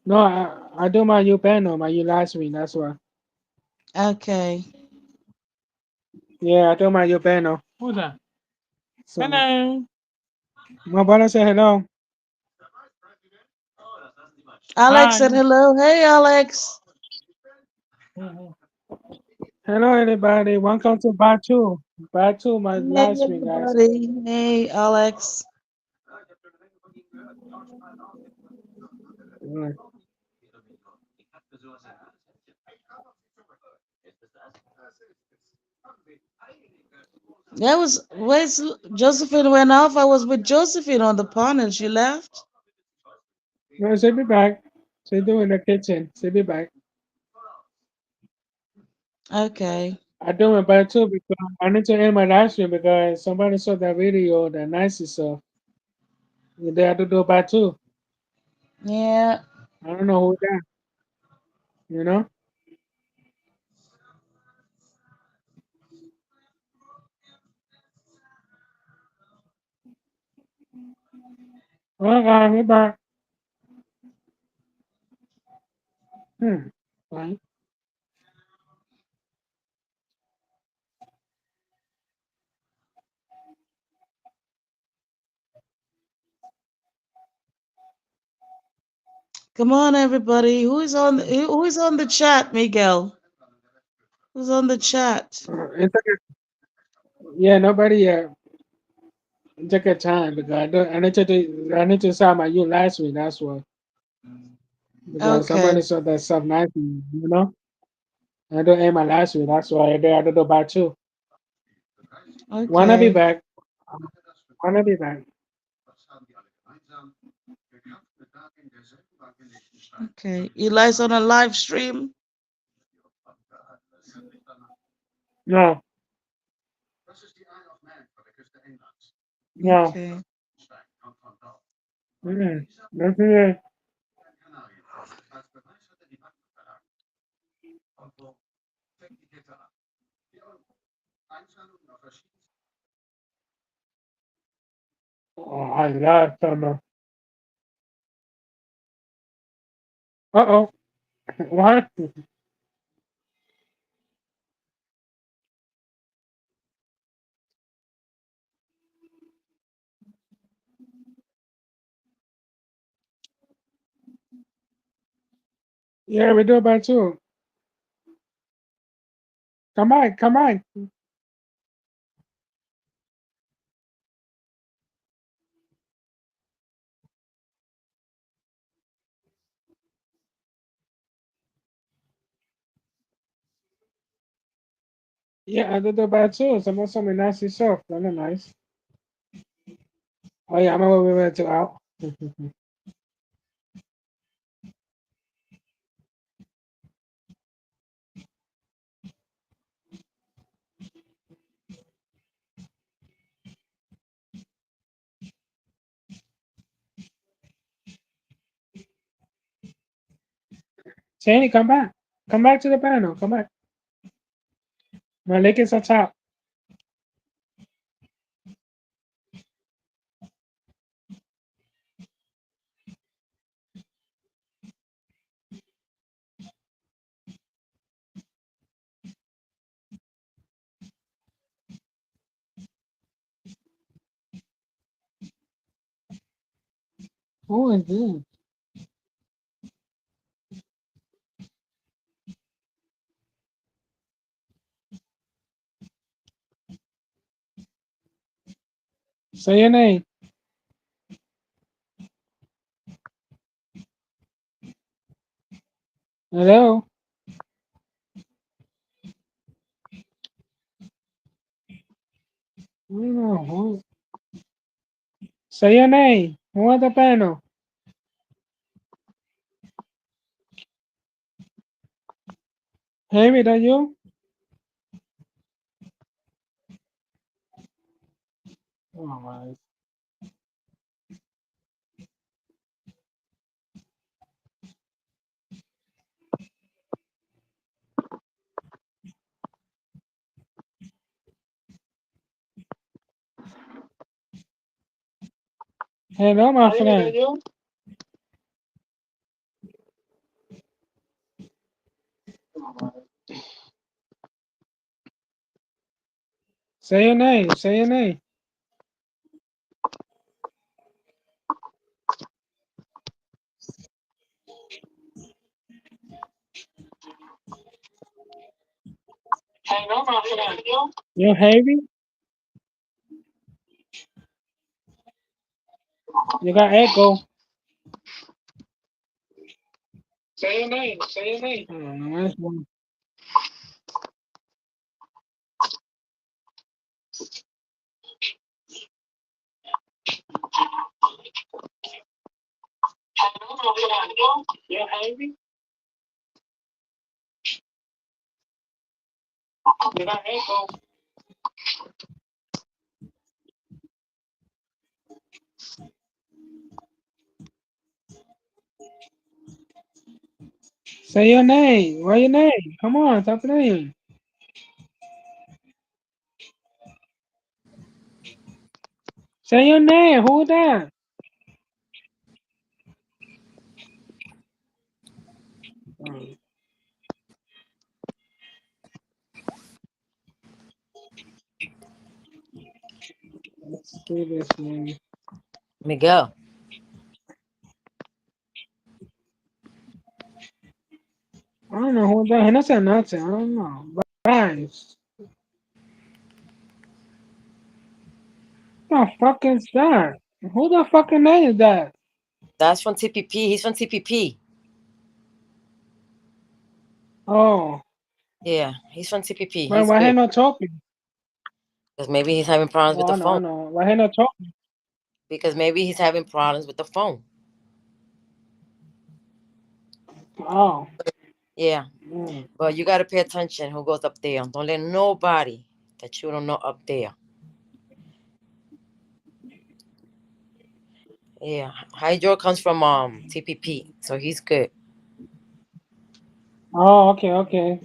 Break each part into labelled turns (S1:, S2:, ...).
S1: No, I do my you panel, my you last week. That's why.
S2: Okay.
S1: Yeah, I do my you panel.
S3: Who's that?
S1: So
S3: Hello.
S1: my brother said hello.
S2: Alex
S3: Hi.
S2: said hello. Hey, Alex.
S3: Mhm.
S1: Hello, everybody. Welcome to Batu. Batu, my
S2: Hey,
S1: live stream, guys.
S2: everybody. Hey, Alex.
S1: Mm.
S2: That was where's Josephine went off. I was with Josephine on the panel. She left.
S1: No, she'll be back. She'll do in the kitchen. She'll be back.
S2: Okay.
S1: I do it Batu because I need to end my live stream because somebody saw that video, that nice stuff. They have to do Batu.
S2: Yeah.
S1: I don't know who that, you know? Oh, God, we back. Hmm. Right.
S2: Come on, everybody. Who is on the chat, Miguel? Who's on the chat?
S1: It's okay. Yeah, nobody yet. Take your time because I need to start my you last week. That's why. Because
S2: Okay.
S1: somebody saw that stuff nice, you know? I don't aim my last week. That's why they had to do about two. Wanna be
S2: Okay.
S1: back. Wanna be back.
S2: Okay. Eli's on a live stream.
S1: No, no.
S2: Okay.
S1: Mm-mm. Nothing there. Oh, I love summer. Uh-oh. What? Yeah, we do about two. Come on, come on. Yeah, I did about two. Some nasty stuff. That's nice. Oh yeah, I'm over there to out. Shani, come back. Come back to the panel. Come back. My leg is on top. Who is this? Say your name. Hello. I don't know. Say your name. Who on the panel? Harry, that you? Oh my. Hello, my
S3: Jaime, that
S1: friend.
S3: you?
S1: Say your name. Say your name. You heavy? You got echo. Say your name. Say your name. That's one. You heavy? You got echo. Say your name. What your name? Come on, stop playing. Say your name. Who that? Oh, let's do this, man.
S4: Miguel.
S1: I don't know who that. That's nothing. I don't know. But guys, what the fuck is that? Who the fucking name is that?
S4: That's from TPP. He's from TPP.
S1: Oh,
S4: Yeah, he's from TPP.
S1: but
S4: He's
S1: why he
S4: good.
S1: not talking?
S4: Because maybe he's having problems with
S1: Oh,
S4: the
S1: I know, I
S4: phone.
S1: know. Why he not talking?
S4: Because maybe he's having problems with the phone.
S1: Oh,
S4: Yeah.
S1: mm.
S4: But you got to pay attention who goes up there. Don't let nobody that you don't know up there. Yeah. Hydro comes from TPP. So he's good.
S1: Oh, okay, okay.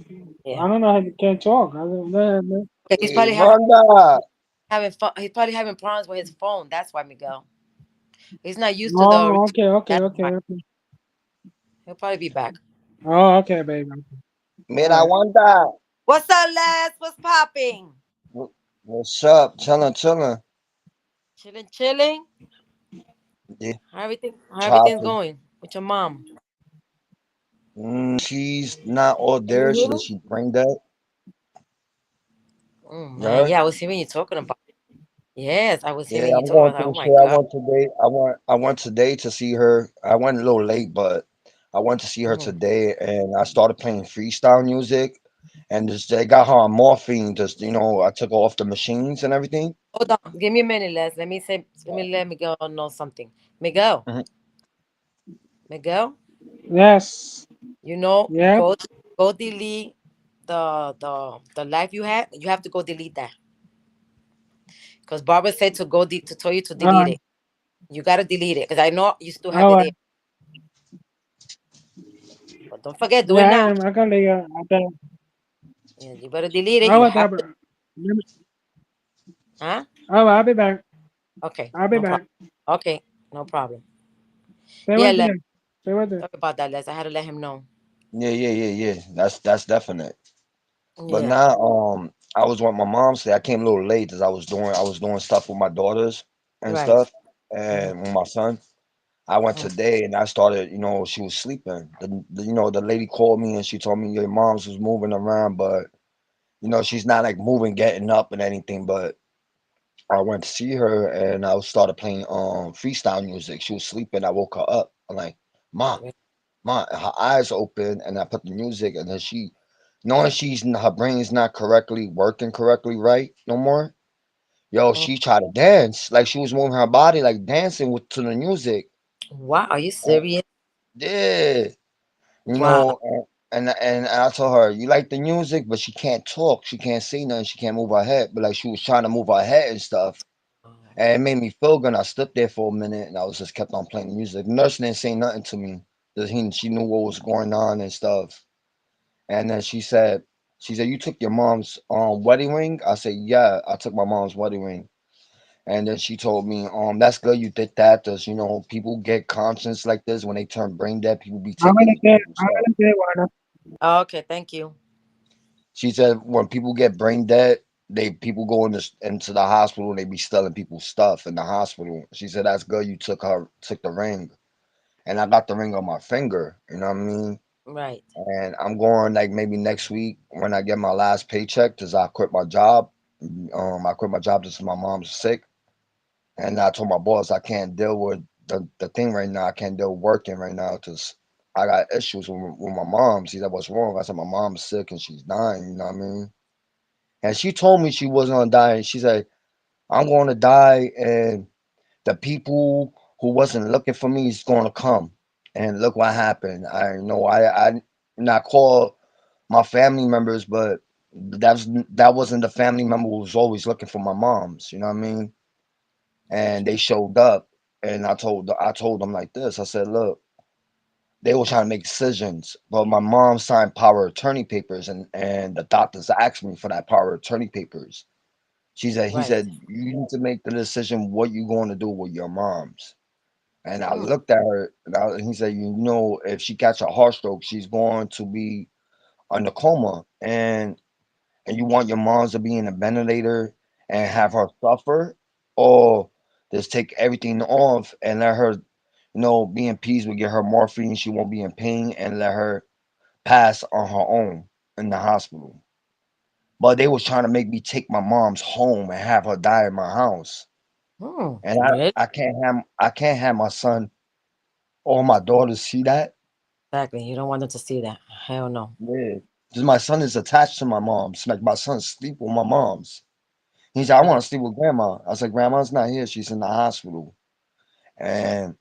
S4: Yeah.
S1: I don't know how you can't talk. I don't know.
S4: Okay, he's
S3: Hey,
S4: probably
S3: Wanda.
S4: having fun. He's probably having problems with his phone. That's why, Miguel. He's not used to the
S1: Oh,
S4: return.
S1: okay, okay,
S4: That's
S1: okay,
S4: why.
S1: okay.
S4: He'll probably be back.
S1: Oh, okay, baby. All
S3: Mira,
S1: right.
S3: Wanda.
S4: What's up, Les? What's popping?
S3: What's up? Chillin', chillin'.
S4: Chilling, chilling.
S3: Yeah,
S4: How everything's
S3: chopping.
S4: going with your mom?
S3: She's not all
S4: Can you
S3: there.
S4: hear
S3: She
S4: me?
S3: she brain dead.
S4: Oh
S3: You
S4: man,
S3: heard?
S4: yeah, I was hearing you talking about. Yes, I was
S3: Yeah,
S4: hearing you
S3: I'm
S4: talking. I
S3: going
S4: was like, oh
S3: through
S4: my
S3: shit. I
S4: god.
S3: went today. I went today to see her. I went a little late, but I went to see her
S4: Mm.
S3: today, and I started playing freestyle music, and just they got her on morphine. Just I took her off the machines and everything.
S4: Hold on, give me a minute, Les. Let Miguel know something. Miguel,
S3: Mhm.
S4: Miguel,
S1: Yes. Yep.
S4: go delete the life you had. You have to go delete that because Barbara said to tell you to
S1: All
S4: delete
S1: right.
S4: it. You gotta delete it because I know you still have
S1: All
S4: it
S1: right.
S4: there. But don't forget, do it
S1: Yeah, I
S4: now.
S1: am. I can leave you. I can.
S4: Yeah, you better delete it.
S1: All
S4: You
S1: right,
S4: have to.
S1: Deborah. Let me-
S4: Huh?
S1: All right, I'll be back.
S4: Okay,
S1: I'll be
S4: no problem.
S1: back.
S4: Okay, no problem.
S1: Stay
S4: Yeah,
S1: right
S4: Les.
S1: there. Stay right there.
S4: Sorry about that, Les. I had to let him know.
S3: Yeah, yeah, yeah, yeah. That's definite. But
S4: Yeah.
S3: now, I was with my mom today. I came a little late because I was doing stuff with my daughters and
S4: Right.
S3: stuff,
S4: Mm-hmm.
S3: and with my son. I went
S4: Mm-hmm.
S3: today and I started. She was sleeping. The lady called me and she told me your mom's was moving around, but she's not like moving, getting up and anything. But I went to see her and I started playing freestyle music. She was sleeping. I woke her up. I'm like, Ma, Ma, her eyes open, and I put the music, and then she, knowing her brain's not correctly working correctly right no more. Yo,
S4: Mm.
S3: she tried to dance like she was moving her body like dancing with to the music.
S4: Wow, are you
S3: And,
S4: serious?
S3: yeah, you
S4: Wow.
S3: know, and I told her you like the music, but she can't talk, she can't say nothing, she can't move her head, but like she was trying to move her head and stuff, and it made me feel good. I stood there for a minute and I was just kept on playing the music. The nurse didn't say nothing to me. She knew what was going on and stuff. And then she said, "You took your mom's wedding ring?" I said, "Yeah, I took my mom's wedding ring." And then she told me, "That's good you did that, cause people get conscience like this when they turn brain dead. People be
S1: I'm gonna
S3: taking
S1: get. I'm
S3: stuff."
S1: gonna get one.
S4: Oh, okay, thank you.
S3: She said when people get brain dead, they people go into the hospital and they be stealing people's stuff in the hospital. She said that's good. You took the ring, and I got the ring on my finger. You know what I mean?
S4: Right.
S3: And I'm going like maybe next week when I get my last paycheck because I quit my job. I quit my job just 'cause my mom's sick, and I told my boss I can't deal with the thing right now. I can't deal with working right now because I got issues with my mom. She said, "What's wrong?" I said, "My mom's sick and she's dying." You know what I mean? And she told me she wasn't gonna die. She said, "I'm going to die, and the people who wasn't looking for me is going to come." And look what happened. I know I not call my family members, but that wasn't the family member who was always looking for my mom's. You know what I mean? And they showed up, and I told them like this. I said, "Look, they were trying to make decisions, but my mom signed power of attorney papers, and the doctors asked me for that power of attorney papers." He
S4: Right.
S3: said, "You need to make the decision what you going to do with your mom's." And I
S4: Hmm.
S3: looked at her, and he said, "You know, if she catch a heart stroke, she's going to be in a coma, and you want your moms to be in a ventilator and have her suffer, or just take everything off and let her, be in peace. We get her morphine, she won't be in pain, and let her pass on her own in the hospital." But they was trying to make me take my mom's home and have her die in my house.
S4: Hmm.
S3: And
S4: Really?
S3: I can't have my son or my daughter see that.
S4: Exactly. You don't want them to see that. Hell no.
S3: Yeah. Because my son is attached to my mom's. Like my son sleep with my mom's. He said, "I want
S4: Right.
S3: to sleep with grandma." I said, "Grandma's not here. She's in the hospital." And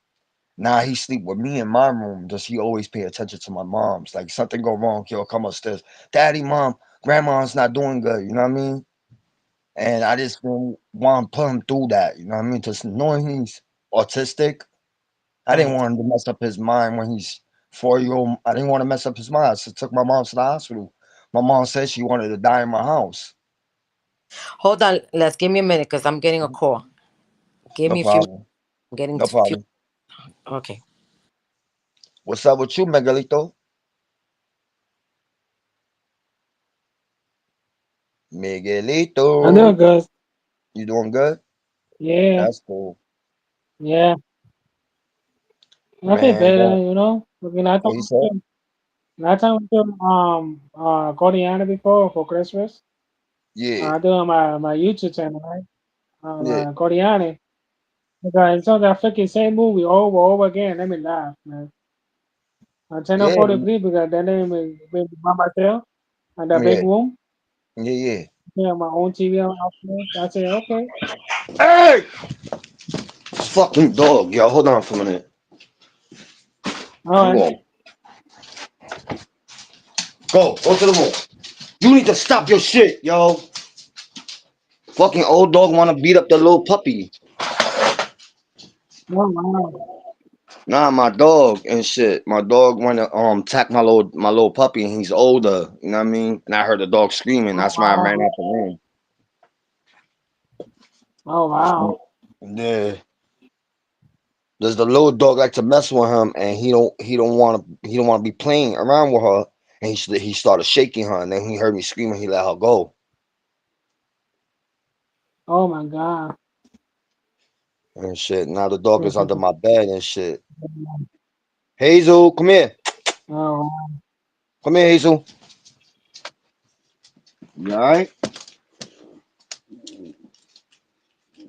S3: now he sleep with me in my room. Does he always pay attention to my mom's? Like something go wrong, he'll come upstairs. "Daddy, mom, grandma's not doing good." You know what I mean? And I just didn't want to put him through that. You know what I mean? Just knowing he's autistic, I didn't
S4: Right.
S3: want him to mess up his mind when he's 4 year old. I didn't want to mess up his mind. So I took my mom to the hospital. My mom said she wanted to die in my house.
S4: Hold on. Let's give me a minute because I'm getting a call. Give
S3: No
S4: me a few.
S3: problem.
S4: I'm getting
S3: No
S4: a few.
S3: problem.
S4: Okay.
S3: What's up with you, Miguelito? Miguelito.
S1: I know, guys.
S3: You doing good?
S1: Yeah,
S3: That's cool.
S1: yeah. Okay,
S3: Man,
S1: better,
S3: go.
S1: Because last
S3: What
S1: time
S3: you
S1: we
S3: said?
S1: took, last time we took Coriana before for Christmas.
S3: Yeah.
S1: I do on my YouTube channel, right?
S3: Yeah.
S1: Coriana. Because it's on that freaking same movie over again. Let me laugh, man. Channel
S3: Yeah.
S1: 43 because that name is by myself and the big
S3: Yeah.
S1: room.
S3: Yeah. Yeah.
S1: Yeah, my own TV out there. I say, okay.
S3: Hey! Fucking dog, yo. Hold on for a minute.
S1: All
S3: You
S1: right.
S3: won't. Go to the room. You need to stop your shit, yo. Fucking old dog want to beat up the little puppy.
S1: Oh, wow.
S3: Nah, my dog and shit. My dog want to attack my little puppy, and he's older. You know what I mean? And I heard the dog screaming.
S1: Oh,
S3: That's why I ran
S1: wow.
S3: out the room.
S1: Oh, wow.
S3: Yeah. Does the little dog like to mess with him, and he don't want to be playing around with her, and he started shaking her, and then he heard me screaming. He let her go
S1: Oh, my God.
S3: and shit. Now the dog is under
S1: Oh,
S3: my bed and shit. Hazel, come here.
S1: wow.
S3: Come here, Hazel. You all right?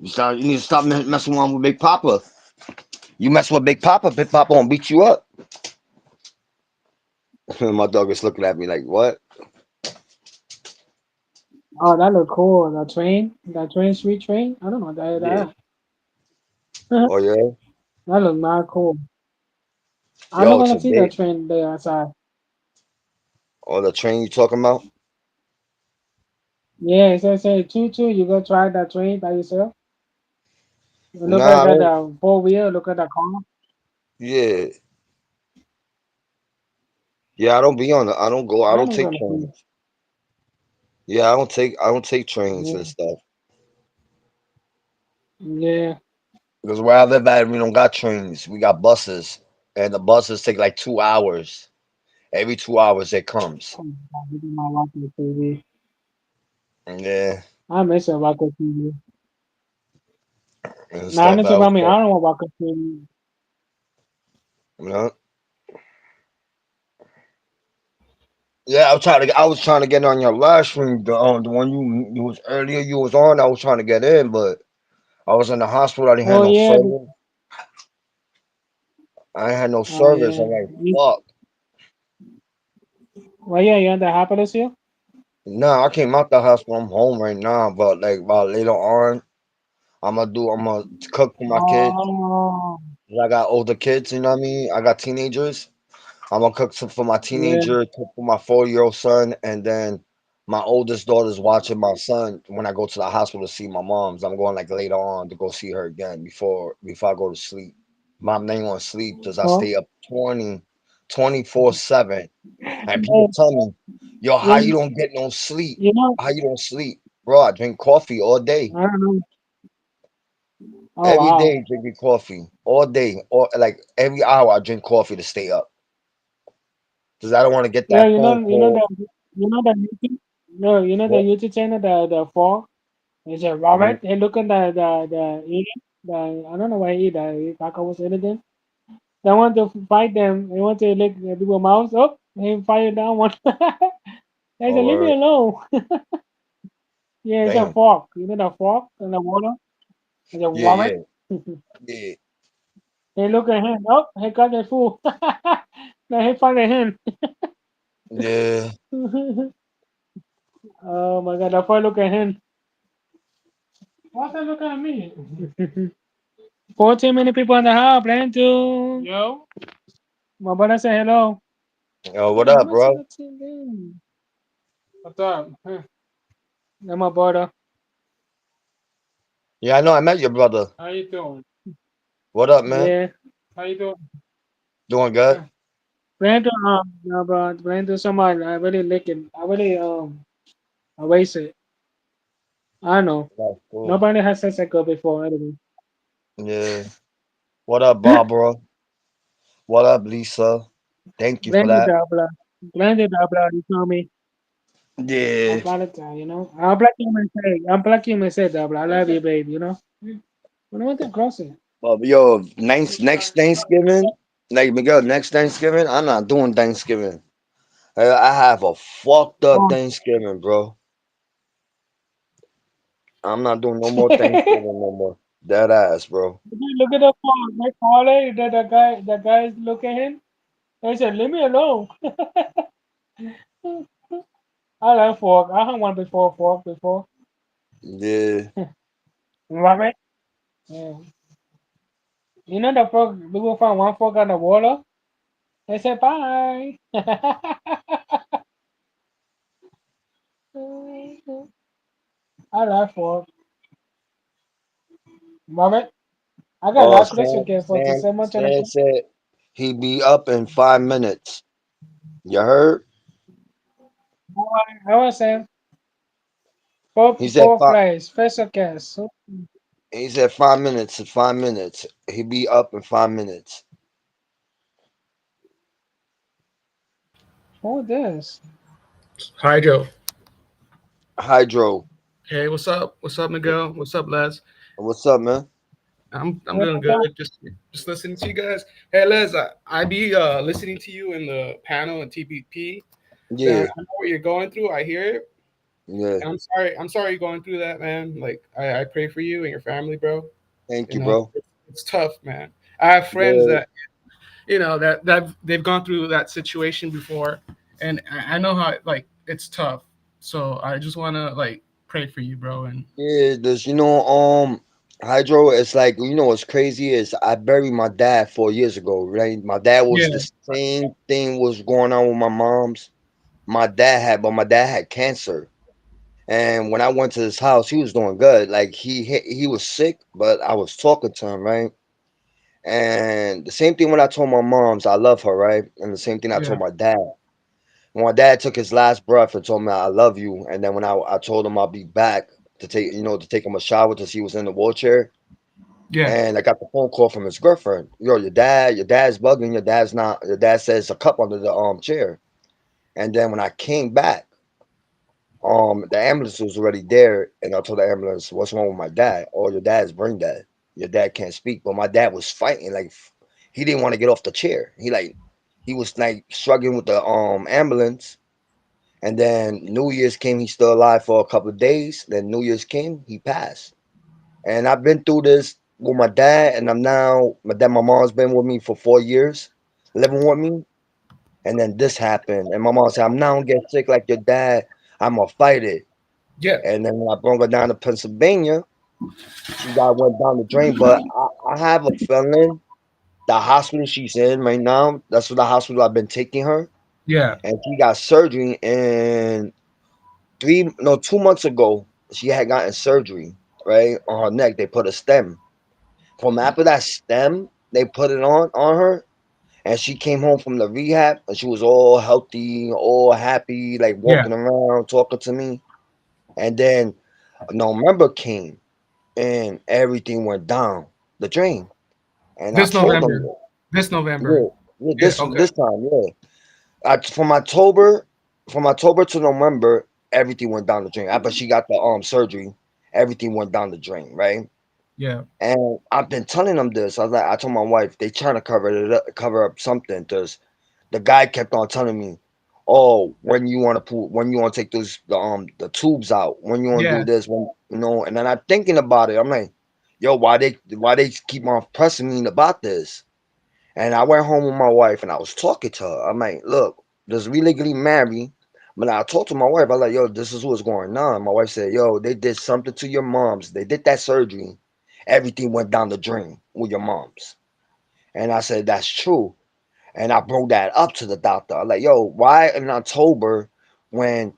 S3: You need to stop messing around with Big Papa. You mess with Big Papa gonna beat you up. My dog is looking at me like, what?
S1: Oh, that look cool. That train, sweet train. I don't know
S3: Yeah.
S1: that.
S3: Oh yeah.
S1: That look not cool. I'm not
S3: Yo,
S1: gonna see
S3: today,
S1: that train there outside.
S3: or the train you talking about?
S1: Yeah, say two. You go try that train by yourself. You look
S3: Nah,
S1: at
S3: I
S1: that
S3: don't.
S1: 4 wheel. Look at the car.
S3: Yeah, yeah. I don't be on. I don't go. I
S1: I
S3: don't
S1: ain't
S3: take
S1: gonna see.
S3: trains. Yeah, I don't take trains and
S1: Yeah,
S3: stuff
S1: yeah.
S3: because where I live at, we don't got trains. We got buses, and the buses take like 2 hours. Every 2 hours it comes.
S1: Oh, I did my Wacko TV.
S3: Yeah,
S1: I miss a Wacko TV.
S3: and
S1: Nah, I
S3: stuff
S1: need to
S3: else.
S1: buy me. I don't want Wacko TV.
S3: You know? Yeah, I was trying to get on your live stream, the one you was earlier you was on. I was trying to get in, but I was in the hospital. I didn't have
S1: Oh
S3: no
S1: yeah,
S3: service. I ain't had no
S1: oh
S3: service.
S1: yeah.
S3: I'm like, fuck.
S1: Well, yeah, you're in the hospital here.
S3: Nah, I came out the hospital. I'm home right now, but like about later on, I'm gonna cook for my kids.
S1: Oh,
S3: 'Cause I got older kids, you know what I mean? I got teenagers. I'm gonna cook some for my
S1: yeah.
S3: teenager, cook for my 4-year-old son, and then my oldest daughter's watching my son when I go to the hospital to see my mom's. I'm going like later on to go see her again before I go to sleep. Mom ain't want to sleep because I
S1: Oh,
S3: stay up 24/7. And people
S1: hey,
S3: tell me, yo, how you
S1: you,
S3: don't get no sleep?
S1: you know,
S3: How you don't sleep? Bro, I drink coffee all day.
S1: I don't know. Oh
S3: Every
S1: wow.
S3: day drinking coffee. All day. Or like every hour I drink coffee to stay up. Because I don't want to get
S1: Yeah,
S3: that phone
S1: you know
S3: call.
S1: the YouTube, no, you know the
S3: What?
S1: YouTube channel, the four. It's a
S3: Mhm.
S1: Robert. He look at the eating. The I don't know why he eat that. He talk was anything. They want to fight them. They want to lick the people mouths up. He fire down one. They said, leave me
S3: Or
S1: alone. Yeah, it's a
S3: damn.
S1: fork. You know the fork in the water. It's a
S3: Yeah,
S1: Robert.
S3: yeah, yeah,
S1: He look at him. Oh, he got the fool. Now he find him.
S3: yeah.
S1: Oh my god, the fool look at him. What's that look at me? 14 many people in the house, plan to. Yo. My brother say hello.
S3: Yo, what
S1: Oh, I'm
S3: up,
S1: not seeing
S3: bro?
S1: the TV. What's up? Huh. That's my brother.
S3: Yeah, I know. I met your brother.
S1: How you doing?
S3: What up, man?
S1: Yeah. How you doing?
S3: Doing good?
S1: Huh. Plan to no, bro. Plan to somebody. I really lick it. I really erase it. I know.
S3: That's cool.
S1: Nobody has said that girl before anyway.
S3: Yeah. What up, Barbara? What up, Lisa? Thank you for
S1: Blended
S3: that.
S1: double. Blended double. You told me. I
S3: Yeah.
S1: apologize, you know. I'm black human say. I'm black human say double. I love you, babe, you know. But I want to cross it.
S3: But yo, next Thanksgiving, like Miguel, next Thanksgiving, I'm not doing Thanksgiving. I have a fucked up
S1: Oh.
S3: Thanksgiving, bro. I'm not doing no more Thanksgiving no more. Dead ass, bro.
S1: Look at the phone. They call it. The guys look at him. They said, leave me alone. I like fork. I had one before fork before.
S3: Yeah.
S1: Right? Yeah. You know the fork, we will find one fork on the water. They said bye. I like fork. Robert, I got a
S3: Oh,
S1: lot of question
S3: Sam,
S1: came for to
S3: Sam,
S1: say much on the
S3: Sam said he be up in 5 minutes. You heard?
S1: I was saying four
S3: He said
S1: four
S3: five.
S1: flies, special cast. So,
S3: He said 5 minutes. 5 minutes. He be up in 5 minutes.
S1: who this?
S5: Hydro.
S3: Hydro.
S5: Hey, what's up? What's up, Miguel? What's up, Les?
S3: What's up, man?
S5: I'm
S1: Who
S5: doing good.
S1: that?
S5: Just listening to you guys. Hey, Les, I be listening to you in the panel and TPP. Then
S3: Yeah,
S5: I know what you're going through. I hear it,
S3: yeah.
S5: and I'm sorry you're going through that, man. Like I pray for you and your family, bro.
S3: Thank
S5: You
S3: you,
S5: know,
S3: bro.
S5: it's tough, man. I have friends
S3: Yeah,
S5: that that they've gone through that situation before, and I know how like it's tough. So I just wanna like pray for you, bro. And
S3: yeah. There's, Hydro. It's like, what's crazy is I buried my dad 4 years ago. Right, my dad
S5: yeah,
S3: was the same thing was going on with my mom's. My dad had cancer, and when I went to his house, he was doing good. Like he was sick, but I was talking to him, right? And the same thing when I told my mom's I love her, right? And the same thing I
S5: yeah,
S3: told my dad. When my dad took his last breath and told me I love you, and then when I told him I'll be back to take him a shower because he was in the wheelchair,
S5: Yeah.
S3: and I got the phone call from his girlfriend. Yo, your dad's bugging. Your dad's not. Your dad says a cup under the chair. And then when I came back, the ambulance was already there, and I told the ambulance, "What's wrong with my dad? Oh, your dad's brain dead. Your dad can't speak." But my dad was fighting, like he didn't want to get off the chair. He was like struggling with the ambulance. And then New Year's came, he's still alive for a couple of days. Then New Year's came, he passed. And I've been through this with my dad, and my mom's been with me for 4 years, living with me. And then this happened, and my mom said, "I'm not gonna get sick like your dad. I'm gonna fight it."
S5: Yeah.
S3: And then when I brought her down to Pennsylvania, she got went down the drain. But I have a feeling the hospital she's in right now, that's the hospital I've been taking her,
S5: Yeah.
S3: and she got surgery in 2 months ago. She had gotten surgery right on her neck. They put a stem. From after that stem, they put it on her, and she came home from the rehab, and she was all healthy, all happy, like
S5: Yeah.
S3: walking around, talking to me. And then November came, and everything went down the drain. And I
S5: This
S3: told
S5: November.
S3: them,
S5: This November.
S3: yeah, yeah,
S5: Yeah. Okay.
S3: this time, yeah. From October to November, everything went down the drain. After she got the surgery, everything went down the drain, right?
S5: Yeah.
S3: And I've been telling them this. I told my wife they trying to cover up something, because the guy kept on telling me, "Oh, when you want to take the tubes out, when you want to
S5: Yeah.
S3: do this, when you know." And then I'm thinking about it. I'm like, "Yo, why they keep on pressing me about this?" And I went home with my wife and I was talking to her. I'm like, "Look, just we legally married." But I talked to my wife. I was like, "Yo, this is what's going on." My wife said, "Yo, they did something to your moms. They did that surgery. Everything went down the drain with your moms." And I said, "That's true." And I brought that up to the doctor. I'm like, "Yo, why in October, when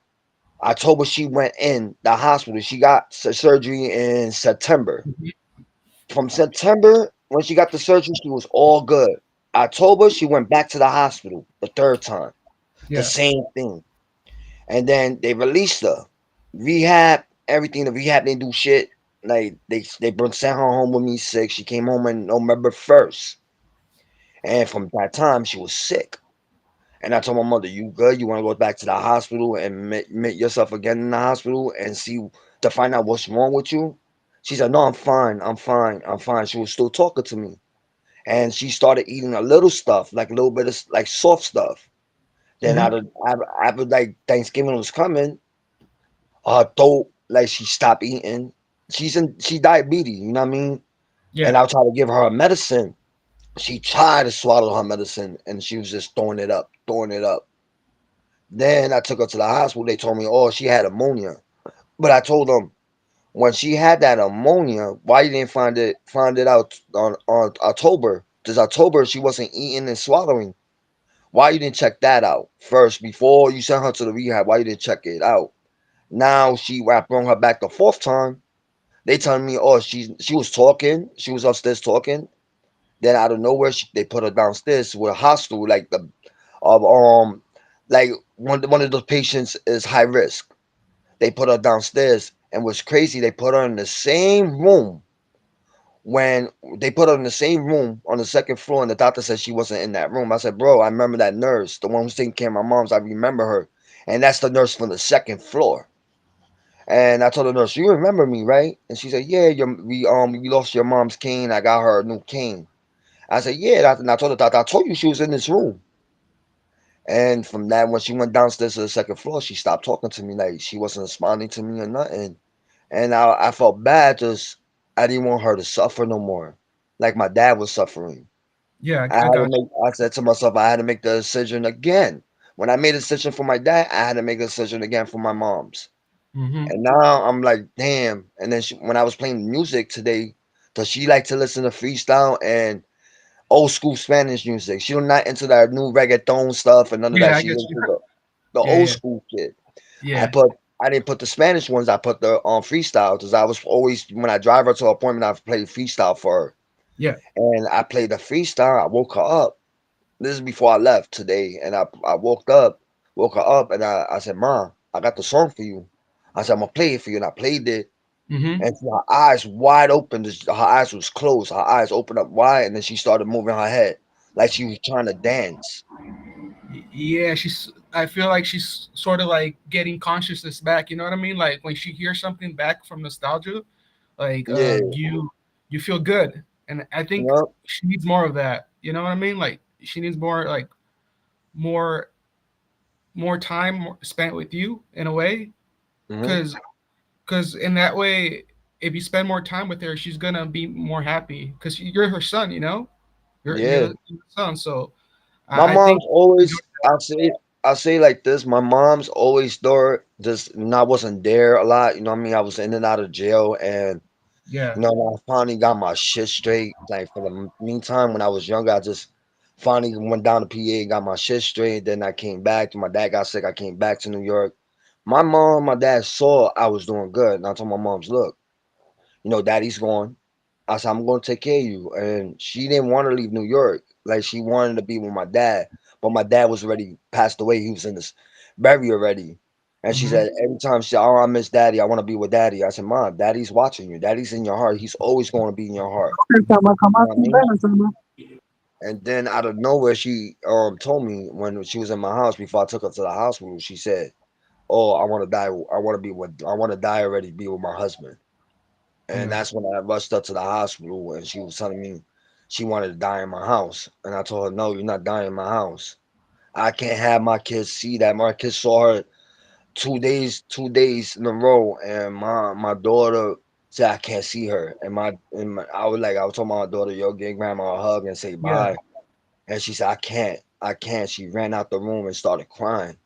S3: October she went in the hospital, she got surgery in September.
S5: Mhm.
S3: From September, when she got the surgery, she was all good. October, she went back to the hospital the third time. The
S5: Yeah.
S3: same thing. And then they released her. Rehab, everything. The rehab didn't do shit. Like sent her home with me sick. She came home on November 1st. And from that time, she was sick. And I told my mother, "You good? You want to go back to the hospital and meet yourself again in the hospital and see to find out what's wrong with you?" She said, "No, I'm fine. I'm fine. I'm fine." She was still talking to me, and she started eating a little stuff, like a little bit of like soft stuff. Then
S5: Hmm.
S3: after like Thanksgiving was coming, her throat, like, she stopped eating. She diabetes, you know what I mean? And
S5: Yeah.
S3: I tried to give her medicine. She tried to swallow her medicine, and she was just throwing it up, throwing it up. Then I took her to the hospital. They told me, "Oh, she had ammonia." But I told them, when she had that ammonia, why you didn't find it out on October? Because October she wasn't eating and swallowing. Why you didn't check that out first before you sent her to the rehab? Why you didn't check it out? Now I brought her back the fourth time. They telling me, "Oh, she was talking. She was upstairs talking." Then out of nowhere, they put her downstairs with a hospital, like the of like one of those patients is high risk. They put her downstairs, and what's crazy, they put her in the same room when they put her in the same room on the second floor, and the doctor said she wasn't in that room. I said, "Bro, I remember that nurse, the one who's taking care of my mom's. I remember her, and that's the nurse from the second floor." And I told the nurse, "You remember me, right?" And she said, "Yeah, we lost your mom's cane. I got her a new cane." I said, "Yeah," and I told the doctor, "I told you she was in this room." And from that, when she went downstairs to the second floor, she stopped talking to me. Like, she wasn't responding to me or nothing. And I felt bad, just I didn't want her to suffer no more, like my dad was suffering.
S5: Yeah. I got
S3: I said to myself, I had to make the decision again. When I made a decision for my dad, I had to make a decision again for my mom's.
S5: you. Hmm.
S3: And now I'm like, damn. And then when I was playing music today, does she like to listen to freestyle and old school Spanish music? She not into that new reggaeton stuff and none of that.
S5: Yeah. I
S3: She
S5: get
S3: into
S5: you.
S3: the
S5: Yeah.
S3: old
S5: Yeah.
S3: school shit. I
S5: Yeah.
S3: put I didn't put the Spanish ones. I put the freestyle, because I was always, when I drive her to an appointment, I play freestyle for her.
S5: Yeah.
S3: And I played the freestyle. I woke her up. This is before I left today, and I woke her up, and I said, "Ma, I got the song for you." I said, "I'm gonna play it for you," and I played it.
S5: Mm-hmm.
S3: and her eyes wide open. Her eyes was closed. Her eyes opened up wide, and then she started moving her head like she was trying to dance.
S5: Yeah, she's. I feel like she's sort of like getting consciousness back. You know what I mean? Like when she hears something back from nostalgia, like
S3: Yeah,
S5: you feel good, and I
S3: you
S5: think
S3: know.
S5: she needs more of that. You know what I mean? Like she needs more like more more time spent with you in a way,
S3: Hmm.
S5: because in that way, if you spend more time with her, she's gonna be more happy because you're her son. You know,
S3: Yeah,
S5: you're the son. So
S3: my
S5: I think
S3: mom's always. I say like this. My mom's always thought just, and I wasn't there a lot. You know what I mean? I was in and out of jail, and
S5: yeah,
S3: when I finally got my shit straight, like for the meantime, when I was younger, I just finally went down to PA, got my shit straight. Then I came back. My dad got sick. I came back to New York. My mom, my dad saw I was doing good, and I told my moms, "Look, daddy's gone." I said, "I'm going to take care of you," and she didn't want to leave New York. Like she wanted to be with my dad, but my dad was already passed away. He was in this bury already. And she
S5: hmm
S3: said every time she said, "Oh, I miss daddy. I want to be with daddy." I said, "Mom, daddy's watching you. Daddy's in your heart. He's always going to be in your heart."
S1: Sama, come
S3: You
S1: on,
S3: know what I
S1: come
S3: mean?
S1: on, Sama.
S3: And then out of nowhere, she told me when she was in my house before I took her to the hospital. She said, "Oh, I want to die. I want to be with. I want to die already. Be with my husband." And
S5: yeah,
S3: that's when I rushed her to the hospital, and she was telling me she wanted to die in my house. And I told her, "No, you're not dying in my house. I can't have my kids see that." My kids saw her 2 days in a row, and my daughter said I can't see her. And I was telling my daughter, "Yo, give grandma a hug and say
S5: yeah,
S3: bye." And she said, I can't." She ran out the room and started crying.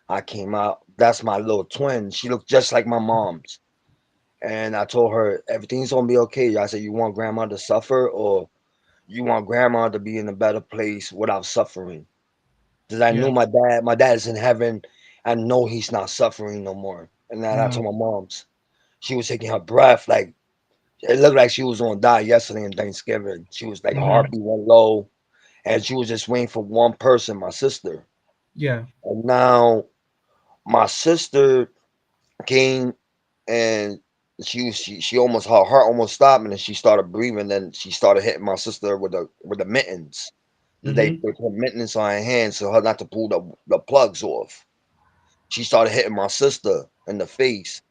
S3: I came out. That's my little twin. She looked just like my mom's. And I told her everything's gonna be okay. I said, "You want grandma to suffer, or you want grandma to be in a better place without suffering?" Because I
S5: yeah,
S3: knew my dad is in heaven. I know he's not suffering no more. And then I
S5: no,
S3: told my mom's. She was taking her breath like it looked like she was gonna die yesterday in Thanksgiving. She was like
S5: hmm
S3: heartbeat went low, and she was just waiting for one person, my sister.
S5: yeah,
S3: And now my sister came, and she almost, her heart almost stopped, and then she started breathing. Then she started hitting my sister with the mittens.
S5: hmm
S3: They put mittens on her hands so her not to pull the plugs off. She started hitting my sister in the face,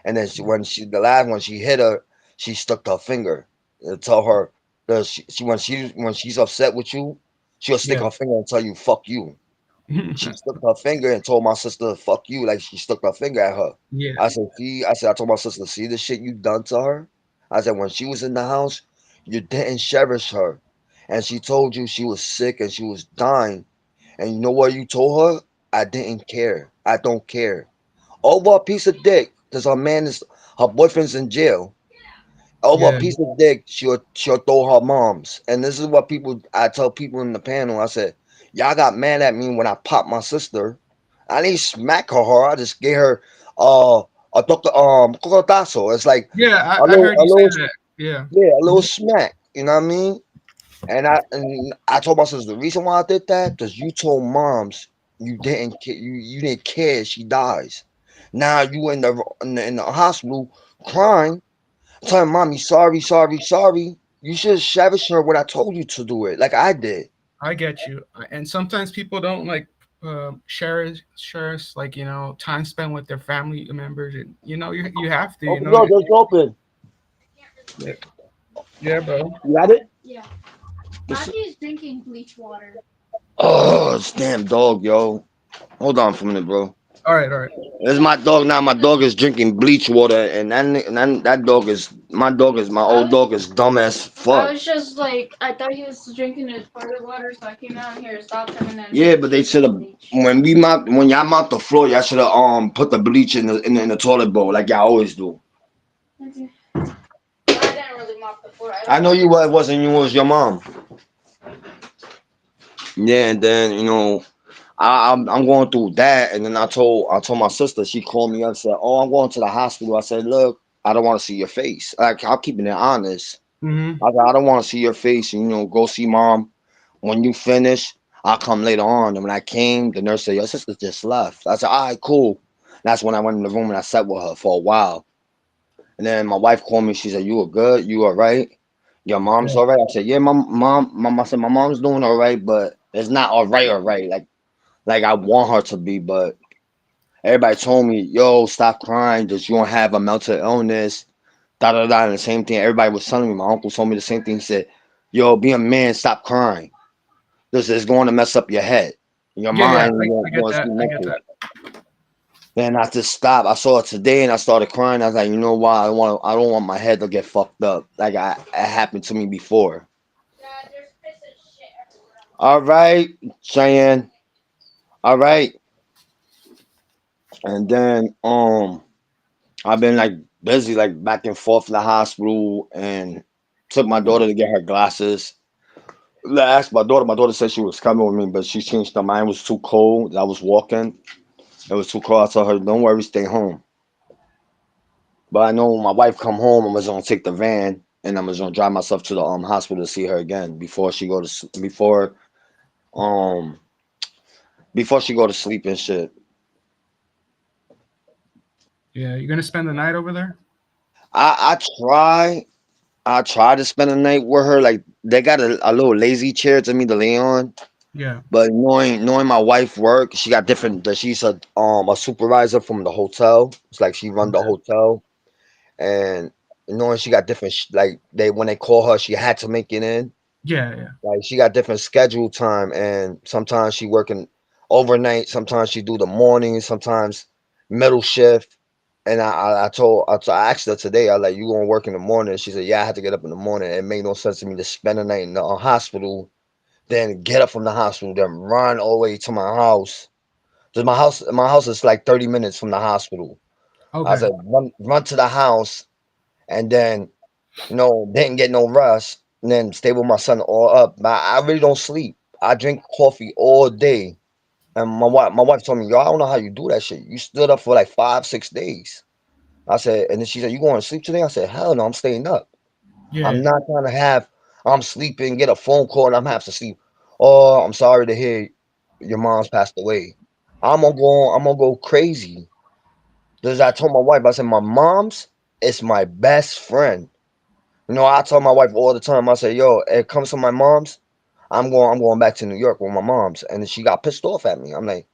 S3: and then the last one she hit her, she stuck her finger and tell her that when she's upset with you, she'll stick
S5: yeah,
S3: her finger and tell you "fuck you." She stuck her finger and told my sister "fuck you," like she stuck her finger at her.
S5: yeah,
S3: I told my sister, "See the shit you done to her?" I said, "When she was in the house, you didn't cherish her, and she told you she was sick and she was dying, and you know what you told her? I didn't care. I don't care. Over a piece of dick, because her boyfriend's in jail. Over a
S5: yeah.
S3: piece of dick, she'll throw her moms." And this is what I tell people in the panel. I said, "Y'all got mad at me when I popped my sister. I didn't smack her hard. I just gave her uh a doctor cocotazo. It's like
S5: Yeah,
S3: a
S5: I
S3: little
S5: heard
S3: a
S5: you say
S3: little
S5: that. Yeah.
S3: yeah, a little
S5: Mhm.
S3: smack. You know what I mean?" And I told my sister the reason why I did that because you told moms you didn't care she dies. Now you in the hospital crying, telling mommy sorry, sorry, sorry. You should have cherished her when I told you to do it, like I did.
S5: I get you. And sometimes people don't like share like time spent with their family members, and you have to
S3: Open the door, just open.
S5: yeah, yeah, bro.
S3: You got it? Matthew's drinking bleach water. Oh, this damn dog, yo. Hold on for a minute, bro.
S5: All right, all right.
S3: This is my dog now. My dog is drinking bleach water, and that dog is my old dog is dumb as fuck. I was just like, I thought he was drinking his toilet water, so I came out here, stopped him, and then yeah. But they should have when y'all mop the floor, y'all should have put the bleach in the toilet bowl like y'all always do. Okay. I didn't really mop the floor. I know you was wasn't you, it was your mom. Yeah, and then I'm going through that, and then I told my sister. She called me up and said, "Oh, I'm going to the hospital." I said, "Look, I don't want to see your face. Like I'm keeping it honest.
S5: Mm-hmm.
S3: I said, I don't want to see your face. And, go see mom. When you finish, I'll come later on." And when I came, the nurse said, "Your sister just left." I said, "All right, cool." That's when I went in the room and I sat with her for a while. And then my wife called me. She said, "You are good. You all right? Your mom's
S1: Yeah.
S3: all right." I said, "Yeah, mom." I said, "My mom's doing all right, but it's not all right, all right. Like I want her to be, but." Everybody told me, "Yo, stop crying. Just you don't have a mental illness." Da da da. And the same thing. Everybody was telling me. My uncle told me the same thing. He said, "Yo, be a man. Stop crying. This is going to mess up your head, your
S5: Yeah, yeah,
S3: mind.
S5: I
S3: You're
S5: get
S3: going to
S5: that.
S3: sleep
S5: I get
S3: mentally."
S5: that.
S3: Then I just stopped. I saw it today, and I started crying. I was like, "You know what? I don't want my head to get fucked up. Like it happened to me before." All right, Cheyenne. All right, and then I've been like busy, like back and forth in the hospital, and took my daughter to get her glasses. I asked my daughter. My daughter said she was coming with me, but she changed her mind. It was too cold. I was walking. It was too cold. I told her, "Don't worry, stay home." But I know when my wife come home, I'm just gonna take the van and I'm just gonna drive myself to the hospital to see her again um before she go to sleep and shit.
S5: Yeah, you're gonna spend the night over there?
S3: I try to spend the night with her. Like they got a little lazy chair to me to lay on.
S5: Yeah.
S3: But knowing my wife work, she got different. That she's a supervisor from the hotel. It's like she run the
S5: Okay.
S3: hotel, and knowing she got different. Like they when they call her, she had to make it in.
S5: Yeah, yeah.
S3: Like she got different schedule time, and sometimes she working overnight. Sometimes she do the morning. Sometimes middle shift. And I asked her today. I like you gonna work in the morning. She said, "Yeah, I had to get up in the morning. It made no sense to me to spend the night in the hospital, then get up from the hospital, then run all the way to my house. Cause my house is like 30 minutes from the hospital. I
S5: Okay.
S3: said, run to the house, and then didn't get no rest, and then stay with my son all up. I really don't sleep. I drink coffee all day. And my wife told me, "Yo, I don't know how you do that shit. You stood up for like 5, 6 days." I said, and then she said, "You going to sleep today?" I said, "Hell no, I'm staying up. I'm
S5: Yeah.
S3: not trying to I'm sleeping, get a phone call, and I'm have to sleep. Oh, I'm sorry to hear your mom's passed away. I'm gonna go crazy." Because I told my wife, I said, "My mom's is my best friend." I tell my wife all the time. I say, "Yo, it comes from my mom's. I'm going back to New York with my mom's." And then she got pissed off at me. I'm like,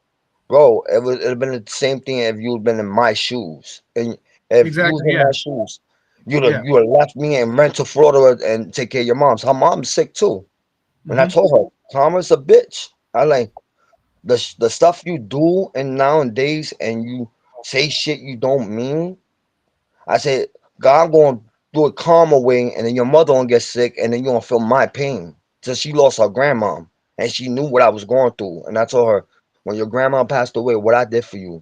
S3: "Bro, it'd have been the same thing if you'd been in my shoes. And if you was
S5: Exactly.
S3: in
S5: Yeah.
S3: my shoes, you'd have
S5: Yeah.
S3: you would have left me and ran to Florida and take care of your mom's. Her mom's sick too." And I
S5: Hmm.
S3: told her, "Karma's a bitch." I like the stuff you do and nowadays, and you say shit you don't mean. I said, "God gonna do it karma way, and then your mother gonna get sick, and then you gonna feel my pain." So she lost her grandma, and she knew what I was going through. And I told her, "When your grandma passed away, what I did for you,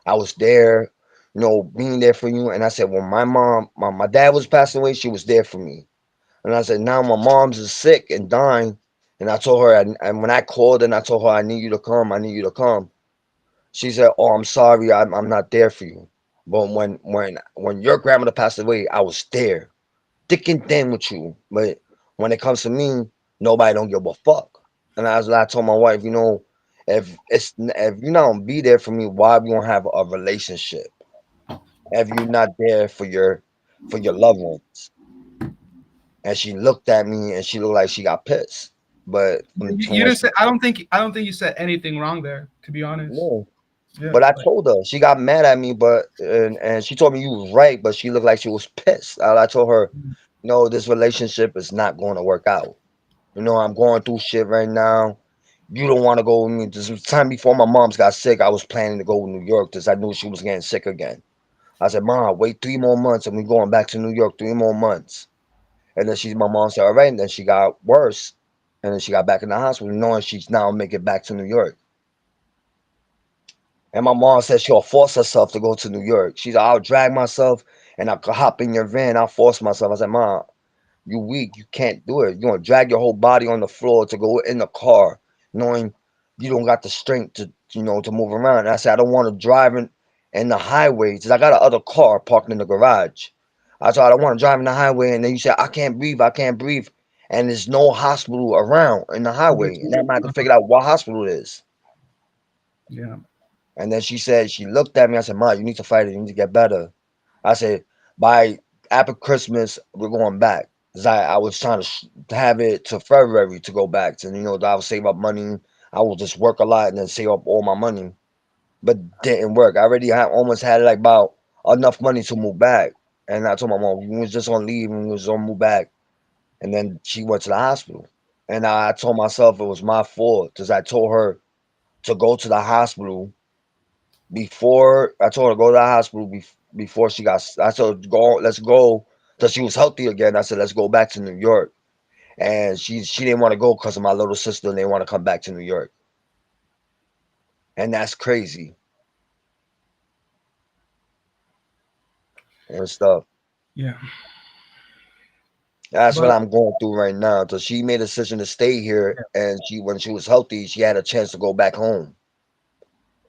S3: I was there, being there for you." And I said, "When my dad was passing away, she was there for me." And I said, "Now my mom's is sick and dying." And I told her, and when I called and I told her, "I need you to come, I need you to come." She said, "Oh, I'm sorry, I'm not there for you." But when your grandmother passed away, I was there, thick and thin with you. But when it comes to me, nobody don't give a fuck. And as I told my wife, if you not be there for me, why we gonna have a relationship? If you're not there for your loved ones. And she looked at me and she looked like she got pissed. But from
S5: You
S3: when
S5: didn't
S3: she
S5: say. I don't think you said anything wrong there. To be honest.
S3: no,
S5: Yeah.
S3: but I
S5: Like.
S3: told her she got mad at me, but and she told me you was right, but she looked like she was pissed. I told her, "No, this relationship is not going to work out. I'm going through shit right now. You don't want to go with me." This was time before my mom's got sick. I was planning to go to New York because I knew she was getting sick again. I said, "Mom, wait 3 more months and we going back to New York 3 more months." And then my mom said, "All right." And then she got worse. And then she got back in the hospital knowing she's now making it back to New York. And my mom said she'll force herself to go to New York. She's like, "I'll drag myself and I'll hop in your van. I'll force myself." I said, "Mom, you weak. You can't do it. You're gonna drag your whole body on the floor to go in the car, knowing you don't got the strength to move around." And I said, "I don't want to drive in the highway because I got a other car parked in the garage." I said, "I don't want to drive in the highway." And then you said, "I can't breathe. I can't breathe." And there's no hospital around in the highway. And I'm gonna have to figure out what hospital it is.
S5: Yeah.
S3: And then she looked at me. I said, "Ma, you need to fight it. You need to get better." I said, by after Christmas, we're going back. 'Cause I was trying to have it to February to go back. And, I would save up money. I would just work a lot and then save up all my money. But didn't work. I already almost had like about enough money to move back. And I told my mom, we was just gonna leave and we was gonna move back. And then she went to the hospital. And I told myself it was my fault because I told her to go to the hospital before I told her to go to the hospital before she got. I told her go, let's go till she was healthy again. I said let's go back to New York, and she didn't want to go because of my little sister, and they want to come back to New York, and that's crazy and stuff.
S5: Yeah.
S3: That's what
S5: But
S3: I'm going through right now. So she made a decision to stay here, and when she was healthy, she had a chance to go back home,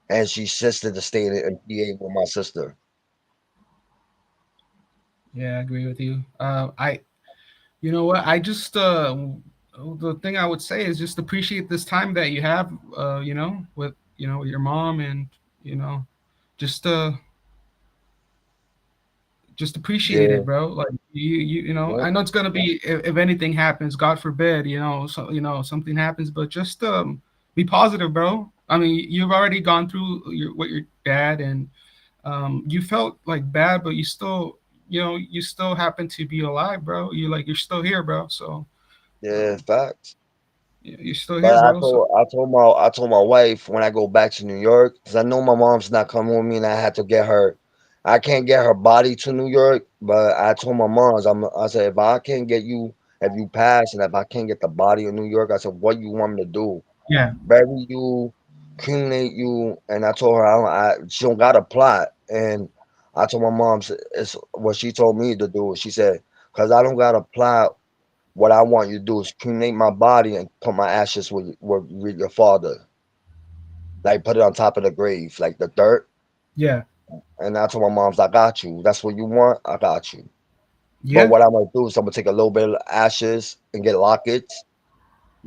S3: and she insisted to stay in PA with my sister.
S5: yeah, I agree with you. You know what? I just the thing I would say is just appreciate this time that you have, with with your mom, and you know, just uh, just appreciate
S3: Yeah,
S5: it, bro. Like
S3: yeah,
S5: I know it's gonna be, if anything happens, God forbid, so something happens, but just be positive, bro. I mean, you've already gone through what your dad, and you felt like bad, but you still happen to be alive, bro. You're still here, bro. So
S3: yeah.
S5: um,
S3: Facts.
S5: you're still
S3: But
S5: here, bro. So
S3: I told my wife when I go back to New York, because I know my mom's not coming with me, and I had to get her. I can't get her body to New York, but I told my moms, I said if I can't get you, if you pass, and if I can't get the body in New York, I said what you want me to do?
S5: yeah,
S3: Bury you, cremate you, and I told her she don't got a plot, and I told my mom's it's what she told me to do. She said, because I don't got a plot, what I want you to do is cremate my body and put my ashes with your father. Like put it on top of the grave, like the dirt.
S5: yeah,
S3: And I told my moms, I got you. That's what you want, I got you. But
S5: yeah,
S3: what I'm gonna do is I'm gonna take a little bit of ashes and get lockets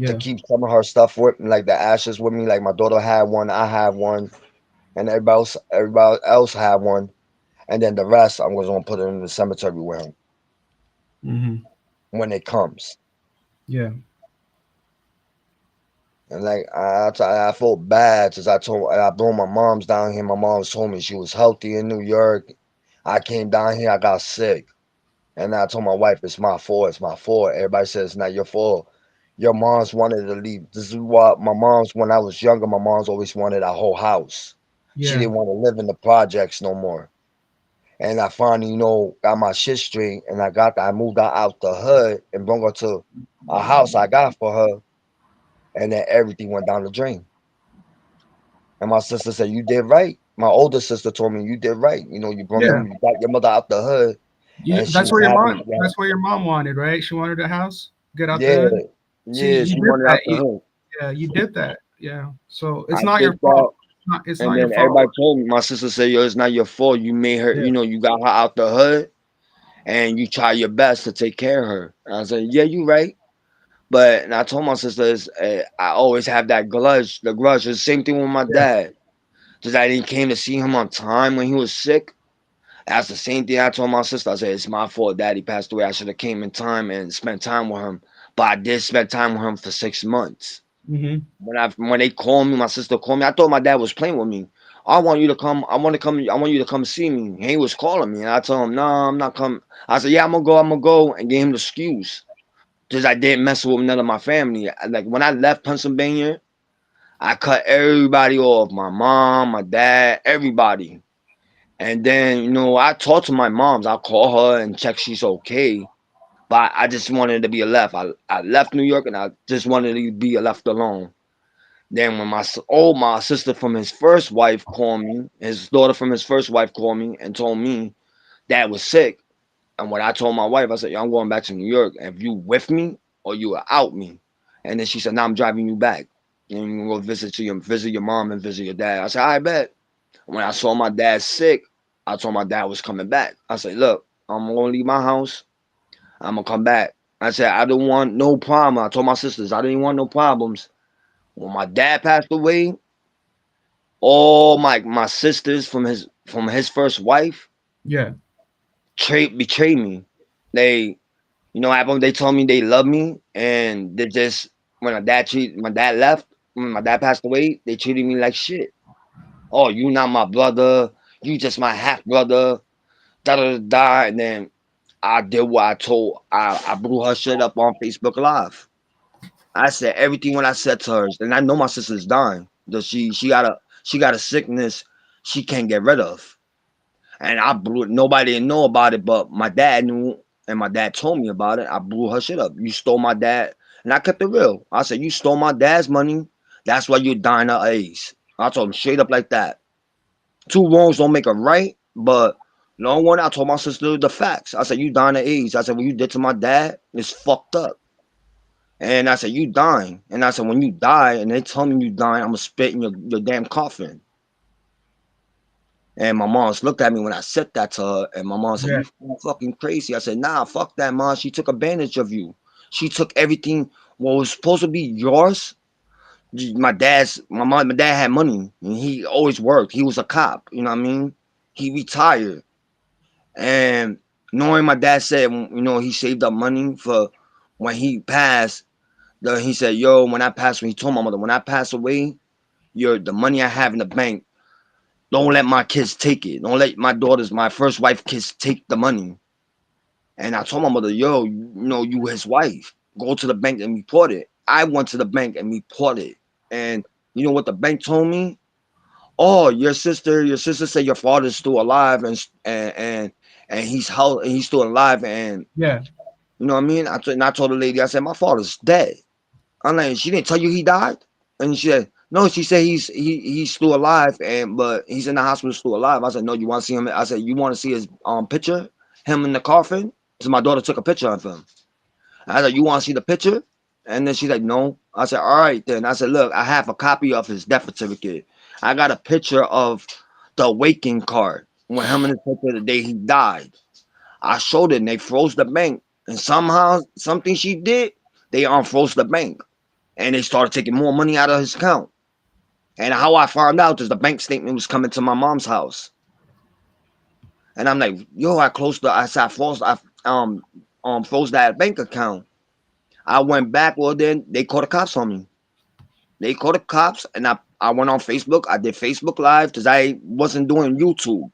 S3: to
S5: yeah,
S3: keep some of her stuff with me, like the ashes with me. Like my daughter had one, I have one, and everybody else had one. And then the rest I'm gonna put it in the cemetery with him
S5: hmm,
S3: when it comes.
S5: yeah,
S3: And like I felt bad because I brought my mom's down here. My mom's told me she was healthy in New York. I came down here, I got sick, and I told my wife it's my fault. It's my fault. Everybody says it's not your fault. Your mom's wanted to leave. This is what my mom's when I was younger. My mom's always wanted a whole house. She
S5: yeah,
S3: didn't want to live in the projects no more. And I finally, got my shit straight, and I moved her out the hood and brought her to a house I got for her, and then everything went down the drain. And my sister said, "You did right." My older sister told me, "You did right. You
S5: yeah.
S3: remember you got your mother out the hood, and she
S5: That's
S3: was
S5: what your
S3: happy."
S5: mom.
S3: Yeah,
S5: That's what your mom wanted, right? She wanted a house, get out the
S3: yeah,
S5: hood. See,
S3: yeah.
S5: you
S3: She
S5: did
S3: wanted out
S5: that.
S3: the hood.
S5: Yeah, you did that. Yeah. So it's
S3: I
S5: not your
S3: did
S5: fault.
S3: that,
S5: It's
S3: and
S5: not your
S3: then
S5: fault.
S3: everybody told me. My sister said, "Yo, it's not your fault. You made her.
S5: Yeah,
S3: You got her out the hood, and you try your best to take care of her." And I said, "Yeah, you right." But and I told my sisters, I always have that grudge. The grudge. It's the same thing with my
S5: yeah,
S3: dad. Just I didn't came to see him on time when he was sick. That's the same thing I told my sister. I said, it's my fault daddy passed away. I should have came in time and spent time with him. But I did spend time with him for 6 months.
S5: hmm,
S3: When they called me, my sister called me. I thought my dad was playing with me. I want you to come. I want to come. I want you to come see me. He was calling me, and I told him, "No, I'm not coming." I said, "Yeah, I'm gonna go. I'm gonna go," and gave him the excuse because I didn't mess with none of my family. Like when I left Pennsylvania, I cut everybody off. My mom, my dad, everybody. And then, I talk to my moms. I'll call her and check she's okay. But I just wanted to be left. I left New York and I just wanted to be left alone. Then when my sister from his first wife called me, his daughter from his first wife called me and told me dad was sick. And when I told my wife, I said, yo, I'm going back to New York. If you with me or you are out me. And then she said, no, I'm driving you back. And you can go visit your mom and visit your dad. I said, I bet. When I saw my dad sick, I told my dad was coming back. I said, look, I'm gonna leave my house. I'm gonna come back. I said, I don't want no problem. I told my sisters, I didn't want no problems. When my dad passed away, all my sisters from his first wife
S5: yeah,
S3: betrayed me. They, you know, what happened? They told me they love me, and they just when my dad left, when my dad passed away, they treated me like shit. Oh, you not my brother. You just my half brother. Da da da. Da. And then I did what I told. I blew her shit up on Facebook Live. I said everything what I said to her, and I know my sister's dying. That she got a sickness she can't get rid of, and I blew it. Nobody didn't know about it, but my dad knew, and my dad told me about it. I blew her shit up. You stole my dad, and I kept it real. I said you stole my dad's money. That's why you're dying of AIDS. I told him straight up like that. Two wrongs don't make a right, but long one, I told my sister the facts. I said you dying of AIDS. I said what you did to my dad is fucked up. And I said, you dying. And I said, when you die and they tell me you dying, I'm gonna spit in your damn coffin. And my mom's looked at me when I said that to her, and my mom said,
S5: Yeah.
S3: you fucking crazy. I said, nah, fuck that, mom. She took advantage of you. She took everything what was supposed to be yours. My dad had money and he always worked. He was a cop, you know what I mean? He retired. And knowing my dad said, you know, he saved up money for when he passed. He said, "Yo, when I pass away," he told my mother, "When I pass away, the money I have in the bank, don't let my kids take it. Don't let my first wife kids take the money." And I told my mother, "Yo, you know, you his wife. Go to the bank and report it." I went to the bank and reported, and you know what the bank told me? Oh, your sister said your father's still alive, and he's still alive, and
S5: Yeah.
S3: you know what I mean. And I told the lady, I said, my father's dead. I'm like, she didn't tell you he died? And she said, no, she said he's still alive, and but he's in the hospital still alive. I said, no, you want to see him? I said, you want to see his picture, him in the coffin? So my daughter took a picture of him. I said, you want to see the picture? And then she's like, no. I said, all right then. I said, look, I have a copy of his death certificate. I got a picture of the waking card when him and his picture the day he died. I showed it and they froze the bank. And somehow, something she did, they unfroze the bank and they started taking more money out of his account. And how I found out is the bank statement was coming to my mom's house, and I'm like, "Yo, I said I froze, froze that bank account." I went back. Well, then they called the cops on me. They called the cops, and I went on Facebook. I did Facebook Live because I wasn't doing YouTube.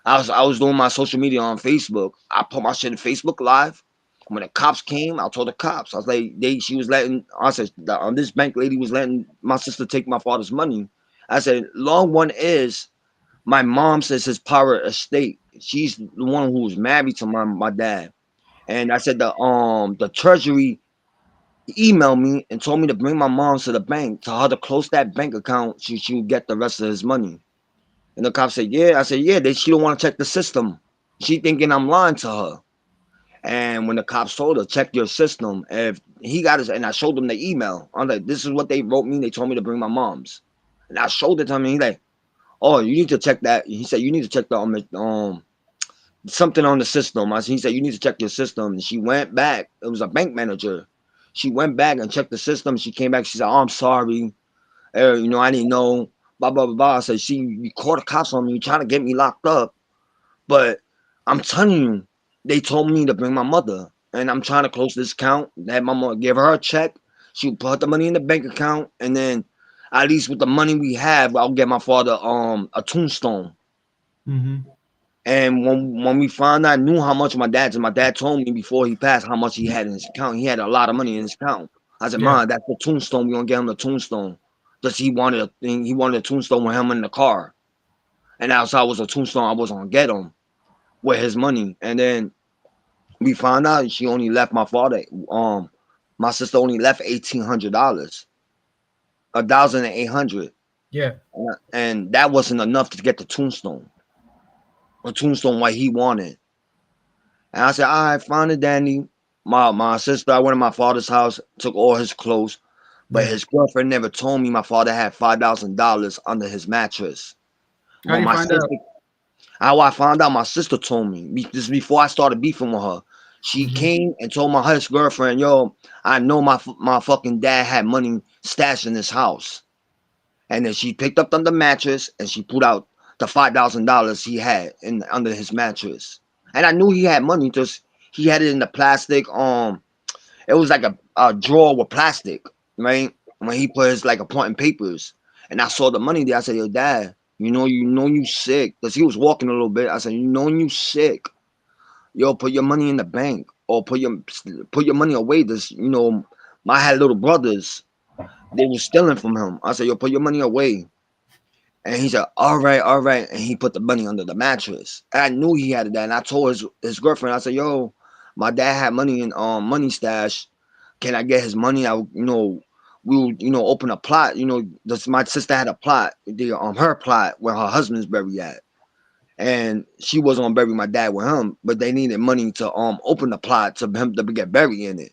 S3: I was doing my social media on Facebook. I put my shit in Facebook Live. When the cops came, I told the cops. I was like, she was letting. I said, this bank lady was letting my sister take my father's money. I said, long one is my mom says his power estate. She's the one who was married to my dad. And I said the treasury emailed me and told me to bring my mom to the bank, to her to close that bank account. She would get the rest of his money. And the cop said, yeah. I said, yeah, she don't want to check the system. She thinking I'm lying to her. And when the cops told her, check your system. If he got his, and I showed him the email. I'm like, this is what they wrote me. They told me to bring my mom's. And I showed it to him. And he's like, oh, you need to check that. He said, you need to check the something on the system. He said, you need to check your system. And she went back. It was a bank manager. She went back and checked the system. She came back. She said, oh, I'm sorry. You know, I didn't know. Blah, blah, blah, blah. I said, you called the cops on me. You trying to get me locked up. But I'm telling you, they told me to bring my mother. And I'm trying to close this account. That my mother give her a check. She put the money in the bank account. And then at least with the money we have, I'll get my father a tombstone.
S5: Mm-hmm.
S3: And when we found out, I knew how much my dad told me before he passed how much he had in his account. He had a lot of money in his account. I said,
S5: Yeah.
S3: Mom, that's the tombstone. We gonna get him the tombstone. Just he wanted a thing. He wanted a tombstone with him in the car. And outside was a tombstone. I was gonna get him with his money. And then we found out she only left my father. My sister only left $1,800, 1,800,
S5: Yeah.
S3: and that wasn't enough to get the tombstone. A tombstone what he wanted. And I said, all right, fine and dandy. My sister, I went to my father's house, took all his clothes, but
S5: Yeah.
S3: his girlfriend never told me my father had $5,000 under his mattress.
S5: How do
S3: When
S5: you
S3: my
S5: find out?
S3: sister, how I found out, my sister told me this before I started beefing with her. She
S5: Mm-hmm.
S3: came and told my his girlfriend, "Yo, I know my fucking dad had money stashed in his house." And then she picked up on the mattress and she pulled out the $5,000 he had in under his mattress. And I knew he had money because he had it in the plastic. It was like a drawer with plastic, right? When he put his like important papers, and I saw the money there. I said, "Yo, Dad, you sick," because he was walking a little bit. I said, you sick. Yo, put your money in the bank or put your money away. This, I had little brothers. They were stealing from him. I said, yo, put your money away. And he said, all right. And he put the money under the mattress. And I knew he had that. And I told his girlfriend, I said, yo, my dad had money in money stash. Can I get his money? We'll open a plot. My sister had a plot, her plot where her husband's buried at. And she was gonna bury my dad with him, but they needed money to open the plot to him to get buried in it.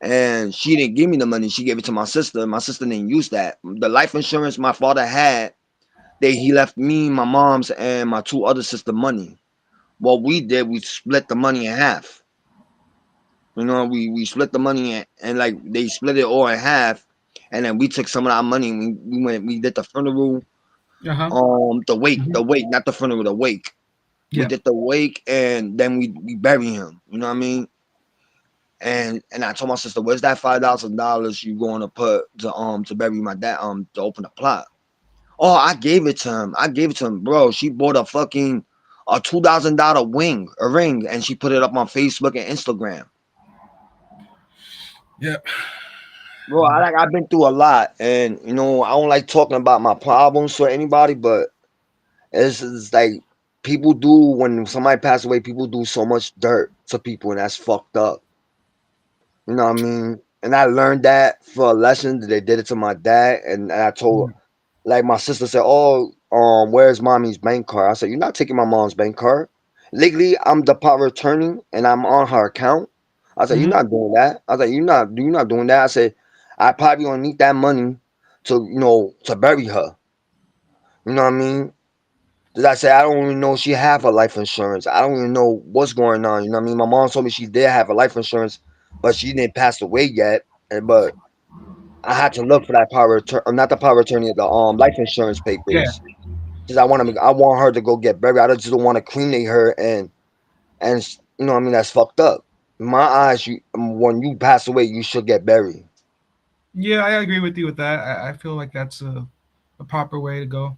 S3: And she didn't give me the money. She gave it to my sister. My sister didn't use that. The life insurance my father had, he left me, my mom's, and my two other sister money. What we did, we split the money in half. We split the money and like they split it all in half, and then we took some of our money. And we did the funeral,
S5: Uh huh.
S3: the wake, not the funeral, the wake. We
S5: Yeah.
S3: did the wake, and then we bury him. You know what I mean? And I told my sister, "Where's that $5,000 you going to put to bury my dad to open the plot?" Oh, I gave it to him. I gave it to him, bro. She bought a $2,000 ring, and she put it up on Facebook and Instagram.
S5: Yep.
S3: Bro, I've been through a lot, and I don't like talking about my problems for anybody, but it's like people do when somebody passes away. People do so much dirt to people, and that's fucked up. You know what I mean? And I learned that for a lesson that they did it to my dad, and I told, like my sister said, "Oh, where's mommy's bank card?" I said, "You're not taking my mom's bank card. Legally, I'm the power of attorney, and I'm on her account." I said, "You're
S5: Hmm.
S3: not doing that." I said, "You're not doing that." I said, "I probably gonna need that money to bury her." You know what I mean? 'Cause I said, I don't even know she have a life insurance. I don't even know what's going on. You know what I mean? My mom told me she did have a life insurance, but she didn't pass away yet. But I had to look for that power of not the power of attorney, the life insurance
S5: Yeah.
S3: papers. Because I want her to go get buried. I just don't want to cremate her and you know what I mean, that's fucked up. In my eyes, when you pass away, you should get buried.
S5: Yeah, I agree with you with that. I feel like that's a proper way to go.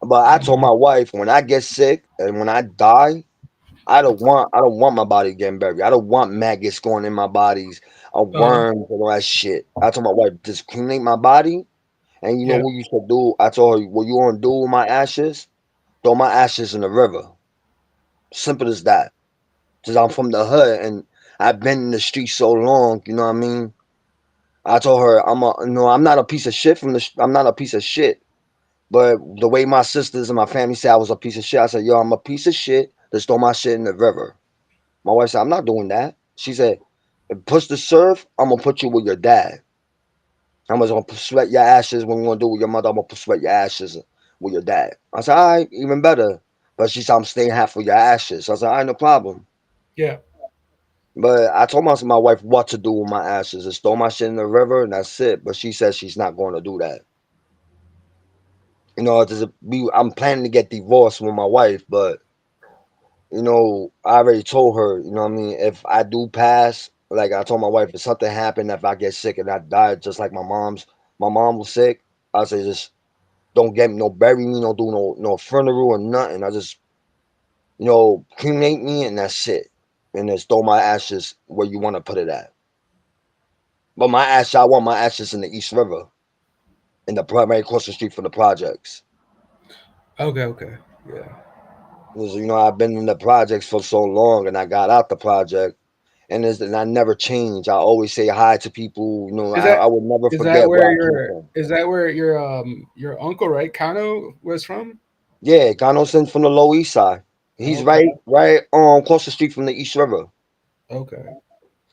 S3: But I told
S5: Um,
S3: my wife when I get sick and when I die, I don't want my body getting buried. I don't want maggots going in my bodies,
S5: uh,
S3: worms and all that shit. I told my wife just cremate my body, and you know
S5: yeah.
S3: what you should do. I told her what you want to do with my ashes. Throw my ashes in the river. Simple as that. Cause I'm from the hood and I've been in the streets so long. You know what I mean? I told her I'm not a piece of shit I'm not a piece of shit. But the way my sisters and my family said I was a piece of shit, I said, yo, I'm a piece of shit. Let's throw my shit in the river. My wife said, I'm not doing that. She said, if push the surf, I'm gonna put you with your dad. I'm gonna sweat your ashes when you wanna do with your mother. I'm gonna sweat your ashes with your dad. I said, all right, even better. But she said, I'm staying half for your ashes. I said, all right, no problem.
S5: Yeah.
S3: But I told my wife what to do with my ashes. Just throw my shit in the river and that's it. But she says she's not going to do that. I'm planning to get divorced with my wife, but I already told her, you know what I mean, if I do pass, like I told my wife, if something happened, if I get sick and I die just like my mom was sick, I say just don't get me no bury me, don't do no funeral or nothing. I just, cremate me and that's it. And just throw my ashes where you want to put it at. But I want my ashes in the East River, in the right across the street from the projects.
S5: Okay. Okay. Yeah.
S3: Because, I've been in the projects for so long, and I got out the project, and I never change. I always say hi to people.
S5: Is
S3: I would never forget where I came from.
S5: that where your uncle, right, Kano, was from?
S3: Yeah, Gano's from the Low East Side. He's
S5: Okay.
S3: right across the street from the East River.
S5: Okay.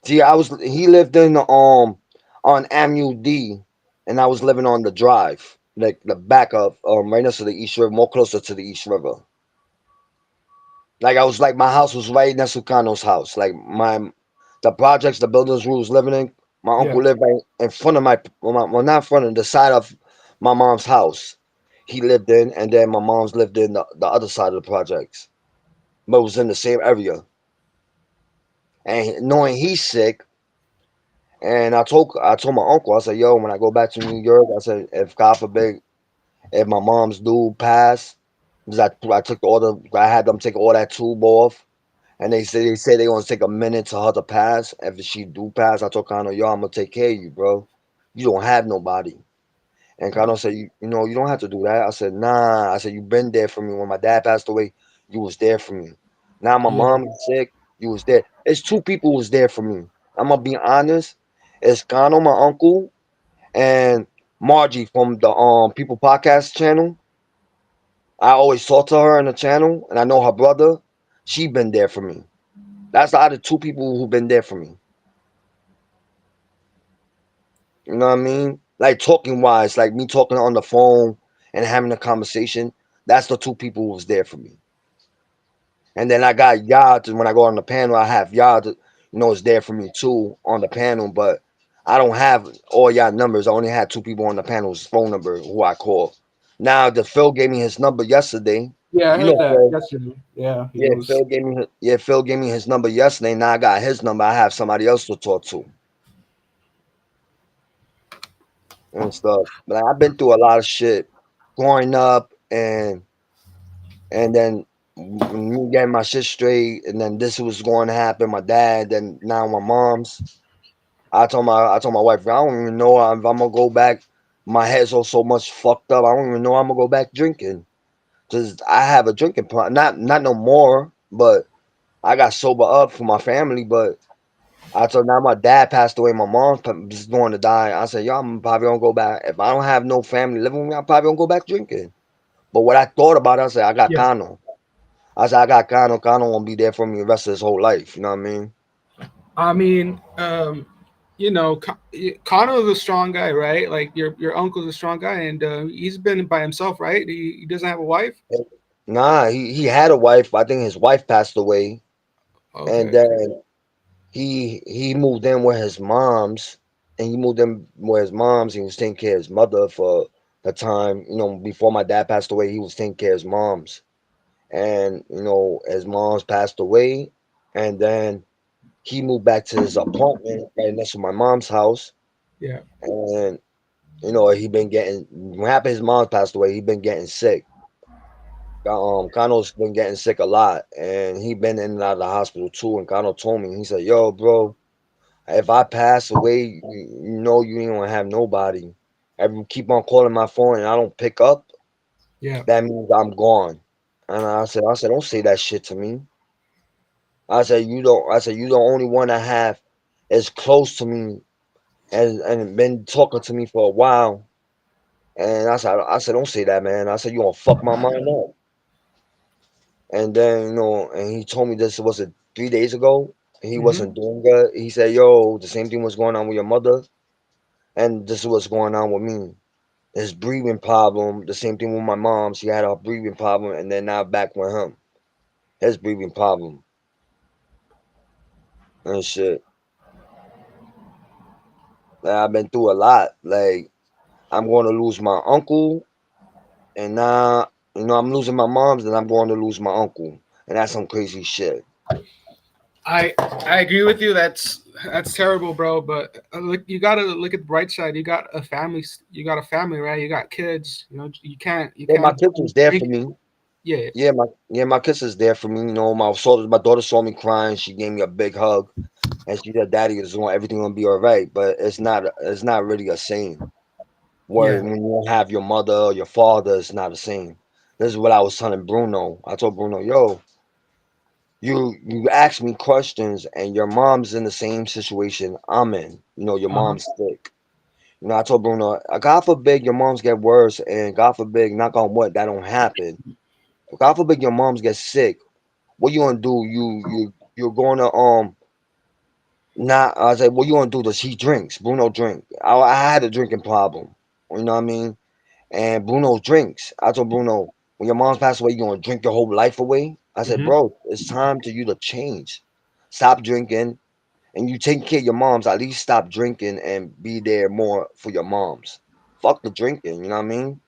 S3: See, he lived in on Avenue D, and I was living on the drive, like the back of right next to the East River, more closer to the East River. Like I was like my house was right next to Kano's house. Like the projects, the buildings we was living in. My
S5: Yeah.
S3: uncle lived right in front of well, not in front of the side of my mom's house. He lived in, and then my mom's lived in the other side of the projects, but it was in the same area. and knowing he's sick. And I told my uncle, I said, yo, when I go back to New York, I said, if God forbid, if my mom's do pass, because I took all the I had them take all that tube off, and they say they gonna take a minute to her to pass. If she do pass, I told Connor, yo, I'm gonna take care of you, bro. You don't have nobody. And Connor said, you don't have to do that. I said, nah. I said, you been there for me. When my dad passed away, you was there for me. Now my
S5: Yeah.
S3: mom is sick, you was there. It's two people who was there for me. I'm gonna be honest. It's Connor, my uncle, and Margie from the People Podcast channel. I always talk to her on the channel, and I know her brother. She been there for me. That's out of two people who been there for me. You know what I mean? Like talking wise, like me talking on the phone and having a conversation. That's the two people who was there for me. And then I got Yard. When I go on the panel, I have Yard. Is there for me too on the panel. But I don't have all y'all numbers. I only had two people on the panel's phone number who I call. Now, the Phil gave me his number yesterday.
S5: Yeah, I
S3: You
S5: heard
S3: know
S5: that
S3: Phil.
S5: yesterday. Yeah, he
S3: Yeah,
S5: was.
S3: Phil gave me his number yesterday. Now I got his number. I have somebody else to talk to and stuff. But I've been through a lot of shit growing up, and then me getting my shit straight, and then this was going to happen. My dad, then now my mom's. I told my wife, I don't even know if I'm gonna go back. My head's all so much fucked up. I don't even know I'm gonna go back drinking. Cause I have a drinking problem. Not no more, but I got sober up for my family. But I told now my dad passed away. My mom's just going to die. I said, yo, I'm probably gonna go back. If I don't have no family living with me, I'm probably gonna go back drinking. But what I thought about it, I said, I got
S5: Yeah.
S3: Kano. I said, I got Kano. Kano won't be there for me the rest of his whole life. You know what I mean?
S5: I mean, Kano's a strong guy, right? Like your uncle's a strong guy, and he's been by himself, right? He doesn't have a wife.
S3: Nah, he had a wife. I think his wife passed away. And
S5: Okay.
S3: then he moved in with his mom's, and he moved in with his mom's. He was taking care of his mother for the time. Before my dad passed away, he was taking care of his mom's, and his mom's passed away, and then he moved back to his apartment right next to my mom's house,
S5: Yeah.
S3: and he been getting when happened. His mom passed away. He been getting sick. Kano's been getting sick a lot, and he been in and out of the hospital too. And Kano told me, he said, "Yo, bro, if I pass away, you ain't gonna have nobody. If you keep on calling my phone and I don't pick up,
S5: Yeah.
S3: that means I'm gone." And I said, don't say that shit to me. I said, you don't. I said, you the only one I have is close to me and been talking to me for a while. And I said, don't say that, man. I said, you gonna fuck my mind up. And then, and he told me this was it 3 days ago. He
S5: Hmm.
S3: wasn't doing good. He said, yo, the same thing was going on with your mother, and this is what's going on with me. His breathing problem, the same thing with my mom. She had a breathing problem, and then now back with him, his breathing problem and shit. Like, I've been through a lot. Like, I'm going to lose my uncle, and now, I'm losing my mom's, and I'm going to lose my uncle. And that's some crazy shit.
S5: I agree with you. That's terrible, bro. But look, you gotta look at the bright side. You got a family. You got a family, right? You got kids. You
S3: Yeah, my
S5: can't
S3: kids was there for
S5: drink.
S3: me.
S5: Yeah.
S3: Yeah, my kids is there for me. My daughter saw me crying. She gave me a big hug, and she said, "Daddy, everything gonna be all right." But it's not really a same. Where
S5: Yeah.
S3: when you don't have your mother or your father, it's not the same. This is what I was telling Bruno. I told Bruno, yo, you ask me questions, and your mom's in the same situation I'm in. Your
S5: Uh huh.
S3: mom's sick. I told Bruno, God forbid your moms get worse, and God forbid, knock on wood, that don't happen. God forbid your moms get sick. What you gonna do? You're gonna not. I said, what you gonna do? Does he drinks? Bruno drink. I had a drinking problem. You know what I mean? And Bruno drinks. I told Bruno, when your mom's passed away, you gonna drink your whole life away? I said,
S5: Hmm.
S3: bro, it's time to you to change. Stop drinking, and you take care of your moms. At least stop drinking and be there more for your moms. Fuck the drinking. You know what I mean?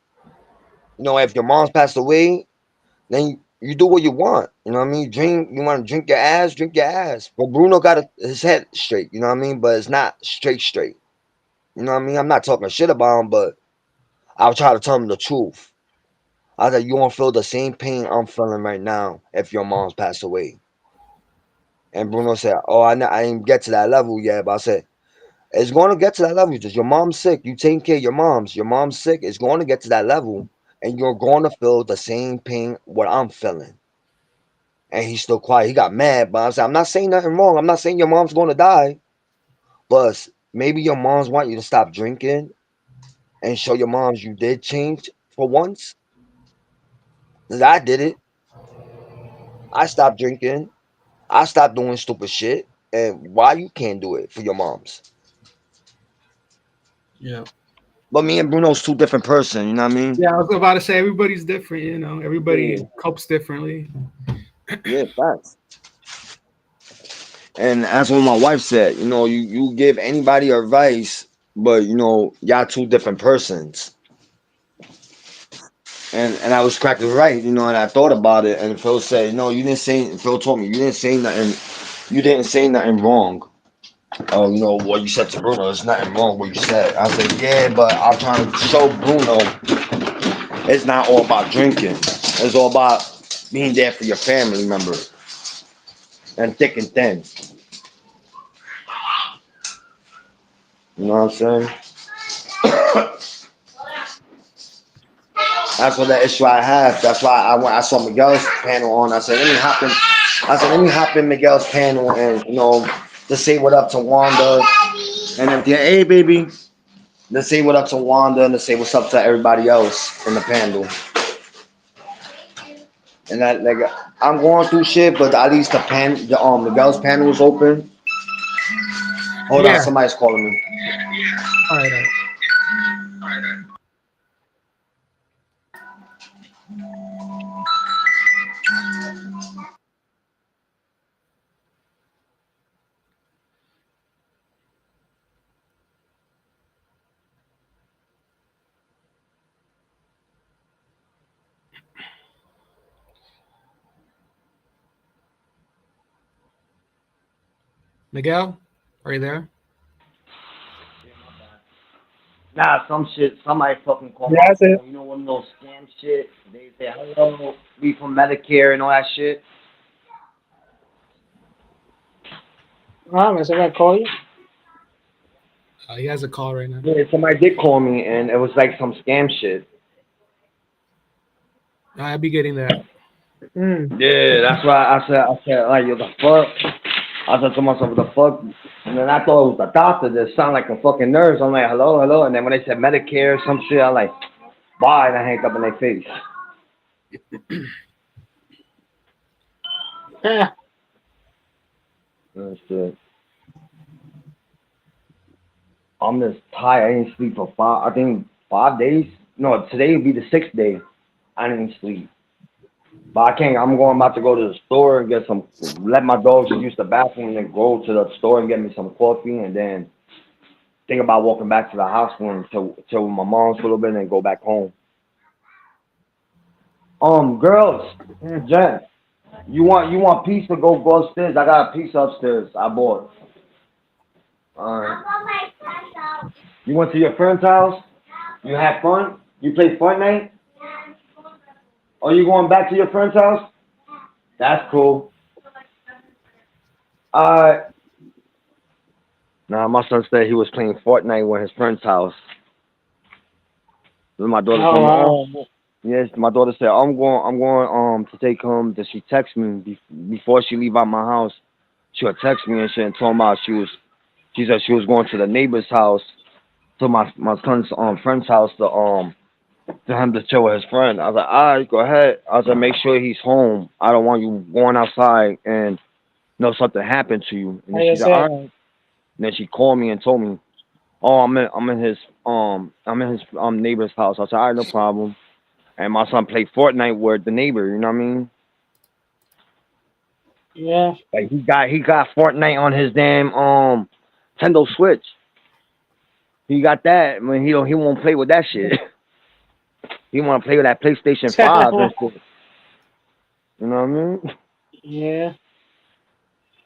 S3: If your mom's passed away, then You do what you want. You know what I mean? Drink. You want to drink your ass, drink your ass. But Bruno got his head straight. You know what I mean? But it's not straight straight. You know what I mean? I'm not talking shit about him, but I'll try to tell him the truth. I said, you won't feel the same pain I'm feeling right now if your mom's passed away. And Bruno said, oh, I didn't get to that level yet. But I said, it's going to get to that level because your mom's sick. You taking care of your mom's. Your mom's sick. It's going to get to that level. And you're going to feel the same pain what I'm feeling. And he's still quiet. He got mad. But I said, I'm not saying nothing wrong. I'm not saying your mom's going to die. But maybe your moms want you to stop drinking and show your moms you did change for once. 'Cause I did it. I stopped drinking. I stopped doing stupid shit. And why you can't do it for your moms?
S5: Yeah.
S3: But me and Bruno's two different person. You know what I mean?
S5: Yeah, I was about to say everybody's different,
S3: Yeah,
S5: everybody copes differently.
S3: yeah, facts. And that's what my wife said. You give anybody advice, but y'all two different persons. And I was cracking right. And I thought about it. And Phil said, you didn't say. Phil told me you didn't say nothing. You didn't say nothing wrong. Oh, what you said to Bruno. There's nothing wrong what you said. I said, yeah, but I'm trying to show Bruno it's not all about drinking. It's all about being there for your family member and thick and thin. You know what I'm saying? That's what the issue I have. That's why I saw Miguel's panel on. I said, let me hop in. I said, let me hop in Miguel's panel and to say what up to Wanda and then hey baby, to say what up to Wanda and to say what's up to everybody else in the panel. And that like I'm going through shit, but at least the Miguel's panel is open. Hold on,
S5: Yeah.
S3: somebody's calling me.
S5: All right. All right. Miguel, are you there?
S3: Nah, some shit. Somebody fucking call
S1: Yeah,
S3: my
S1: I said,
S3: phone. One of those scam shit. They say, hello, we from Medicare and all that shit.
S1: man, somebody call you?
S5: He has a call right now.
S3: Yeah, somebody did call me, and it was like some scam shit.
S5: I'll be getting that.
S1: Mm.
S3: Yeah, that's why I said, like, yo, the fuck? I said to myself, the fuck? And then I thought it was the doctor that sounded like a fucking nurse. I'm like, hello, hello. And then when they said Medicare, some shit, I like, bye, and I hang up in their face. And shit. I'm just tired. I didn't sleep for I think 5 days. No, today will be the sixth day. I didn't sleep. But I can't. About to go to the store and get some. Let my dogs use the bathroom and then go to the store and get me some coffee and then think about walking back to the hospital until my mom's a little bit and then go back home. Girls, Jen, you want pizza? Go upstairs. I got a pizza upstairs. I bought. All right. You went to your friend's house. You had fun. You played Fortnite. Are you going back to your friend's house? That's cool. Uh, nah, my son said he was playing Fortnite with his friend's house. Then my daughter
S1: Oh
S3: told me,
S1: wow.
S3: oh, yes. My daughter said, I'm going to take him. That she text me before she leave out my house. She'll text me and she told me she said she was going to the neighbor's house, to my son's friend's house to him to chill with his friend. I was like, all right, go ahead. I was like, make sure he's home. I don't want you going outside and something happened to you. And then
S1: Like I
S3: she said, all right.
S1: said,
S3: And then she called me and told me, oh, I'm in his neighbor's house. I said, all right, no problem. And my son played Fortnite with the neighbor. You know what I mean?
S1: yeah.
S3: Like he got Fortnite on his damn Nintendo Switch. He got that. I mean, he won't play with that shit. He want to play with that PlayStation 5 and shit. You know what I mean?
S1: Yeah.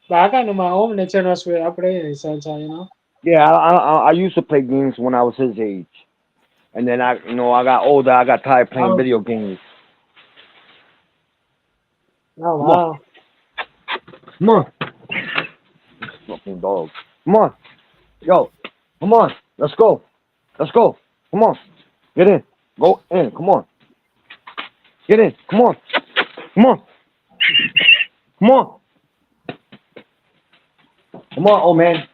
S1: But I got my own Nintendo Switch. I play it sometimes, you know.
S3: Yeah, I used to play games when I was his age, and then I got older. I got tired playing
S1: Oh,
S3: video games.
S1: oh
S3: Come on,
S1: wow.
S3: come on, fucking dog. Come on, yo, come on. Let's go. Let's go. Come on, get in. Go in. Come on, get in. Come on, come on, come on, come on, old man.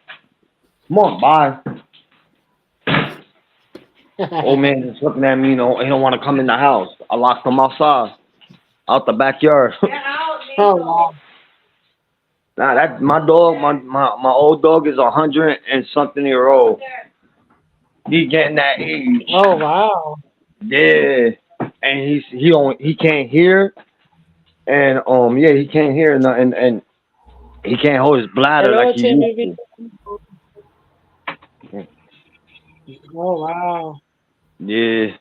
S3: Come on, bye. Old man is looking at me. He don't want to come in the house. I locked him outside, out the backyard.
S1: Oh wow.
S3: Nah, that my dog, my old dog is 100 and something old. He getting that age.
S1: Oh wow.
S3: Yeah, and he can't hear, and yeah, he can't hear nothing, and he can't hold his bladder like
S1: Hello,
S3: he used
S1: Timmy V.
S3: to.
S1: Oh wow.
S3: Yeah.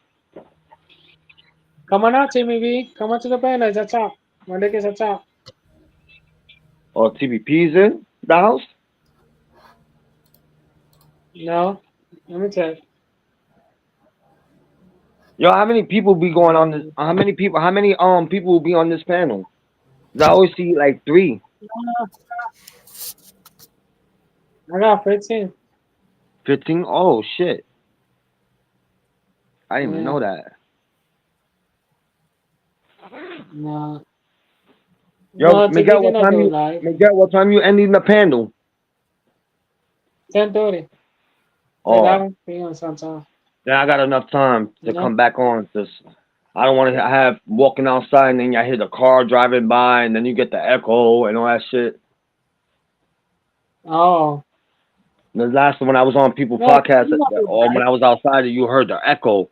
S1: Come on out, Timmy V. Come on to the panel. That's up. Monday is a top.
S3: Oh, TBP's in the house.
S1: No. Let me check.
S3: Yo, how many people be going on this?
S1: Mm,
S3: How many people? How many people will be on this panel? 'Cause I always see like three,
S1: I got 15.
S3: 15. Oh shit, I didn't even
S1: Yeah.
S3: know that.
S1: No.
S3: Yo,
S1: No,
S3: Miguel,
S1: TBT
S3: what
S1: not
S3: time
S1: do it
S3: you?
S1: live.
S3: Miguel, what time you ending the panel?
S1: 10:30.
S3: Oh,
S1: 11 p.m. sometime.
S3: then I got enough time
S1: You
S3: to
S1: know?
S3: come back on. Cause I don't want to have walking outside and then I hear the car driving by and then you get the echo and all that shit.
S1: Oh.
S3: The last one I was on People
S1: No,
S3: Podcast,
S1: TBT not do it
S3: or when
S1: live.
S3: I was outside, you heard the echo,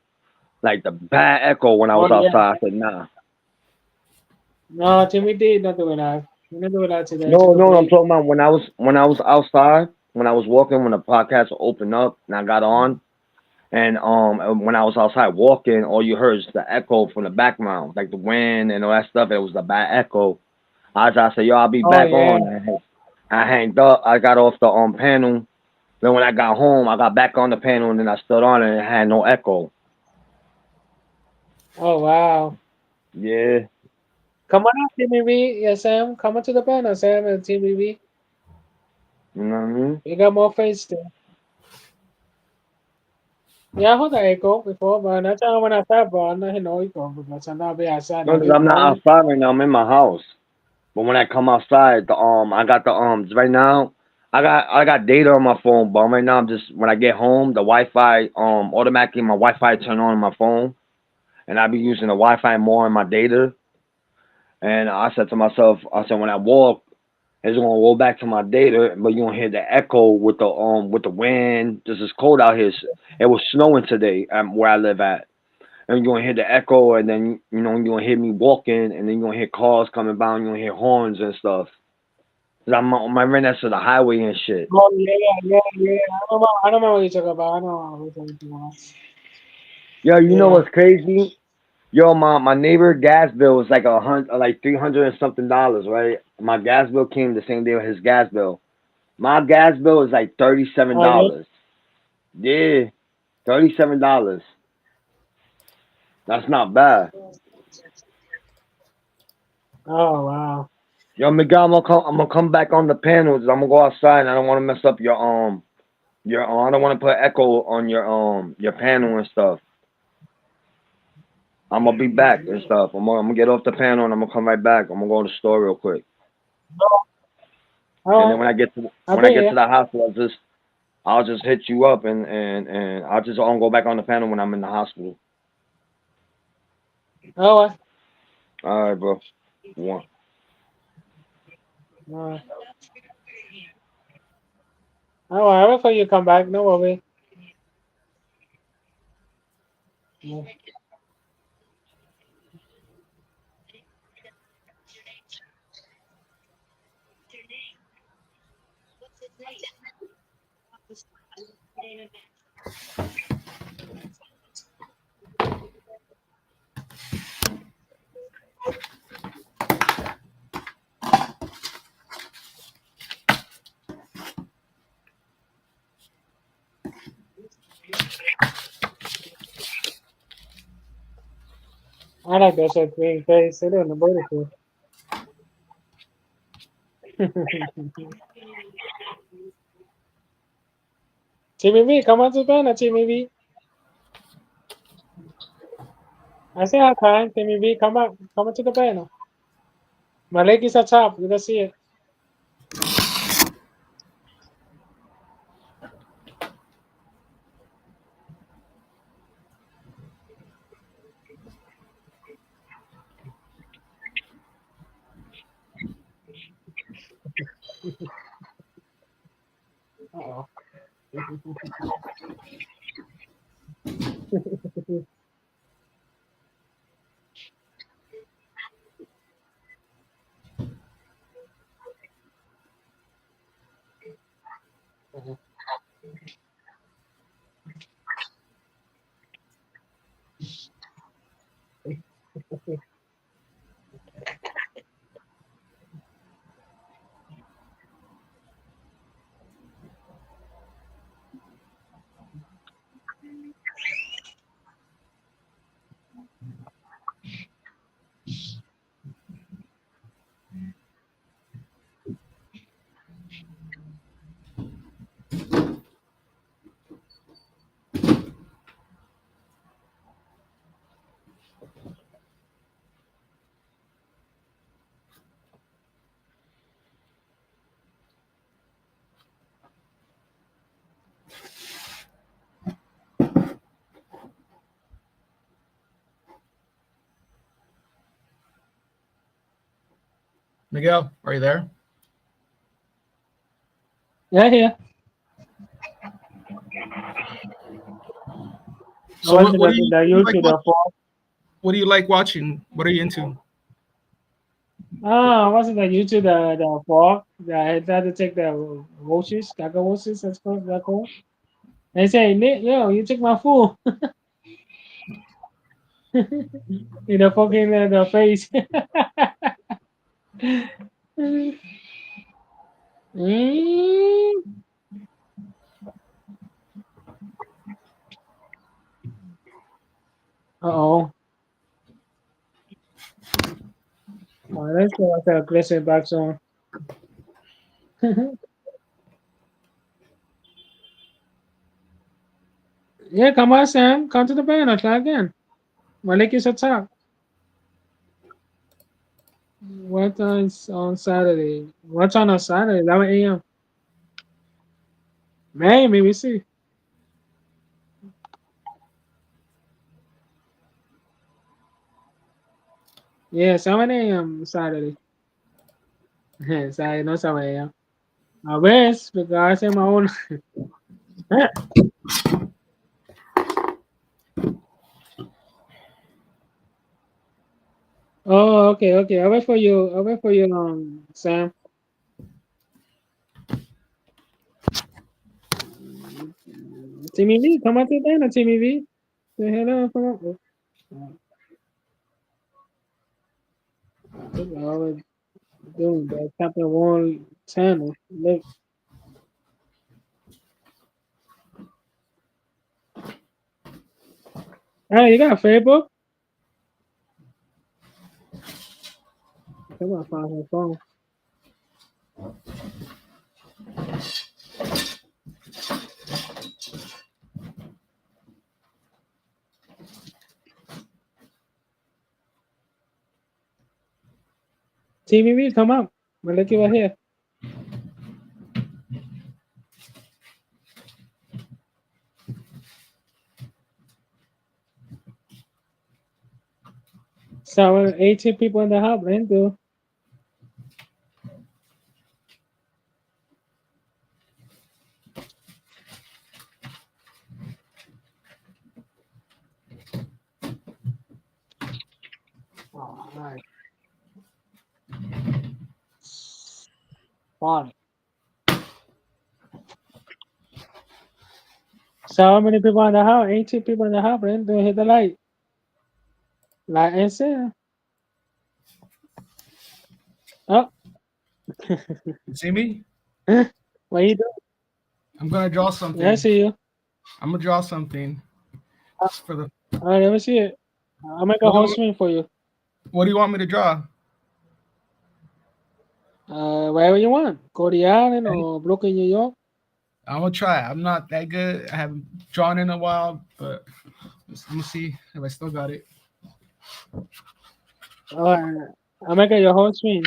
S3: like the bad echo when I
S1: Oh
S3: was
S1: yeah.
S3: outside. I said, nah.
S1: No, TBT not do it live. You not do it live today. Take
S3: No,
S1: a
S3: no, I'm
S1: break.
S3: talking about when I was outside, when I was walking, when the podcast opened up and I got on, and when I was outside walking, all you heard is the echo from the background, like the wind and all that stuff. It was the bad echo. I said, yo, I'll be
S1: Oh
S3: back
S1: yeah.
S3: on. I hanged up. I got off the panel. Then when I got home, I got back on the panel and then I stood on it and it had no echo.
S1: Oh wow.
S3: Yeah,
S1: Come on out, TBV. Yeah, Sam. Come on to the panel, Sam and TBV.
S3: you know what I mean?
S1: You got more face there. Yeah, I heard the echo before, but that's how when I start, but I'm not hearing no echo because I'm not be outside
S3: No,
S1: no
S3: because
S1: big
S3: I'm not
S1: phone.
S3: outside right now. I'm in my house. But when I come outside, I got the right now. I got data on my phone, but right now I'm just when I get home, the Wi-Fi automatically my Wi-Fi turn on my phone, and I be using the Wi-Fi more in my data. And I said to myself, I said when I walk, it's gonna roll back to my data, but you gonna hear the echo with the wind. This is cold out here. It was snowing today where I live at, and you're gonna hear the echo, and then you're gonna hear me walking, and then you're gonna hear cars coming by, and you're gonna hear horns and stuff. 'Cause I'm right next to the highway and shit.
S1: Oh yeah, yeah, yeah. I don't know what you're talking about. I know what you're talking about.
S3: Yo, you know
S1: Yeah.
S3: what's crazy? Yo, my neighbor gas bill was like like $300 and something, right? My gas bill came the same day with his gas bill. My gas bill is like $37.
S1: Oh yeah.
S3: Yeah, $37. That's not bad.
S1: Oh wow.
S3: Yo, Miguel, I'm gonna come back on the panels. I'm gonna go outside. I don't want to mess up your I don't want to put echo on your panel and stuff. I'm gonna be back and stuff. I'm gonna get off the panel and I'm gonna come right back. I'm gonna go to the store real quick.
S1: All
S3: And then
S1: right. I'll
S3: when I
S1: be
S3: get
S1: here.
S3: to the hospital, I'll just hit you up and I'll go back on the panel when I'm in the hospital.
S1: All right.
S3: All right, bro. One.
S1: All right. All right. I'll wait for you to come back. No worry. Yeah. I like that shit green face. They doing the booty shit. Timmy V, come on to the panel, Timmy V. I say hi, time, Timmy V. Come on to the panel. My leg is at top. You can see it. Uh-oh.
S5: Miguel, are you there?
S1: Yeah, yeah. I
S5: So
S1: went to
S5: what do you
S1: the
S5: like
S1: YouTube, the
S5: watching?
S1: fall.
S5: What do you like watching? What are you into?
S1: Ah, I was in the YouTube, the fall. I had to take the roaches, gaga roaches, that's called, that called. They say, Nick, yo, you took my food. In the fucking the face. Mm. Uh-oh. Let's go with the aggressive back zone. Yeah, come on, Sam. Come to the banner. Try again. Malik is attack. What on Saturday? What's on Saturday? 11 a.m. Maybe we see. Yeah, 7 a.m. Saturday. Saturday, no 7 a.m. A ver, because I'm my own. Oh, okay, okay. I'll wait for you. I'll wait for you, Sam. Timmy V, come on to the banner, Timmy V. Say hello, come on. Oh, I always doing that. Chapter one channel. Look. Hey, you got Facebook? Come on, find her phone. TVV, come up. We'll look you right here. So 18 people in the house, man. Do. All right. Fine. So how many people in the house? 18 people in the house, man. Do hit the light. Light and share. Oh.
S5: You see me?
S1: What you doing?
S5: I'm gonna draw
S1: Yeah, I
S5: something.
S1: see you.
S5: I'm gonna draw something.
S1: Uh,
S5: It's for the
S1: all right, let me see it. I'll make a
S5: What
S1: whole
S5: do,
S1: screen for you.
S5: what do you want me to draw?
S1: Wherever you want. Cody Island or Brooklyn, New York.
S5: I'm gonna try. I'm not that good. I haven't drawn in a while, but I'm gonna see if I still got it.
S1: I'll make it your whole screen.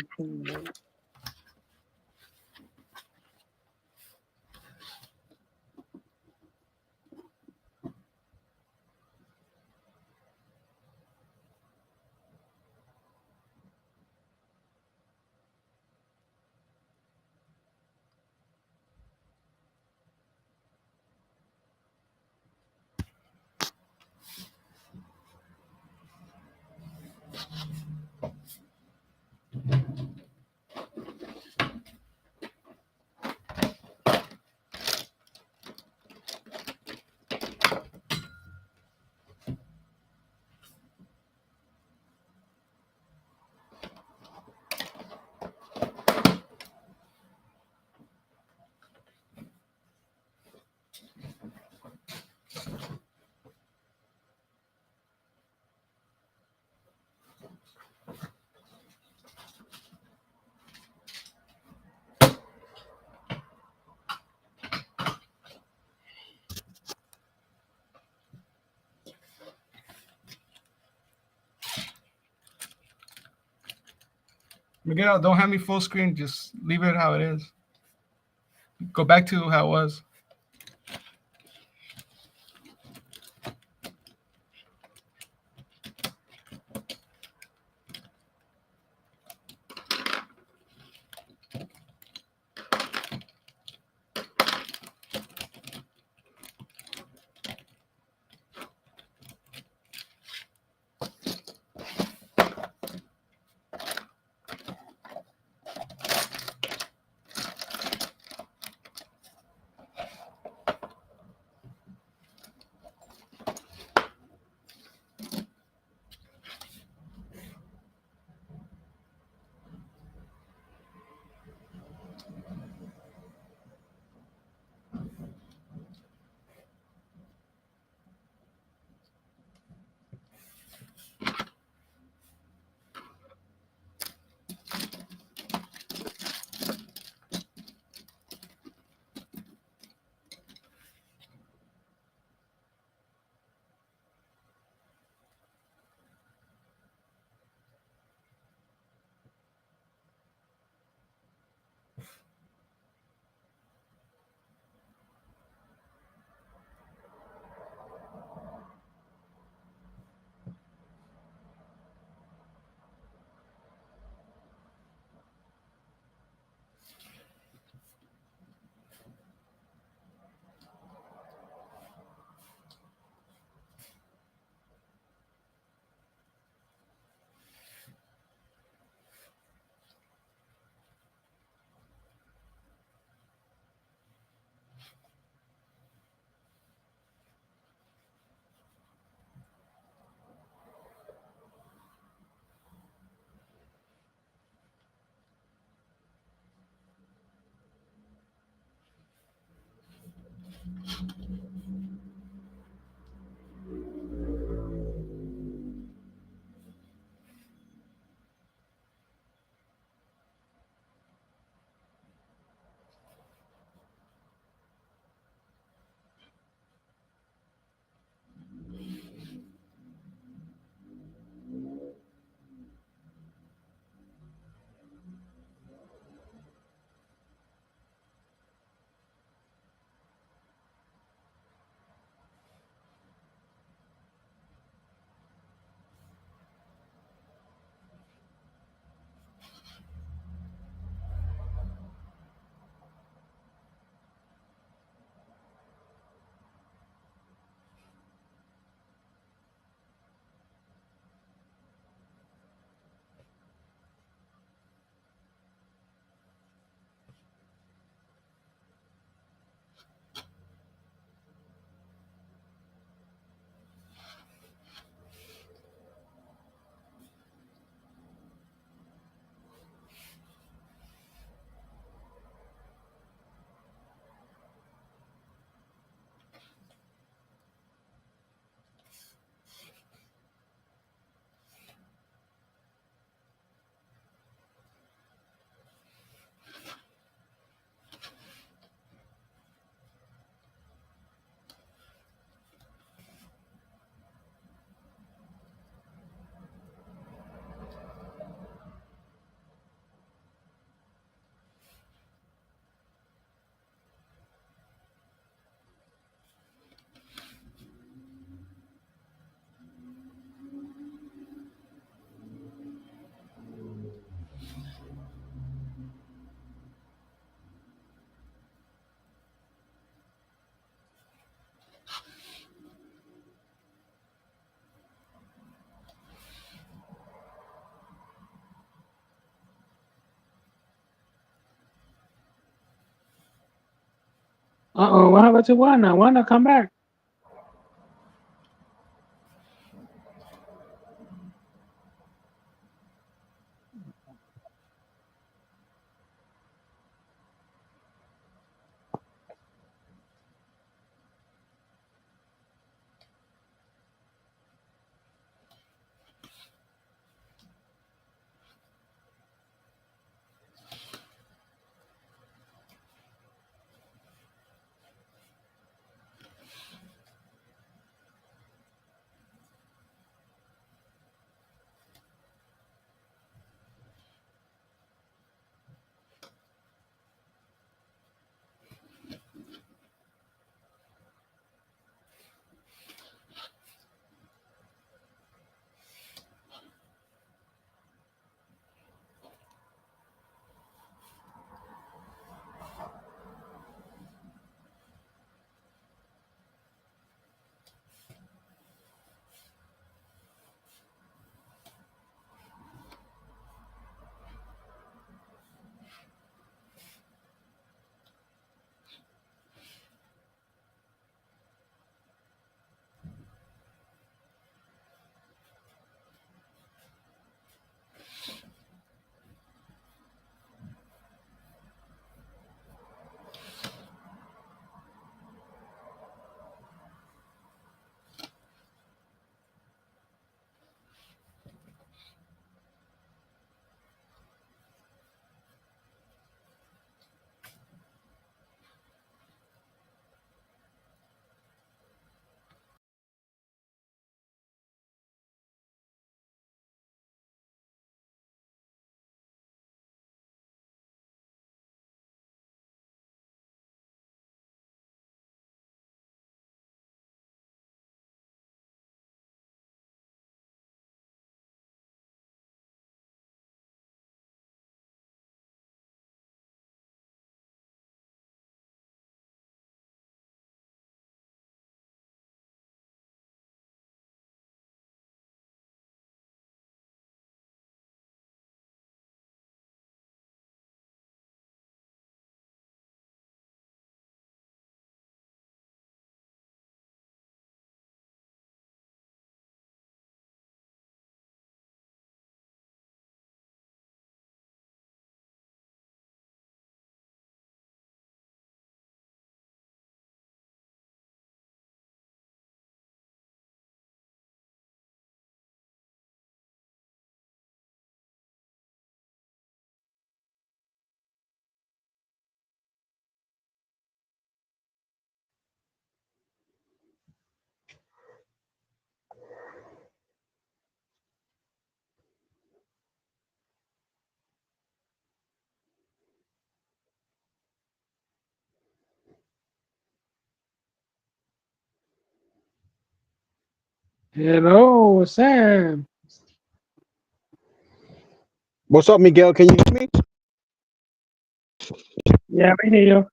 S5: Miguel, don't have me full screen. Just leave it how it is. Go back to how it was.
S1: Uh-oh, what happened to Wanda? Wanda, come back. Hello, Sam.
S6: What's up, Miguel? Can you hear me?
S1: Yeah, we hear you.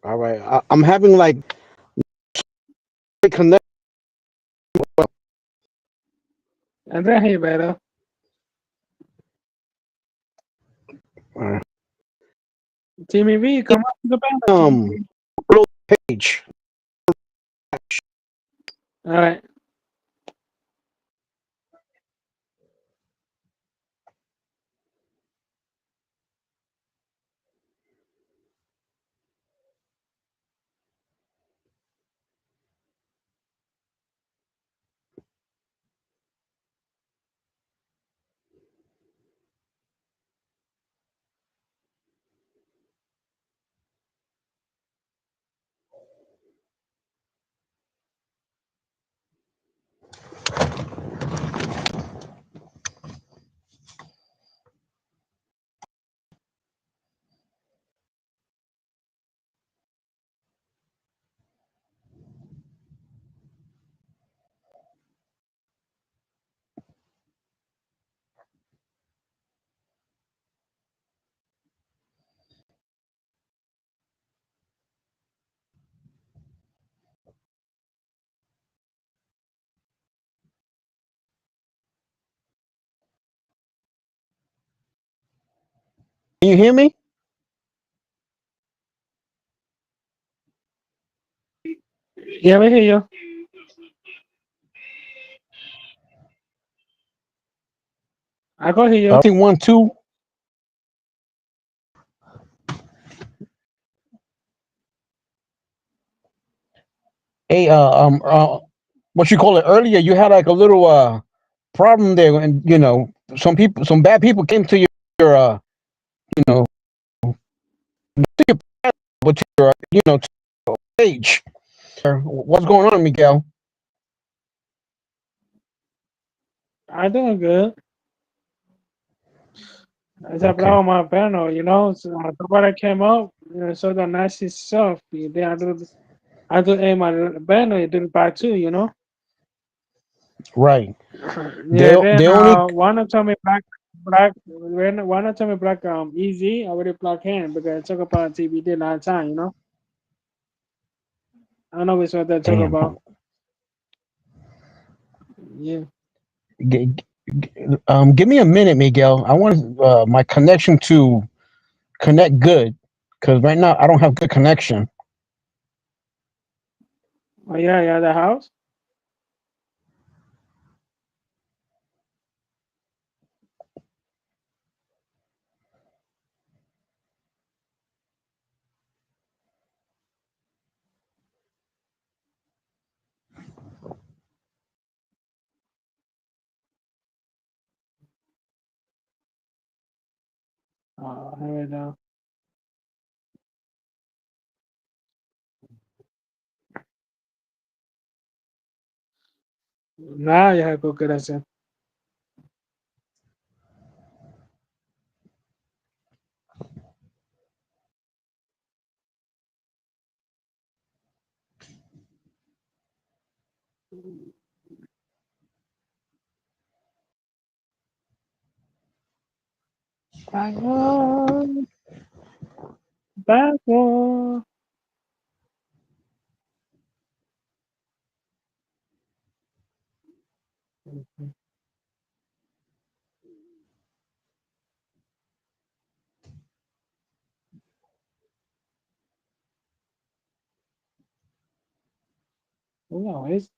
S6: All right. I'm having like connect.
S1: Andrea hear better.
S6: Uh,
S1: Timmy V, come on to the panel, Timmy
S6: um,
S1: V.
S6: page.
S1: All right.
S6: Can you hear me?
S1: Yeah, we hear you. I can hear you.
S6: I think 1, 2. Hey, what you call it earlier? You had like a little problem there, and some people, some bad people came to your you know, to your, to your, page. What's going on, Miguel?
S1: I doing good. It's a
S6: Okay,
S1: problem with my panel, you know. So somebody came up, so the nasty stuff. Then I do aim my banner, it did it back too, you know.
S6: right.
S1: Yeah, then
S6: They only
S1: wanna tell me black when wanna tell me black easy, I already block him because I talk about TBD last time, you know. I know which what they talk
S6: damn.
S1: about. Yeah.
S6: G- Give me a minute, Miguel. I want my connection to connect good because right now I don't have good connection.
S1: Oh yeah, yeah, the house. Oh, here we go. Nah, you have good connection. Back on, back on. No, it's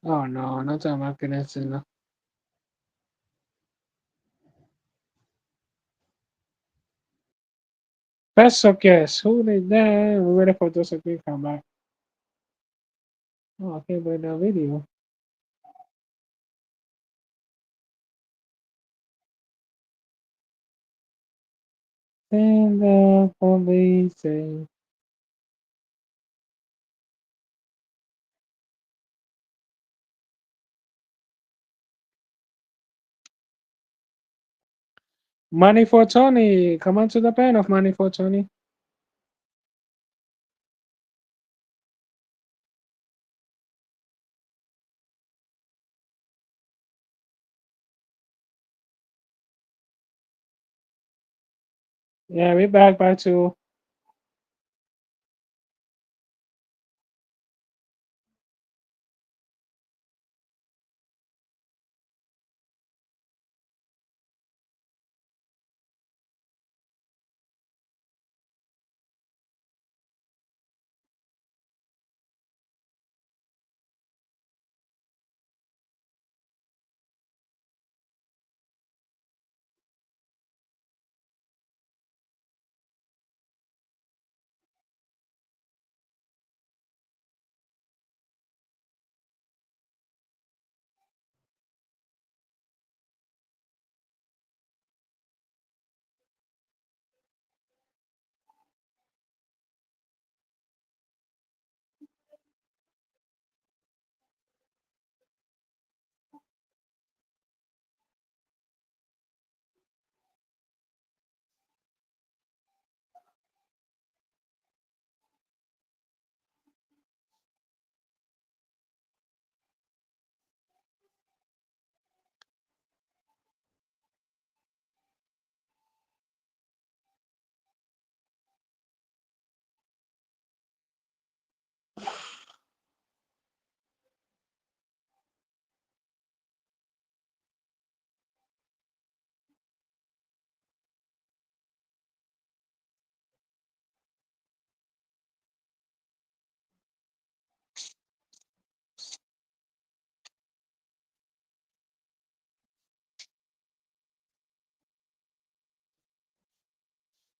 S1: oh no, not talking about connection. No. Special guest, who did that? We're ready for those to come back. Oh, okay, but the video. And the police say, money for Tony. Come on to the pen of money for Tony. Yeah, we back by two.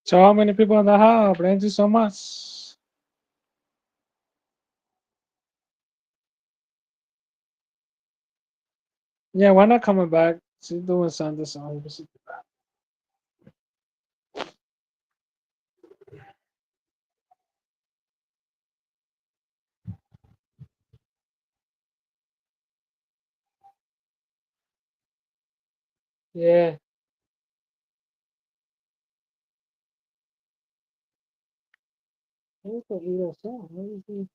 S1: So how many people in the house? Thank you so much. Yeah, why not coming back? She's doing something. So yeah. Where's the eater song? What is this?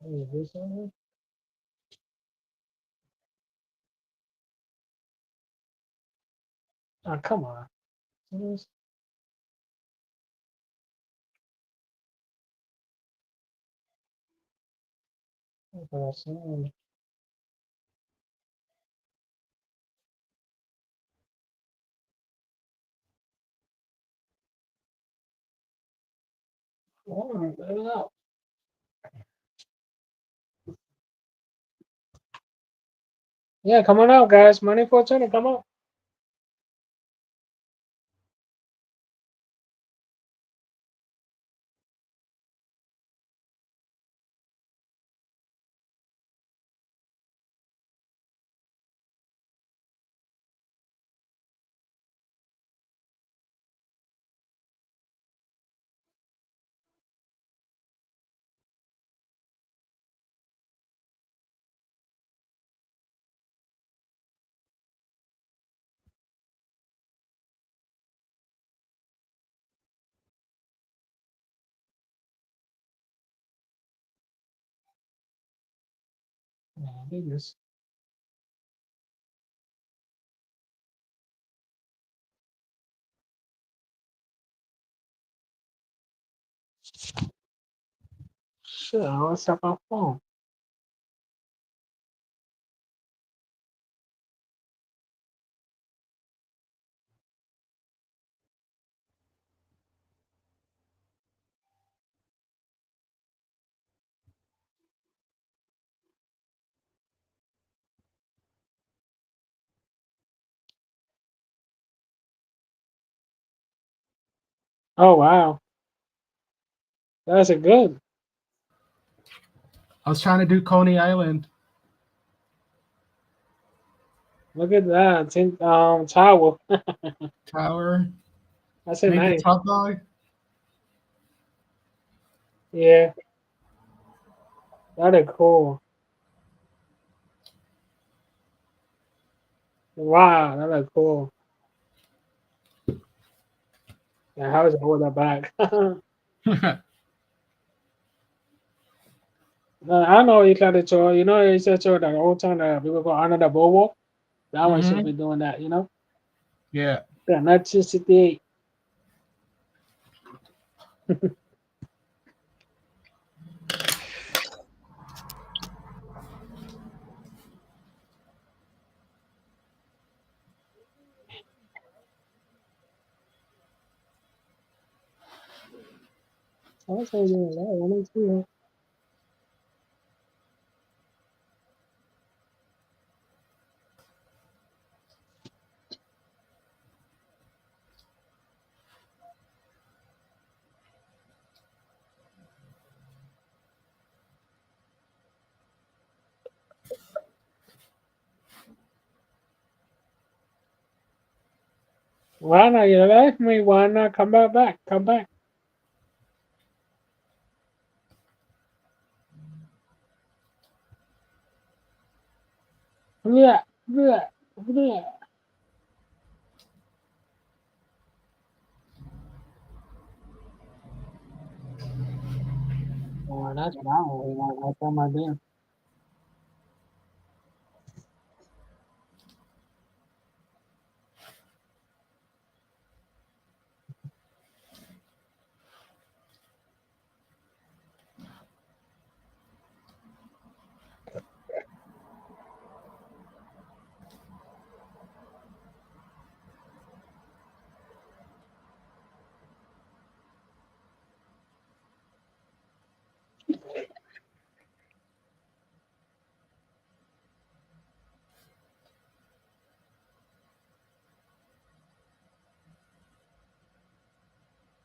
S1: What is this on here? Oh, come on. What is that song? Oh, let it out. Yeah, come on out, guys. Money for China, come on. Oh, goodness. Shit, I want to stop my phone. Oh, wow. That's a good.
S5: I was trying to do Coney Island
S1: Look at that. Tower.
S5: Tower.
S1: That's a
S5: Make the
S1: nice.
S5: top dog.
S1: Yeah, that is cool. Wow, that is cool. Yeah, how is it hold that back? I know it's like the show. You know, it's a show that old time that people call Another Bobo. That one should be
S5: hmm
S1: doing that, you know?
S5: Yeah.
S1: Yeah, 1968. I was saying that. I want to see her. Why not? You left me. Why not come back? Come back. Yeah, yeah, yeah. Oh, that's what I want. I told my damn.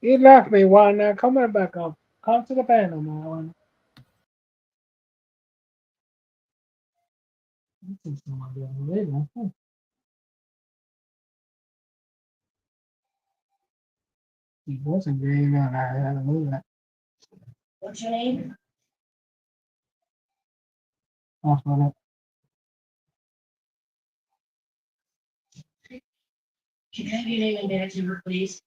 S1: You left me, why not? Come on back up. Come to the panel, man. He wasn't green on. I had to move that. What's your name? Off on it. Can I have your name and badge number, please?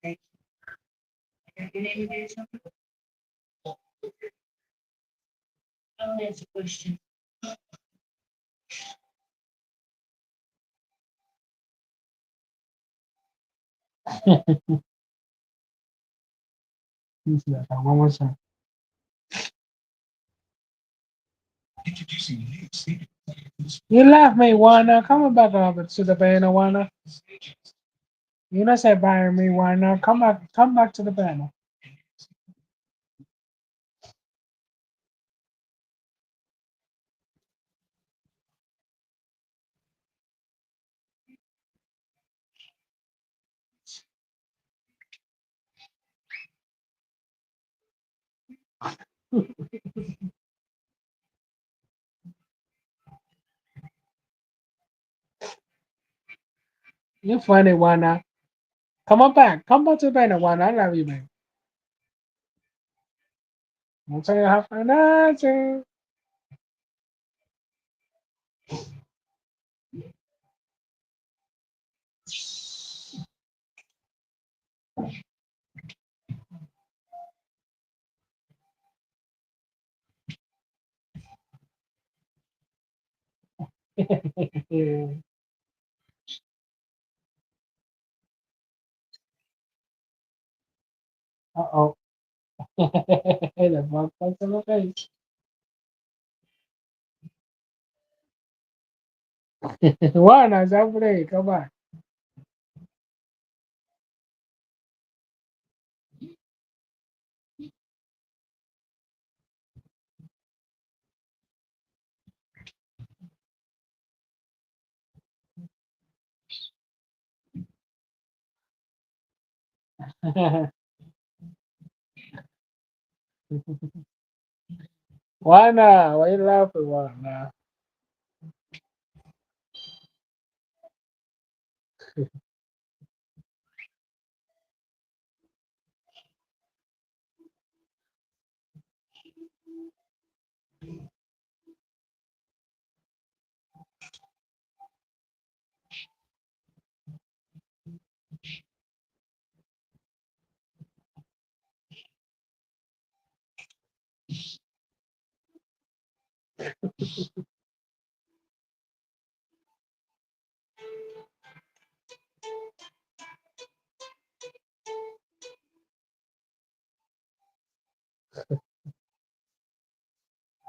S1: Thank you. Your name and badge number? I'll answer question. One more time. You left me, Wana. Come back up to the panel, Wana. You not say bye me, Wana. Come back to the panel. You funny, Wana. Come on back. Come back to the panel, Wana. I love you, man. I'll tell you how fun I Uh-oh. The bug bugs in the face. Wana, it's over there. Come on. Wana, why you laughing, Wana?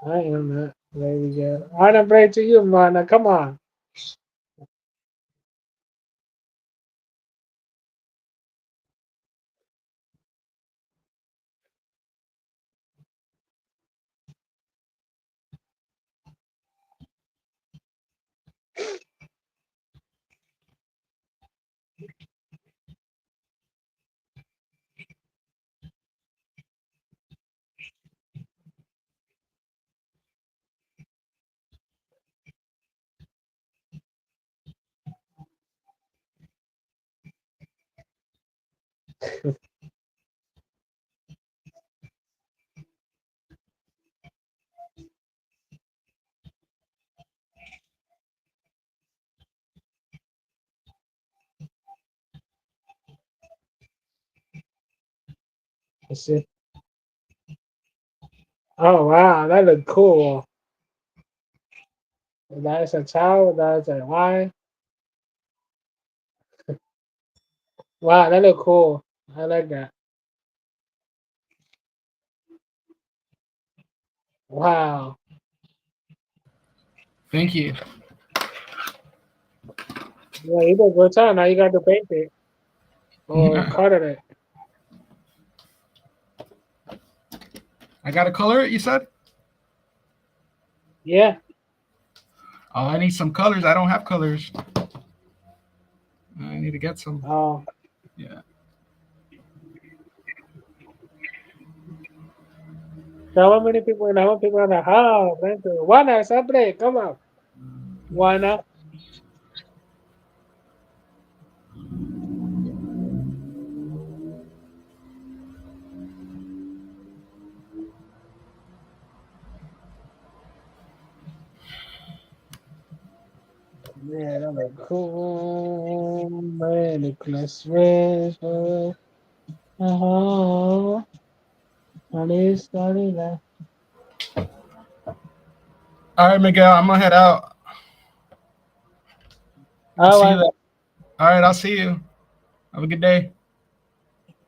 S1: I am not. There we go. I don't pray to you, Wana. Come on. That's it. Oh, wow. That look cool. That's a child. That's a why. Wow, that look cool. I like that. Wow.
S5: Thank you.
S1: Yeah, you did a good time. Now you got to paint it or
S5: I
S1: color it.
S5: got to color it. You said.
S1: Yeah.
S5: Oh, I need some colors. I don't have colors. I need to get some.
S1: Oh,
S5: Yeah.
S1: so how many people in the home? People in the house. Vente. Juana, Sabre, come on. Juana. Yeah, that was cool. Man, Nicholas Rich. Uh-huh. Sorry, that.
S5: All right, Miguel. I'm gonna head out. I'll
S1: All
S5: see you
S1: right.
S5: later. All right. I'll see you. Have a good day.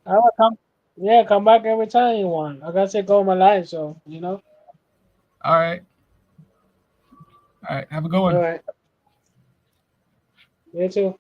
S1: I will come. Yeah, come back every time you want. Like I said, go my life, so you know.
S5: All right. All right. Have a good
S1: All
S5: one.
S1: right. You too.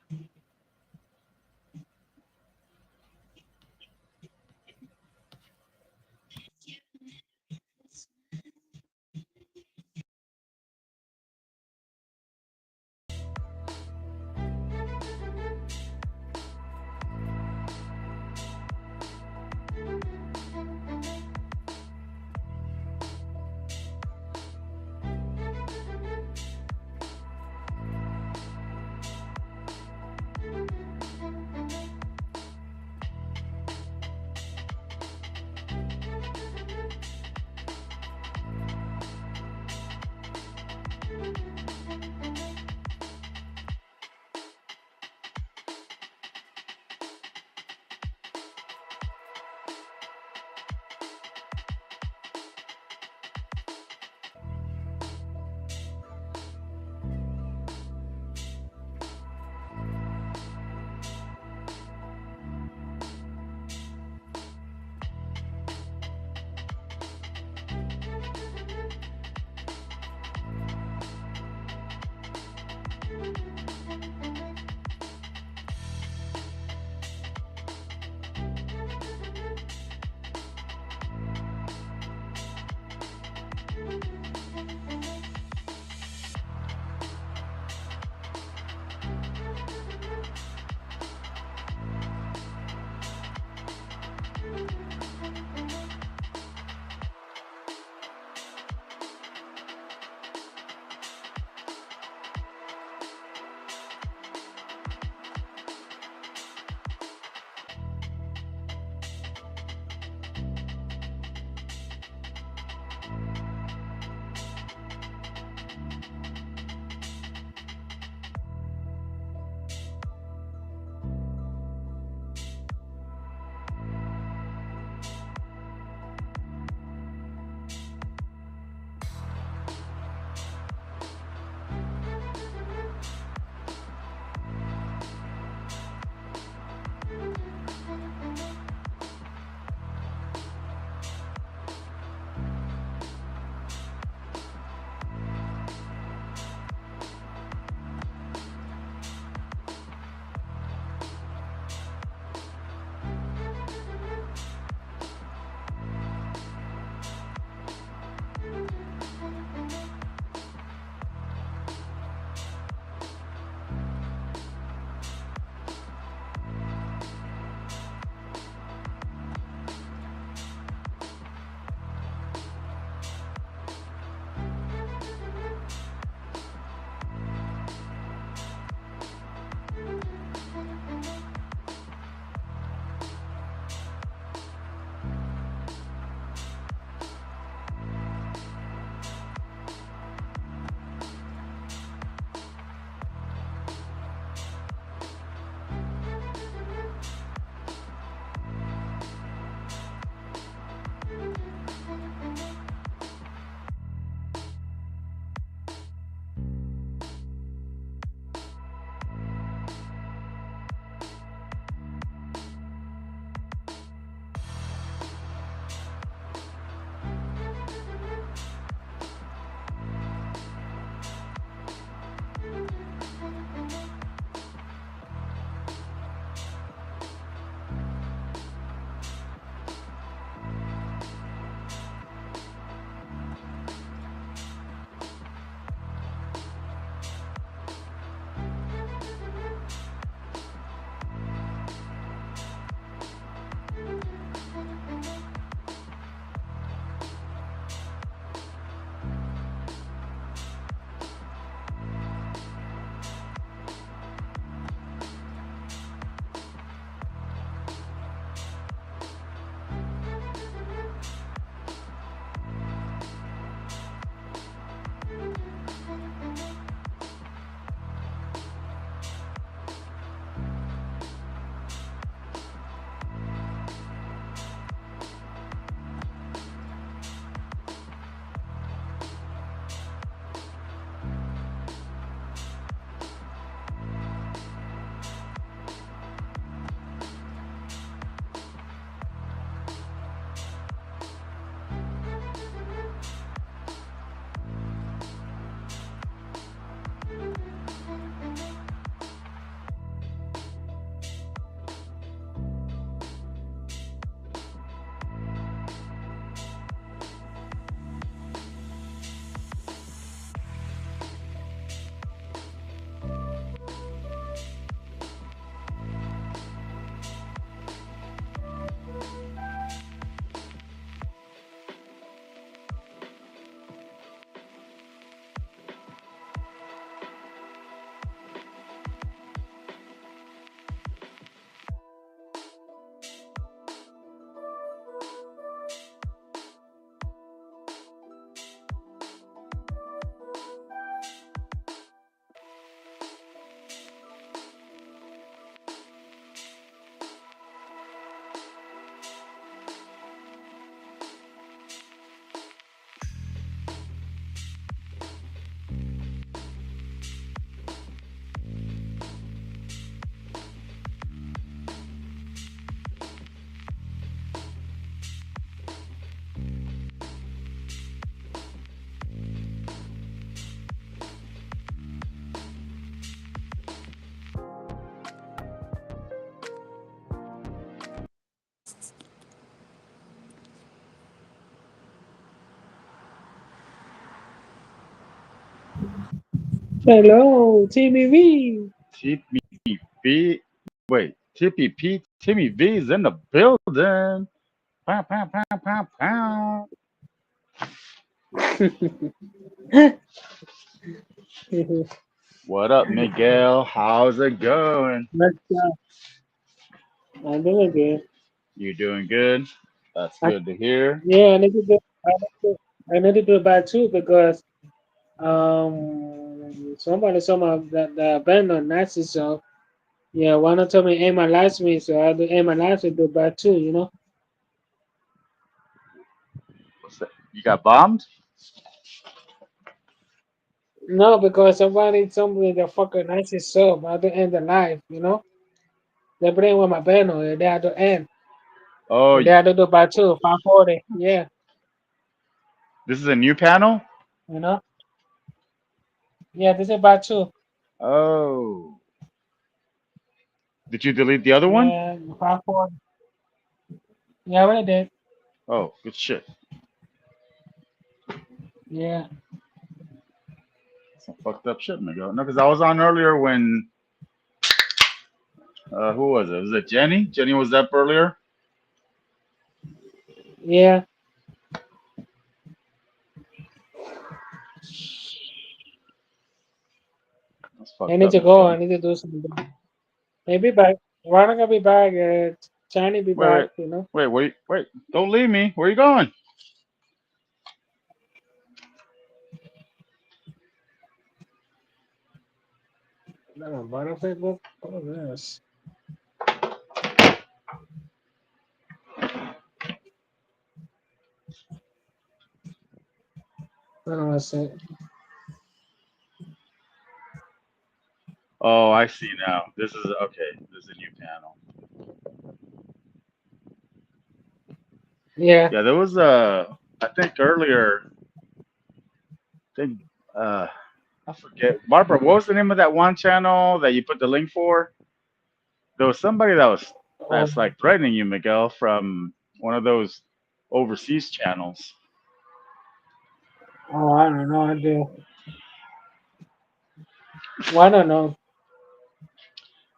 S1: Hello, Timmy V.
S7: Timmy V. Wait, Tippy P. Timmy V's in the building. Pow, pow, pow, pow, pow. What up, Miguel? How's it going?
S1: Let's go. I'm doing good.
S7: You doing good? That's
S1: I,
S7: good to hear.
S1: yeah, I need to do. I need to do it by two because somebody saw my the band on Nazi, so yeah, why not tell me aim my last week, so I do aim my last week do it by two, you know?
S7: What's that? You got bombed?
S1: No, because somebody told me the fucking Nazi sub, I had to end the live, you know? They put in with my band on it, they had to end.
S7: Oh,
S1: And they had to do it by two, 540. Yeah,
S7: this is a new panel?
S1: you know? Yeah, this is by two.
S7: Oh. Did you delete the other one?
S1: Yeah, 540. Yeah, I already did.
S7: Oh, good shit.
S1: Yeah.
S7: Some fucked up shit, Miguel. No, because I was on earlier when, who was it? Was it Jenny? Jenny was up earlier?
S1: Yeah.
S7: That's
S1: I
S7: fucked
S1: need
S7: up,
S1: to go. I
S7: Miguel.
S1: need to do something. Maybe back. Why not gonna be back? China be
S7: Wait,
S1: back,
S7: wait,
S1: you know?
S7: wait. Don't leave me. Where you going?
S1: No, but on Facebook. Oh, this. I don't want to say.
S7: Oh, I see now. This is okay. This is a new panel.
S1: Yeah.
S7: Yeah, there was I think earlier. I think uh, I forget. Barbara, what was the name of that one channel that you put the link for? There was somebody
S1: Oh,
S7: that's like threatening you, Miguel, from one of those overseas channels.
S1: oh, I don't know. I do. Well, I don't know.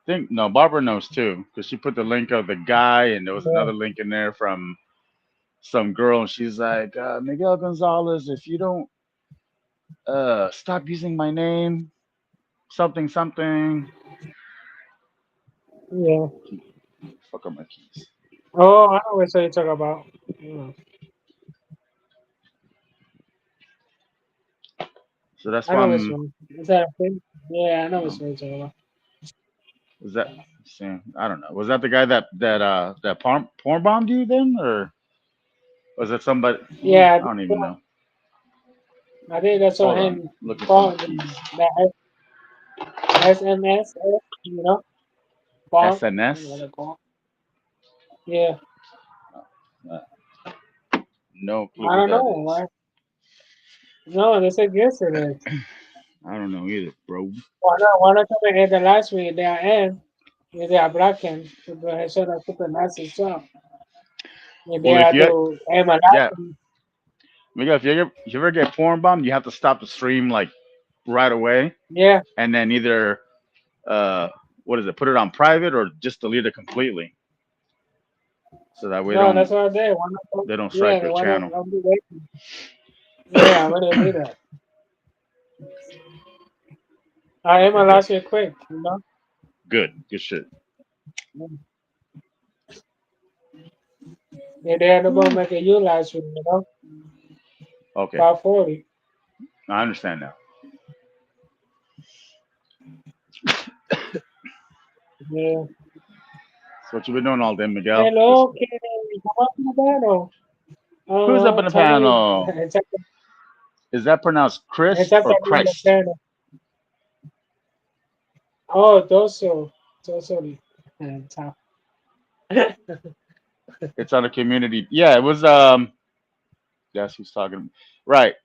S7: Think no, Barbara knows too, because she put the link of the guy, and there was
S1: Yeah.
S7: another link in there from some girl, and she's like, Miguel Gonzalez, if you don't stop using my name, something something.
S1: Yeah.
S7: Fuck up my keys.
S1: Oh, I know what you talk about. Yeah.
S7: So that's
S1: I
S7: why
S1: know which
S7: I'm.
S1: one. Is that a thing? Yeah, I know which
S7: Um,
S1: one you talk about.
S7: was that? I don't know. Was that the guy that porn bombed you then, or was it somebody?
S1: Yeah,
S7: I don't even know.
S1: I think that's on
S7: Hold on,
S1: him.
S7: looking for my
S1: Paul,
S7: keys.
S1: the SMS, you know? Paul. I don't know what
S7: SNS?
S1: they call. Yeah.
S7: Uh, no clue
S1: I
S7: who
S1: don't
S7: that
S1: know.
S7: is.
S1: Right? No, they said yesterday.
S7: I don't know either, bro.
S1: Why not come in the last week? They are in. Yeah, they are blocking. They should have put the message up. Yeah, they
S7: Well, if
S1: are
S7: you
S1: to aim a
S7: yeah,
S1: last week.
S7: Miguel, if you ever get porn bombed, you have to stop the stream like right away,
S1: Yeah.
S7: and then either uh, what is it? Put it on private or just delete it completely, so that way
S1: No, that's what I did. Why not?
S7: they don't
S1: Yeah,
S7: strike
S1: they
S7: your
S1: want
S7: channel.
S1: to. I'll be waiting. Yeah, I already did that. I am a
S7: Okay, good,
S1: last week quick, you know?
S7: good shit.
S1: Yeah, they had about
S7: Whew.
S1: make a you last week, you know?
S7: Okay,
S1: 540.
S7: I understand now.
S1: Yeah.
S7: So what you been doing all day, Miguel? Just
S1: Hello, Kenny. Come up to the battle.
S7: who's up in the
S1: Tony.
S7: panel? Is that pronounced
S1: It's
S7: Chris
S1: up
S7: or
S1: to the
S7: Christ?
S1: panel. Oh, Doso. Doso. Top.
S7: It's on a community. Yeah, it was. Guess who's talking? Right.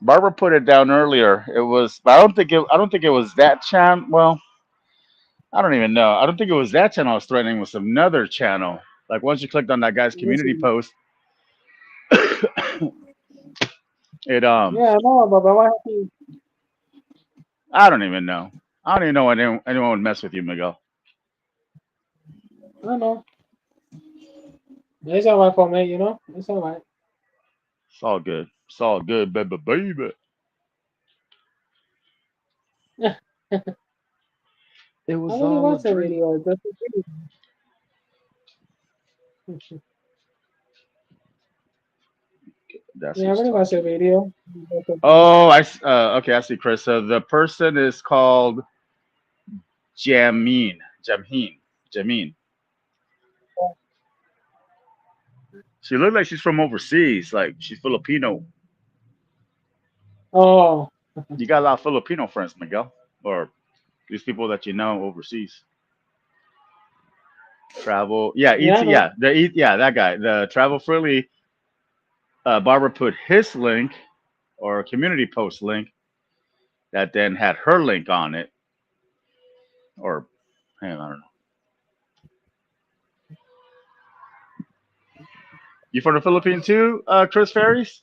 S7: Barbara put it down earlier. It was. But I don't think it. I don't think it was that channel. Well, I don't even know. I don't think it was that channel I was threatening. It was another channel. Like once you clicked on that guy's community post, it
S1: Yeah, I know, but what happened?
S7: I don't even know. I don't even know anyone would mess with you, Miguel.
S1: I don't know. It's alright for me, you know. It's alright.
S7: It's all good. It's all good, baby, baby.
S1: I
S7: It was
S1: really
S7: all a
S1: watch a
S7: dream.
S1: video. Just a video.
S7: That's
S1: Yeah, I
S7: who's
S1: really watch a
S7: talking.
S1: video.
S7: Oh, okay, I see, Chris. So the person is called Jamin. Jamin. She looked like she's from overseas, like she's Filipino.
S1: Oh,
S7: You got a lot of Filipino friends, Miguel, or these people that you know overseas. Travel, yeah,
S1: yeah, I know.
S7: yeah, that guy. The Travel Freely. Barbara put his link or a community post link that then had her link on it, or hang on, I don't know. You from the Philippines too, Chris Ferries?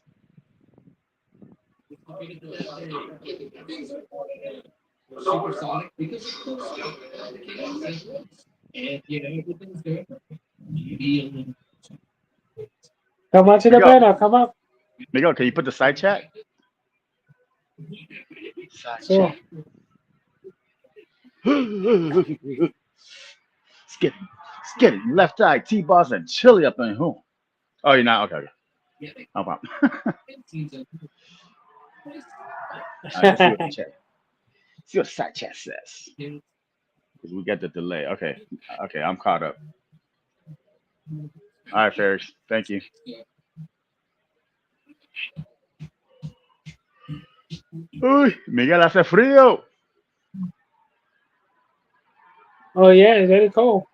S1: Come on to the
S7: Miguel,
S1: panel. Come up.
S7: Miguel, can you put the side chat? Side chat.
S1: So,
S7: Skip, skip it. Left eye, T-Boss, and Chili up in who? Oh, you're not? Okay, okay. No problem. All right, let's see what the chat, see what the side chat says. Because we got the delay. Okay, okay, I'm caught up. All right, Ferris. Thank you. Uy, Miguel hace frío.
S1: oh yeah, it's very cool.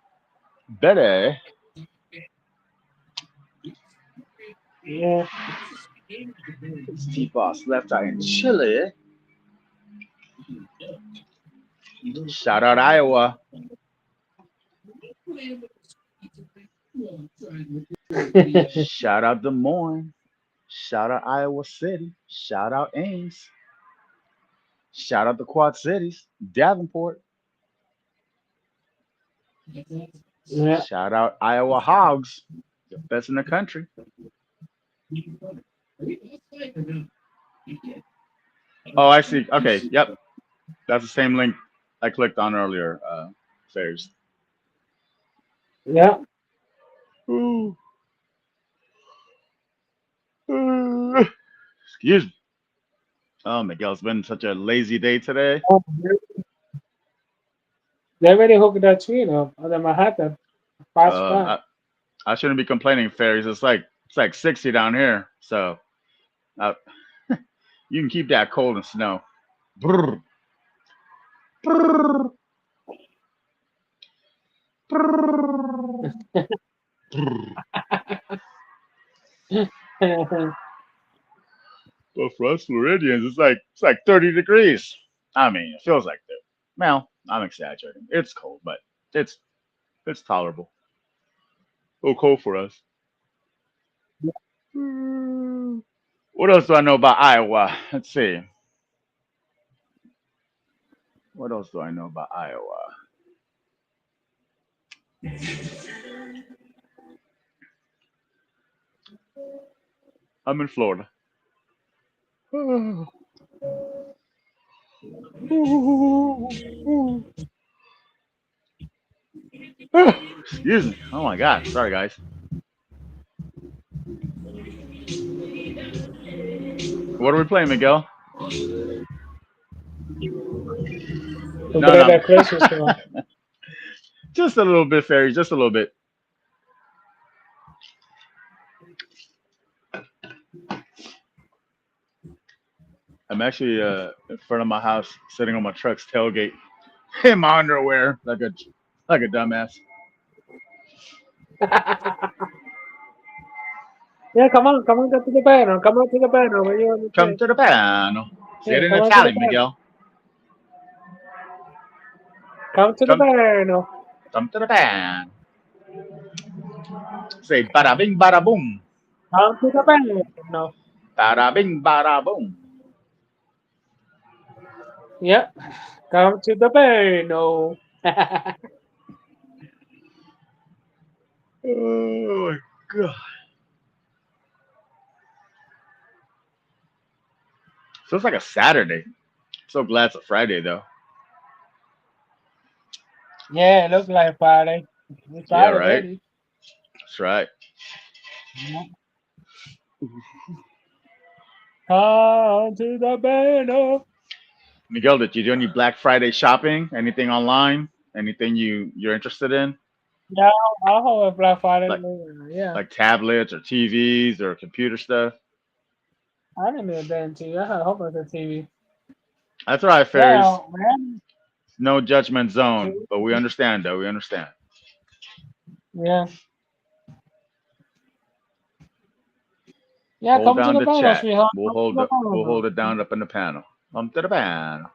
S7: Better.
S1: Yeah.
S7: It's T-Boss, Left Eye, and Chili. Shout out Iowa. Shout out Des Moines. Shout out Iowa City. Shout out Ames. Shout out the Quad Cities. Davenport.
S1: Yeah.
S7: Shout out Iowa Hogs. The best in the country. Oh, I see. Okay, yep. That's the same link I clicked on earlier, Fairs.
S1: Yeah.
S7: Ooh. Excuse me. Oh, Miguel, it's been such a lazy day today.
S1: Oh, they already hooked that tree up under Manhattan. Fast spot.
S7: Uh, I shouldn't be complaining, Fairies. It's like 60 down here, so uh, you can keep that cold and snow. Brr, brr, brr, brr. But for us Floridians, it's like 30 degrees. I mean, it feels like that. Well, I'm exaggerating. It's cold, but it's it's tolerable. A little cold for us. Hmm. What else do I know about Iowa? Let's see. What else do I know about Iowa? I'm in Florida. Excuse me. Oh my God. Sorry, guys. What are we playing, Miguel?
S1: To
S7: No,
S1: play
S7: no.
S1: that Christmas song.
S7: Just a little bit, Fairy. Just a little bit. I'm actually in front of my house, sitting on my truck's tailgate in my underwear, like a dumbass.
S1: Yeah, come on, get to the panel. Come on to the panel when you want to
S7: Come
S1: play.
S7: to the piano. Say
S1: Yeah,
S7: it in
S1: come on to the
S7: Italian,
S1: panel.
S7: Miguel.
S1: Come to the
S7: Come,
S1: panel.
S7: come to the piano. Say bada bing, bada boom.
S1: Come to the panel.
S7: Bada bing, bada boom.
S1: Yep. Come to the Bano.
S7: Oh my god. So it's like a Saturday. So glad it's a Friday though.
S1: Yeah, it looks like Friday. We
S7: Yeah,
S1: started
S7: right.
S1: early.
S7: That's right.
S1: Yeah. Come to the Bano.
S7: Miguel, did you do any Black Friday shopping? Anything online? Anything you're interested in?
S1: Yeah, I'll have a Black Friday.
S7: Like
S1: Yeah,
S7: like tablets or TVs or computer stuff?
S1: I didn't need a damn TV. I had a whole bunch of TV.
S7: That's right, fairies.
S1: Yeah, man.
S7: No judgment zone, but we understand though. We understand.
S1: Yeah, yeah.
S7: Hold
S1: Come to
S7: down
S1: the
S7: the
S1: Bano,
S7: chat.
S1: sweetheart.
S7: We'll
S1: Come to
S7: hold
S1: the
S7: the we'll hold it down up in the panel. To the panel.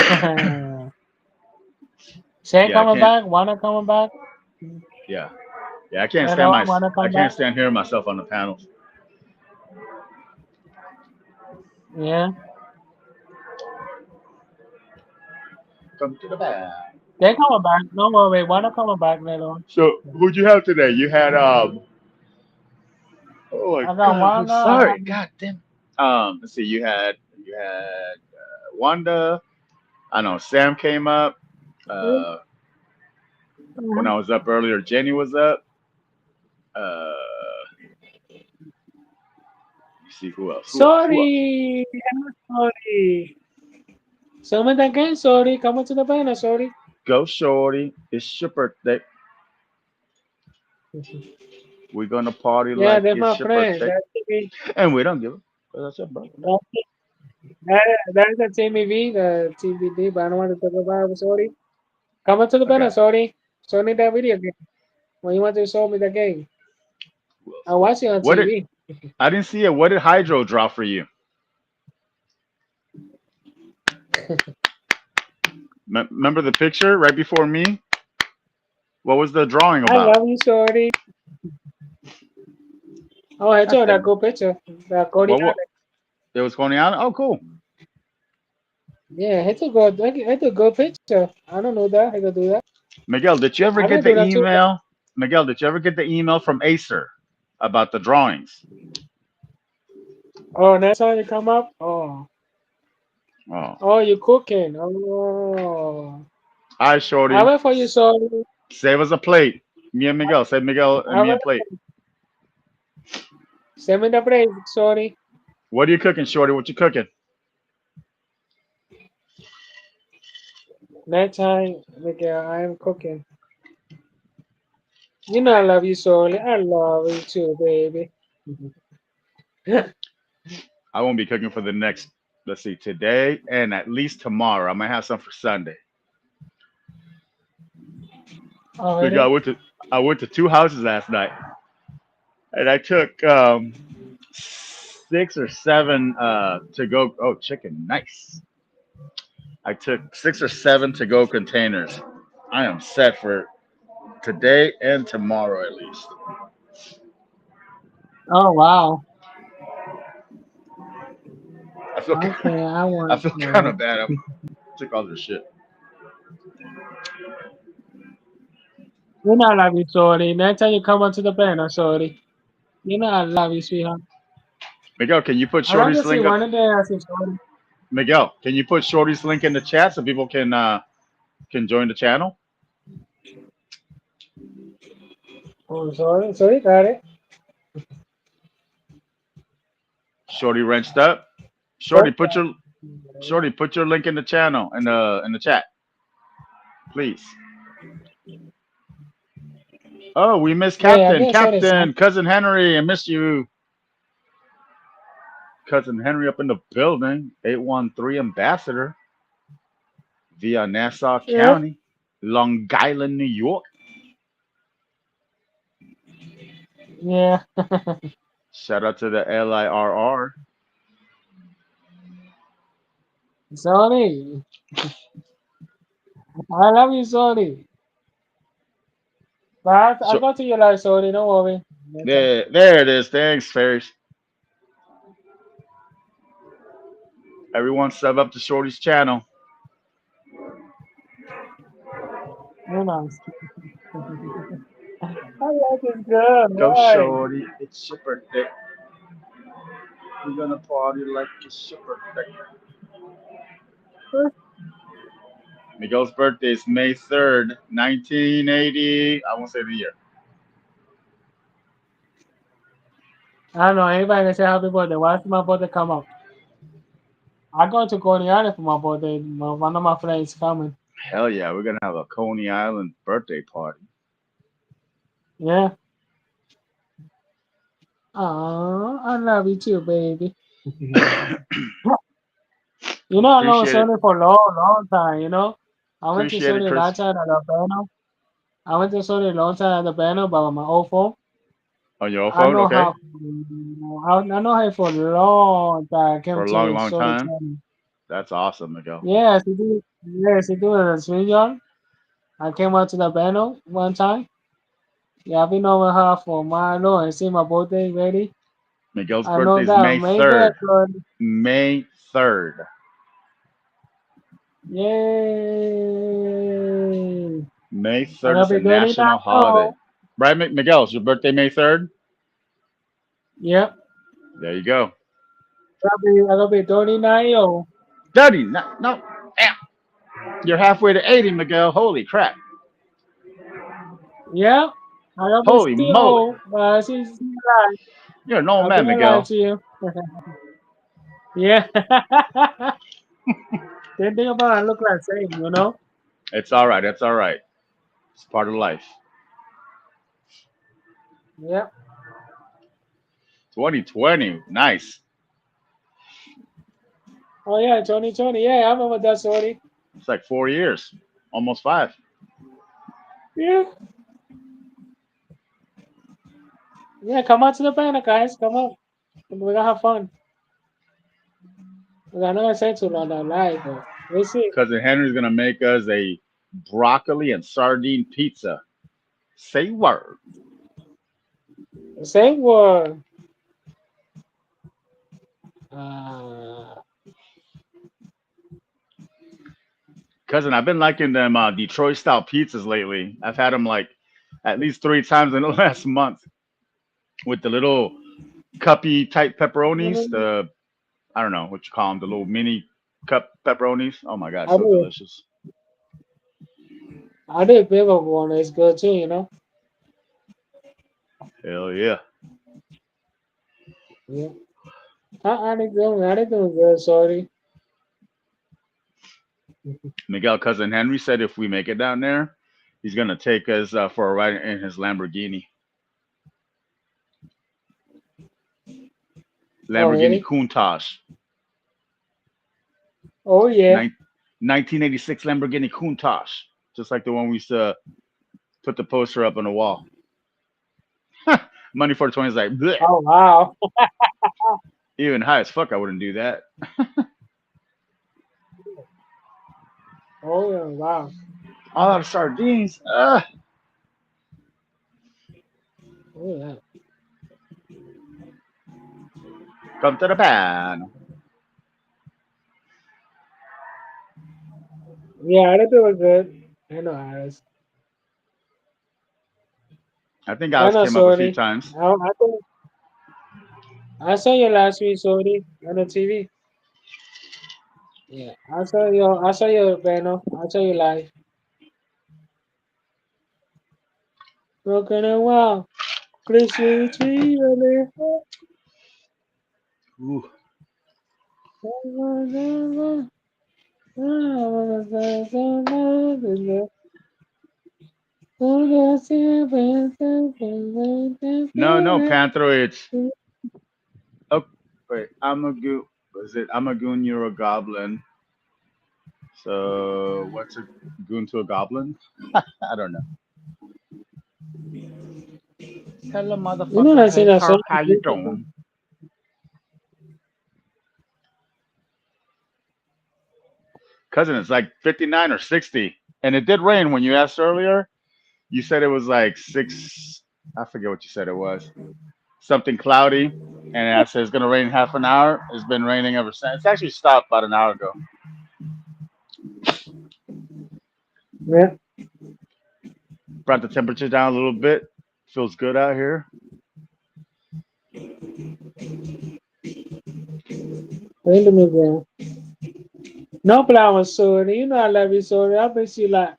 S1: Bano. Shay
S7: Yeah, I
S1: coming
S7: can't.
S1: back. Wanna coming back.
S7: Yeah, yeah, I can't stand
S1: Hello,
S7: my.
S1: wanna
S7: I
S1: come
S7: can't
S1: back.
S7: stand hearing myself on the panels.
S1: Yeah,
S7: Come to the panel.
S1: they coming back. Don't worry. Wanna coming back later on.
S7: So, who'd you have today? You had Oh my
S1: I got
S7: God, I'm so
S1: Wanda. I got.
S7: sorry. God damn. Let's see. You had Wanda. I know Sam came up. Uh, when I was up earlier, Jenny was up. Let's see who else. Who else? Who else?
S1: Sorry, I'm sorry. Someone again, sorry. Come to the Bano, sorry.
S7: Go, Shorty. It's your birthday. We're gonna party
S1: Yeah,
S7: like
S1: that's my
S7: it's your
S1: friend.
S7: birthday,
S1: That's TV.
S7: and we don't give a. That's your birthday.
S1: That's, that's the TMV, the TVD, but I don't want to talk about it. Sorry. Come to the
S7: Okay.
S1: Bano, sorry. Show me that video game. When you want to show me the game,
S7: Who else?
S1: I
S7: Who
S1: watch
S7: else?
S1: it on
S7: What did
S1: TV.
S7: I didn't see it? What did Hydro draw for you? Remember the picture right before me? What was the drawing
S1: I
S7: about?
S1: love you, sorry. Oh, I
S7: I
S1: saw that
S7: said,
S1: good picture. The Coney
S7: what?
S1: Island.
S7: It was going on. Oh, cool.
S1: Yeah, it's a good picture. I don't know that. I can do that.
S7: Miguel, did you ever
S1: I
S7: get
S1: can
S7: the
S1: do that too.
S7: email? Miguel, did you ever get the email from Acer about the drawings?
S1: Oh, next time you come up. Oh,
S7: Oh,
S1: oh, you cooking. Oh,
S7: hi,
S1: I
S7: Shorty.
S1: wait for you, sorry.
S7: Save us a plate. Me and Miguel. Save Miguel and
S1: I
S7: me a
S1: wait.
S7: plate.
S1: Send me the plate, sorry.
S7: What are you cooking, Shorty? What you cooking?
S1: Next time, Miguel, I am cooking. You know I love you, sorry. I love you too, baby.
S7: I won't be cooking for the next, let's see, today and at least tomorrow. I might have some for Sunday. Miguel,
S1: Already?
S7: I went to two houses last night, and I took 6 or 7 to go. Oh, chicken, nice. I took 6 or 7 to go containers. I am set for today and tomorrow at least.
S1: Oh wow.
S7: I feel
S1: Okay, I
S7: I
S1: want
S7: feel kind of
S1: to.
S7: bad. I took all this shit.
S1: You know I love you, sorry. Next time you come onto the panel, sorry. You know I love you, sweetheart.
S7: Miguel, can you put
S1: I like to
S7: Shorty's
S1: see
S7: link up?
S1: one of the answers, sorry.
S7: Miguel, can you put Shorty's link in the chat so people can join the channel?
S1: Oh, sorry, sorry, got it.
S7: Shorty wrenched up.
S1: But,
S7: Shorty, put your link in the channel in the chat, please. Oh, we missed
S1: yeah, I
S7: Captain.
S1: guess that is
S7: Captain, cousin Henry, I missed you. Cousin Henry up in the building. 813 Ambassador via Nassau
S1: yeah,
S7: County, Long Island, New York.
S1: yeah.
S7: Shout out to the LIRR.
S1: Sorry. I love you, sorry. But I
S7: So
S1: go to your life, sorry, don't worry. Next time.
S7: there it is. Thanks, Ferris. Everyone sub up to Shorty's channel.
S1: You know. I like it good.
S7: Go
S1: Right.
S7: Shorty, it's your birthday. We're gonna party like it's your birthday. Miguel's birthday is May 3rd, 1980. I won't say the year.
S1: I don't know. Anybody can say happy birthday. Why my birthday come up? I go to Coney Island for my birthday. One of my friends coming.
S7: Hell yeah, we're gonna have a Coney Island birthday party.
S1: Yeah. Oh, I love you too, baby. I know
S7: Appreciate it.
S1: Sony for a long, long time. I went to
S7: Appreciate it,
S1: Sony
S7: Chris.
S1: last time at the piano. I went to Sony long time at the piano, but on my old phone.
S7: On your old
S1: I
S7: phone,
S1: know
S7: okay?
S1: how. I know her for a long time. I
S7: For
S1: came
S7: a
S1: to
S7: long, long
S1: Sony
S7: time.
S1: training.
S7: That's awesome, Miguel.
S1: Yes, he do. Yes, he do it in Sweden. I came out to the piano one time. Yeah, I've been over her for my long and see my birthday ready.
S7: Miguel's
S1: I
S7: birthday
S1: know
S7: is
S1: that.
S7: May
S1: Maybe I
S7: 3rd.
S1: could.
S7: May 3rd.
S1: Yay!
S7: May
S1: I
S7: 3rd
S1: gotta
S7: is a
S1: be doing it
S7: national holiday.
S1: now.
S7: Right, Miguel? Is your birthday May 3rd?
S1: Yep.
S7: There you go.
S1: I gotta be 39 yo.
S7: 30. No, no. Damn. You're halfway to 80, Miguel. Holy crap.
S1: Yep. I gotta be
S7: Holy
S1: still
S7: moly.
S1: old, but I see alive.
S7: You're an old
S1: I'll be
S7: man,
S1: alive
S7: Miguel.
S1: to you. Yeah. Same thing about I look like same.
S7: It's all right. It's all right. It's part of life.
S1: Yep.
S7: 2020. Nice.
S1: Oh yeah, Tony. Yeah, I remember that story.
S7: It's like 4 years. Almost five.
S1: Yeah. Yeah, come out to the banner, guys. Come on. We're gonna have fun. We're gonna say too long that live, but we'll see.
S7: Cousin Henry's going to make us a broccoli and sardine pizza. Say word.
S1: Same word. Uh,
S7: Cousin, I've been liking them Detroit style pizzas lately. I've had them like at least 3 times in the last month with the little cuppy type pepperonis. The I don't know what you call them, the little mini cup pepperonis. Oh my god,
S1: I
S7: so
S1: do.
S7: delicious.
S1: I do paper one. It's good too.
S7: Hell yeah.
S1: Yeah. I didn't do. I didn't do good. Sorry.
S7: Miguel cousin Henry said if we make it down there, he's gonna take us for a ride in his
S1: Oh
S7: Lamborghini
S1: really?
S7: Countach,
S1: Oh yeah.
S7: Nin- 1986 Lamborghini Countach, just like the one we used to put the poster up on the wall. Money for the 20 is like bleh.
S1: Oh wow.
S7: Even high as fuck. I wouldn't do that.
S1: Oh yeah. Wow.
S7: All out of sardines.
S1: Oh yeah.
S7: Come to the pan.
S1: Yeah, I didn't do it good. I know Iris.
S7: I think
S1: I
S7: Alex
S1: know
S7: came up a few
S1: sorry.
S7: times.
S1: I saw you last week, sorry, on the TV. Yeah, I saw your banner. I saw you live. Broken and wow. Christmas tree on the
S7: Ooh. No, no, Pantheroids. Oh, wait. I'm a goon. Was it? I'm a goon. You're a goblin. So what's a goon to a goblin? I don't know. Hello, motherfucker.
S1: I seen
S7: Hey,
S1: that song.
S7: how you doing? Cousin, it's like 59 or 60, and it did rain when you asked earlier. You said it was like six. I forget what you said it was. something cloudy, and I said it's gonna rain in half an hour. It's been raining ever since. It's actually stopped about an hour ago.
S1: Yeah.
S7: Brought the temperature down a little bit. Feels good out here.
S1: Wait a minute, bro. No problem, sorry. You know I love you, sorry. I bet you like.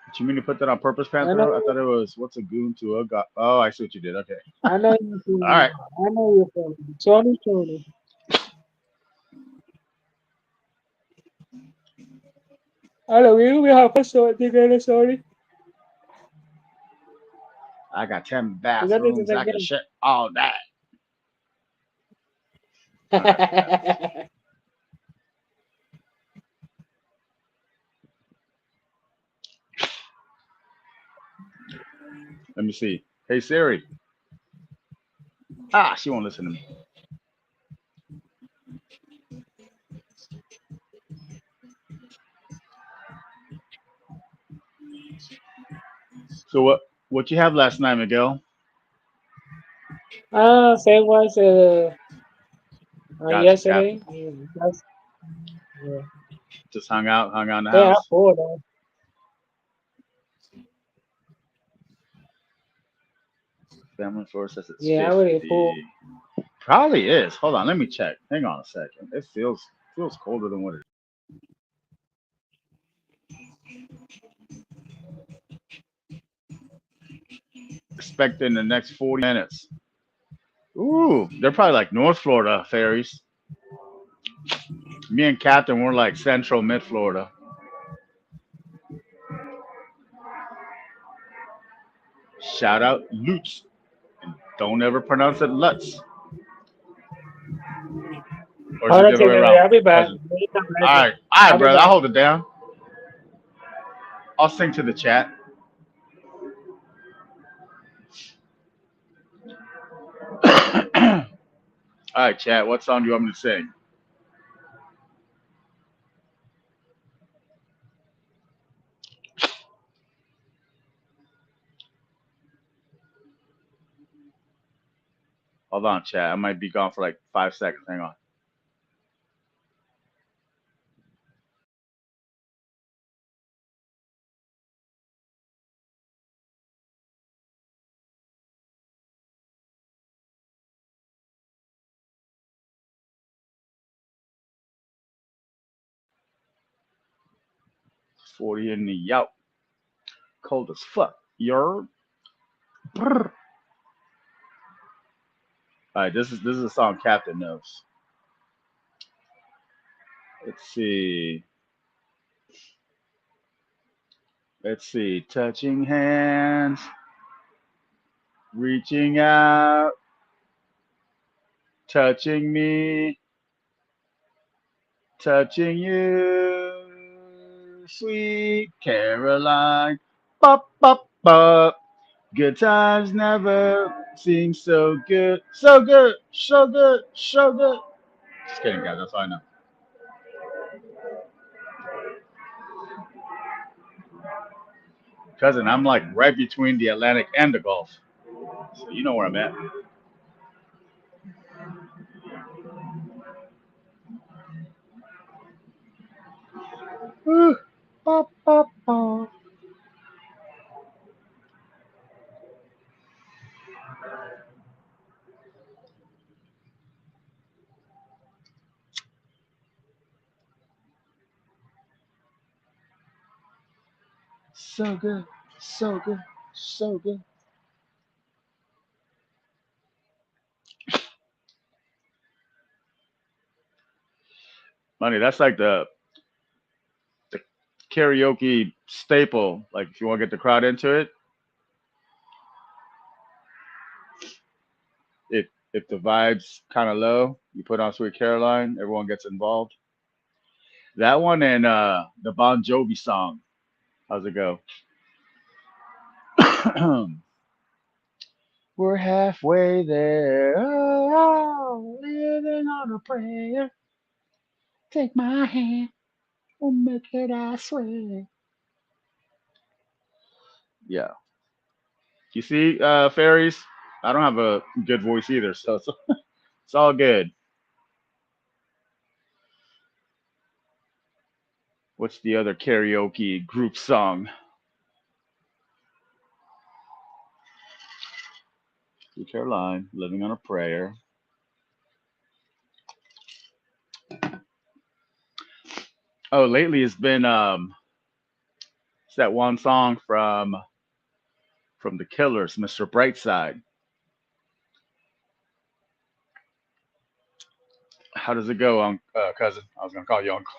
S7: Did you mean to put that on purpose,
S1: I know.
S7: Panthro? I thought it was what's a goon to a god. Oh, I see what you did. Okay.
S1: I know you feel
S7: All
S1: me.
S7: right.
S1: I know you feel me. Sorry, sorry. Hello, we have a sorry together, sorry.
S7: I got 10
S1: Is that it
S7: bathrooms. I can
S1: again?
S7: shit all that. All right. Let me see. Hey Siri. Ah, she won't listen to me. So what you have last night, Miguel?
S1: Same was
S7: Got you,
S1: yesterday.
S7: Captain.
S1: Yeah.
S7: Just hung out in the
S1: Yeah, I
S7: house.
S1: pulled though.
S7: Family floor says it's
S1: Yeah, I really pulled.
S7: 50. Probably is. Hold on, let me check. Hang on a second. It feels colder than what it is. Expect in the next 40 minutes. Ooh, they're probably like North Florida fairies. Me and Captain were like Central Mid Florida. Shout out Lutz. Don't ever pronounce it Lutz. Or is
S1: Hold
S7: it
S1: on,
S7: the other way
S1: take
S7: around?
S1: I'll be back.
S7: Cousin.
S1: Anytime later.
S7: All right,
S1: I'll be
S7: brother. I'll
S1: back.
S7: hold it down. I'll sing to the chat. All right, chat. What song do you want me to sing? Hold on, chat. I might be gone for like 5 seconds. Hang on. It's 40 in the out. Cold as fuck. You're. All right, this is a song Captain knows. Let's see. Let's see. Touching hands, reaching out, touching me, touching you, sweet Caroline. Bop, bop, bop. Good times never seem so good. So good, so good, so good. Just kidding, guys. That's all I know. Cousin, I'm like right between the Atlantic and the Gulf. So you know where I'm at. Bop, bop, bop. So good, so good, so good. Money, that's like the karaoke staple. Like if you want to get the crowd into it, if the vibe's kind of low, you put on Sweet Caroline, everyone gets involved. That one and the Bon Jovi song. How's it go? We're halfway there. Oh, living on a prayer. Take my hand, we'll make it, I swear. Yeah. You see, fairies. I don't have a good voice either, so it's all good. What's the other karaoke group song? Sweet Caroline, Living on a Prayer. Oh, lately it's been it's that one song from the Killers, Mr. Brightside. How does it go, cousin? I was gonna call you uncle.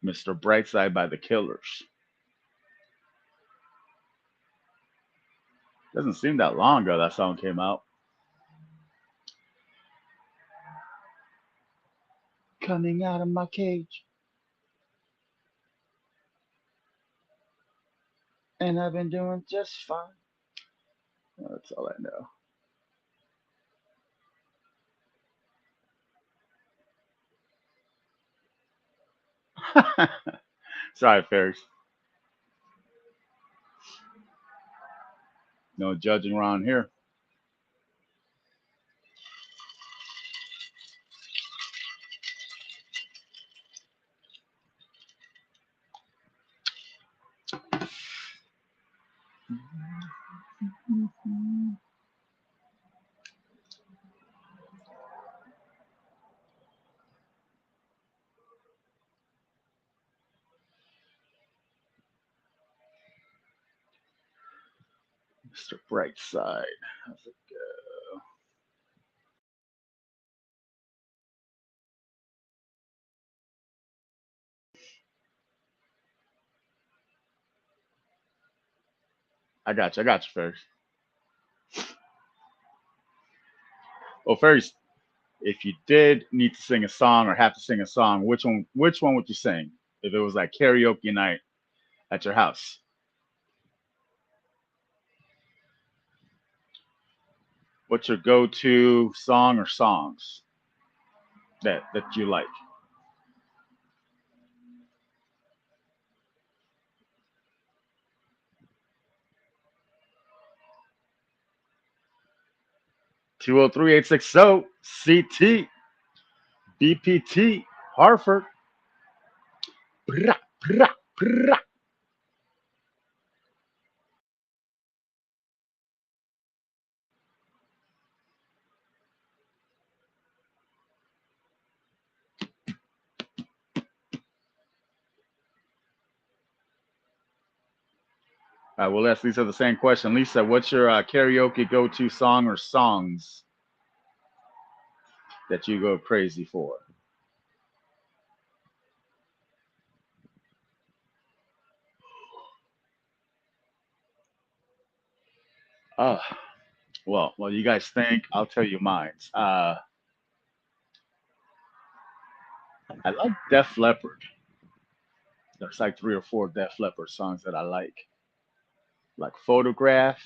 S7: Mr. Brightside by the Killers. Doesn't seem that long ago that song came out. Coming out of my cage, and I've been doing just fine. That's all I know. Sorry, Ferris. No judging around here. Mr. Brightside. How's it go? I got you, Ferris. Oh, Ferris, if you did need to sing a song or have to sing a song, which one would you sing? If it was like karaoke night at your house. What's your go-to song or songs that you like? 203-860 CT BPT Hartford. Brah, brah, brah. We'll ask Lisa the same question. Lisa, what's your karaoke go-to song or songs that you go crazy for? Oh, well, you guys think I'll tell you mine. I like Def Leppard. There's like three or four Def Leppard songs that I like Photograph.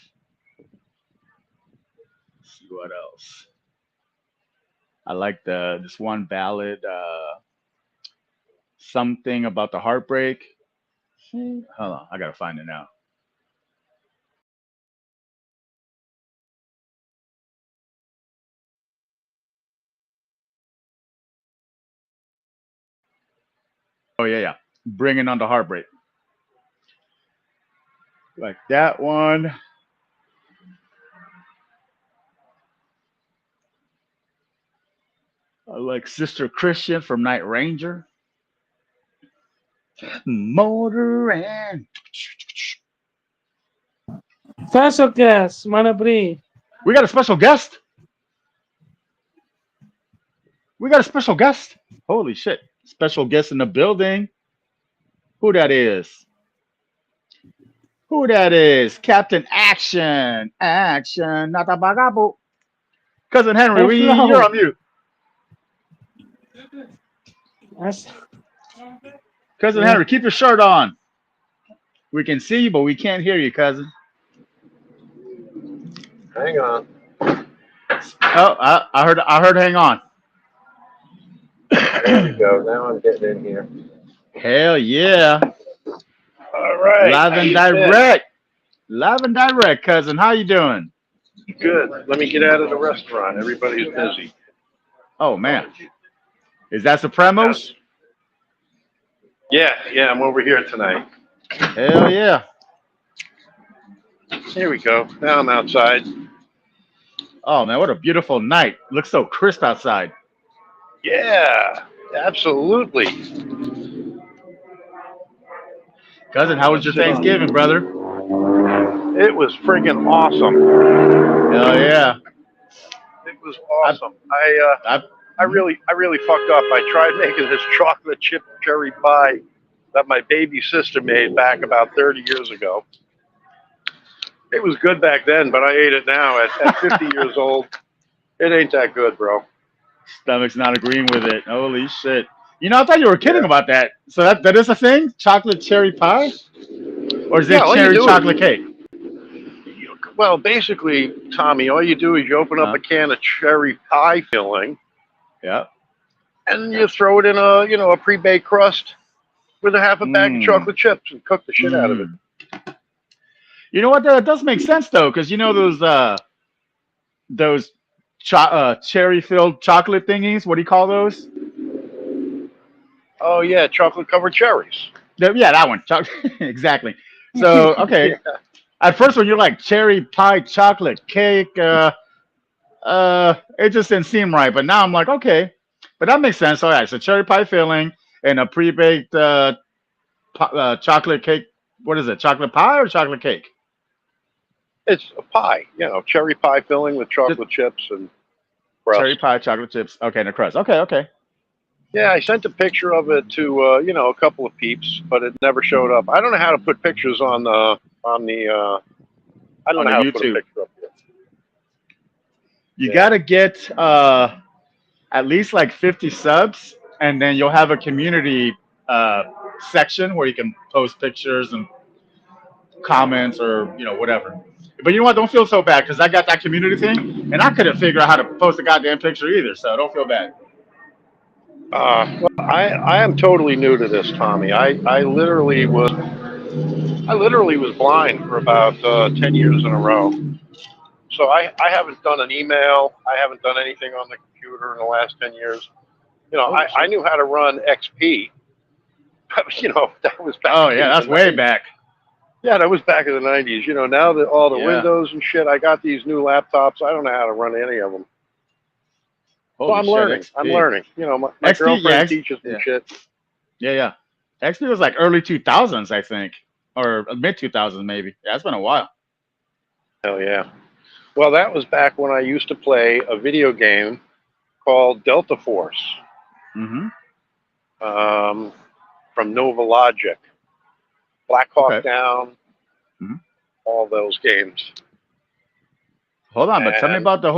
S7: Let's see what else. I like the this one ballad, something about the heartbreak. Hold on, I gotta find it now. Oh yeah, yeah. Bringing on the heartbreak. Like that one. I like Sister Christian from Night Ranger. Motor and
S1: Special guest, Manabri.
S7: we got a special guest. We got a special guest. Holy shit. Special guest in the building. Who that is? Who that is? Captain Action. Action. Not a bagabo. Cousin Henry,
S1: Hey,
S7: you're
S1: Flo.
S7: on mute.
S1: That's,
S7: Cousin
S1: yeah.
S7: Henry, keep your shirt on. We can see you, but we can't hear you, cousin.
S8: Hang on.
S7: Oh, I heard. Hang on.
S8: There we go. Now I'm getting in here.
S7: Hell yeah,
S8: All right.
S7: live
S8: How
S7: and
S8: you been?
S7: direct, live and direct, cousin. How you doing?
S8: Good. Let me get out of the restaurant. Everybody's busy.
S7: Oh man, is that Supremos?
S8: Yeah, yeah. I'm over here tonight.
S7: Hell yeah.
S8: Here we go. Now I'm outside.
S7: Oh man, what a beautiful night. Looks so crisp outside.
S8: Yeah, absolutely.
S7: Cousin, how was your Thanksgiving, brother?
S8: It was friggin' awesome.
S7: Hell yeah.
S8: It was
S7: I
S8: awesome.
S7: I mhm.
S8: I really fucked up. I tried making this chocolate chip cherry pie that my baby sister made back about 30 years ago. It was good back then, but I ate it now at 50 years old. It ain't that good, bro.
S7: Stomach's not agreeing with it. Holy shit. You know, I thought you were kidding
S8: Yeah.
S7: about that. So that is a thing? Chocolate cherry pie? Or is
S8: Yeah,
S7: it
S8: all you
S7: cherry
S8: do
S7: chocolate
S8: is,
S7: cake?
S8: well, basically, Tommy, all you do is you open up
S7: Uh,
S8: a can of cherry pie filling
S7: yeah.
S8: and you throw it in a pre-baked crust with a half a bag of
S7: Mm.
S8: chocolate chips and cook the shit out of it.
S7: Mm. You know what? That does make sense though, because you know those cherry filled chocolate thingies. What do you call those?
S8: Oh yeah, chocolate covered cherries.
S7: Yeah, that one. Exactly. So okay.
S8: Yeah.
S7: At first, when you're like cherry pie chocolate cake, it just didn't seem right. But now I'm like, okay, but that makes sense. All right, so cherry pie filling and a pre-baked chocolate cake. What is it? Chocolate pie or chocolate cake?
S8: It's a pie, cherry pie filling with
S7: Just
S8: chocolate chips and
S7: cherry
S8: crust.
S7: pie, chocolate chips. Okay, and the crust. Okay, okay.
S8: Yeah, I sent a picture of it to a couple of peeps, but it never showed up. I don't know how to put pictures on the. I don't
S7: On
S8: know
S7: the
S8: how to put a
S7: YouTube,
S8: picture up here.
S7: you
S8: Yeah.
S7: gotta get at least like 50 subs, and then you'll have a community uh, section where you can post pictures and comments or whatever. But you know what? Don't feel so bad because I got that community thing, and I couldn't figure out how to post a goddamn picture either. So don't feel bad.
S8: Well, I am totally new to this, Tommy. I literally was blind for about 10 years in a row. So I haven't done an email. I haven't done anything on the computer in the last 10 years.
S7: Holy
S8: I
S7: shit!
S8: knew how to run XP. That was back
S7: Oh yeah,
S8: in the
S7: that's way
S8: 90s.
S7: back.
S8: Yeah, that was back in the 90s. Now that all the
S7: Yeah.
S8: Windows and shit, I got these new laptops. I don't know how to run any of them. So
S7: Holy
S8: I'm
S7: shit,
S8: learning. I'm
S7: XP.
S8: learning. My
S7: XP, yeah,
S8: girlfriend teaches me
S7: yeah,
S8: shit.
S7: yeah, yeah. XP was like early 2000s, I think, or mid 2000s maybe. Yeah, it's been a while.
S8: Hell yeah. Well, that was back when I used to play a video game called Delta Force
S7: Hmm.
S8: um, from Nova Logic, Black Hawk
S7: Okay.
S8: Down,
S7: Hmm.
S8: all those games.
S7: Hold on, but
S8: And
S7: tell me about the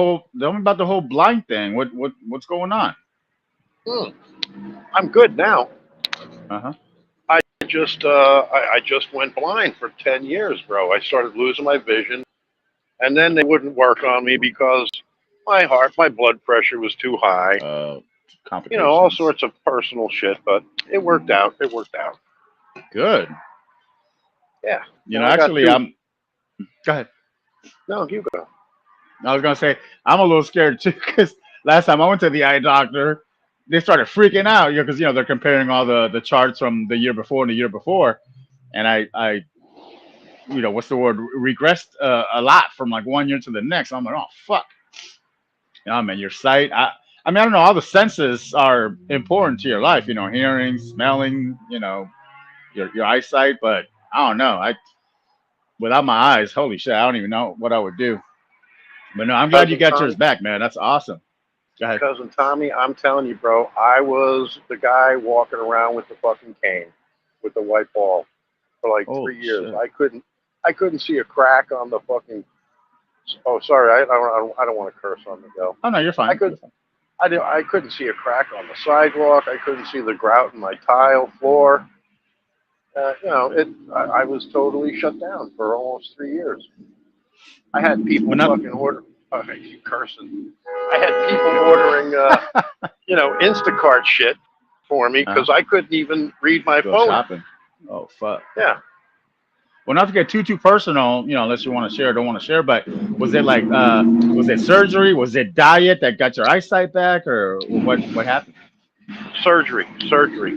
S7: whole blind thing. What's going on?
S8: hmm, I'm good now.
S7: Uh huh.
S8: I just went blind for 10 years, bro. I started losing my vision, and then they wouldn't work on me because my blood pressure was too high. All
S7: Complications.
S8: sorts of personal shit, but it worked out. It worked out.
S7: Good.
S8: Yeah. Now I got
S7: Actually,
S8: two.
S7: Go ahead.
S8: No, you go.
S7: I was gonna say I'm a little scared too because last time I went to the eye doctor, they started freaking out, because they're comparing all the charts from the year before and the year before, and I what's the word, regressed a lot from like one year to the next. I'm like, oh fuck, man, your sight. I mean, I don't know. All the senses are important to your life, hearing, smelling, your eyesight, but I don't know. Without my eyes, holy shit, I don't even know what I would do. But no, I'm glad you
S8: Cousin
S7: got yours
S8: Tommy,
S7: back, man. That's awesome. Go ahead.
S8: Cousin Tommy, I'm telling you, bro, I was the guy walking around with the fucking cane, with the white ball for like
S7: Holy
S8: 3 years.
S7: shit.
S8: I couldn't see a crack on the fucking. Oh, sorry, I don't want to curse on the go.
S7: Oh no, you're
S8: I
S7: fine.
S8: could
S7: You're fine.
S8: I couldn't see a crack on the sidewalk. I couldn't see the grout in my tile floor. I was totally shut down for almost 3 years. I had
S7: Well,
S8: people
S7: not.
S8: fucking order. Oh, I keep cursing. I had people ordering, Instacart shit for me
S7: Uh,
S8: because I couldn't even read my
S7: go
S8: phone.
S7: shopping. Oh fuck.
S8: Yeah,
S7: Well, not to get too personal, unless you want to share or don't want to share, but was it like was it surgery? Was it diet that got your eyesight back, or what happened?
S8: surgery,
S7: Surgery.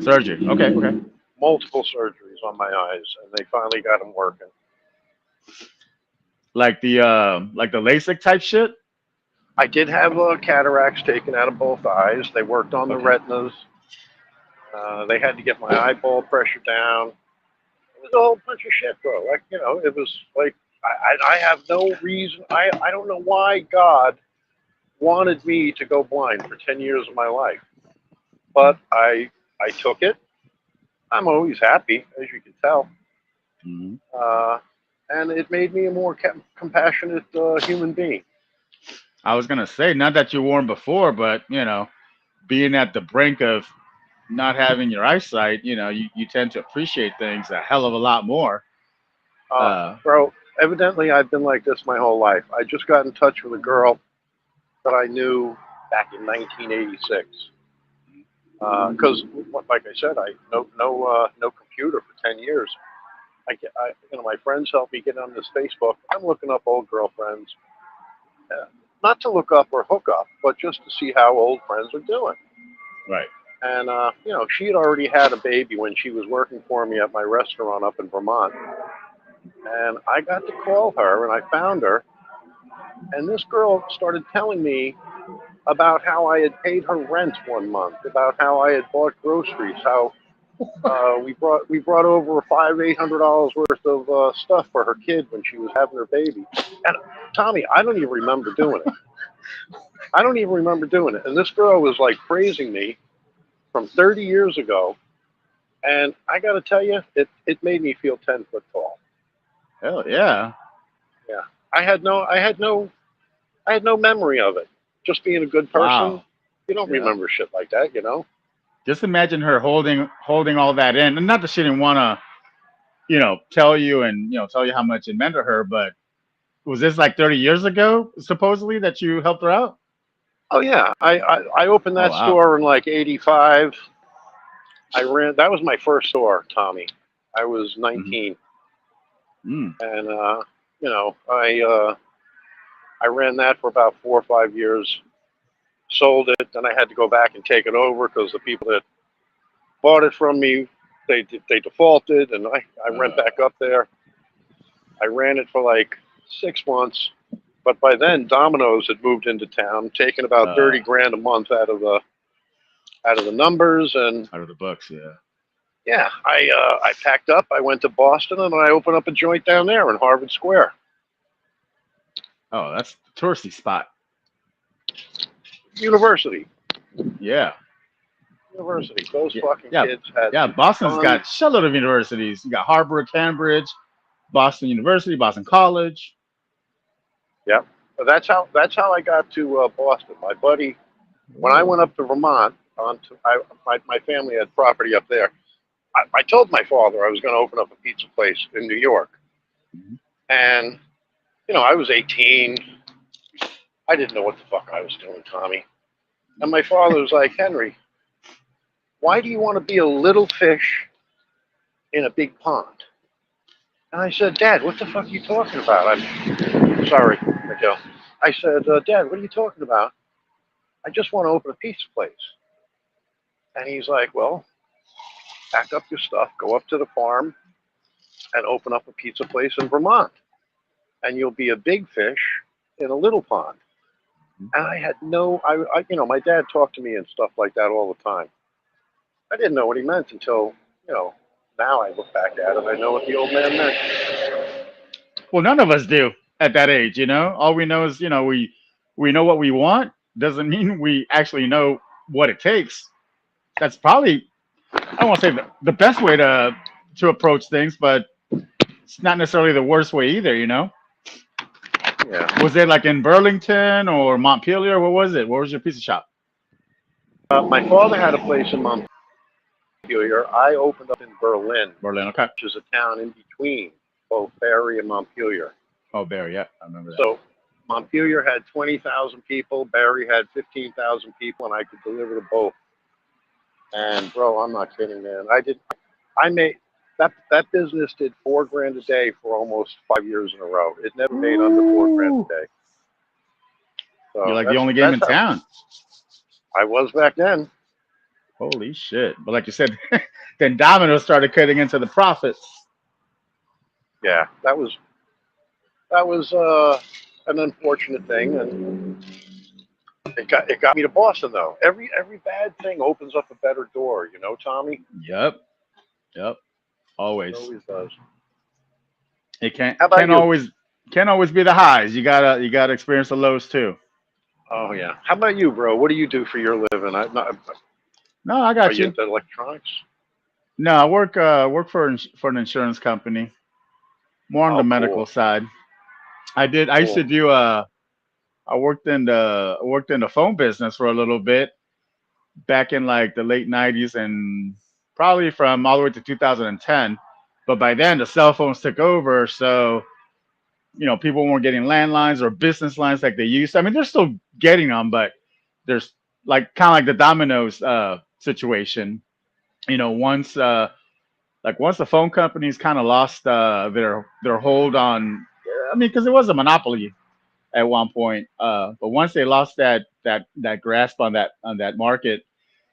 S7: Okay, okay.
S8: multiple surgeries on my eyes, and they finally got them working.
S7: Like the LASIK type shit.
S8: I did have cataracts taken out of both eyes. They worked on the
S7: Okay.
S8: retinas. They had to get my eyeball pressure down. It was a whole bunch of shit, bro. It was like I have no reason. I don't know why God wanted me to go blind for 10 years of my life, but I took it. I'm always happy, as you can tell,
S7: Hmm.
S8: uh, and it made me a more compassionate human being.
S7: I was gonna say, not that you weren't before, but being at the brink of not having your eyesight, you tend to appreciate things a hell of a lot more. Uh,
S8: Bro, evidently I've been like this my whole life. I just got in touch with a girl that I knew back in 1986. Because, like I said, I no computer for 10 years. My friends helped me get on this Facebook. I'm looking up old girlfriends, not to look up or hook up, but just to see how old friends are doing.
S7: right.
S8: And she had already had a baby when she was working for me at my restaurant up in Vermont. And I got to call her, and I found her. And this girl started telling me about how I had paid her rent one month, about how I had bought groceries, how we brought over $800 worth of stuff for her kid when she was having her baby. And Tommy, I don't even remember doing it. I don't even remember doing it. And this girl was like praising me from 30 years ago, and I got to tell you, it made me feel 10 foot tall.
S7: Hell yeah.
S8: Yeah, I had no memory of it. Just being a good person,
S7: Wow.
S8: you don't
S7: Yeah.
S8: remember shit like that.
S7: Just imagine her holding all that in, and not that she didn't want to, tell you and tell you how much it meant to her, but was this like 30 years ago, supposedly, that you helped her out?
S8: Oh yeah, I opened
S7: Oh
S8: that
S7: wow.
S8: store in like '85. That was my first store, Tommy. I was
S7: Hmm.
S8: 19,
S7: Mm.
S8: and I ran that for about 4 or 5 years. Sold it, then I had to go back and take it over because the people that bought it from me, they defaulted, and I went
S7: Uh,
S8: back up there. I ran it for like 6 months, but by then Domino's had moved into town, taking about
S7: uh,
S8: 30 grand a month out of the numbers, and
S7: out of the books, yeah.
S8: yeah, I packed up. I went to Boston, and I opened up a joint down there in Harvard Square
S7: Oh, that's the touristy spot.
S8: University.
S7: Yeah.
S8: University. Those
S7: Yeah.
S8: fucking
S7: Yeah.
S8: kids had
S7: Yeah. Boston's got
S8: tons.
S7: a shitload of universities. You got Harvard, Cambridge, Boston University, Boston College.
S8: Yeah, but that's how I got to Boston. My buddy, when I
S7: Oh.
S8: went up to Vermont, my family had property up there. I told my father I was going to open up a pizza place in New York,
S7: Mhm.
S8: and I was 18. I didn't know what the fuck I was doing, Tommy. And my father was like, Henry, why do you want to be a little fish in a big pond? And I said, Dad, what the fuck are you talking about? I'm sorry, Miguel. I said, Dad, what are you talking about? I just want to open a pizza place. And he's like, well, pack up your stuff, go up to the farm, and open up a pizza place in Vermont. And you'll be a big fish in a little pond. And I had my dad talked to me and stuff like that all the time. I didn't know what he meant until, you know, now I look back at it. I know what the old man meant.
S7: Well, none of us do at that age. All we know is we know what we want. Doesn't mean we actually know what it takes. That's probably, I don't want to say the best way to approach things, but it's not necessarily the worst way either.
S8: Yeah.
S7: Was it like in Burlington or Montpelier? What was it? What was your pizza shop?
S8: My father had a place in Montpelier. Montpelier. I opened up in Berlin,
S7: Berlin. Okay.
S8: which is a town in between both Barry and Montpelier.
S7: Oh, Barry. Yeah, I remember that.
S8: So Montpelier had 20,000 people. Barry had 15,000 people, and I could deliver to both. And bro, I'm not kidding, man. I made that business did 4 grand a day for almost 5 years in a row. It never made under 4 grand
S1: Ooh.
S8: a day.
S7: You're
S8: So
S7: like the
S8: that's
S7: only game
S8: that's
S7: in
S8: how
S7: town.
S8: I was back then.
S7: Holy shit! But like you said, then Domino's started cutting into the profits.
S8: Yeah, that was an unfortunate thing, and it got me to Boston though. Every bad thing opens up a better door, you know, Tommy.
S7: Yep. Yep.
S8: It
S7: Always.
S8: always does.
S7: It can't
S8: How about
S7: can't
S8: you?
S7: always can't always be the highs. You gotta experience the lows too.
S8: Oh yeah. How about you, bro? What do you do for your living?
S7: No, I
S8: Are
S7: got
S8: you
S7: you.
S8: into electronics?
S7: No, I work for an insurance company, more on the
S8: Oh,
S7: medical
S8: cool,
S7: side. I used to
S8: cool.
S7: do I worked in the phone business for a little bit back in like the late '90s and probably from all the way to 2010. But by then the cell phones took over, so people weren't getting landlines or business lines like they used to. I mean, they're still getting them, but there's like kind of like the Domino's situation. Once once the phone companies kind of lost their hold on, I mean, because it was a monopoly at one point. But once they lost that grasp on that market,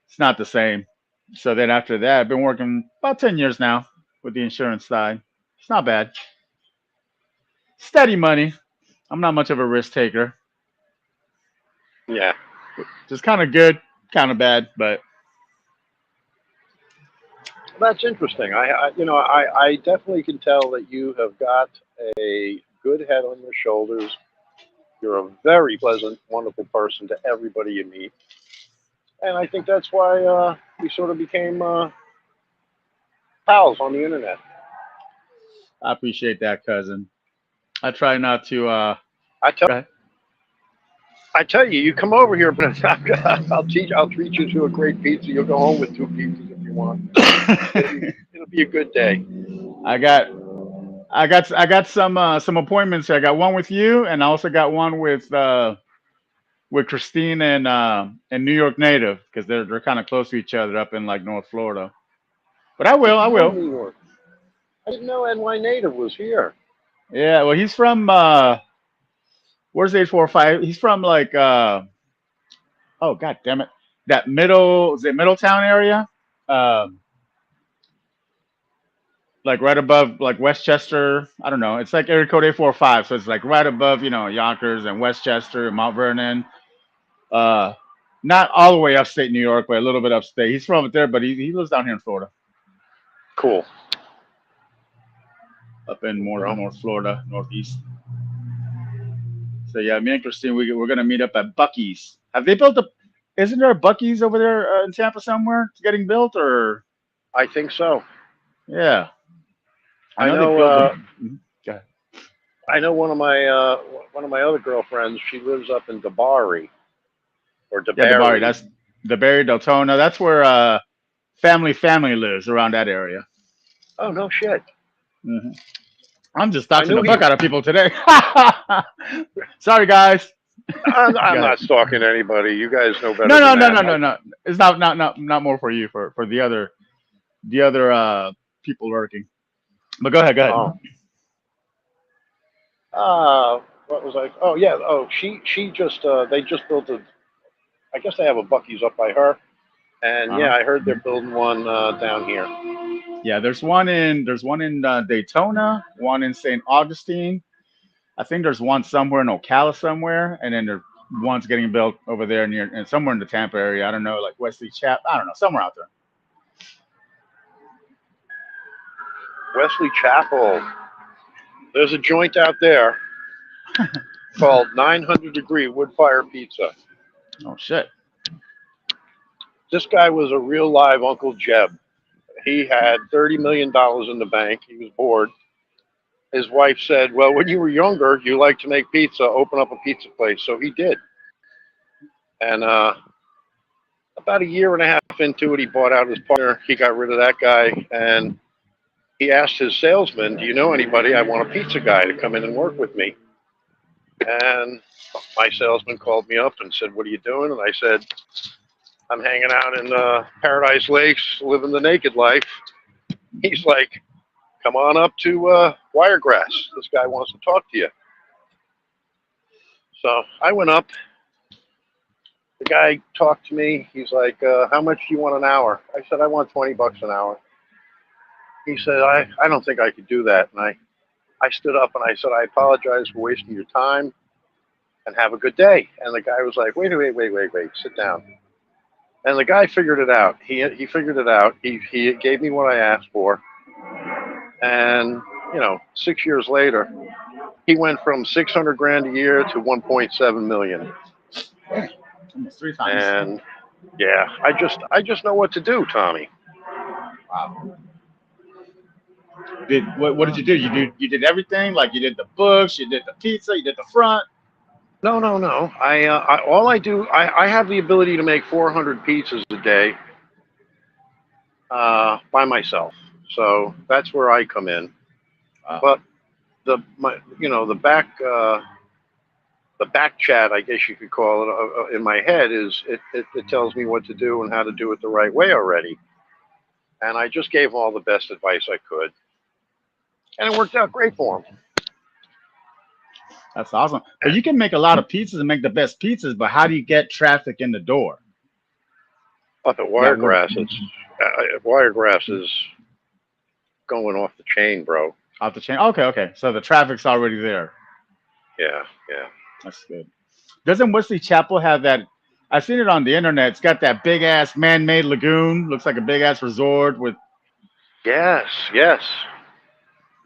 S7: it's not the same. So then after that, I've been working about 10 years now with the insurance side. It's not bad, steady money. I'm not much of a risk taker.
S8: Yeah,
S7: Just kind of good, kind of bad, but
S8: that's interesting. I definitely can tell that you have got a good head on your shoulders. You're a very pleasant, wonderful person to everybody you meet, and I think that's why we sort of became pals on the internet.
S7: I appreciate that, cousin. I try not to.
S8: I tell
S7: Go ahead.
S8: I tell you, you come over here, but I'll treat you to a great pizza. You'll go home with 2 pizzas if you want. It'll be a good day.
S7: I got I got some appointments here. I got one with you, and I also got one with Christine and New York native because they're kind of close to each other up in like North Florida. But I
S8: I
S7: will, I
S8: didn't know
S7: will.
S8: New York. I didn't know NY Native was here.
S7: Yeah, well, he's from where's 845? He's from like oh god damn it, that middle is it Middletown area, um, like right above like Westchester. I don't know. It's like area code 845, so it's like right above Yonkers and Westchester and Mount Vernon. Uh, Not all the way upstate New York, but a little bit upstate. He's from up there, but he lives down here in Florida,
S8: Cool,
S7: up in
S8: cool,
S7: more
S8: bro.
S7: North Florida, Northeast. So yeah, me and Christine, we're gonna meet up at Bucky's. Have they built a? Isn't there a Bucky's over there in Tampa somewhere? It's getting built, or
S8: I think so.
S7: yeah, I
S8: I
S7: know they
S8: know.
S7: built the. Go ahead.
S8: I know one of my other girlfriends. She lives up in DeBary or
S7: Yeah, the Barry.
S8: DeBary.
S7: That's the Barry Deltona. That's where family lives around that area.
S8: Oh no shit.
S7: hmm I'm just
S8: I
S7: doxing
S8: knew
S7: the
S8: he.
S7: fuck out of people today. Sorry, guys.
S8: I'm
S7: Go ahead.
S8: not stalking anybody. You guys know better
S7: No,
S8: than
S7: no, no,
S8: that.
S7: no, no, no. It's not more for you, for the other people lurking. But go ahead, go ahead.
S8: Oh, what was I? Oh yeah. Oh, she just they just built a. I guess they have a Bucky's up by her, and
S7: Uh
S8: yeah,
S7: huh.
S8: I heard they're building one down here.
S7: Yeah, there's one in Daytona, one in St. Augustine. I think there's one somewhere in Ocala somewhere, and then there's one's getting built over there near and somewhere in the Tampa area. I don't know, like Wesley Chap. I don't know, somewhere out there.
S8: Wesley Chapel. There's a joint out there called 900 Degree Wood Fire Pizza.
S7: Oh shit.
S8: This guy was a real live Uncle Jeb. He had $30 million in the bank. He was bored. His wife said, "Well, when you were younger, you liked to make pizza. Open up a pizza place." So he did. And about a year and a half himself into it. He bought out his partner. He got rid of that guy, and he asked his salesman, "Do you know anybody? I want a pizza guy to come in and work with me." And my salesman called me up and said, "What are you doing?" And I said, "I'm hanging out in Paradise Lakes, living the naked life." He's like, "Come on up to Wiregrass. This guy wants to talk to you." So I went up. The guy talked to me. He's like, "How much do you want an hour?" I said, "I want $20 an hour." He said, I don't think I could do that. And I stood up and I said, "I apologize for wasting your time and have a good day." And the guy was like, wait, sit down. And the guy figured it out. He figured it out. He gave me what I asked for. And, 6 years later, he went from 600 grand a year to 1.7 million.
S7: Almost 3 times.
S8: And yeah, I just know what to do, Tommy.
S7: Wow. What did you do? You did everything. Like you did the books, you did the pizza, you did the front.
S8: No. All I do, I have the ability to make 400 pizzas a day by myself. So that's where I come in.
S7: Wow.
S8: But the back chat, I guess you could call it, in my head is it tells me what to do and how to do it the right way already. And I just gave all the best advice I could, and it worked out great for them.
S7: That's awesome. But you can make a lot of pizzas and make the best pizzas, but how do you get traffic in the door?
S8: Up at
S7: That would
S8: Wiregrass is going off the chain, bro.
S7: off the chain. Okay. So the traffic's already there.
S8: Yeah.
S7: That's good. Doesn't Wesley Chapel have that? I've seen it on the internet. It's got that big ass man-made lagoon. Looks like a big ass resort with.
S8: Yes.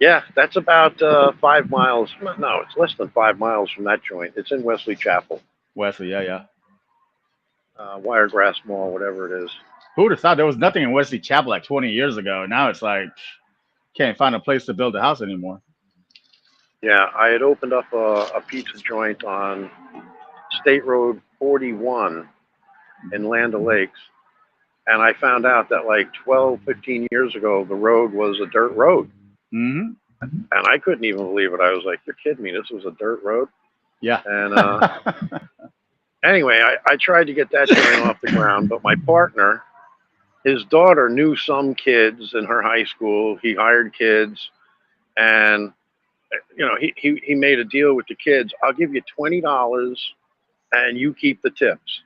S8: Yeah, that's about 5 miles. No, it's less than 5 miles from that joint. It's in Wesley Chapel,
S7: Wesley, yeah.
S8: Wiregrass Mall, whatever it is.
S7: Who would have thought there was nothing in Wesley Chapel like 20 years ago? Now it's like can't find a place to build a house anymore.
S8: Yeah, I had opened up a pizza joint on State Road 41 in Land O'Lakes, and I found out that like 12, 15 years ago, the road was a dirt road.
S7: Mm-hmm.
S8: And I couldn't even believe it. I was like, "You're kidding me. This was a dirt road."
S7: Yeah.
S8: And anyway, I tried to get that joint off the ground, but my partner, his daughter knew some kids in her high school. He hired kids, and he made a deal with the kids. "I'll give you $20, and you keep the tips."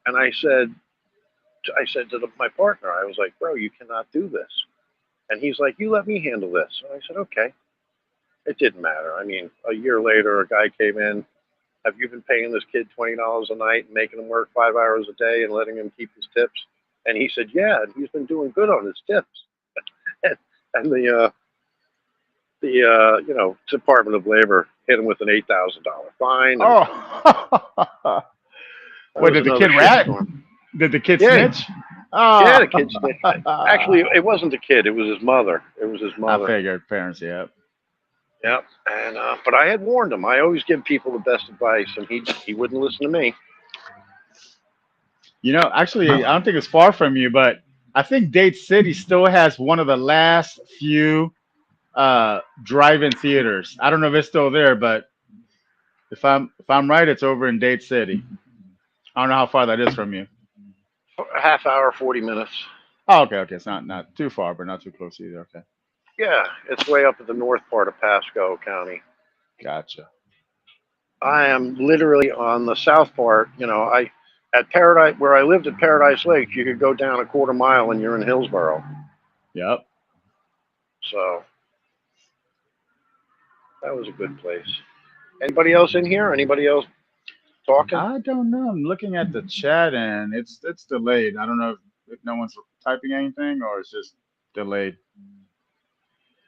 S8: And I said to my partner, I was like, "Bro, you cannot do this." And he's like, "You let me handle this." And I said, "Okay." It didn't matter. I mean, a year later, a guy came in. "Have you been paying this kid $20 a night and making him work 5 hours a day and letting him keep his tips?" And he said, "Yeah, and he's been doing good on his tips." And the Department of Labor hit him with an $8,000 fine. And
S7: Oh.
S8: that
S7: Wait,
S8: was
S7: did the
S8: another
S7: kid rat?
S8: shitstorm.
S7: Did the kid
S8: Yeah,
S7: snitch?
S8: yeah,
S7: Oh.
S8: the kid snitched. Actually, it wasn't the kid. It was his mother. It was his
S7: I
S8: mother.
S7: figured parents, yeah.
S8: Yep. And but I had warned him. I always give people the best advice, and he wouldn't listen to me.
S7: Actually, I don't think it's far from you, but I think Dade City still has one of the last few drive-in theaters. I don't know if it's still there, but if I'm right, it's over in Dade City. I don't know how far that is from you.
S8: A half hour, 40 minutes.
S7: Oh, okay. It's not too far, but not too close either. Okay,
S8: Yeah, it's way up at the north part of Pasco County.
S7: gotcha.
S8: I am literally on the south part. At Paradise, where I lived at Paradise Lakes, you could go down a quarter mile and you're in Hillsboro.
S7: Yep.
S8: So that was a good place. Anybody else in here? Anybody else talking?
S7: I don't know. I'm looking at the chat and it's delayed. I don't know if no one's typing anything or it's just delayed.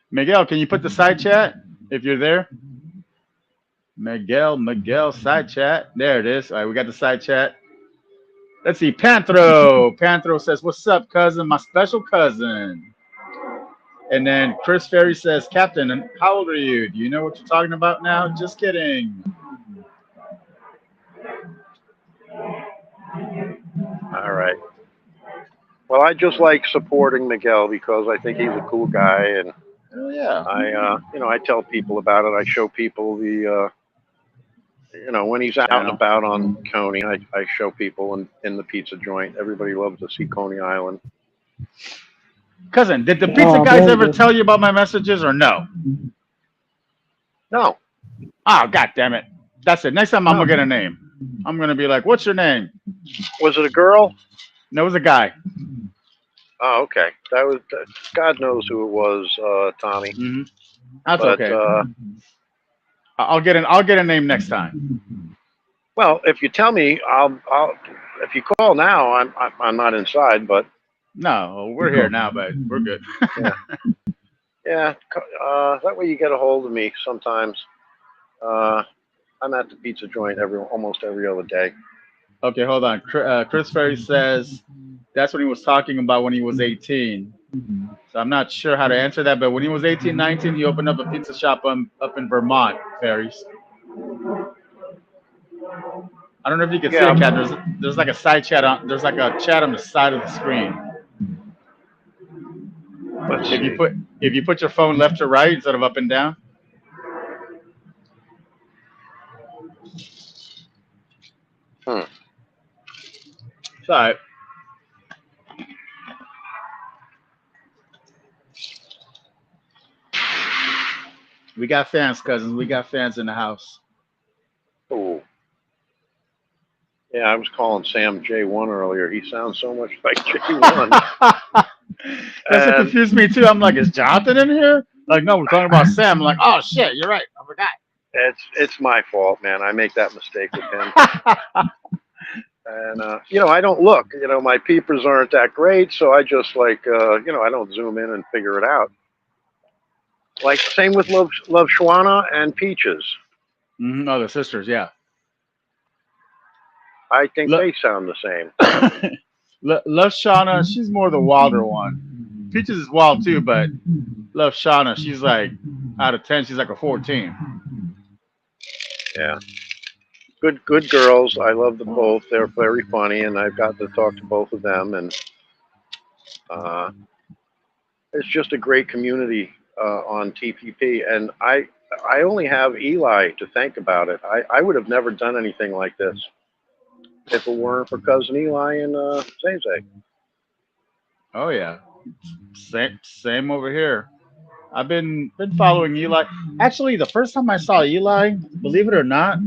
S7: Miguel, can you put the side chat if you're there? Miguel, side chat. There it is. All right, we got the side chat. Let's see. Panthro says, "What's up, cousin? My special cousin." And then Chris Ferry says, "Captain, how old are you? Do you know what you're talking about now?" Just kidding.
S8: All right. Well, I just like supporting Miguel because I think he's a cool guy, and
S7: Oh yeah,
S8: I tell people about it. I show people when he's out and
S7: channel.
S8: about on Coney, I show people in the pizza joint. Everybody loves to see Coney Island.
S7: Cousin, did the pizza
S1: Oh,
S7: guys
S1: very
S7: ever
S1: good.
S7: tell you about my messages or no?
S8: No,
S7: Oh, god damn it. That's it. Next time I'm
S8: no.
S7: gonna get a name. I'm gonna be like, what's your name?
S8: Was it a girl?
S7: No, it was a guy.
S8: Oh, okay. That was God knows who it was, Tommy.
S7: Hmm. That's
S8: But
S7: okay. I'll get a name next time.
S8: well, if you tell me, I'll. If you call now, I'm not inside, but
S7: No, we're here now, but we're good.
S8: yeah, yeah. That way you get a hold of me sometimes. Uh, I'm at the pizza joint almost every other day.
S7: Okay, hold on. Chris Ferry says that's what he was talking about when he was 18. So I'm not sure how to answer that, but when he was 18, 19, he opened up a pizza shop up in Vermont, Ferries. I don't know if you can see
S8: Yeah.
S7: it, Cat. There's like a side chat on. There's like a chat on the side of the screen.
S8: Let's
S7: If you
S8: see.
S7: put if you put your phone left to right instead of up and down,
S8: Hmm.
S7: it's all right. We got fans, cousins. We got fans in the house.
S8: Oh, yeah. I was calling Sam J1 earlier. He sounds so much like J1.
S7: That's what
S8: And
S7: confused me too. I'm like, is Jonathan in here? Like, no, we're talking about Sam. I'm like, oh shit, you're right. I forgot.
S8: it's my fault, man. I make that mistake with him. And I don't look. My peepers aren't that great, so I just like I don't zoom in and figure it out. Like same with Love Shwana and Peaches.
S7: Oh, the sisters, yeah.
S8: I think
S7: Look,
S8: they sound the same.
S7: Love Shauna. She's more the wilder one. Peaches is wild too, but Love Shauna. She's like out of 10. She's like a 14.
S8: Yeah, good girls. I love them both. They're very funny, and I've got to talk to both of them. And uh, it's just a great community on TPP. And I only have Eli to thank about it. I would have never done anything like this if it weren't for cousin Eli and Zay Zay.
S7: Oh yeah, same over here. I've been following Eli. Actually, the first time I saw Eli, believe it or not,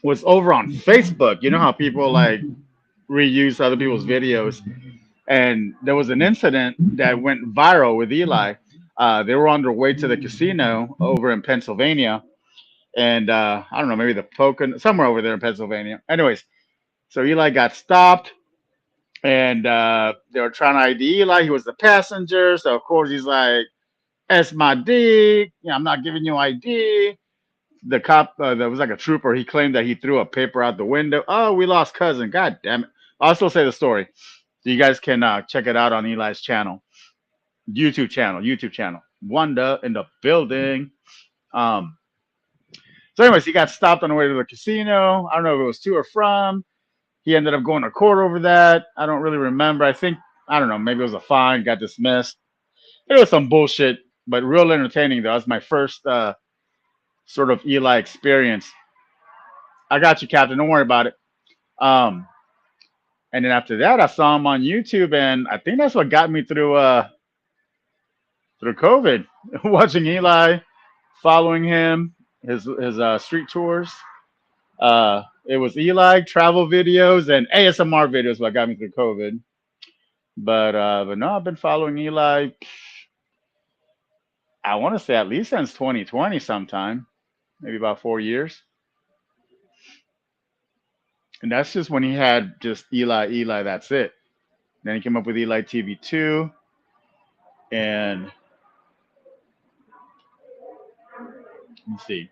S7: was over on Facebook. You know how people like reuse other people's videos, and there was an incident that went viral with Eli. They were on their way to the casino over in Pennsylvania, and I don't know, maybe the Pocono, somewhere over there in Pennsylvania. Anyways, so Eli got stopped, and they were trying to ID Eli. He was the passenger, so of course he's like, "That's my dick. I'm not giving you ID." The cop, that was like a trooper. He claimed that he threw a paper out the window. Oh, we lost cousin. God damn it! I'll still say the story. So you guys can check it out on Eli's channel, YouTube channel. Wanda in the building. Um, so, anyways, he got stopped on the way to the casino. I don't know if it was to or from. He ended up going to court over that. I don't really remember. I don't know. Maybe it was a fine. Got dismissed. It was some bullshit, but real entertaining though. That was my first sort of Eli experience. I got you, Captain. Don't worry about it. Um, and then after that, I saw him on YouTube, and I think that's what got me through COVID. Watching Eli, following him, his street tours. It was Eli travel videos and ASMR videos what got me through COVID. But no, I've been following Eli. I want to say at least since 2020, sometime, maybe about 4 years. And that's just when he had just Eli. That's it. Then he came up with Eli TV 2, and let me see,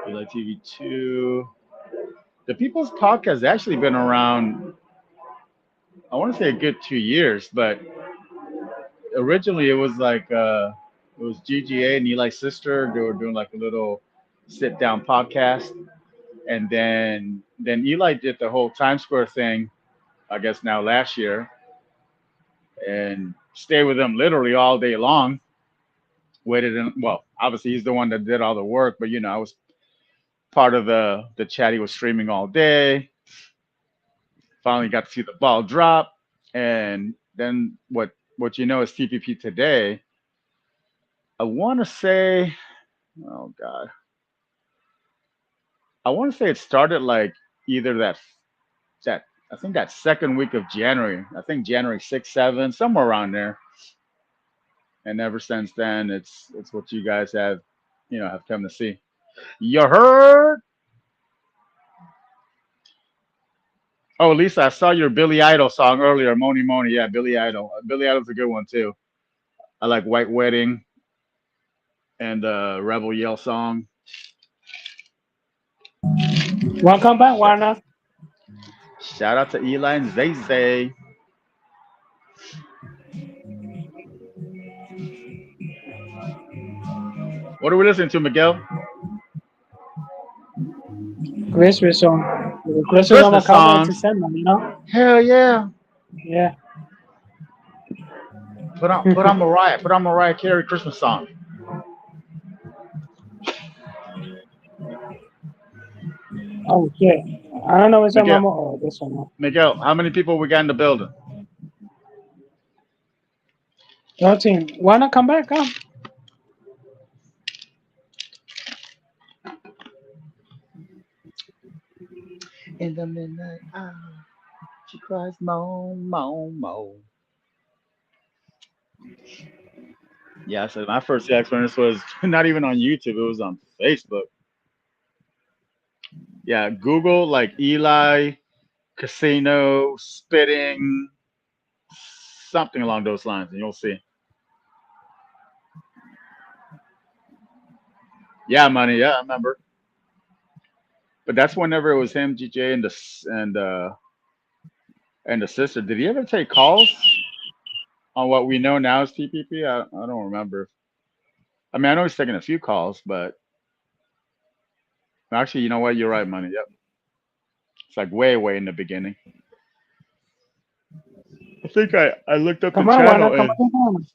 S7: Eli TV 2. The People's Podcast has actually been around. I want to say a good 2 years, but originally it was like it was GGA and Eli's sister. They were doing like a little sit down podcast, and then Eli did the whole Times Square thing, I guess now last year, and stayed with him literally all day long. Waited in, well, obviously he's the one that did all the work, but I was part of the chat. He was streaming all day. Finally got to see the ball drop, and then what is TPP today. I want to say, oh god, I want to say it started like either that I think that second week of January. I think January 6, 7, somewhere around there. And ever since then, it's what you guys have come to see. You heard? Oh, Lisa, I saw your Billy Idol song earlier, Moni Moni. Yeah, Billy Idol. Billy Idol's a good one too. I like White Wedding and Rebel Yell song.
S1: Welcome back, Warner.
S7: Shout out to Eli and Zay Zay. What are we listening to, Miguel?
S1: Christmas song. Christmas on my
S7: Christmas
S1: countdown to
S7: songs.
S1: summer.
S7: Hell yeah.
S1: Yeah.
S7: Put on Mariah. Put on Mariah Carey Christmas song.
S1: Oh shit. I don't know what's on my
S7: Miguel,
S1: oh this one.
S7: Miguel, how many people we got in the building?
S1: 13. Why not come back? Come.
S7: In the midnight hour, she cries, moan, moan, moan. Yeah, so my first experience was not even on YouTube, it was on Facebook. Yeah, Google like Eli, casino, spitting, something along those lines, and you'll see. Yeah, money, yeah, I remember. But that's whenever it was him, GJ, and the sister. Did he ever take calls on what we know now as TPP? I don't remember. I mean, I know he's taking a few calls, but actually, you know what? You're right, money. Yep. It's like way, way in the beginning. I think I looked up the
S1: Come on, Warner,
S7: channel
S1: come
S7: and
S1: on.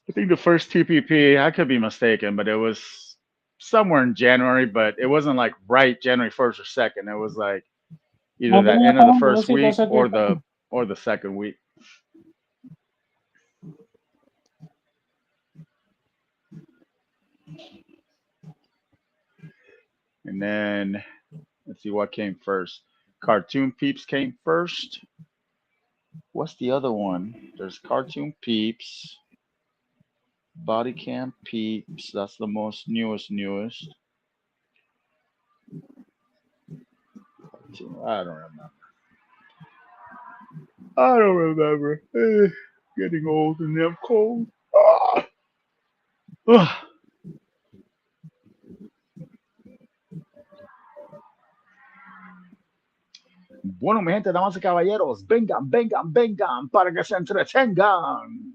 S7: I think the first TPP, I could be mistaken, but it was somewhere in January, but it wasn't like right January 1st or 2nd. It was like either
S1: No, come
S7: that
S1: on,
S7: end of
S1: come
S7: the
S1: on. Let's
S7: first
S1: see,
S7: week
S1: that's okay.
S7: or the second week. And then let's see what came first. Cartoon Peeps came first. What's the other one? There's Cartoon Peeps, Body Cam Peeps. That's the most newest. I don't remember. I don't remember. Getting old and I'm cold. Ah. Ah. Bueno, mi gente, damas y caballeros, vengan, vengan, vengan para que se entretengan.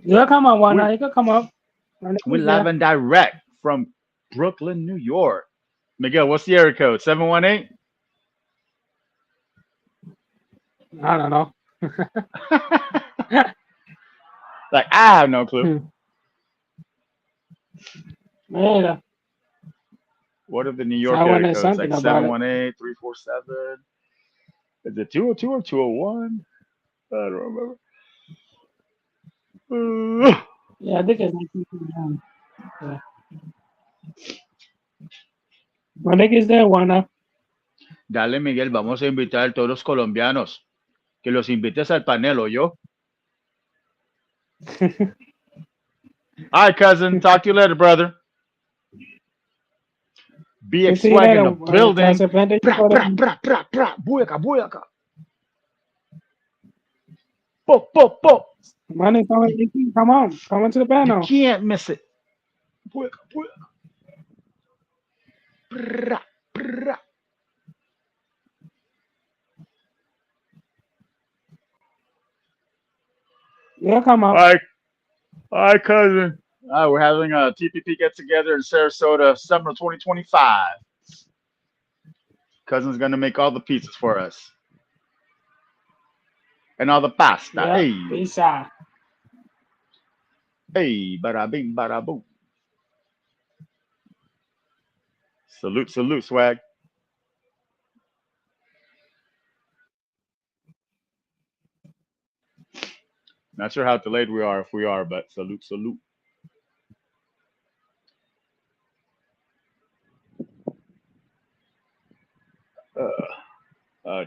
S1: Yeah, come on,
S7: We
S1: Warner. You can come up.
S7: we
S1: He's
S7: live
S1: there.
S7: and direct from Brooklyn, New York. Miguel, what's the area code? 718?
S1: I don't know.
S7: Like, I have no clue.
S1: Yeah.
S7: What are the New
S1: I
S7: York area
S1: wanted
S7: codes?
S1: something
S7: Like
S1: about it.
S7: 718, 347? Is it 202 or 201? I don't remember.
S1: Yeah, I think it's 1959. Yeah. I think it's there, Warner.
S7: Dale, Miguel, vamos a invitar a todos los colombianos. Que los invites al panel, ¿o yo? All right, cousin. Talk to you later, brother.
S1: We'll
S7: BX
S1: see you
S7: Swag in
S1: later.
S7: the building.
S1: Casa Panda, you
S7: Bra,
S1: go
S7: bra,
S1: to-
S7: bra, bra, bra. Booyaka, booyaka. Pop, pop, pop.
S1: Money, come on. Come on to the
S7: You
S1: panel.
S7: can't miss it. Booyaka, booyaka. Bra, bra.
S1: Yeah, come
S7: All
S1: up.
S7: right, all right, cousin. All right, we're having a TPP get together in Sarasota, summer 2025. Cousin's gonna make all the pizzas for us. and all the pasta.
S1: Yeah,
S7: Hey,
S1: pizza.
S7: hey, bada bing, bada boom. Salute, salute, swag. Not sure how delayed we are, if we are, but salute, salute.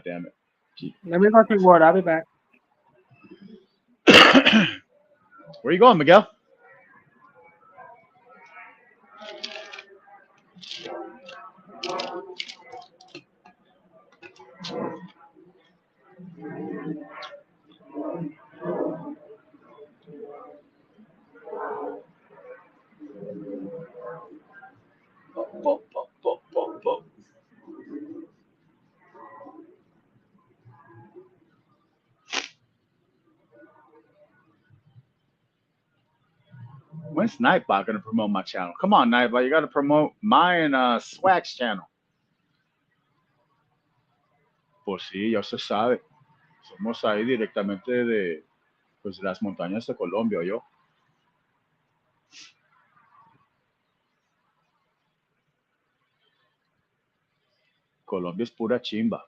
S7: Damn it. Gee.
S1: Let me go drink water. I'll be back.
S7: Where you going, Miguel? When's Nightbot gonna promote my channel? Come on, Nightbot, you gotta promote my and Swag's channel. Pues sí, ya se sabe. Somos ahí directamente de pues las montañas de Colombia, yo. Colombia es pura chimba.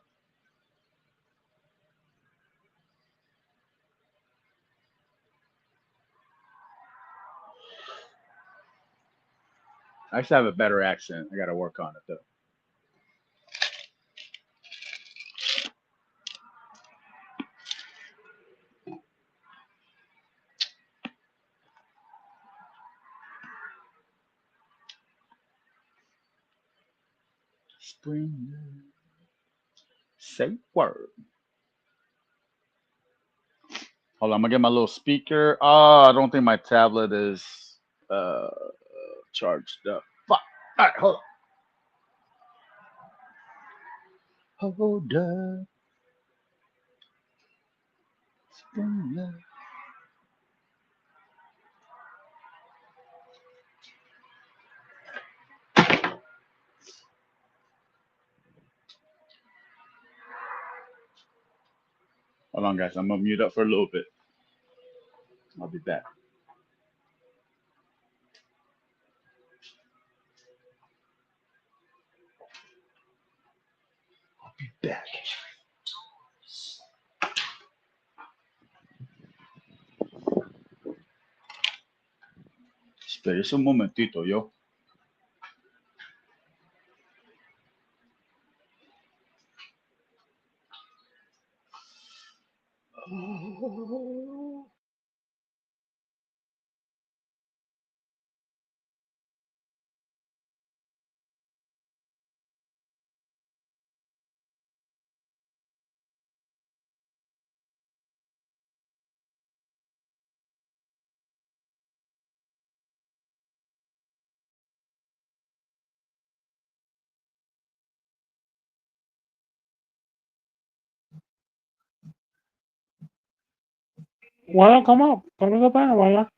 S7: I used to have a better accent. I gotta work on it though. Spring. Say word. Hold on, I'm gonna get my little speaker. Oh, I don't think my tablet is uh charged up. Fuck. Alright, hold on. Hold up. Spring love. Hold on guys, I'm gonna mute up for a little bit. I'll be back. Back. Espérese un momentito, yo.
S1: Well, come up. Come to the panel, well.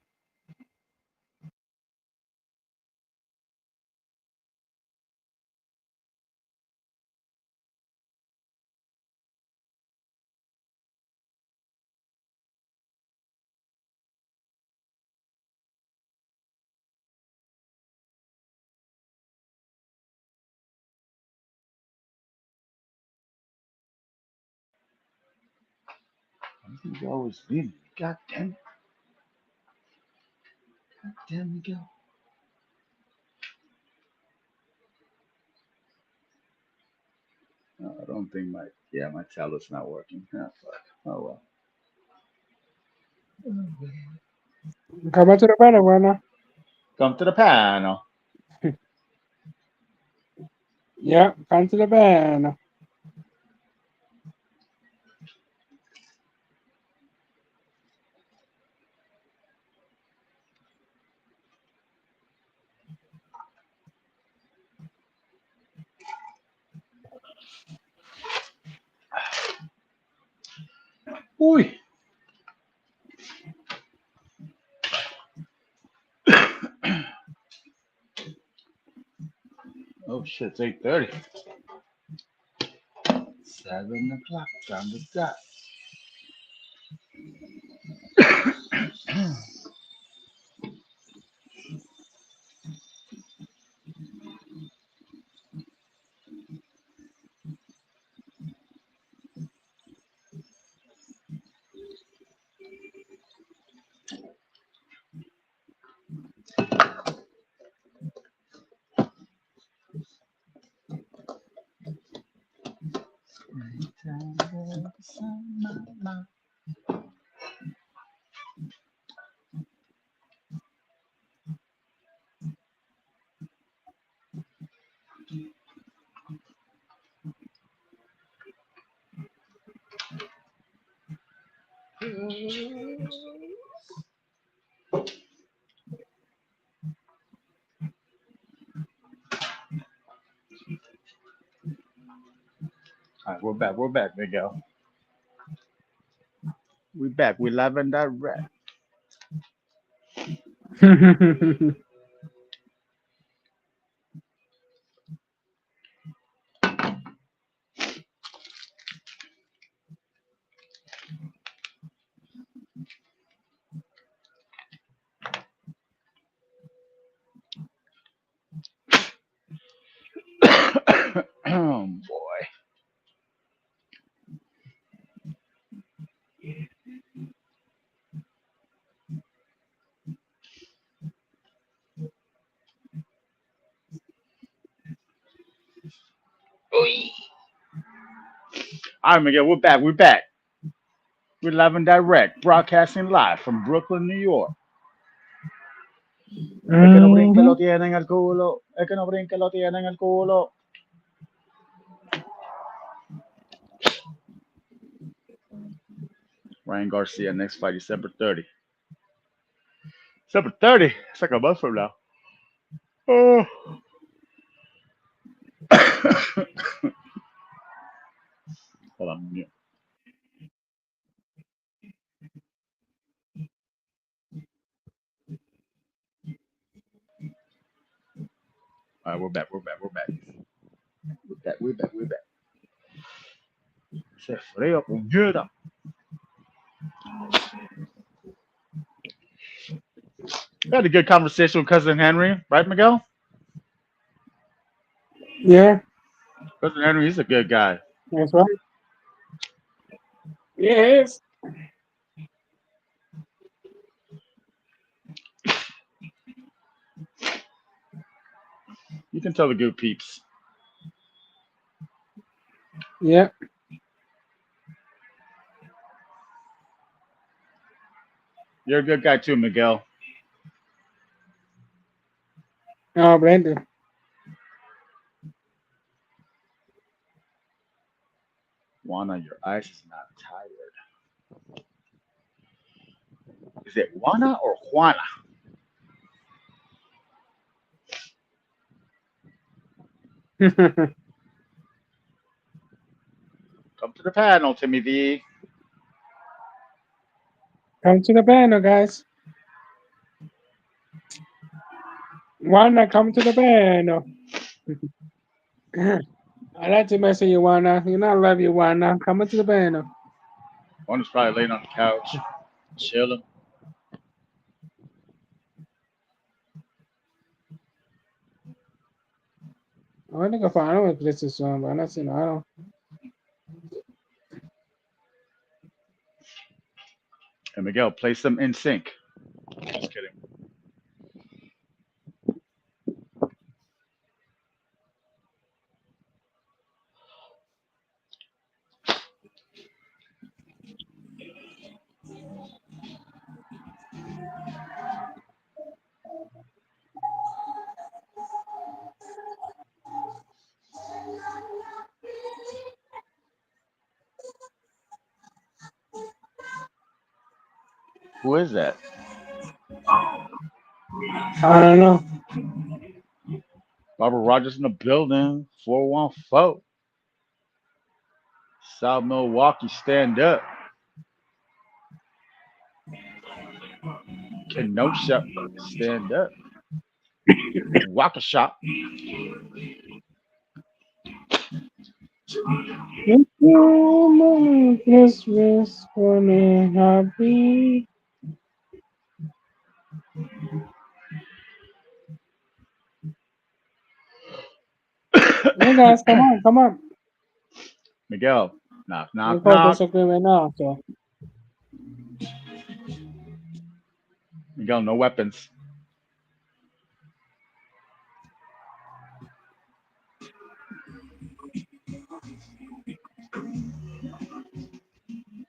S7: He's always leaving. God damn it. God damn it, go. I don't think my tablet's not working. Ah, fuck. Oh well.
S1: Come up to the panel, well.
S7: Come to the panel.
S1: Yeah, come to the panel.
S7: Uy. Oh shit, it's 8:30. 7 o'clock, time to stop. All right, we're back. We're back, Miguel. We back. We live and direct. Oh boy. All right, Miguel. We're back. We're back. We're live and direct, broadcasting live from Brooklyn, New York. Es que no brinque
S1: Hmm.
S7: lo tienen el culo. Es que no brinque lo tienen el culo. Ryan Garcia next fight December 30. December 30. It's like a month from now. Oh. Hold on. Yeah. All right, we're back. We're back. We're back. We're back. We're back. We're back. Se frío, puñeta. We had a good conversation with cousin Henry, right, Miguel?
S1: Yeah,
S7: Cousin Henry, he's a good guy.
S1: that's right. Yes.
S7: You can tell the good peeps.
S1: Yeah.
S7: You're a good guy too, Miguel.
S1: Oh, Brandon.
S7: Juana, your eyes is not tired. Is it Juana or Juana? Come to the panel, Timmy V.
S1: Come to the panel, guys. Wanna come to the panel? I like to mess with you, Wanna. You know I love you, Wanna. Come to the panel.
S7: Juana's probably laying on the couch, chilling.
S1: I want to go find. I don't want to play this song, but I'm not saying I don't.
S7: And Miguel, play some in sync. Just kidding. Who is that?
S1: I don't know.
S7: Barbara Rogers in the building. 414. South Milwaukee, stand up. Kenosha, stand up. Waukesha.
S1: It's your Christmas gonna happy. Hey guys, come on, come on.
S7: Miguel, knock,
S1: We
S7: knock,
S1: call
S7: knock.
S1: disagreement now. So
S7: Miguel, no weapons.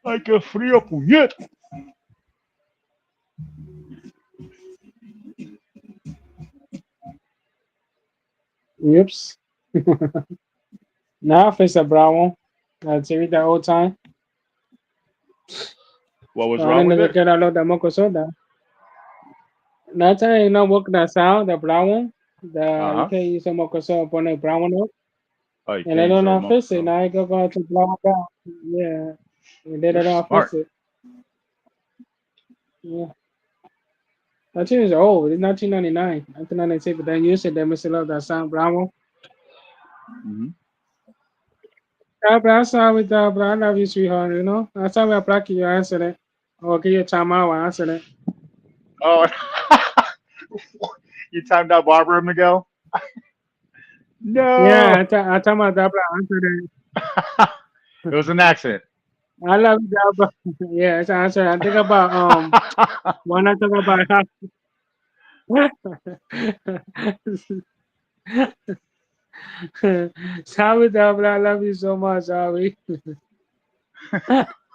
S7: Ay, qué frío, puñet.
S1: oops. Now I face a brown one. TV the old time.
S7: What was
S1: Ahora
S7: wrong with
S1: nigga
S7: it?
S1: queda los de moco soda. That time you know work that sound, the brown one. The
S7: Uh
S1: you
S7: huh.
S1: can't use a moco soda upon the brown one up.
S7: Oh, you
S1: And they
S7: can't use
S1: don't
S7: a
S1: not
S7: remote
S1: fix it.
S7: control.
S1: Now I go to blow it down. Yeah. And they
S7: You're
S1: don't fix
S7: smart.
S1: it. Yeah. That tune is old. It's 1999. 1996, but then use it, they must love that sound brown one.
S7: Hmm.
S1: Yeah, but I saw with but I love you, sweetheart, you know. I saw we apply your answer or give you time out answer that.
S7: Oh, you timed out Barbara, Miguel?
S1: Yeah,
S7: No.
S1: I tell my double answer that.
S7: It was an accident.
S1: I love you, double. Yeah, it's an answer. I think about when I talk about sorry, double. I love you so much. Sorry.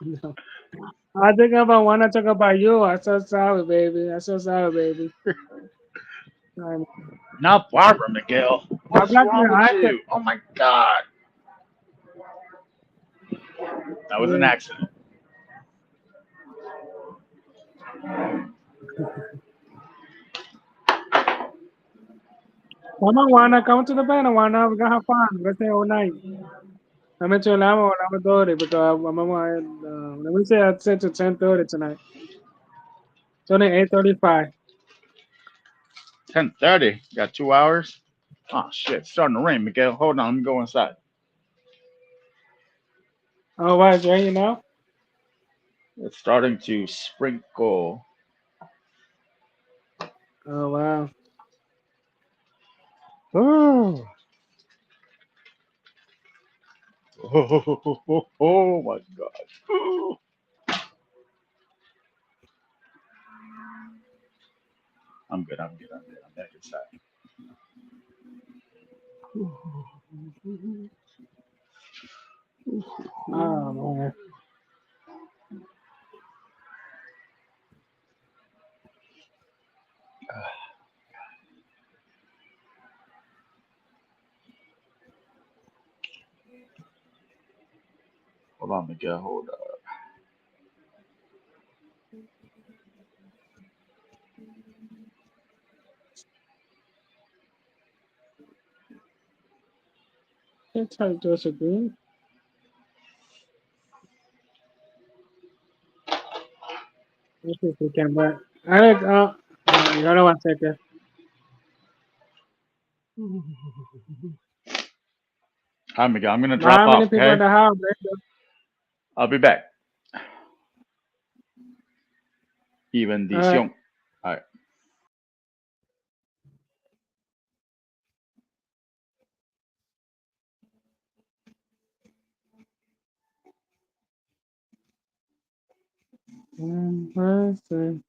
S1: No. I think about when I talk about you. I'm so sorry, baby. I'm so sorry, baby. I
S7: Not Barbara, Miguel. What is
S1: black
S7: wrong
S1: man.
S7: with
S1: I said,
S7: you? Oh my God. That was an
S1: yeah.
S7: accident.
S1: Come on, wanna come to the band? Wanna we gonna have fun? Let's stay all night. I'm into an hour, I'm 30 because let me say I said to 10:30 tonight. It's only 8:35.
S7: 10:30. Got 2 hours. Oh shit. It's starting to rain, Miguel. Hold on. Let me go inside.
S1: Oh, why it's raining now?
S7: It's starting to sprinkle.
S1: Oh wow.
S7: Oh, oh my God. I'm good. I'm good. I'm good. I'm back inside.
S1: Oh man.
S7: Hold on, Miguel. Hold up.
S1: It's hard to disagree. Let's see if we can but I like hold on 1 second.
S7: Hi, Miguel. I'm gonna drop
S1: How many
S7: off.
S1: people in
S7: Okay.
S1: the house? Brenda?
S7: I'll be back. Y
S1: All right.
S7: bendición. All right.
S1: Person.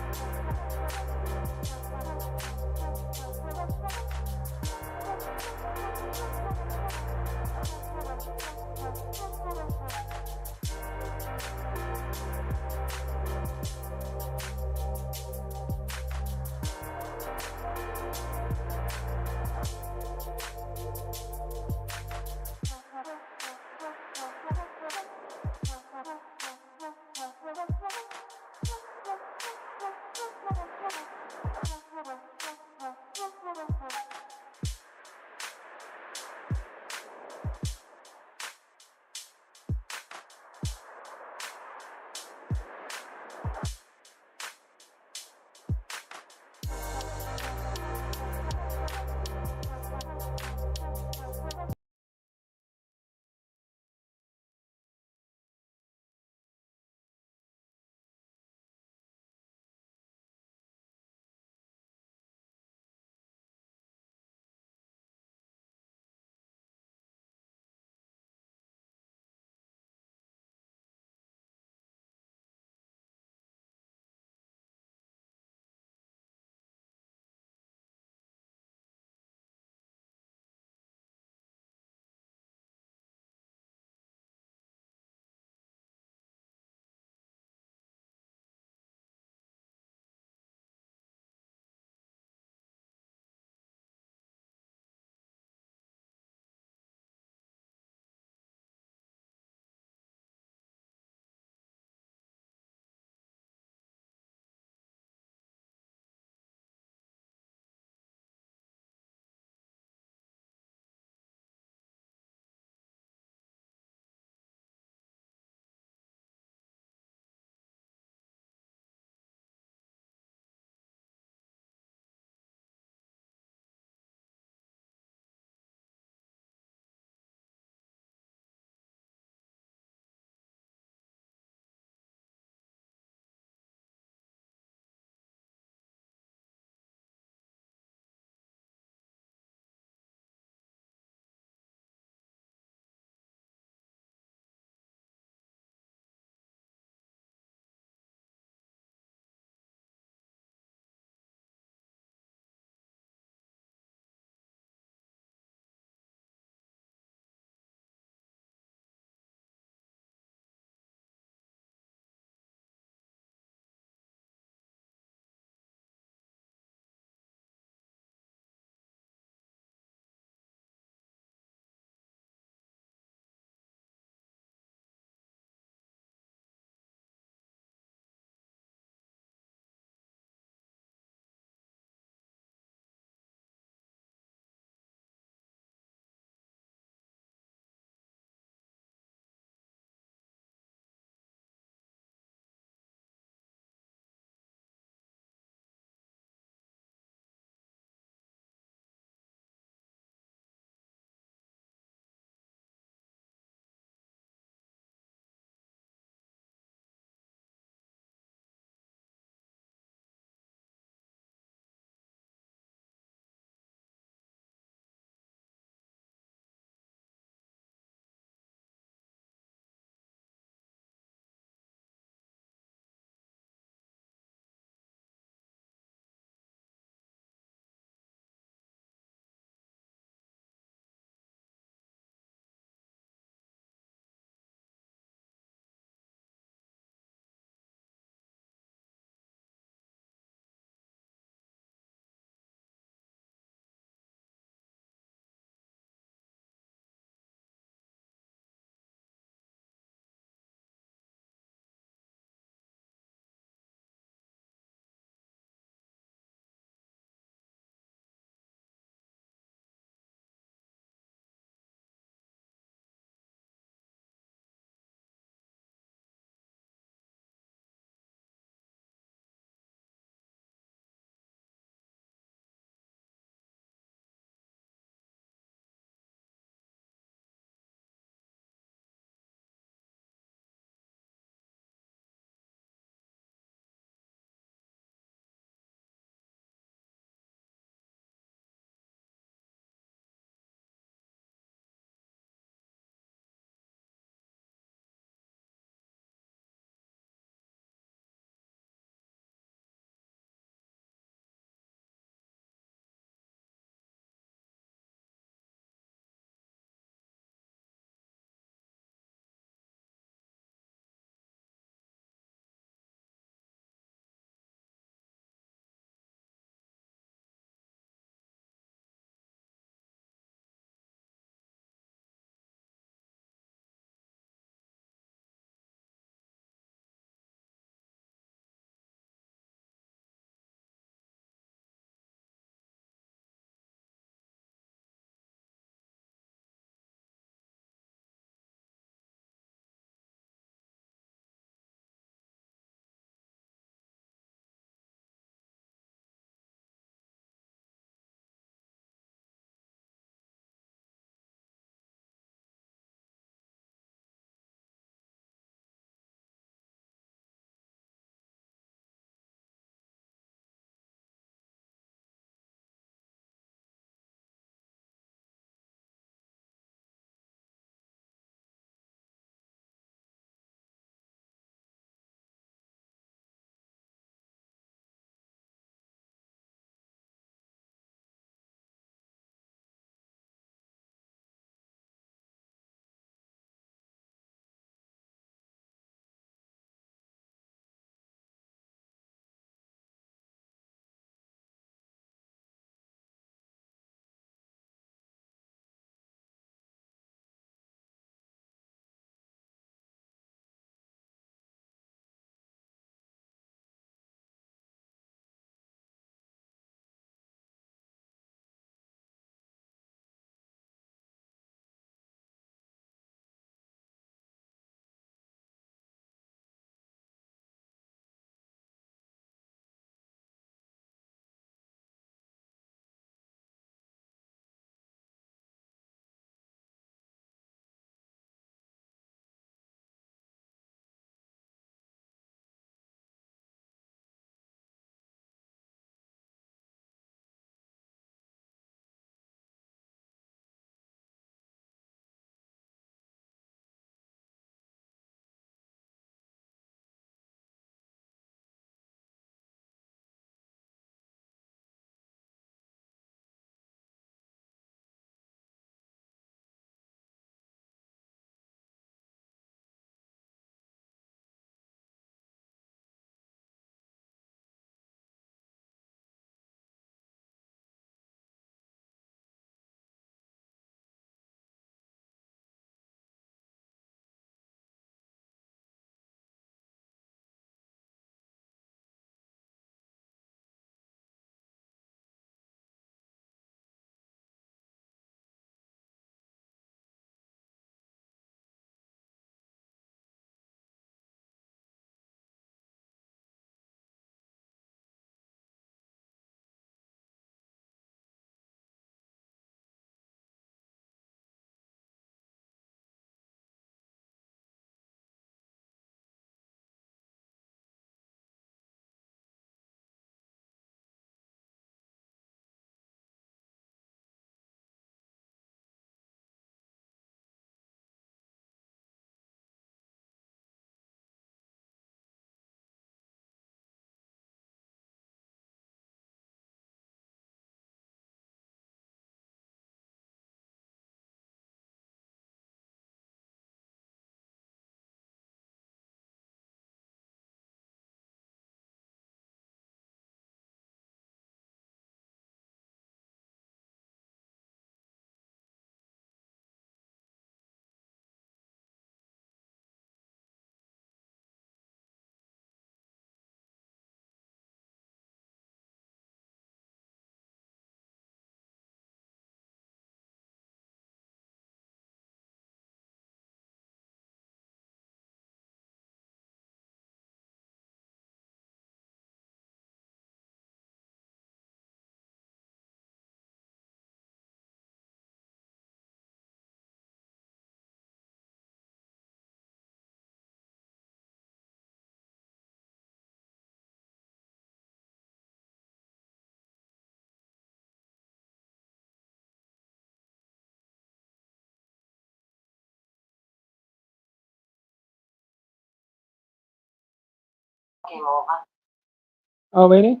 S1: Oh, really?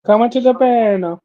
S1: Come on to the piano.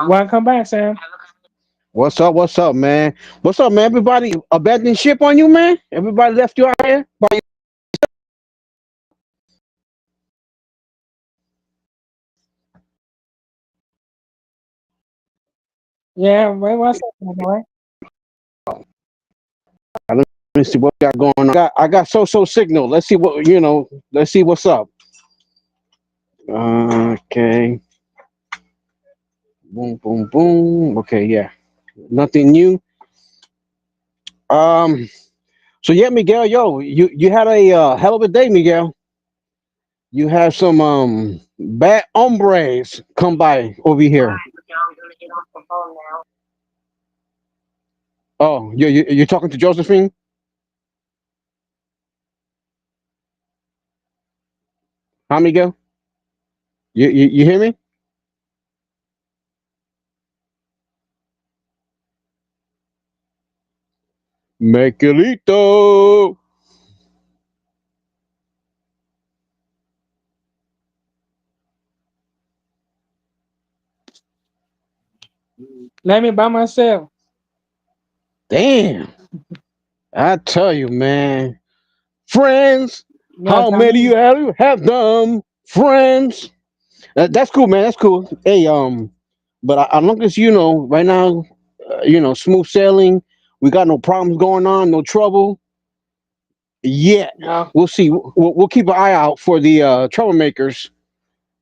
S1: Welcome back, Sam.
S6: What's up, man? What's up, man? Everybody abandoned ship on you, man? Everybody left you out here?
S1: Yeah, what's up, my boy?
S6: Let me see what we got going on. I got so signal. Let's see what let's see what's up. Okay. Boom, boom, boom. Okay, yeah. Nothing new. Um. So yeah, Miguel, yo, you had a hell of a day, Miguel. You had some bad hombres come by over here. Oh, you're talking to Josephine? Hi, Miguel. You hear me? Miguelito.
S1: Let me by myself.
S6: Damn. I tell you, man. Friends.
S1: No,
S6: How
S1: tell
S6: many
S1: me.
S6: you have them? Friends. That's cool, man. That's cool. Hey, but as long as right now, smooth sailing. We got no problems going on, no trouble yet.
S1: No.
S6: We'll see. We'll keep an eye out for the troublemakers.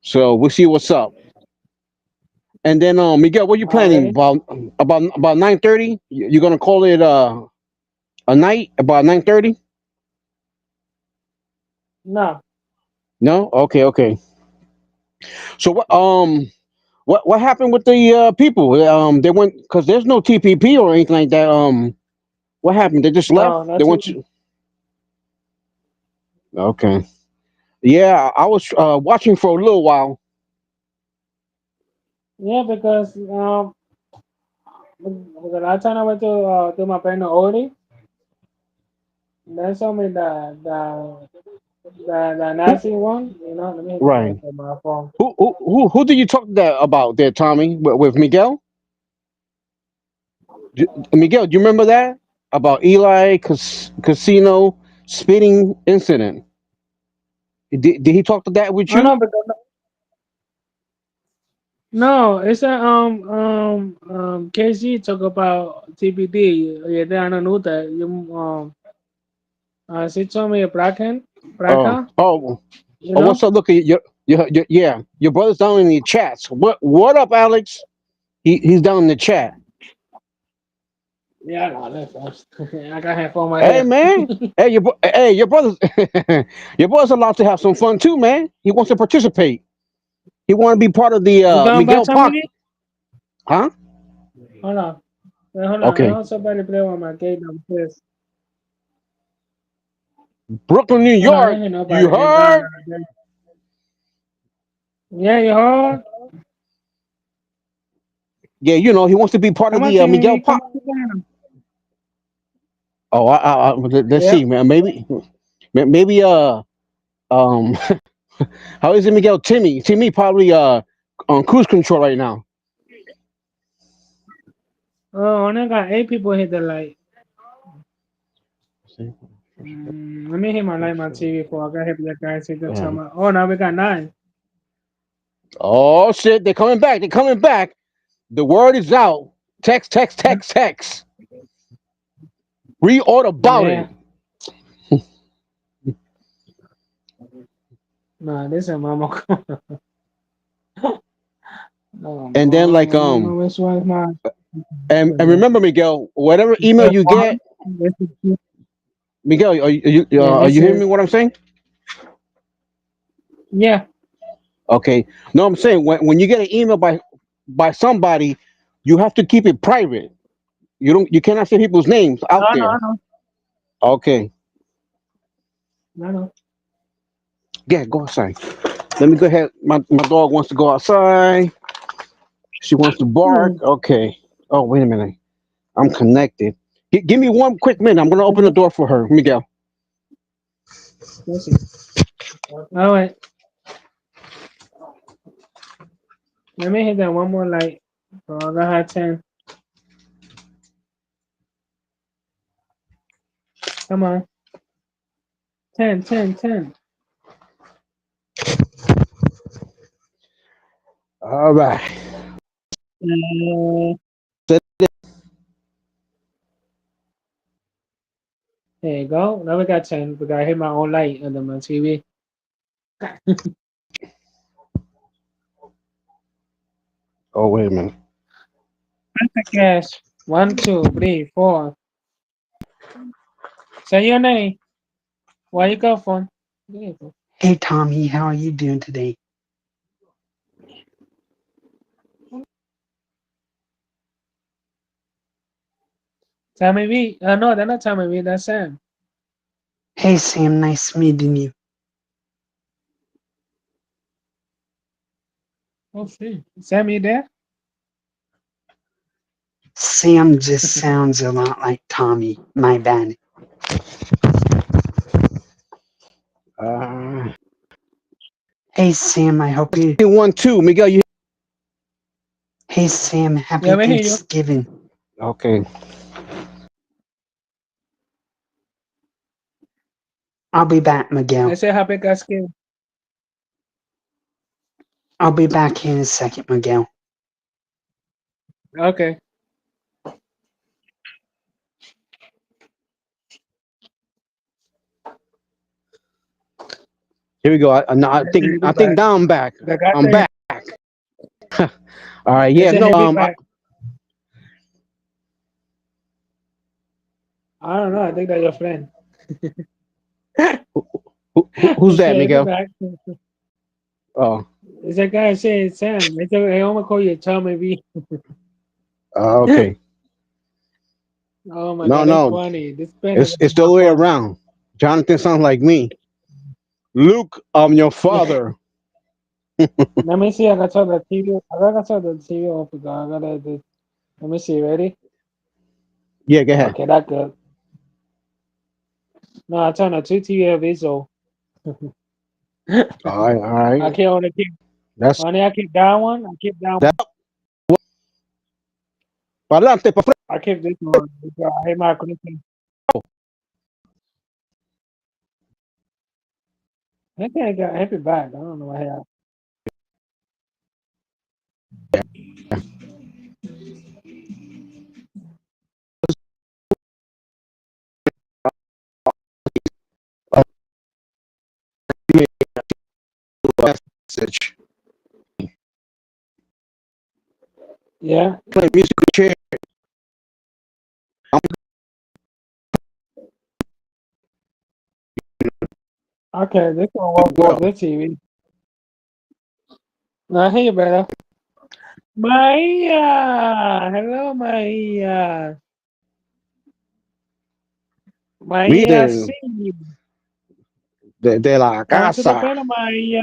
S6: So we'll see what's up. And then Miguel, what you planning
S1: Already?
S6: about 9:30? You're gonna call it a night about 9:30?
S1: No.
S6: No? Okay, okay. So what happened with the people? They went because there's no TPP or anything like that. What happened? They just left.
S1: No,
S6: They
S1: not
S6: went
S1: TV.
S6: to. Okay. Yeah, I was watching for a little while.
S1: Yeah, because the last time I went to my friend Ori, they told me the
S6: Who?
S1: Nazi one. Let me hit
S6: Right.
S1: the my phone.
S6: Who did you talk that about there, Tommy? With Miguel? Miguel, do you remember that about Eli Casino speeding incident? Did he talk to that with
S1: Oh
S6: you?
S1: no, because no, it's a KC talk about TBD. Yeah, they don't know that. She told me
S6: Oh,
S1: Bracken,
S6: oh,
S1: you
S6: oh,
S1: know.
S6: what's up? Look at yeah, your brother's down in the chats. What up, Alex? He's down in the chat.
S1: Yeah, no, that's us. I got him for my
S6: Hey
S1: hair.
S6: man, hey your brother's your brother's allowed to have some fun too, man. He wants to participate. He want to be part of the
S1: You going back
S6: Miguel
S1: time
S6: Park,
S1: again?
S6: huh?
S1: Hold on. Wait, hold on. I
S6: Okay,
S1: want somebody to play on my gate downstairs.
S6: Brooklyn, New
S1: Hold on, I
S6: York.
S1: ain't hear
S6: You
S1: nobody. Ain't gone.
S6: heard?
S1: Yeah, you heard?
S6: Yeah, he wants to be part of
S1: Come on,
S6: the Miguel
S1: Timmy. Come
S6: Park.
S1: on, Savannah.
S6: Oh, let's
S1: Yep.
S6: see, man. Maybe um, how is it, Miguel? Timmy probably on cruise control right now.
S1: Oh, and I got 8 people hit the light. Let me hit my light, my TV for I got hit the guys hit the
S6: Um,
S1: time. Oh, now we got 9.
S6: oh shit, they're coming back. They're coming back. The word is out. Text, text, text, text. Read all about
S1: Yeah.
S6: it.
S1: Nah, this is mama. Oh,
S6: And then like
S1: mama, which one is my?
S6: and remember, Miguel, whatever
S1: You
S6: email
S1: said
S6: you
S1: one.
S6: get,
S1: This is two.
S6: Miguel,
S1: Yeah,
S6: are
S1: this
S6: you hearing me?
S1: is
S6: What I'm saying?
S1: yeah.
S6: Okay. No, I'm saying when you get an email by somebody, you have to keep it private. You cannot say people's names
S1: No,
S6: out
S1: no,
S6: there.
S1: no,
S6: Okay.
S1: no, no.
S6: Yeah, go outside. Let me go ahead. My dog wants to go outside. She wants to bark.
S1: Hmm.
S6: Okay. Oh, wait a minute. I'm connected. Give me one quick minute. I'm gonna open the door for her, Miguel.
S1: Let's see. All right. Let me hit that one more light. So I got her 10. Come on. 10, 10, 10.
S6: All right.
S1: Uh, there you go. Now we got 10. We got to hit my own light under my TV.
S6: Oh, wait a minute.
S1: Cash. 1, 2, 3, 4. Say your name. Where you go from? There you go.
S9: Hey Tommy, how are you doing today?
S1: Tommy V. No, they're not Tommy V. That's Sam.
S9: Hey Sam, nice meeting you.
S1: Oh, shit. Sam, you there?
S9: Sam just sounds a lot like Tommy. My bad.
S6: Uh,
S9: Hey Sam, I hope you.
S6: 1 2, Miguel. You
S9: Hey Sam, happy
S1: Yeah, we hear you.
S9: Thanksgiving.
S6: okay?
S9: I'll be back,
S1: I
S9: Miguel.
S1: say happy Thanksgiving.
S9: I'll be back in a second, Miguel.
S1: Okay.
S6: Here we go. I
S1: There you
S6: think
S1: go back.
S6: now I'm back.
S1: The guy
S6: I'm
S1: said,
S6: back. All right,
S1: They
S6: yeah,
S1: say
S6: no,
S1: he'll be back. I don't know. I think that's your friend.
S6: who's
S1: He
S6: that,
S1: said he'll be
S6: Miguel?
S1: back.
S6: Oh,
S1: It's that guy saying Sam. They say hey, I'm gonna call you Tom maybe.
S6: okay.
S1: Oh my
S6: No,
S1: god, that's
S6: no,
S1: funny. This pen is
S6: it's the
S1: my
S6: other way
S1: phone.
S6: around. Jonathan sounds like me. Luke, I'm your
S1: Yeah.
S6: father.
S1: Let me see. I got to turn the TV. I gotta turn the TV off again. I gotta do. Let me see. Ready?
S6: Yeah, go ahead.
S1: Okay, that good. No, I turned the two TV off. So
S6: All
S1: I
S6: right.
S1: can't only keep.
S6: That's
S1: Only I keep that one. I keep that
S6: that.
S1: one.
S6: Pa'lante, pa' frente.
S1: I keep this one. Because I hate my connection. I can't get happy back. I don't know what happened.
S6: Message.
S1: Yeah.
S6: Play musical chair. I'm
S1: Okay, this one won't go to
S6: well.
S1: the TV. I hear you better. Maria! Hello, Maria. Maria,
S6: Mire,
S1: see you.
S6: de la
S1: Come to the
S6: casa.
S1: panel, Maria.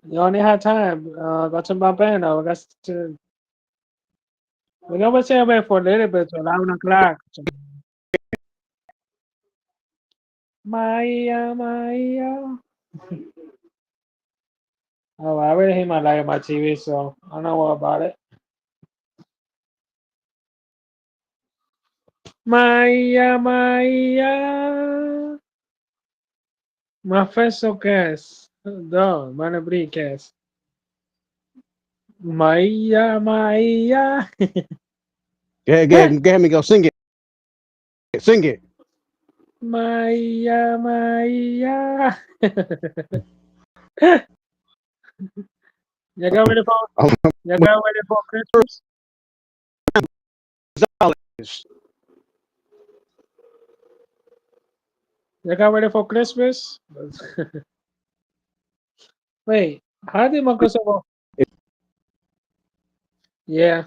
S1: You only have time. Go to my panel. Got to, we're going to celebrate for a little bit till 11 o'clock. So, Maria, Maria. Oh, I already hit my light on my TV, so I don't know what about it. Maria, Maria. My first guest. No, mana brincas. Maia, Maia.
S6: Go ahead, Miguel. Sing it. Sing it.
S1: Maia, Maia. You got ready for you got ready for Christmas? You got ready for Christmas? Wait, how did Microsoft? Yeah.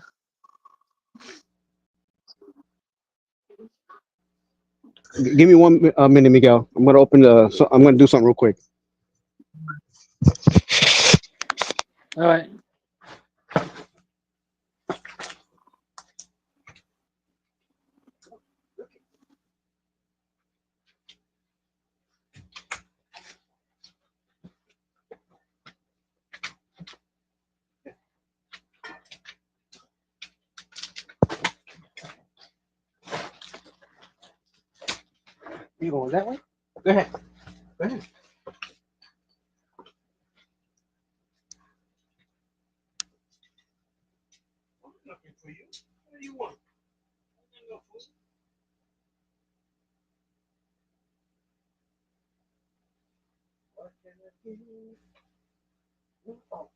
S6: Give me one minute, Miguel. I'm gonna open the. So I'm gonna do something real quick.
S1: All right.
S6: You going that way? Go ahead. Go ahead.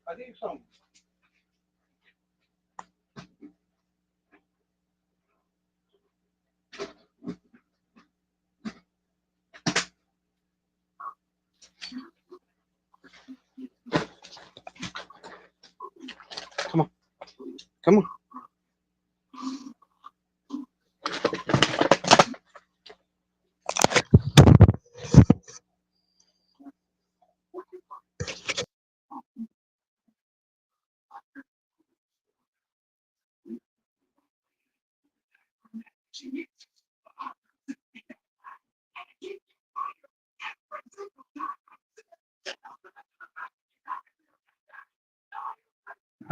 S6: I need some. Come on. Come on.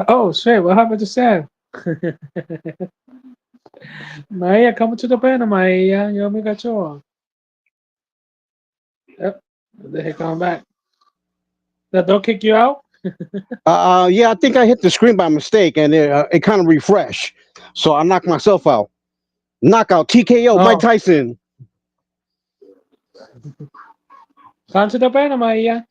S1: Oh shit! What happened to Sam? Maya, come to the panel, Maya. You me got you. Yep. The heck coming back. That don't kick you out?
S6: Yeah, I think I hit the screen by mistake, and it kind of refreshed. So I knocked myself out. Knockout, TKO, Mike
S1: Oh,
S6: Tyson.
S1: come to the panel, Maya.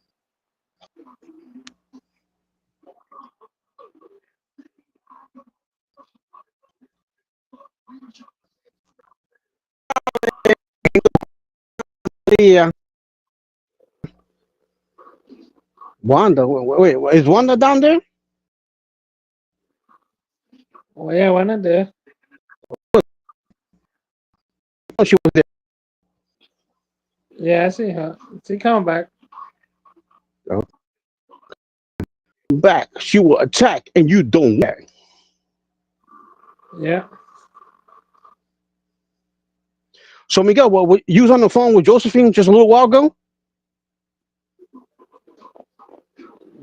S6: Wanda. Wait, is Wanda down there?
S1: Oh yeah, one of there.
S6: Oh, she was
S1: Yeah, I see her. She coming back.
S6: there. Back. She will attack, and you don't back.
S1: Yeah.
S6: So Miguel, you was on the phone with Josephine just a little while ago.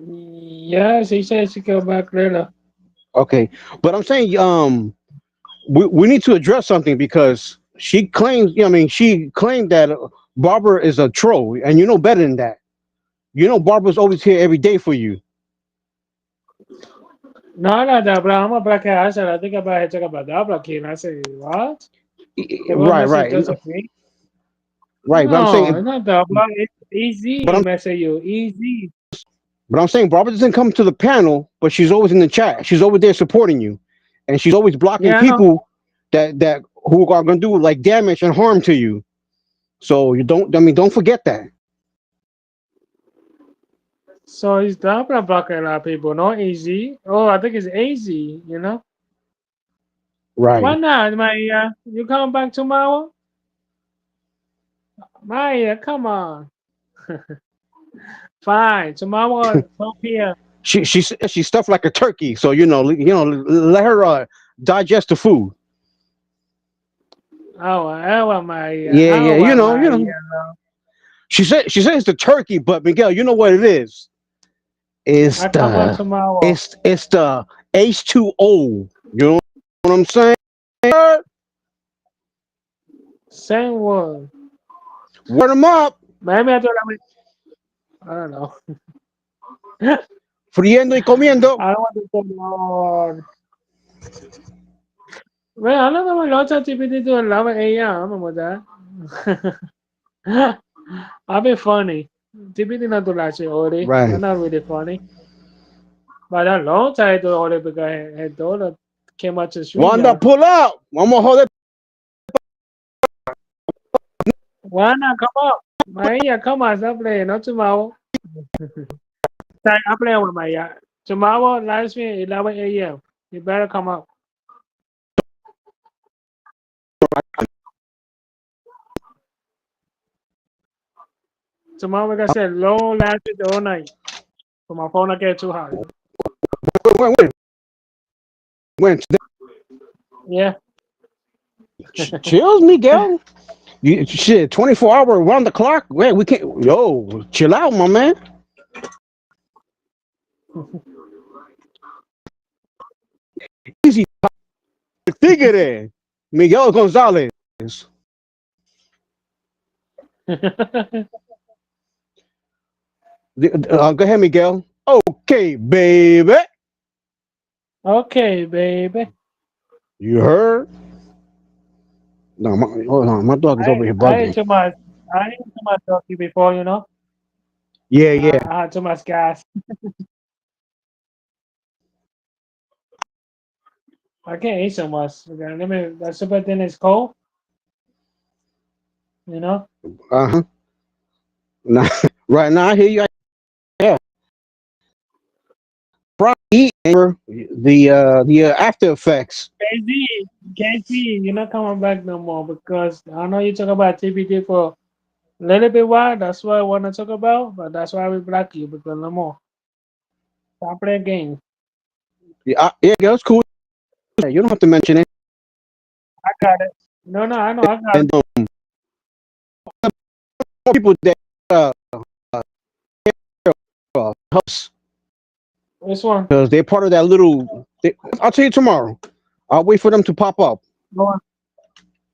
S1: Yeah, she said she come back later.
S6: Okay, but I'm saying, we need to address something because she claims. I mean, she claimed that Barbara is a troll, and you know better than that. You know Barbara's always here every day for you.
S1: No, no, no, bro. I'm a black cat. I said, I think about it, talk about that black kid. I said, what? The one
S6: Right,
S1: message
S6: right,
S1: Josephine?
S6: right. But I'm
S1: No,
S6: saying,
S1: it's not that black. It's easy.
S6: but
S1: He
S6: I'm,
S1: message you. Easy.
S6: but I'm saying Barbara doesn't come to the panel, but she's always in the chat. She's over there supporting you, and she's always blocking
S1: Yeah, I know.
S6: people that who are going to do like damage and harm to you. So you don't. I mean, don't forget that.
S1: So he's definitely blocking a lot of people. Not easy. Oh, I think it's easy, you know? Why
S6: Right.
S1: not, Maya? You come back tomorrow? Maya, come on. Fine. Tomorrow at 12 p.m.
S6: She's stuffed like a turkey. So let her digest the food.
S1: Our Maya.
S6: Yeah.
S1: Our
S6: You
S1: Maya.
S6: know. She said it's the turkey, but Miguel, you know what it is? It's
S1: I come back
S6: the
S1: tomorrow.
S6: it's the H2O. You know what I'm saying?
S1: Same word.
S6: Word them up.
S1: Maybe I thought I don't know.
S6: Friendo y comiendo.
S1: I don't want to say Lord. Well, I don't know what lots of GPT to 11 a.m. Remember that? I'll be funny. GPT not to last Ori. They're
S6: Right.
S1: not really funny. But a long time to Ori because I told her came out to
S6: Wanda,
S1: StreamYard.
S6: pull out. Vamos a joder.
S1: Why not come up? Maya, come on, stop playing. Not tomorrow. I'm playing with Maya. Tomorrow, live stream 11 a.m. You better come up. Tomorrow, like I said, long lasted all night. So my phone will get too hot.
S6: When
S1: Yeah.
S6: chills, Miguel. You shit, 24 hour around the clock. Man, we can't. Yo, chill out, my man. Easy, tigre. Miguel Gonzalez. Go ahead, Miguel. Okay, baby.
S1: Okay, baby.
S6: You heard? No, hold on. My dog is over here
S1: I ate
S6: bugging.
S1: too much. I ate too much turkey before, you know.
S6: Yeah, yeah.
S1: I had too much gas. I can't eat so much. Okay, let me. The super thin is cold. You know.
S6: Uh huh. Nah, right now, I hear you. Yeah. Probably the after effects.
S1: KZ, KZ, you're not coming back no more because I know you talk about TPT for a little bit while. That's what I want to talk about, but that's why we block you because no more. Stop playing games.
S6: Yeah, yeah, it's cool. Yeah, you don't have to mention it.
S1: I got it. No, no, I know, I got it.
S6: And people that uh, helps
S1: This one,
S6: because they're part of that little. I'll tell you tomorrow. I'll wait for them to pop up.
S1: go on.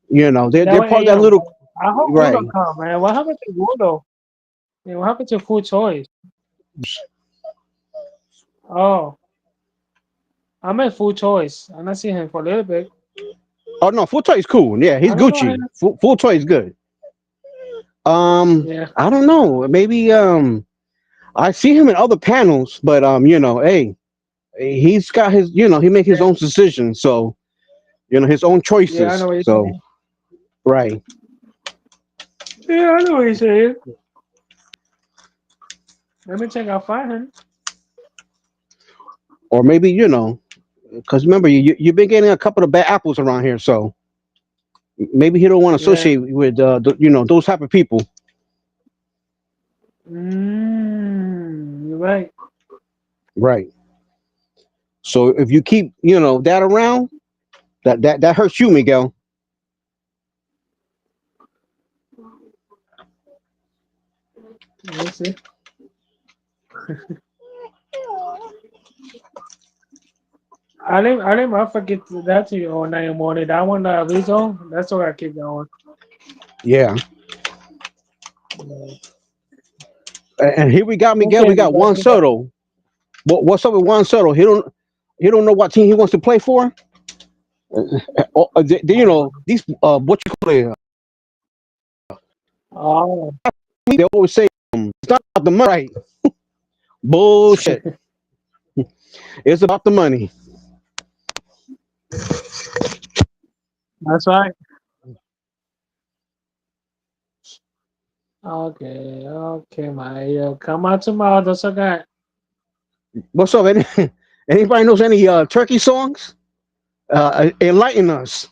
S6: They're
S1: 11
S6: part of that
S1: a.m.
S6: little.
S1: I hope Udo
S6: Right.
S1: come, man. What happened to Udo? Yeah, what happened to food choice? Oh, I'm at full choice. I'm not seeing him for a little bit.
S6: Oh no, Full Toy is cool. Yeah, he's
S1: I don't know him.
S6: Gucci. Full Toy is good.
S1: Yeah,
S6: I don't know. Maybe I see him in other panels, but hey, he's got his. He make his
S1: yeah,
S6: own decisions. So his own
S1: yeah. I
S6: choices.
S1: know what you're
S6: So
S1: saying.
S6: right.
S1: Yeah, I know what he's saying. Let me check out 500.
S6: Or maybe because remember you've been getting a couple of bad apples around here, so maybe he don't want to
S1: Yeah.
S6: associate with those type of people.
S1: You're right.
S6: Right. So if you keep that around, that hurts you, Miguel.
S1: Let's see. I forget that to you all night and morning. That one, Rizzo, that's what I keep going.
S6: Yeah.
S1: Yeah.
S6: And here we got Miguel.
S1: Okay,
S6: We got Juan
S1: because
S6: Soto. What's up with Juan Soto? He don't know what team he wants to play for. These what you call it?
S1: oh,
S6: They always say it's not about the money. Right? Bullshit. It's about the money.
S1: that's right. Okay, okay, my come out tomorrow. That's okay.
S6: What's up? Anybody knows any turkey songs? Enlighten us.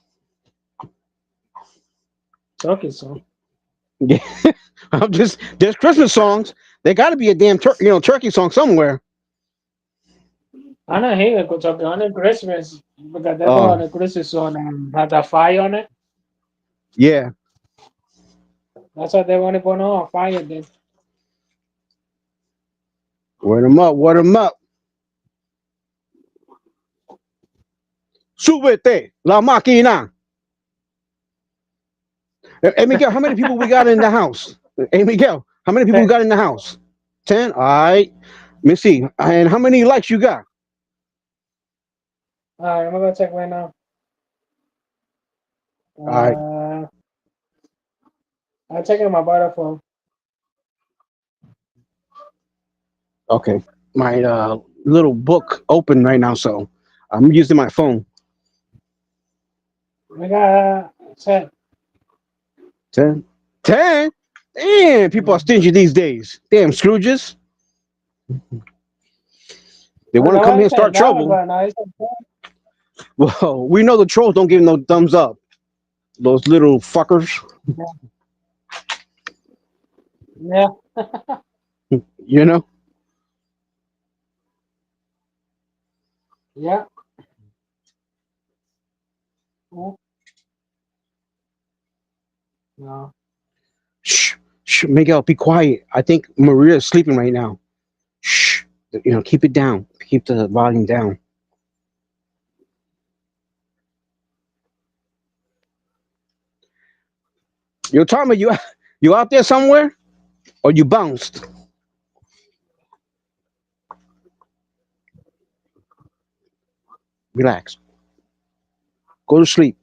S1: Okay, so
S6: Yeah, I'm just there's Christmas songs. There got to be a damn turkey song somewhere.
S1: I don't hate it. Talking on the Christmas because they put
S6: Uh,
S1: on the Christmas song has a fire on it.
S6: yeah.
S1: That's what they want to put on fire. Then
S6: Word them up. Word them up. Súbete la máquina. Hey Miguel, how many people we got in the house? Hey Miguel, how many people we got in the house? 10. All right. Let me see. And how many likes you got?
S1: all right, I'm gonna check right now.
S6: All right.
S1: Uh, I'm checking my brother phone.
S6: Okay. My little book open right now, so I'm using my phone.
S1: We got check.
S6: 10. 10? Damn, people are stingy these days. Damn, Scrooges. They
S1: Oh,
S6: want to
S1: no,
S6: come
S1: I
S6: here and start
S1: said that was
S6: trouble.
S1: right now. He said,
S6: Well, we know the trolls don't give no thumbs up. Those little fuckers,
S1: yeah, yeah,
S6: you know?
S1: yeah. Oh, no.
S6: Shh, shh, Miguel, be quiet. I think Maria is sleeping right now. Shh, keep it down. Keep the volume down. Yo, Tommy, you out there somewhere? Or you bounced? Relax. Go to sleep.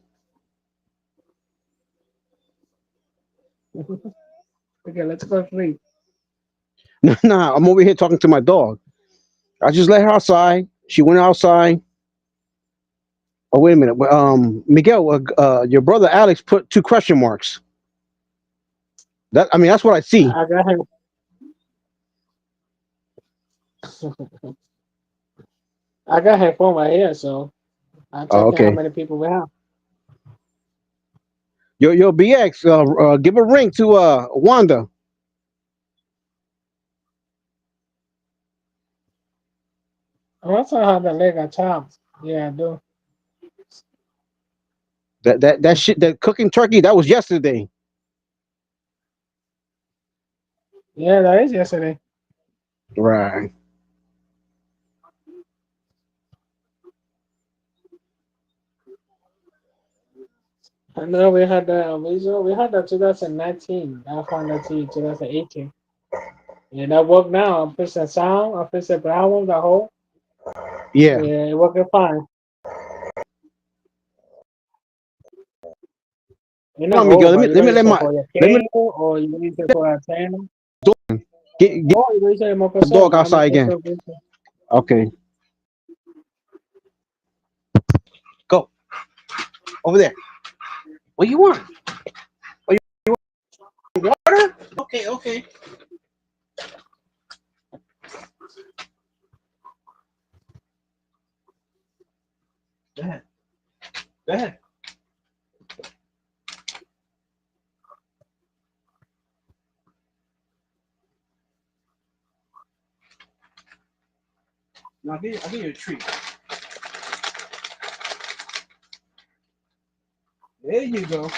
S1: Okay, let's go sleep.
S6: Nah, I'm over here talking to my dog. I just let her outside. She went outside. Oh, wait a minute. Miguel, your brother Alex put two question marks. That's what I see.
S1: I got him. I got him phone right here, so I'm
S6: Oh,
S1: checking how
S6: okay.
S1: many people we have.
S6: Yo, BX, give a ring to Wanda.
S1: I also have the leg at top. Yeah, I do.
S6: That shit, that cooking turkey, that was yesterday.
S1: Yeah, that is yesterday.
S6: Right.
S1: I know we had the we had the 2019. I found that to you 2018. Yeah, that worked now. I fixed the sound. I fixed the brown the whole.
S6: Yeah.
S1: Yeah, it working fine. You
S6: Hold
S1: know,
S6: on, Miguel.
S1: old,
S6: Let
S1: but
S6: me
S1: you
S6: let
S1: don't
S6: me
S1: use
S6: let
S1: it
S6: my
S1: for your
S6: let me
S1: cable or you use it for a channel.
S6: get
S1: Oh, you use it more
S6: the
S1: percent.
S6: dog
S1: How
S6: outside
S1: much
S6: again.
S1: percent?
S6: Okay. Go over there. What you want? What you want? Okay. Go ahead. Go ahead. Now I'll give you a treat. There you go.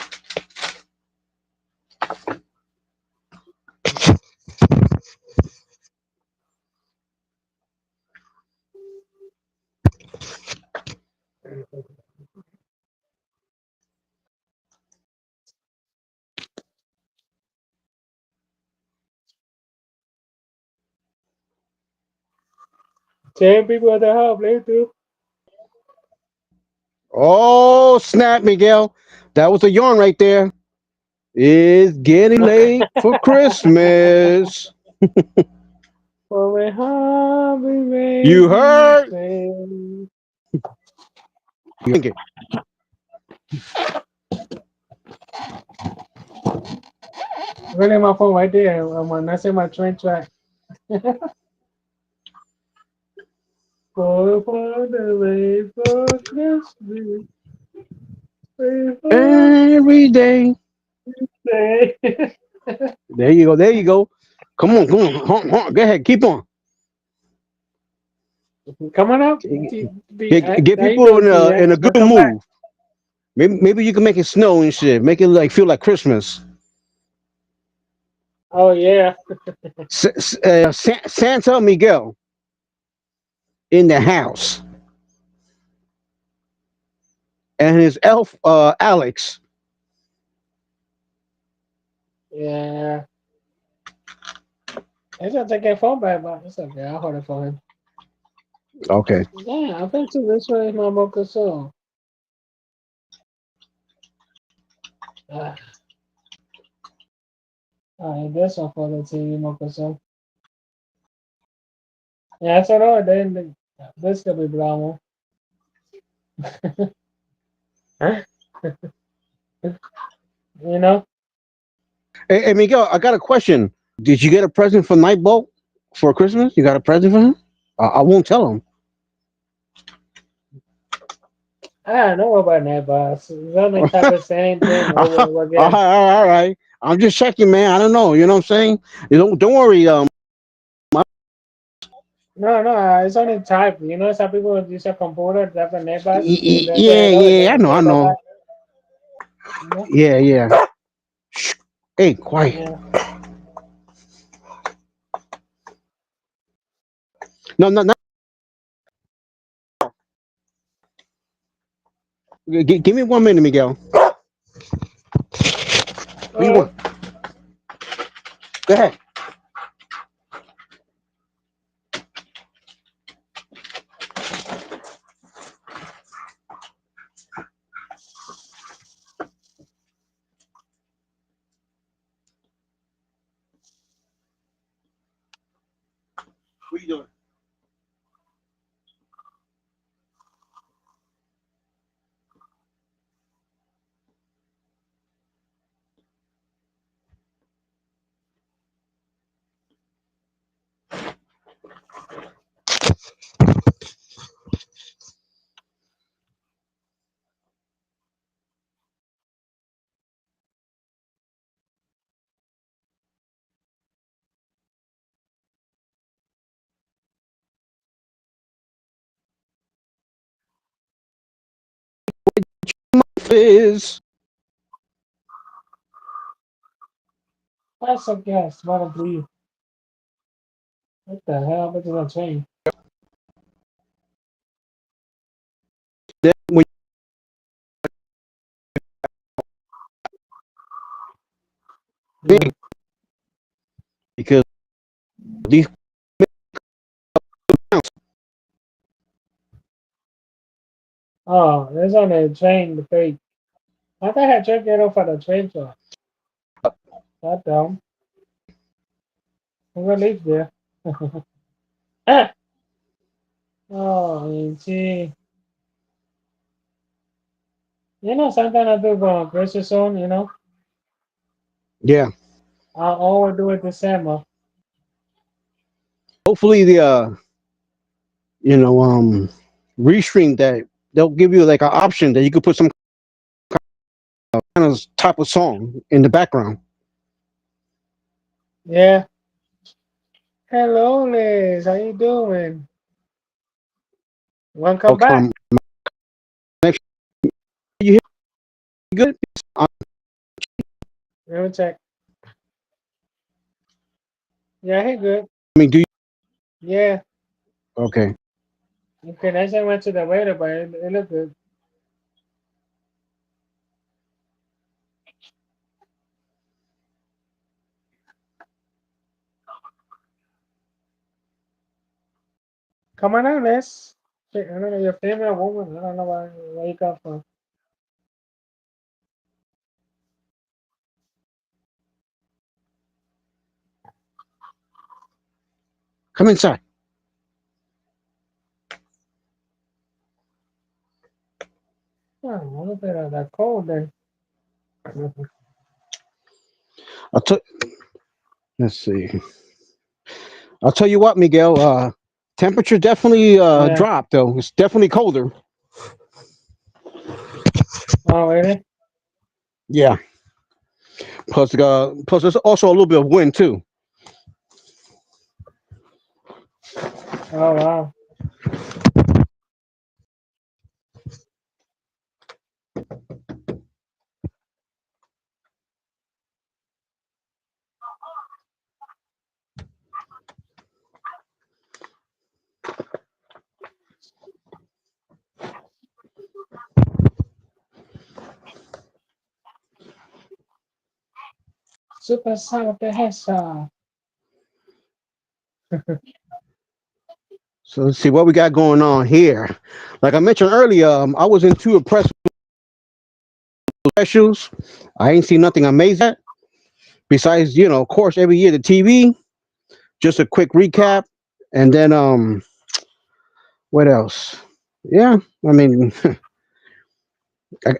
S1: Same people at the house, play too.
S6: Oh, snap, Miguel. That was a yarn right there. It's getting late for Christmas.
S1: For a hungry
S6: You
S1: baby
S6: heard?
S1: face.
S6: You think it.
S1: Really, my phone right there. I'm on. That's in my train track. For the way for Christmas. Wait for
S6: Every day.
S1: day.
S6: There you go. There you go. Come on. Go ahead. Keep on.
S1: Coming up.
S6: Get
S1: How you
S6: people
S1: doing,
S6: in a
S1: TX?
S6: good
S1: Welcome back.
S6: mood. Maybe you can make it snow and shit. Make it like feel like Christmas.
S1: Oh yeah.
S6: Santa Miguel in the house, and his elf Alex.
S1: Yeah. He's gonna take that phone back, but it's okay. I'll hold it for him.
S6: Okay.
S1: Yeah, I think to this way is my mocha soul. Ah, alright, this one for the TV mocha soul. Yeah, that's all right. Then this could be brown one. You know?
S6: Hey, Miguel, I got a question. Did you get a present for Nightbolt for Christmas? You got a present for him? I won't tell him.
S1: I don't know about that, boss. It's only type of same thing over and over again.
S6: All right. I'm just checking, man. I don't know. You know what I'm saying? You don't worry.
S1: No, it's only type. You know, some people use a computer, type of neighbors, and then say
S6: Yeah,
S1: hello, and
S6: yeah.
S1: then
S6: I
S1: they
S6: know.
S1: say
S6: I
S1: bye bye.
S6: know.
S1: You know?
S6: Yeah, yeah. Shh. Hey, quiet.
S1: Yeah.
S6: No, no, no. Give me 1 minute, Miguel. What you
S1: All right.
S6: want? Go ahead. What you doing? Is
S1: That's okay. I smell to you. What the hell? What did I change?
S6: that when you
S1: Yeah.
S6: think because these counts.
S1: Oh, there's on the train, the fake. I thought I had checked it off at the train track. That dumb. I'm gonna leave there. Ah! Oh, you see. You know, sometimes I do go on Christmas zone, you know?
S6: Yeah.
S1: I'll always do it December.
S6: Hopefully the you know restream that they'll give you like an option that you could put some kind of type of song in the background.
S1: Yeah. Hello, Liz. How you doing? You wanna come
S6: Okay,
S1: back?
S6: next you hear me good? I
S1: Let me check. Yeah, he good.
S6: mean, do you?
S1: Yeah.
S6: Okay.
S1: Okay, next I went to the waiter, but it looked good. Come on out, Liz. Shit, I don't know your favorite woman. I don't know where you come from.
S6: Come inside.
S1: Oh, a little bit of that cold then.
S6: I'll t- let's see. I'll tell you what, Miguel. Temperature definitely
S1: Yeah.
S6: dropped though. It's definitely colder.
S1: Oh, really?
S6: Yeah. Plus there's also a little bit of wind too.
S1: Oh, wow. Super Sonic the Hedgehog.
S6: So let's see what we got going on here. Like I mentioned earlier, I wasn't too impressed with specials. I ain't seen nothing amazing yet. Besides, of course, every year the TV. Just a quick recap, and then what else? Yeah, I mean,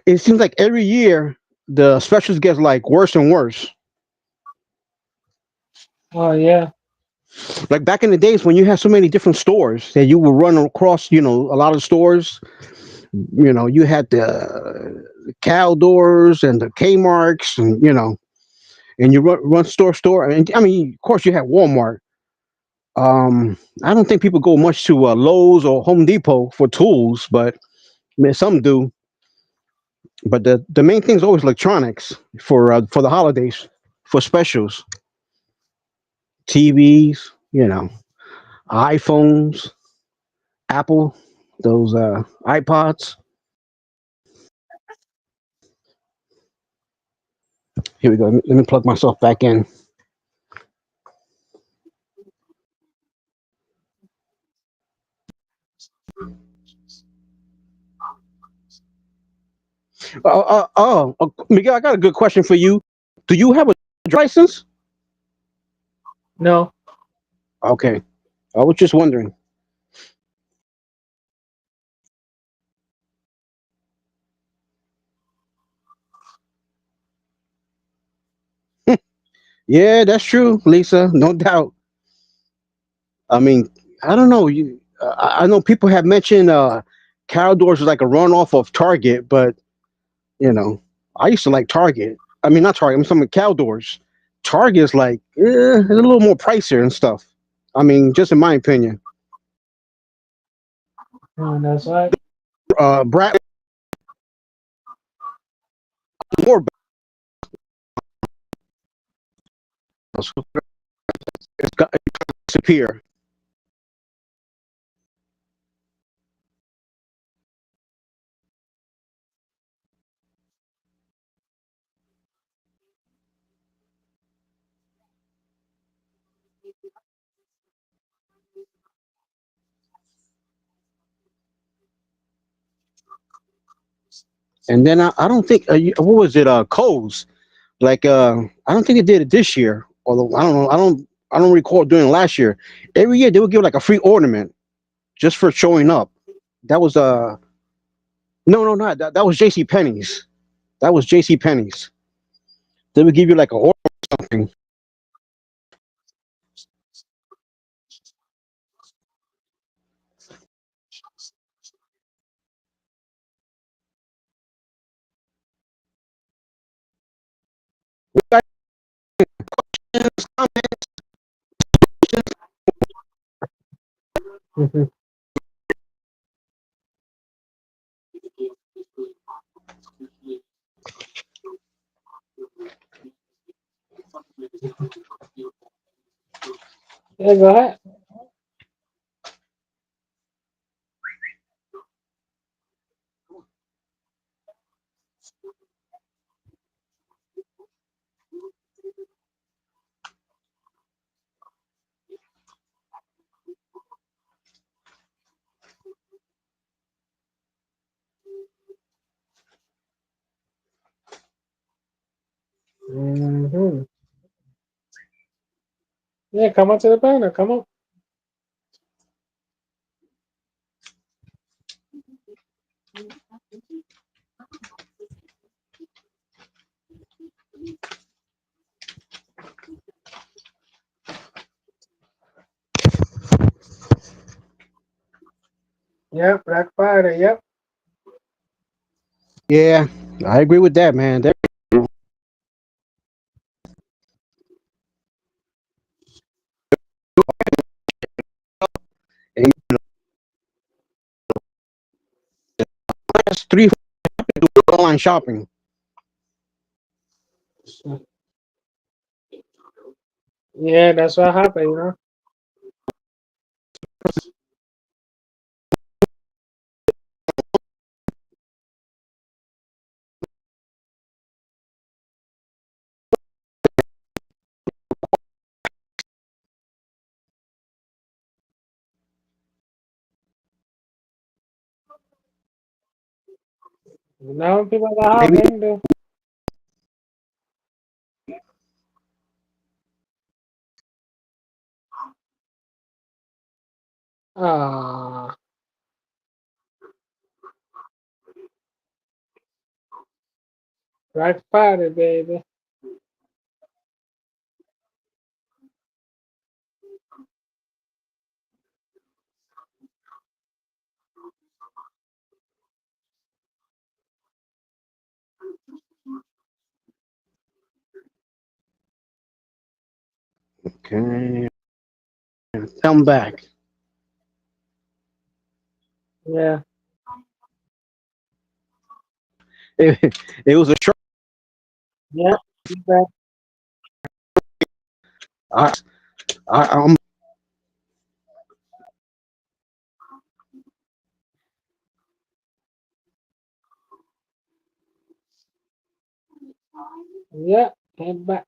S6: it seems like every year the specials get like worse and worse.
S1: Oh, yeah.
S6: Like back in the days when you had so many different stores that you would run across, a lot of stores. You had the Caldors and the Kmarts, and and you run store. And I mean, of course, you had Walmart. I don't think people go much to Lowe's or Home Depot for tools, but I mean, some do. But the main thing is always electronics for the holidays, for specials, TVs, iPhones, Apple, those iPods. Here we go. Let me plug myself back in. Miguel, I got a good question for you. Do you have a license?
S1: No.
S6: Okay, I was just wondering. Yeah, that's true, Lisa. No doubt. I mean, I don't know. I know people have mentioned Caldors is like a runoff of Target, but I used to like Target. I mean, not Target. I'm talking about Caldors. Target is like a little more pricier and stuff. I mean, just in my opinion.
S1: Oh, that's right.
S6: Brad more battles. It's got to disappear. And then I don't think what was it? Coles. Like I don't think they did it this year. Although I don't know. I don't recall doing it last year. Every year they would give like a free ornament just for showing up. That was no, no, not that. That was J.C. Penney's. That was J.C. Penney's. They would give you like a ornament or something.
S1: Mhm. Yeah, go ahead. Hmm. Yeah, come on to the panel. Come on. Yep, Black Friday. Yep.
S6: Yeah, I agree with that, man. And that's three online shopping.
S1: Yeah, that's what happened. You know. Now people at the house,
S6: Maybe
S1: they can do. Ah, Black Friday, baby.
S6: okay. Come back.
S1: Yeah.
S6: It was a short.
S1: Yep. You bet.
S6: I, I'm
S1: Yep. Head back.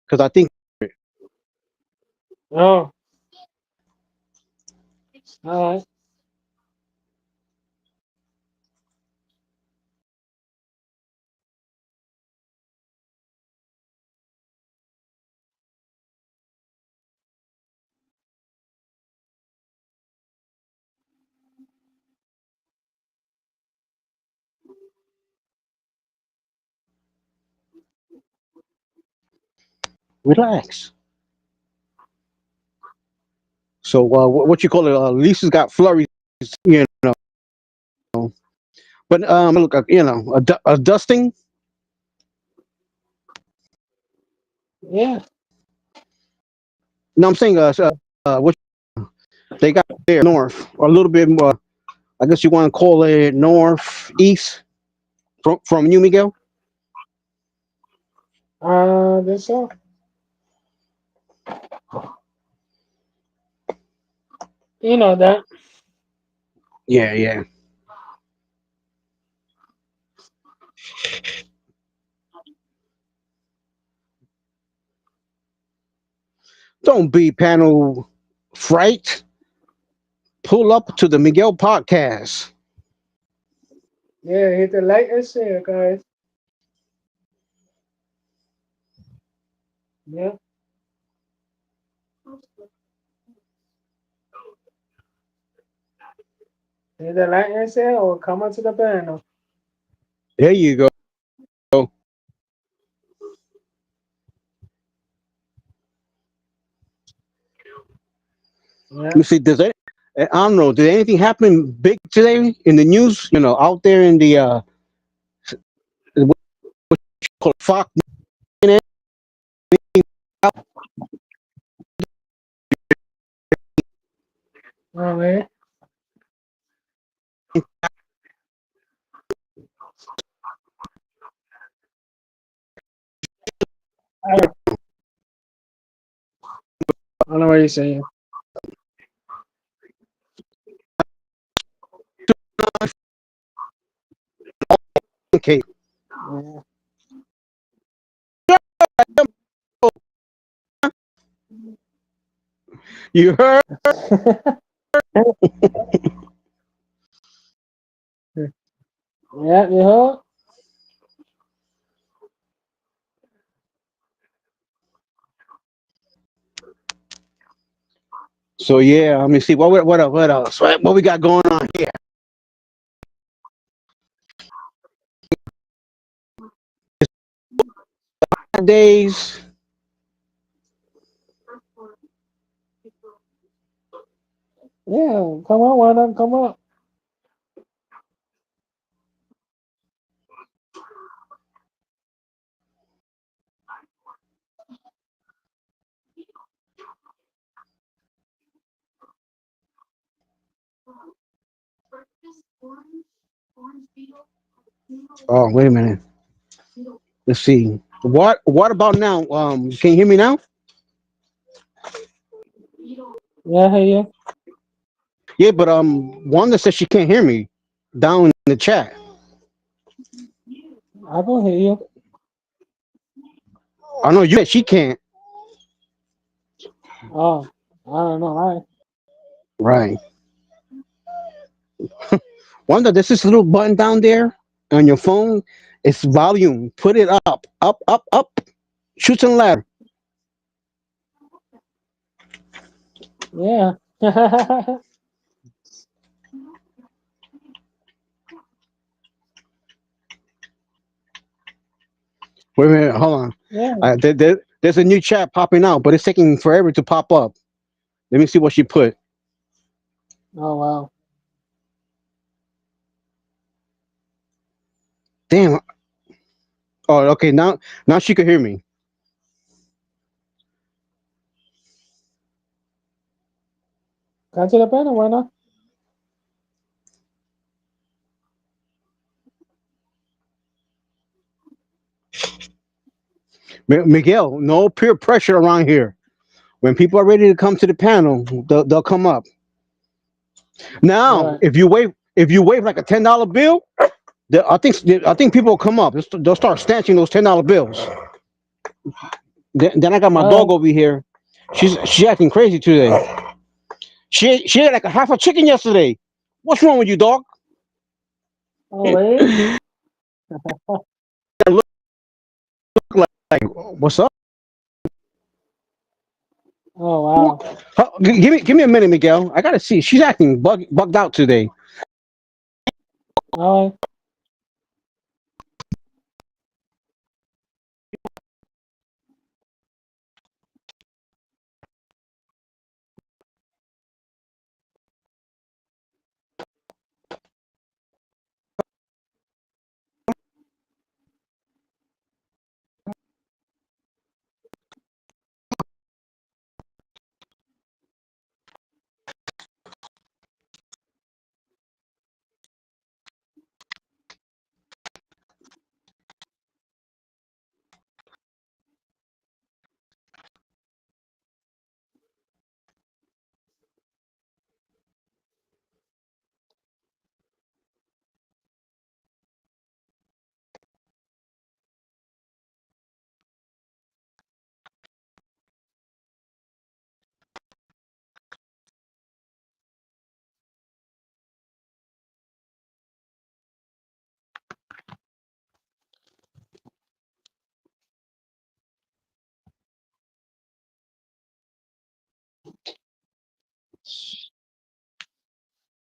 S6: because I think
S1: Oh, all right.
S6: relax. So what you call it? Lisa's got flurries, you know. But look, a dusting.
S1: Yeah.
S6: No, I'm saying what they got there north, or a little bit more. I guess you want to call it northeast from you, Miguel.
S1: This so. You know that.
S6: Yeah, yeah. Don't be panel fright. Pull up to the Miguel podcast.
S1: Yeah, hit the like and share, guys. Yeah. Either like I say or come on to the panel.
S6: There you go. Let
S1: Yeah.
S6: me see. I don't know. Did anything happen big today in the news? Out there in the what you call it, Fox.
S1: Oh man. I don't know what you're saying.
S6: Okay,
S1: Yeah.
S6: you heard?
S1: Yeah, you heard?
S6: So yeah, let me see. What else? What we got going on here? Days.
S1: Yeah, come on, why not come up?
S6: Oh, wait a minute. Let's see. What about now? Can you hear me now?
S1: Yeah, hey, yeah.
S6: Yeah, but Wanda says she can't hear me down in the chat.
S1: I can hear you.
S6: I know you said she can't.
S1: Oh, I don't know. All right.
S6: Right. Wanda, there's this little button down there on your phone. It's volume. Put it up, up, up, up. Shoot some ladder.
S1: Yeah. Yeah.
S6: Wait a minute. Hold on. There's a new chat popping out, but it's taking forever to pop up. Let me see what she put.
S1: Oh wow.
S6: Damn. Oh, okay. Now she can hear me.
S1: Come to the panel, why not?
S6: Miguel, no peer pressure around here. When people are ready to come to the panel, they'll come up.
S1: All
S6: Now,
S1: right.
S6: if you wave like a $10 bill, I think people will come up. They'll start snatching those $10 bills. Then I got my
S1: All
S6: dog
S1: right.
S6: over here. She's acting crazy today. She ate like a half a chicken yesterday. What's wrong with you, dog?
S1: Oh wait.
S6: Look like what's up?
S1: Oh wow.
S6: Give me a minute, Miguel. I gotta see. She's acting bugged out today.
S1: All right.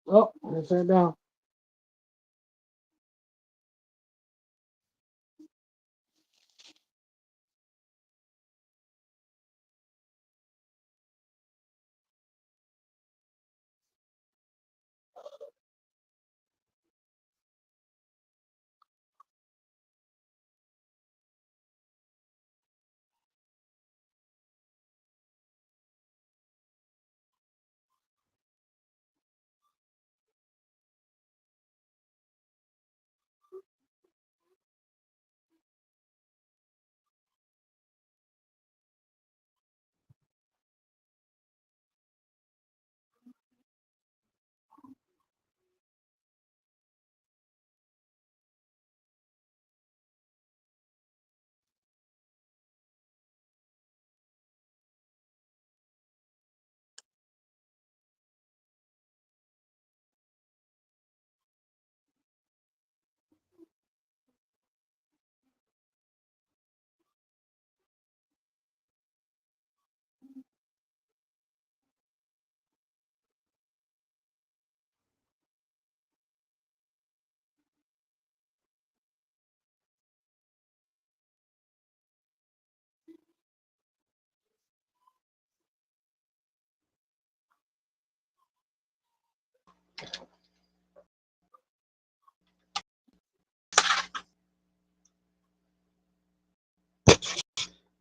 S1: Oh, let's sit down.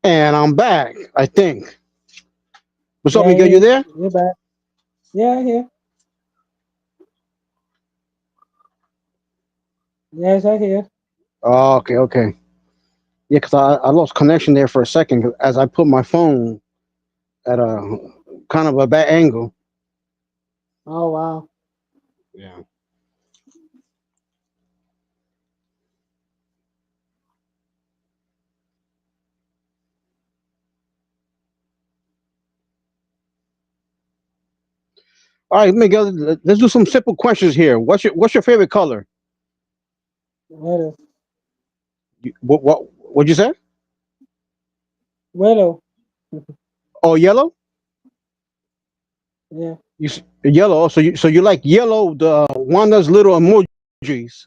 S6: And I'm back, I think. What's up,
S1: Yeah,
S6: Miguel? You
S1: yeah,
S6: there?
S1: you're back. Yeah, yeah. Yes, I hear.
S6: Oh, okay, okay. Yeah, because I lost connection there for a second as I put my phone at a kind of a bad angle.
S1: Oh, wow.
S6: Yeah. All right, Miguel. Let's do some simple questions here. What's your favorite color?
S1: Willow.
S6: What'd you say?
S1: Willow.
S6: Oh, yellow.
S1: Yeah.
S6: Yellow. So you like yellow? The one that's little emojis,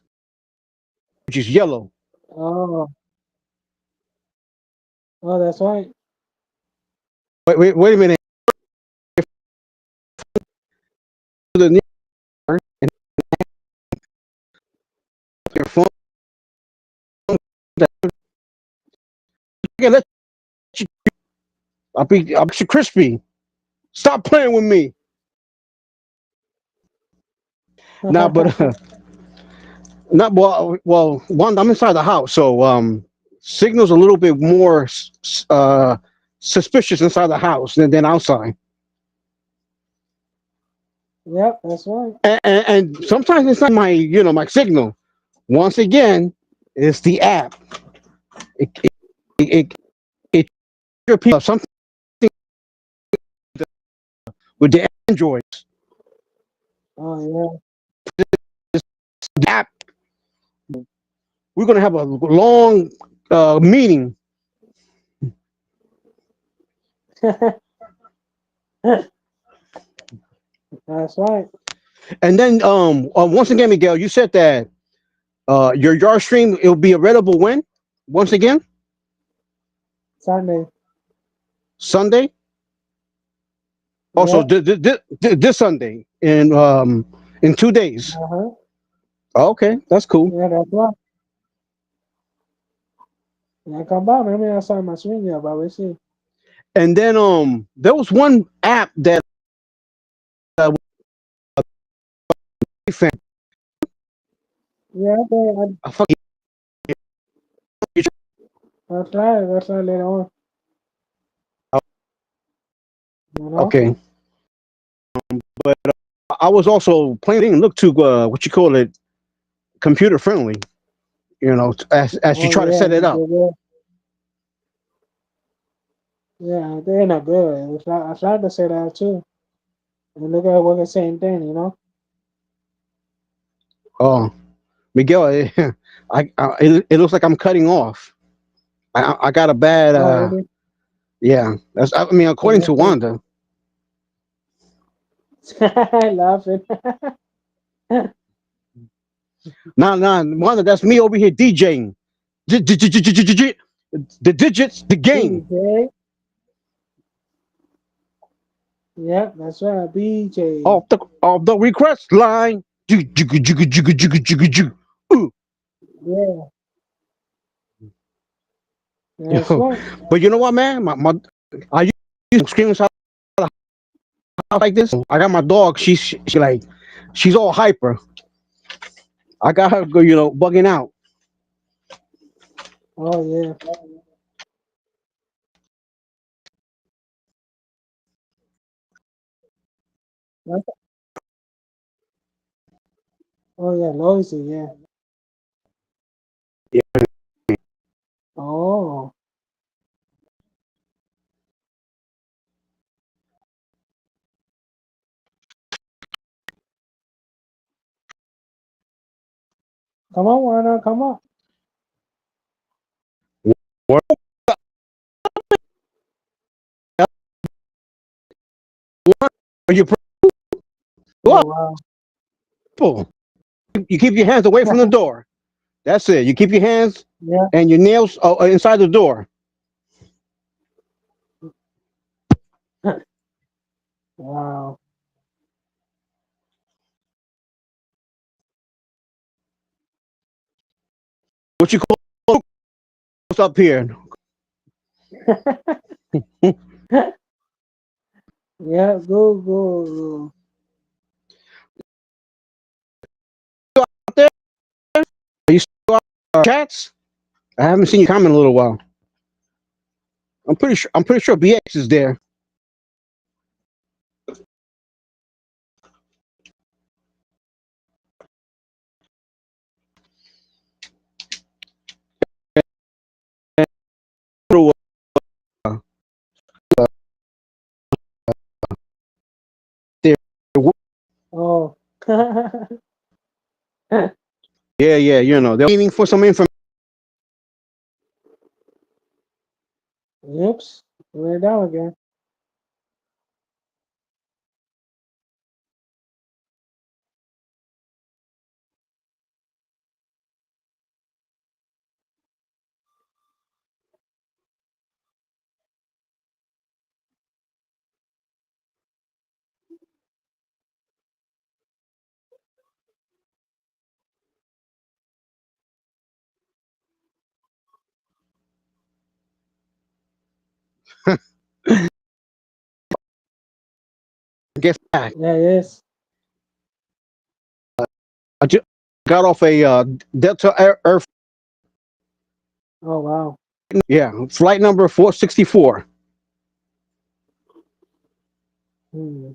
S6: which is yellow.
S1: Oh, oh, that's right.
S6: Wait a minute. The near and your phone. Okay, let you. I'll be crispy. Stop playing with me. Nah, but not well. One, I'm inside the house, so signal's a little bit more suspicious inside the house than outside.
S1: Yep, that's right.
S6: And sometimes it's not my my signal. Once again, it's the app. It it it repeats something with the Androids.
S1: Oh,
S6: The app. We're gonna have a long meeting,
S1: yeah. That's right.
S6: and then once again, Miguel, you said that your yard stream it'll be available when? Once again,
S1: Sunday.
S6: Sunday. Also,
S1: Yep.
S6: this Sunday in 2 days.
S1: Uh-huh.
S6: Okay, that's cool.
S1: Yeah, that's right. Yeah, come by, man. I mean, I saw my swing yeah, but we see.
S6: And then there was one app that fan.
S1: Yeah,
S6: I fucking
S1: that's right. That's right later on. You know?
S6: okay, but I was also playing. Didn't look too what you call it computer friendly. As you
S1: Oh,
S6: try to
S1: yeah,
S6: set it up.
S1: yeah, they're not good. I tried to say that too. And look at what the same thing, you know?
S6: Oh, Miguel, it looks like I'm cutting off. I got a bad
S1: Oh, really?
S6: yeah. That's I mean according to
S1: Okay.
S6: Wanda.
S1: Laughing.
S6: Nah, Wanda, that's me over here DJing. The digits, the game.
S1: BJ. Yep, that's right. BJ.
S6: Of the request line. Ooh.
S1: Yeah, that's
S6: Yo.
S1: right.
S6: But you know what, man? I used to scream inside the house like this. I got my dog. She like, she's all hyper. I got her, bugging out.
S1: Oh yeah. That's, oh yeah, Loisy. Yeah. Oh, come on, Warner. Come on.
S6: What are you
S1: Oh wow.
S6: purple? You keep your hands away from the door. That's it. You keep your hands
S1: Yeah.
S6: and your nails inside the door.
S1: Wow.
S6: What you call up here?
S1: Yeah. Go go.
S6: Out there? Are you still out chats? I haven't seen you comment in a little while. I'm pretty sure BX is there. There.
S1: Oh.
S6: Yeah. They're waiting for some information.
S1: Oops. We're down again.
S6: Guess back.
S1: Yeah. Yes.
S6: I just got off a Delta Air.
S1: Oh wow.
S6: Yeah, flight number 464.
S1: Hmm.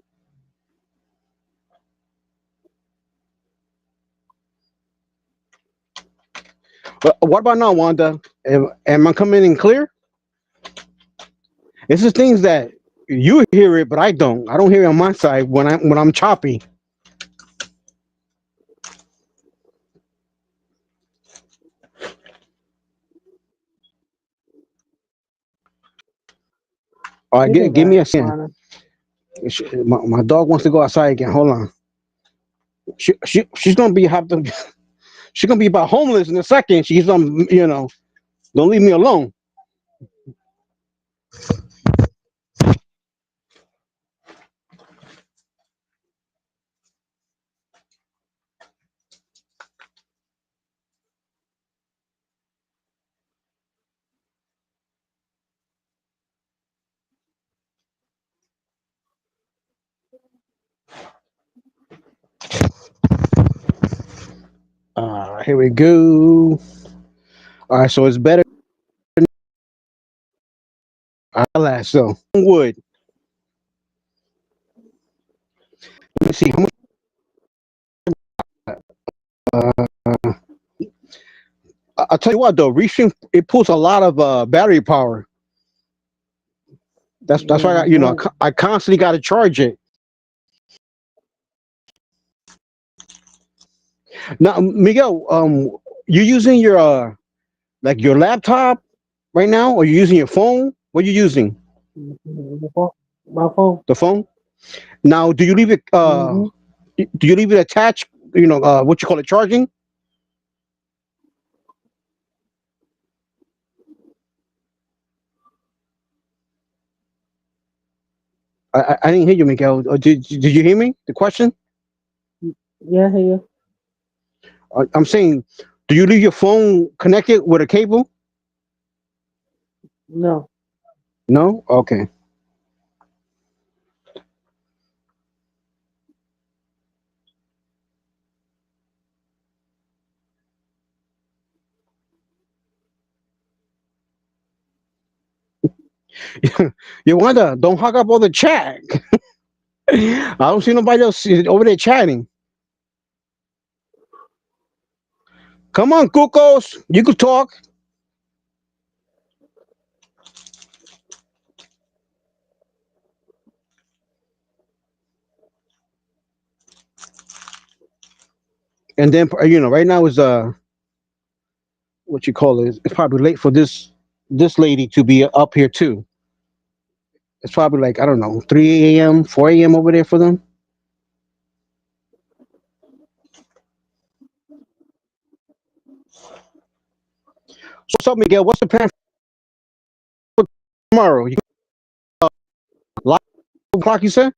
S6: What about now, Wanda? Am I coming in clear? This is things that you hear it, but I don't. I don't hear it on my side when I'm choppy. All right,
S1: You do
S6: give
S1: that,
S6: me a second.
S1: Warner.
S6: My dog wants to go outside again. Hold on. She's gonna be she's gonna be about homeless in a second. She's don't leave me alone. Here we go. All right, so it's better. Last so wood. Let me see how much. Uh, I'll tell you what though, reaching it pulls a lot of battery power. That's
S1: Yeah,
S6: why
S1: that's right.
S6: I constantly got to charge it. Now, Miguel, you using your like your laptop right now, or you using your phone? What are you using?
S1: The phone. My phone.
S6: The phone. Now, do you leave it?
S1: Mm-hmm.
S6: Do you leave it attached what you call it, charging. I didn't hear you, Miguel. Did you hear me? The question?
S1: Yeah, I hear you.
S6: I'm saying, do you leave your phone connected with a cable?
S1: No.
S6: No. Okay. You wonder? Don't hog up all the chat. I don't see nobody else over there chatting. Come on, Cucos. You could talk. And then right now is what you call it? It's probably late for this lady to be up here too. It's probably like I don't know, 3 a.m., 4 a.m. over there for them. So what's up, Miguel? What's the plan for tomorrow? You live o'clock? You said.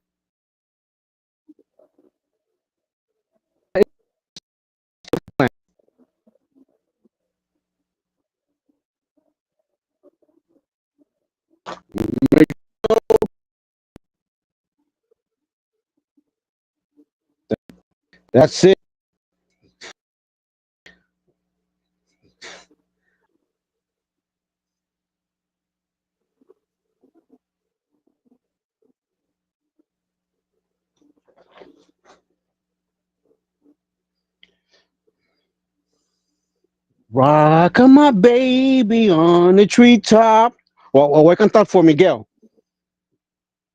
S6: That's it. Rock my baby on the treetop. Well, I can talk for Miguel.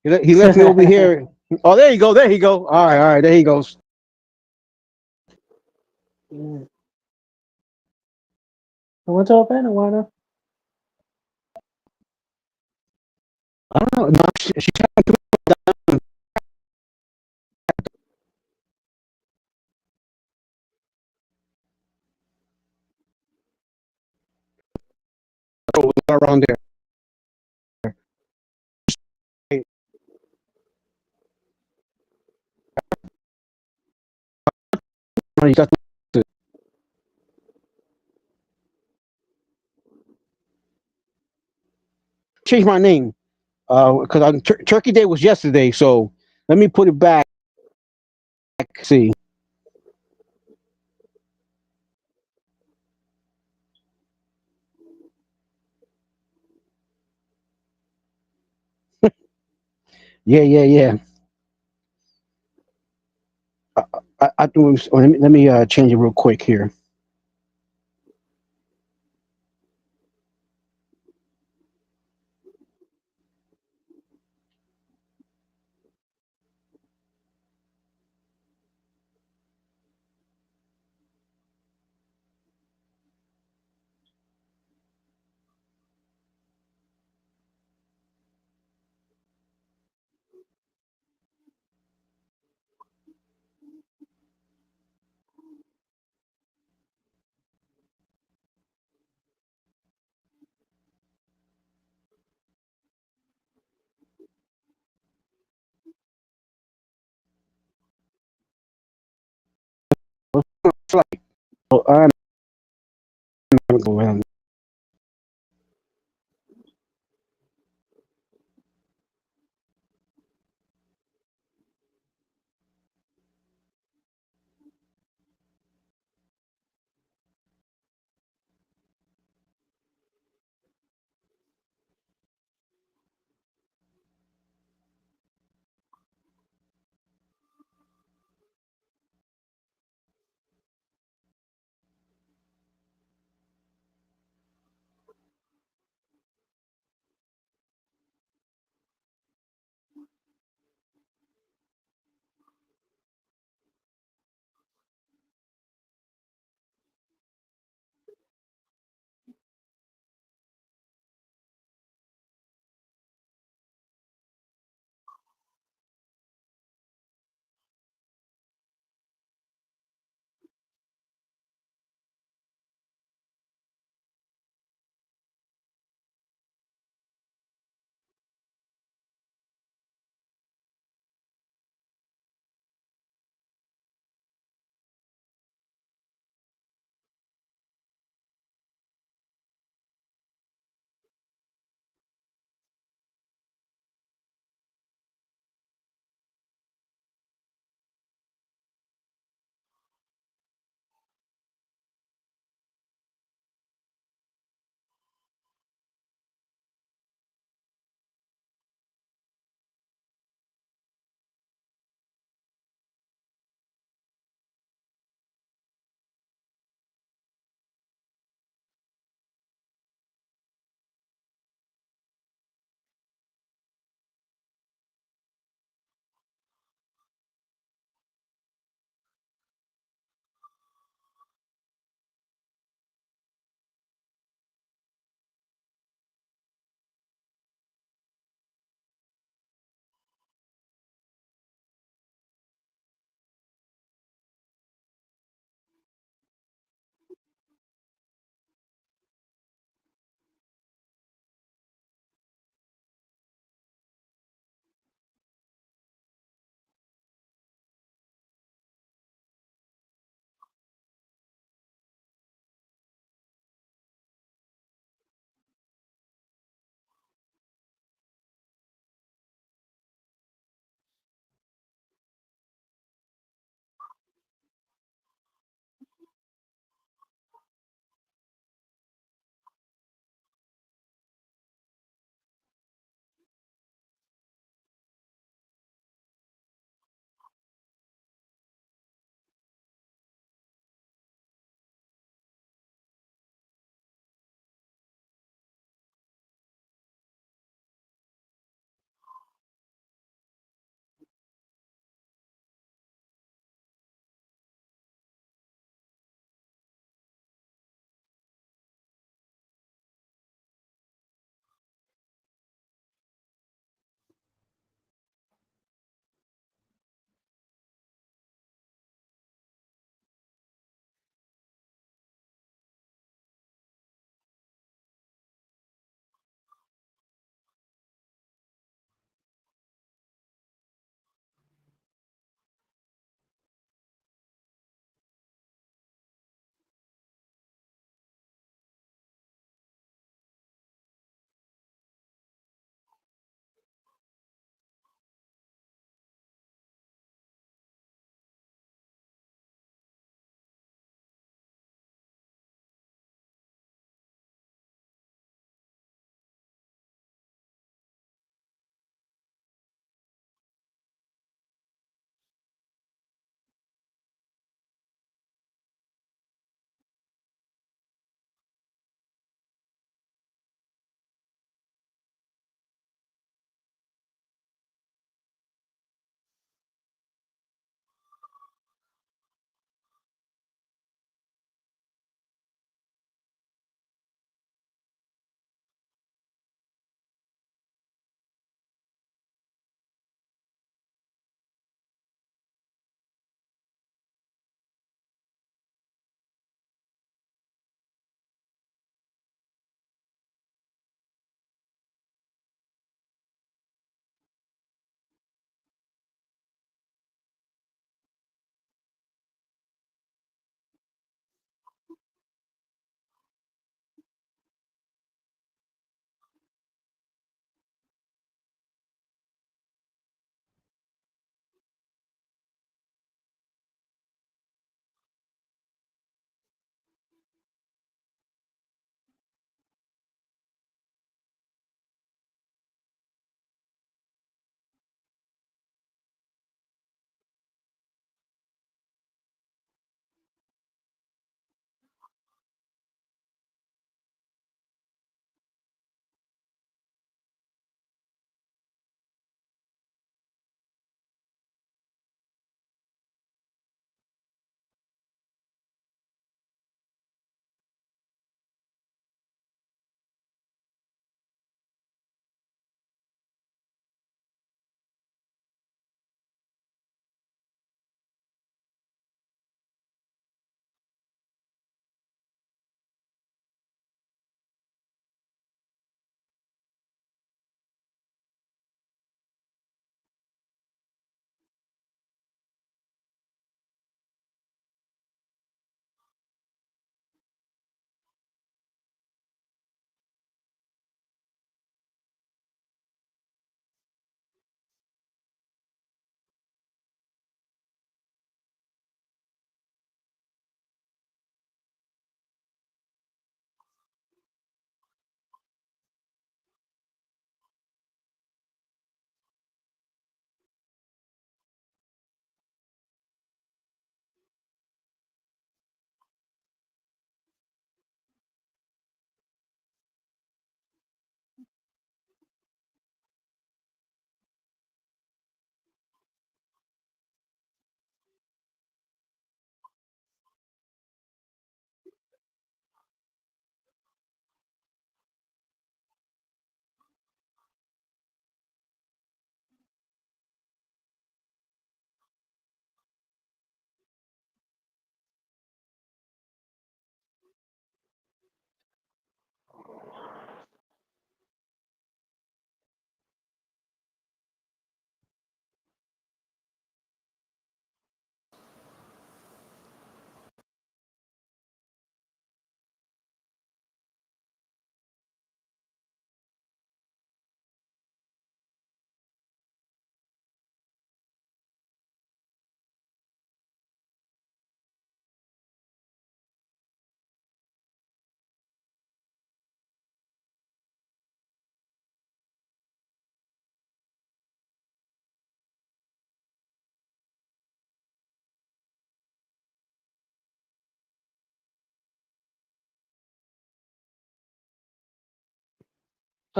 S6: He left me over here. Oh, there you go. There you go. All right. There he goes.
S1: Yeah. I went to open or why not?
S6: I don't know. No, she was around there. Hey, you got to change my name because Turkey Day was yesterday. So let me put it back. See. Yeah, yeah, yeah. I do. Let me change it real quick here. It's like, I'm gonna go ahead.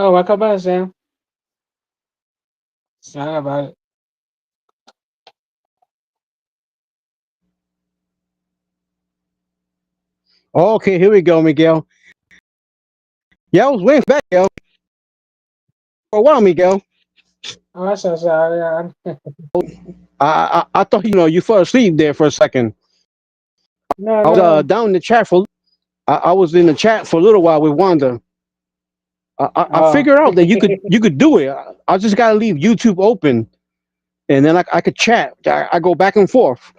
S1: Oh, welcome back, Sam. Sorry about it.
S6: Okay, here we go, Miguel. Yeah, I was waiting for that, Miguel. For a while, Miguel.
S1: Oh, I'm so sorry.
S6: I thought you fell asleep there for a second.
S1: No,
S6: I was
S1: no.
S6: down in the chat for. I was in the chat for a little while with Wanda. I
S1: Oh.
S6: figured out that you could do it. I just gotta leave YouTube open, and then I could chat. I go back and forth.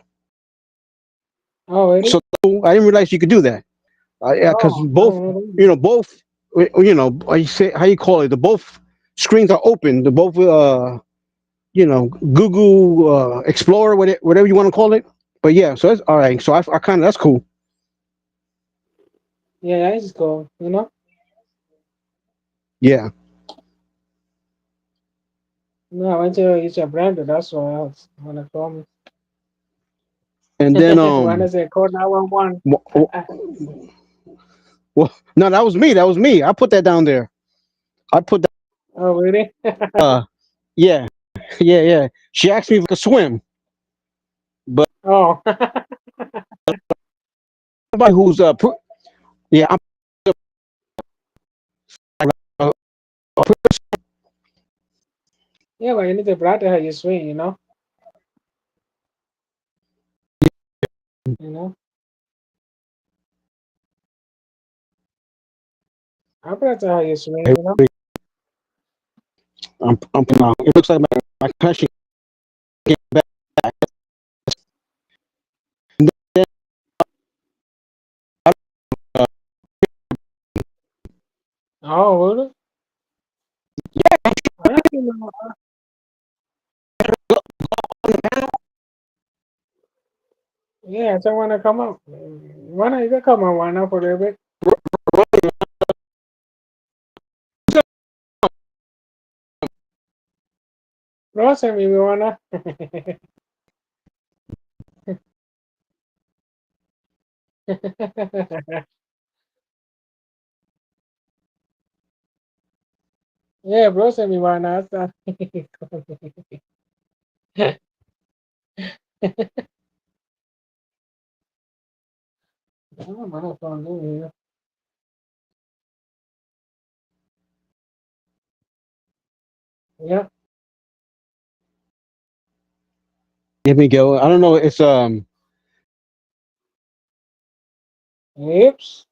S1: Oh,
S6: So
S1: really?
S6: I didn't realize you could do that. Yeah, because
S1: Oh, I
S6: both
S1: don't know.
S6: both you say how you call it. The both screens are open. The both Google Explorer, whatever you want to call it. But yeah, so that's all right. So I kind of that's cool.
S1: Yeah, that is cool. You know?
S6: Yeah,
S1: No, I went to it's a brand. That's why I was when I call me.
S6: and then
S1: When I say call 911.
S6: w- w- well, no, that was me. That was me. I put that down there. I put that.
S1: Oh, really?
S6: Yeah, yeah. She asked me if I could swim, but
S1: Oh.
S6: somebody who's yeah, I'm uh,
S1: Yeah, but you need to practice how you swing, you know? You know? I practice how you swing, you know?
S6: I'm it looks like my connection came back. And then, uh,
S1: Oh, really? I don't know. Yeah, so when I come up, why not you can come on one up a little bit? Ross and me, we wanna. Yeah, bro, send me wanna. Oh, man, I found it here. Yeah.
S6: here we go. I don't know. It's
S1: Oops.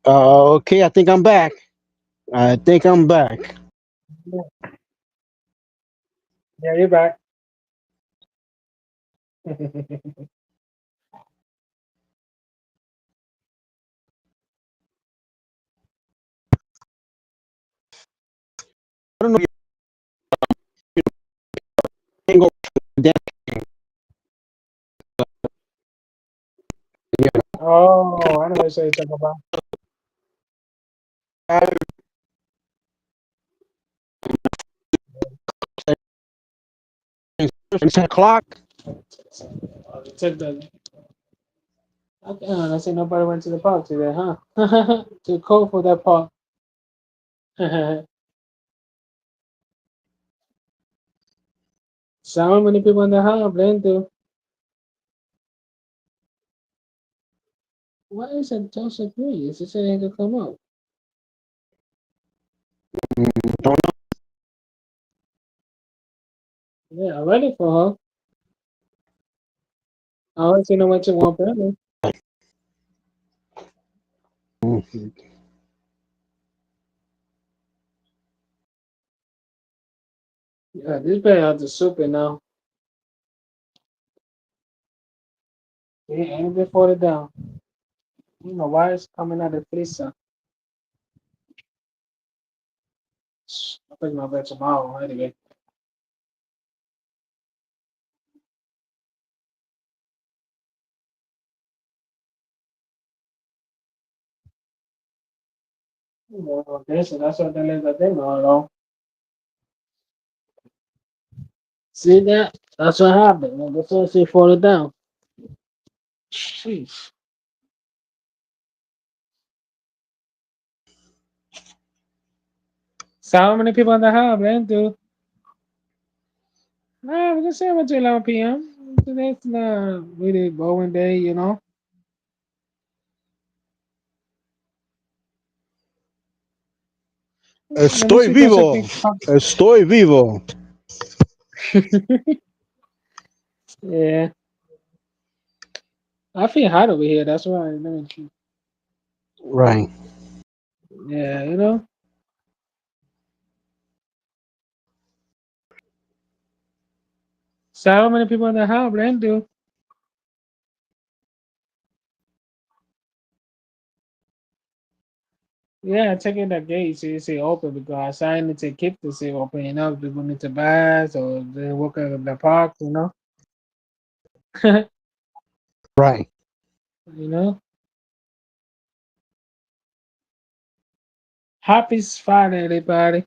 S6: okay. I think I'm back. I think I'm back.
S1: Yeah, you're back.
S6: I don't know. If you can go
S1: Oh, I know what you're talking about.
S6: It's 10 o'clock.
S1: Took the. Okay, I see nobody went to the park today, huh? Too cold for that park. So many people in the house playing too. Why is it Joseph Reed? She said he could come up.
S6: Don't
S1: Yeah, I'm ready for her. I always seen her went to one family.
S6: know.
S1: Yeah, this better have the soup in now. Yeah, ain't before it down. You know why it's coming out of freezer. I think my bed tomorrow anyway. You know, okay, so that's what they let that thing on. See that? That's what happened. Man. That's why she fall down. Jeez. So how many people in the house, man, dude? Nah, we can say until 11 p.m. Today's not really bowling day, you know. Let me
S6: Estoy
S1: see, cause something
S6: vivo. Estoy vivo.
S1: yeah, I feel hot over here. That's why. Let me see.
S6: Right.
S1: Yeah, you know. So how many people in the house, man, dude? Yeah, checking the gate. So you see open because I need to keep the seal open. You know, people need to buy or they work at the park. You know.
S6: Right.
S1: You know. Happy Friday, everybody.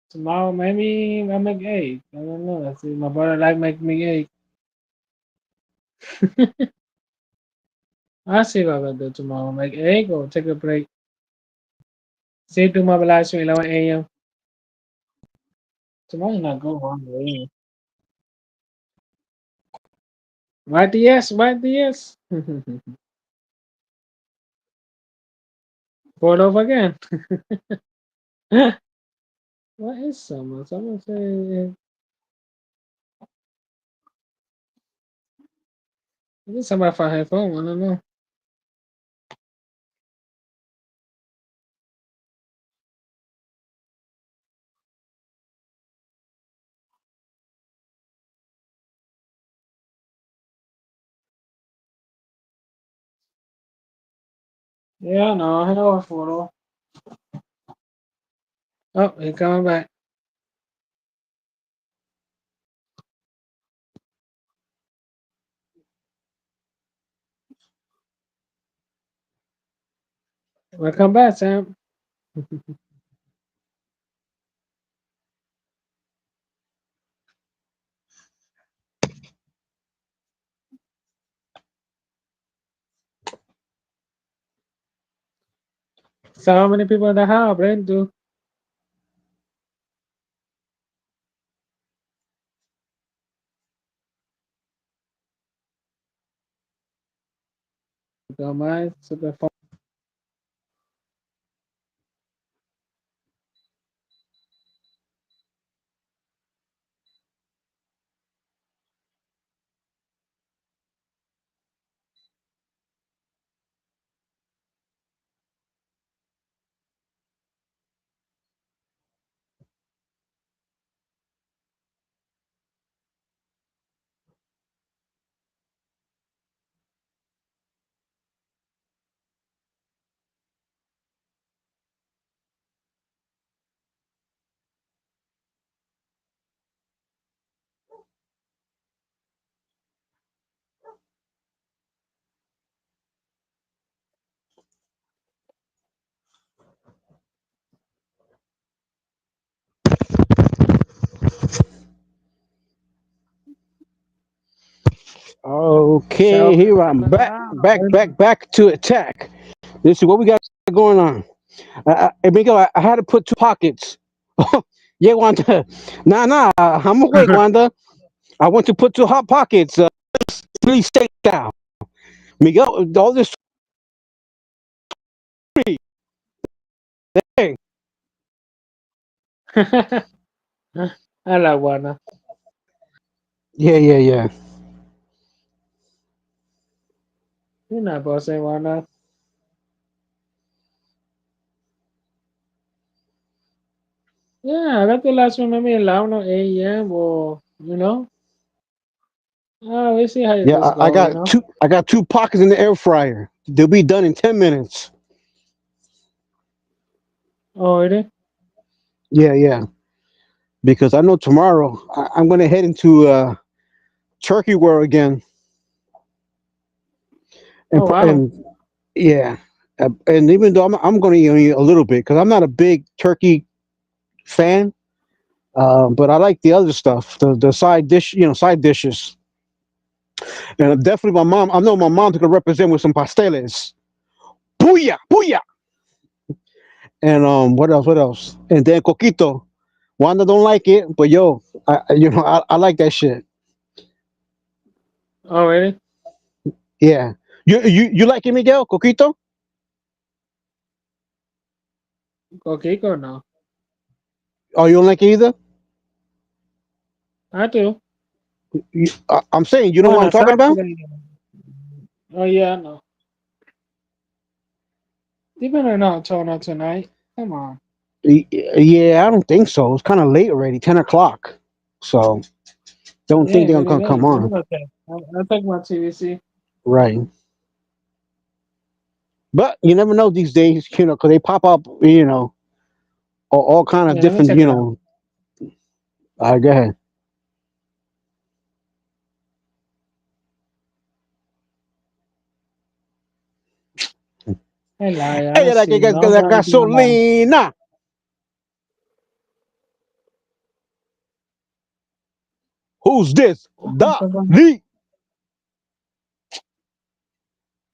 S1: Tomorrow maybe I make egg. I don't know. I see my brother like make me egg. I see what I'm gonna do tomorrow. Make egg or take a break. See to my live stream 11 a.m. Tomorrow not go hungry. Right the yes, right the yes. Pull it over again. What is summer? Someone say I think somebody found her phone. I don't know. Yeah, no, I know a photo. Oh, he coming back. Welcome back, Sam. So how many people in the house, Brent? Do don't mind. Super phone. So
S6: Okay,
S1: many
S6: here I'm
S1: people in the
S6: back,
S1: house,
S6: back,
S1: Brent.
S6: back, back to attack. This is what we got going on. Miguel, I had to put two pockets. Yeah, Wanda. Nah, nah, I'm awake, Wanda. I want to put two hot pockets. Please stay down. Miguel, all this free. Hey,
S1: I like one.
S6: yeah, yeah, yeah.
S1: You're not bossing one. Yeah, I got the last one maybe 11 or 8 a.m. or you know. We see how
S6: Yeah,
S1: this
S6: I
S1: go. You
S6: got
S1: know.
S6: two. I got two pockets in the air fryer. They'll be done in 10 minutes.
S1: Oh, it is.
S6: Yeah, yeah. Because I know tomorrow I'm gonna head into Turkey World again, and
S1: Oh wow.
S6: yeah, and even though I'm gonna eat a little bit because I'm not a big turkey fan, but I like the other stuff, the side dish, side dishes, and definitely my mom. I know my mom's gonna represent with some pasteles. Booyah, booyah, and what else? What else? And then coquito. Wanda don't like it, but yo, I like that shit.
S1: Oh really?
S6: Yeah, you like it, Miguel? Coquito?
S1: Okay, go now.
S6: Oh, you don't like it either?
S1: I do.
S6: I'm saying you know what
S1: Bueno,
S6: I'm talking about.
S1: Saturday. Oh yeah, I know. You better not turn on tonight. Come on.
S6: Yeah, I don't think so. It's kind of late already, 10 o'clock. So don't think
S1: Yeah,
S6: they're
S1: really
S6: gonna come
S1: late. I'm
S6: on.
S1: gonna take. I'll take my TVC.
S6: Right. But you never know these days, because they pop up, all kind of
S1: Yeah, let me
S6: different,
S1: check it out.
S6: Go ahead.
S1: Hey, liar. I don't
S6: Ella la que
S1: see
S6: gas la
S1: nobody doing that.
S6: gasolina. Who's this? The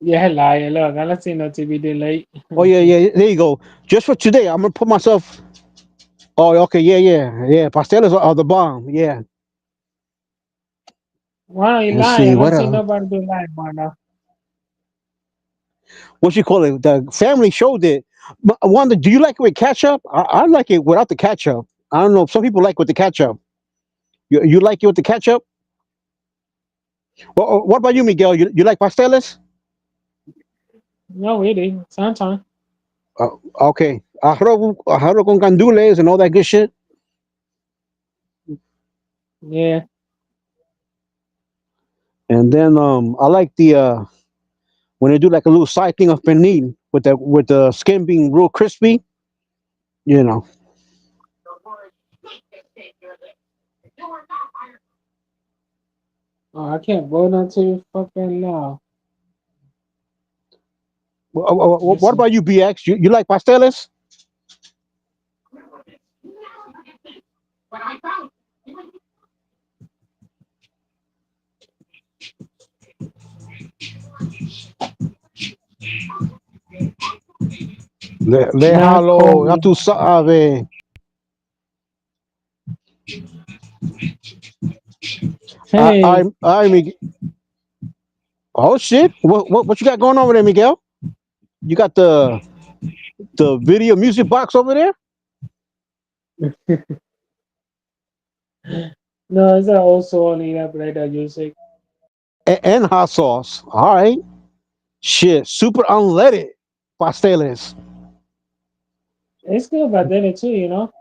S1: Yeah, liar. Look, I don't see no TVD late.
S6: Oh yeah, yeah. There you go. Just for today, I'm gonna put myself. Oh, okay, yeah, yeah, yeah. Pastelas are the bomb. Yeah.
S1: Why don't you
S6: Let's
S1: lie? I
S6: see
S1: don't
S6: what
S1: see
S6: else.
S1: nobody do live, man.
S6: What you call it? The family showed it. But I wonder, do you like it with ketchup? I like it without the ketchup. I don't know. Some people like with the ketchup. You like it with the ketchup? What about you, Miguel? You like pastelas?
S1: No, really. Sometime.
S6: Okay. Arroz con candules and all that good shit.
S1: Yeah.
S6: And then I like the when they do like a little side thing of pernil with the skin being real crispy. You know.
S1: Oh, I can't vote until you fucking law. Let me
S6: What
S1: see.
S6: about you, BX? You like pastelas?
S1: Not
S6: Déjalo, ya
S1: Coney.
S6: tú sabes.
S1: Hey,
S6: Oh shit! What you got going over there, Miguel? You got the video music box over there,
S1: no, it's also only that bread music.
S6: and hot sauce. All right, shit, super unleaded pasteles.
S1: It's good by then too, you know.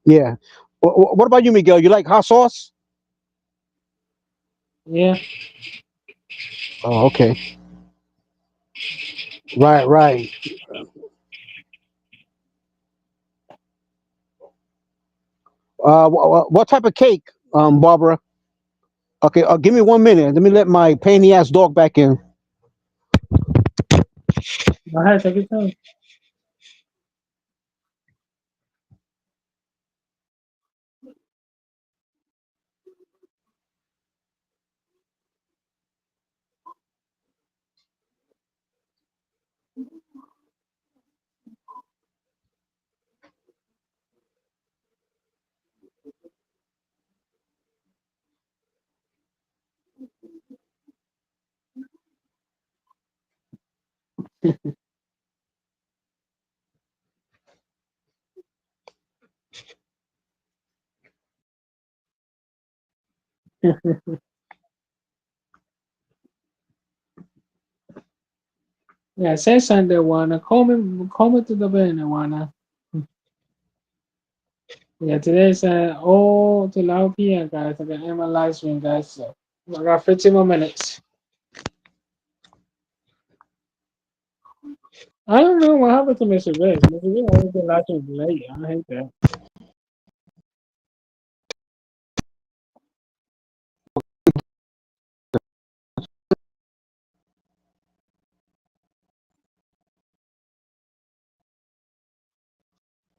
S6: Yeah. What about you, Miguel? You like hot sauce?
S1: Yeah.
S6: Oh, okay. Right, right. What type of cake, Barbara? Okay, give me 1 minute. Let me let my pain in the ass dog back in.
S1: Go ahead, take your time. Yeah, say Sunday wanna call me to the bed wanna. Yeah, today's oh to 11 p.m. guys. I got my live stream, guys. So I got 15 more minutes. I don't know what happened to Mr. Vick. Mr. Vick always been latching late. I hate that.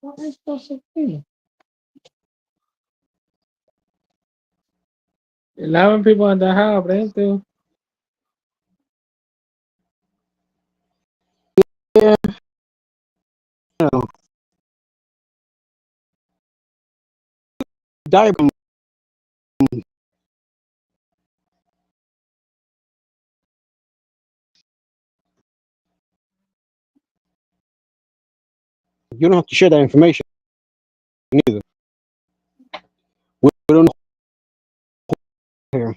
S1: What am I supposed to do? 11 people in the house, but ain't still.
S6: Yeah, you know, diaper. You don't have to share that information either. We don't know here.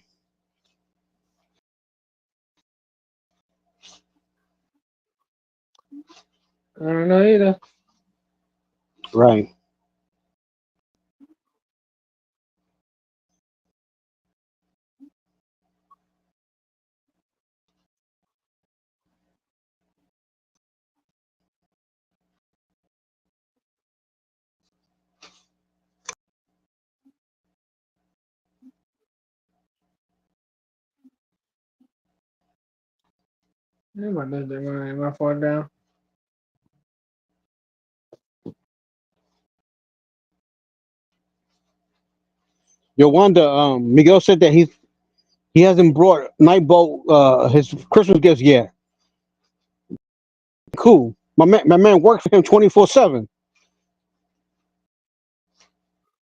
S1: I don't know either.
S6: Right.
S1: Am I fall down?
S6: Yo, Wanda, Miguel said that he hasn't brought Nightbolt his Christmas gifts yet. Cool. My man works for him 24/7.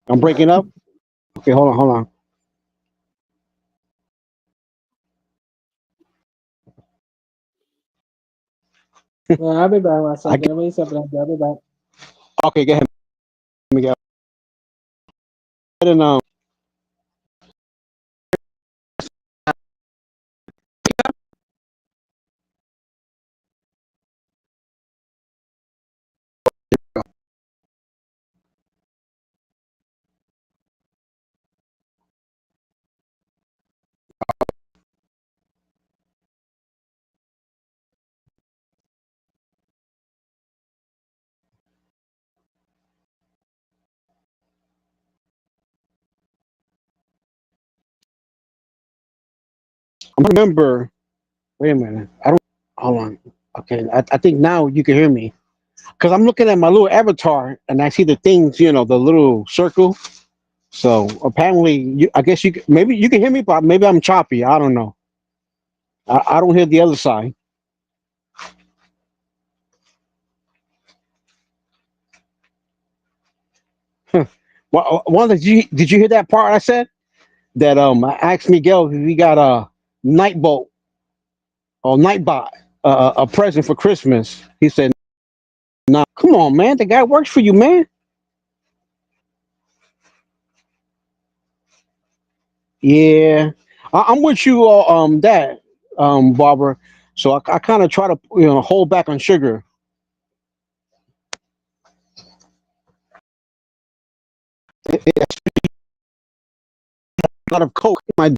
S6: I'm breaking up. Okay, hold on.
S1: Well, I'll be back one
S6: I
S1: second.
S6: get,
S1: Let me step it up. I'll be back.
S6: okay, go ahead, Miguel. And I remember. Wait a minute. I don't. Hold on. Okay, I think now you can hear me because I'm looking at my little avatar and I see the things. The little circle. So apparently, I guess maybe you can hear me, but maybe I'm choppy. I don't know. I don't hear the other side. One, did you hear that part I said? That I asked Miguel if he got a Nightbolt or Nightbot a present for Christmas. He said, "No, come on, man. The guy works for you, man." Yeah, I'm with you. That Barbara. So I kind of try to hold back on sugar. It's a lot of Coke in my day.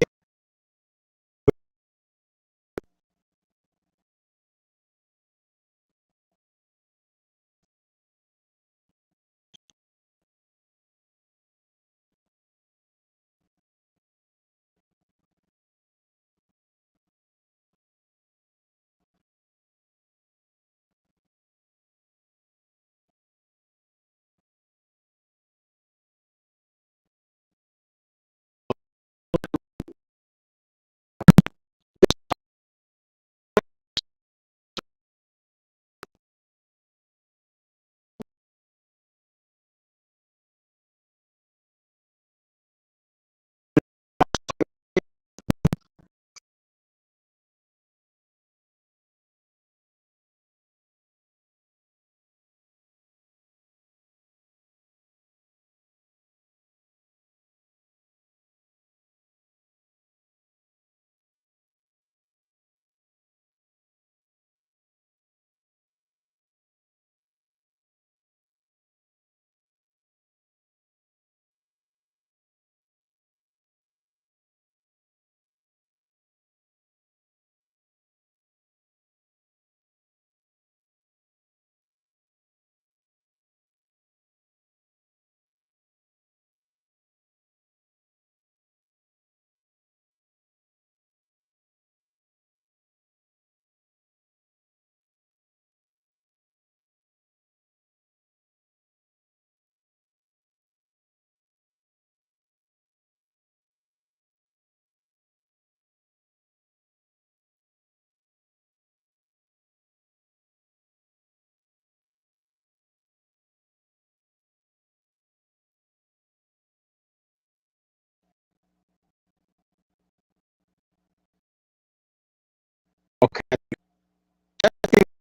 S6: Okay.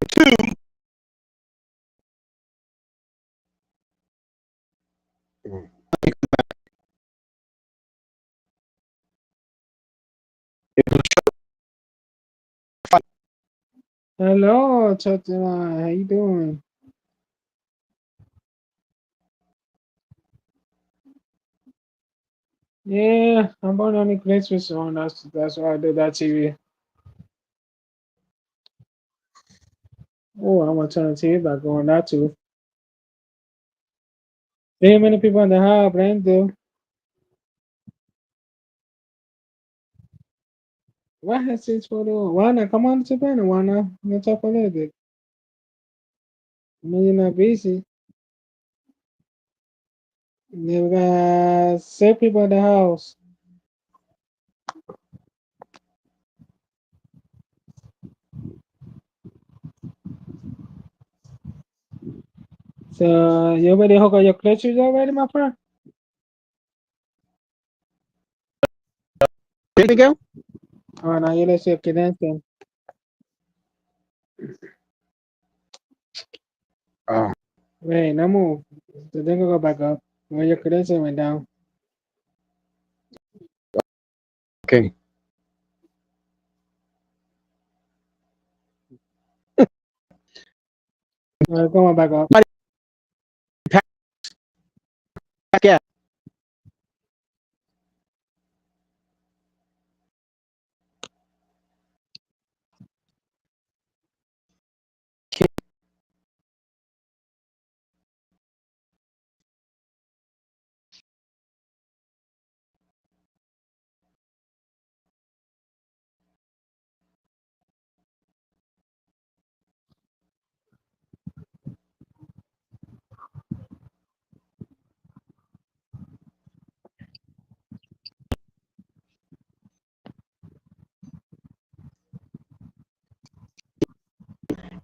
S6: Two.
S1: Hello, Tatiana. How you doing? Yeah, I'm born on the Christmas one. That's why I did that TV. Oh, I'm gonna turn the TV back on that too. Hey, many people in the house, Brando. Why has 641? Why not? Come on to Brandon. Why not? Let's talk a little bit. I mean, you're not busy. Then we got 6 people in the house. So, you already hook up your clutches already, my friend?
S6: There you go.
S1: Oh, now you let's see your credential.
S6: Oh,
S1: Wait, no move. So then go back up. When your credential went down.
S6: okay.
S1: Come on back up.
S6: Yeah.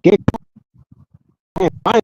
S6: Get fine.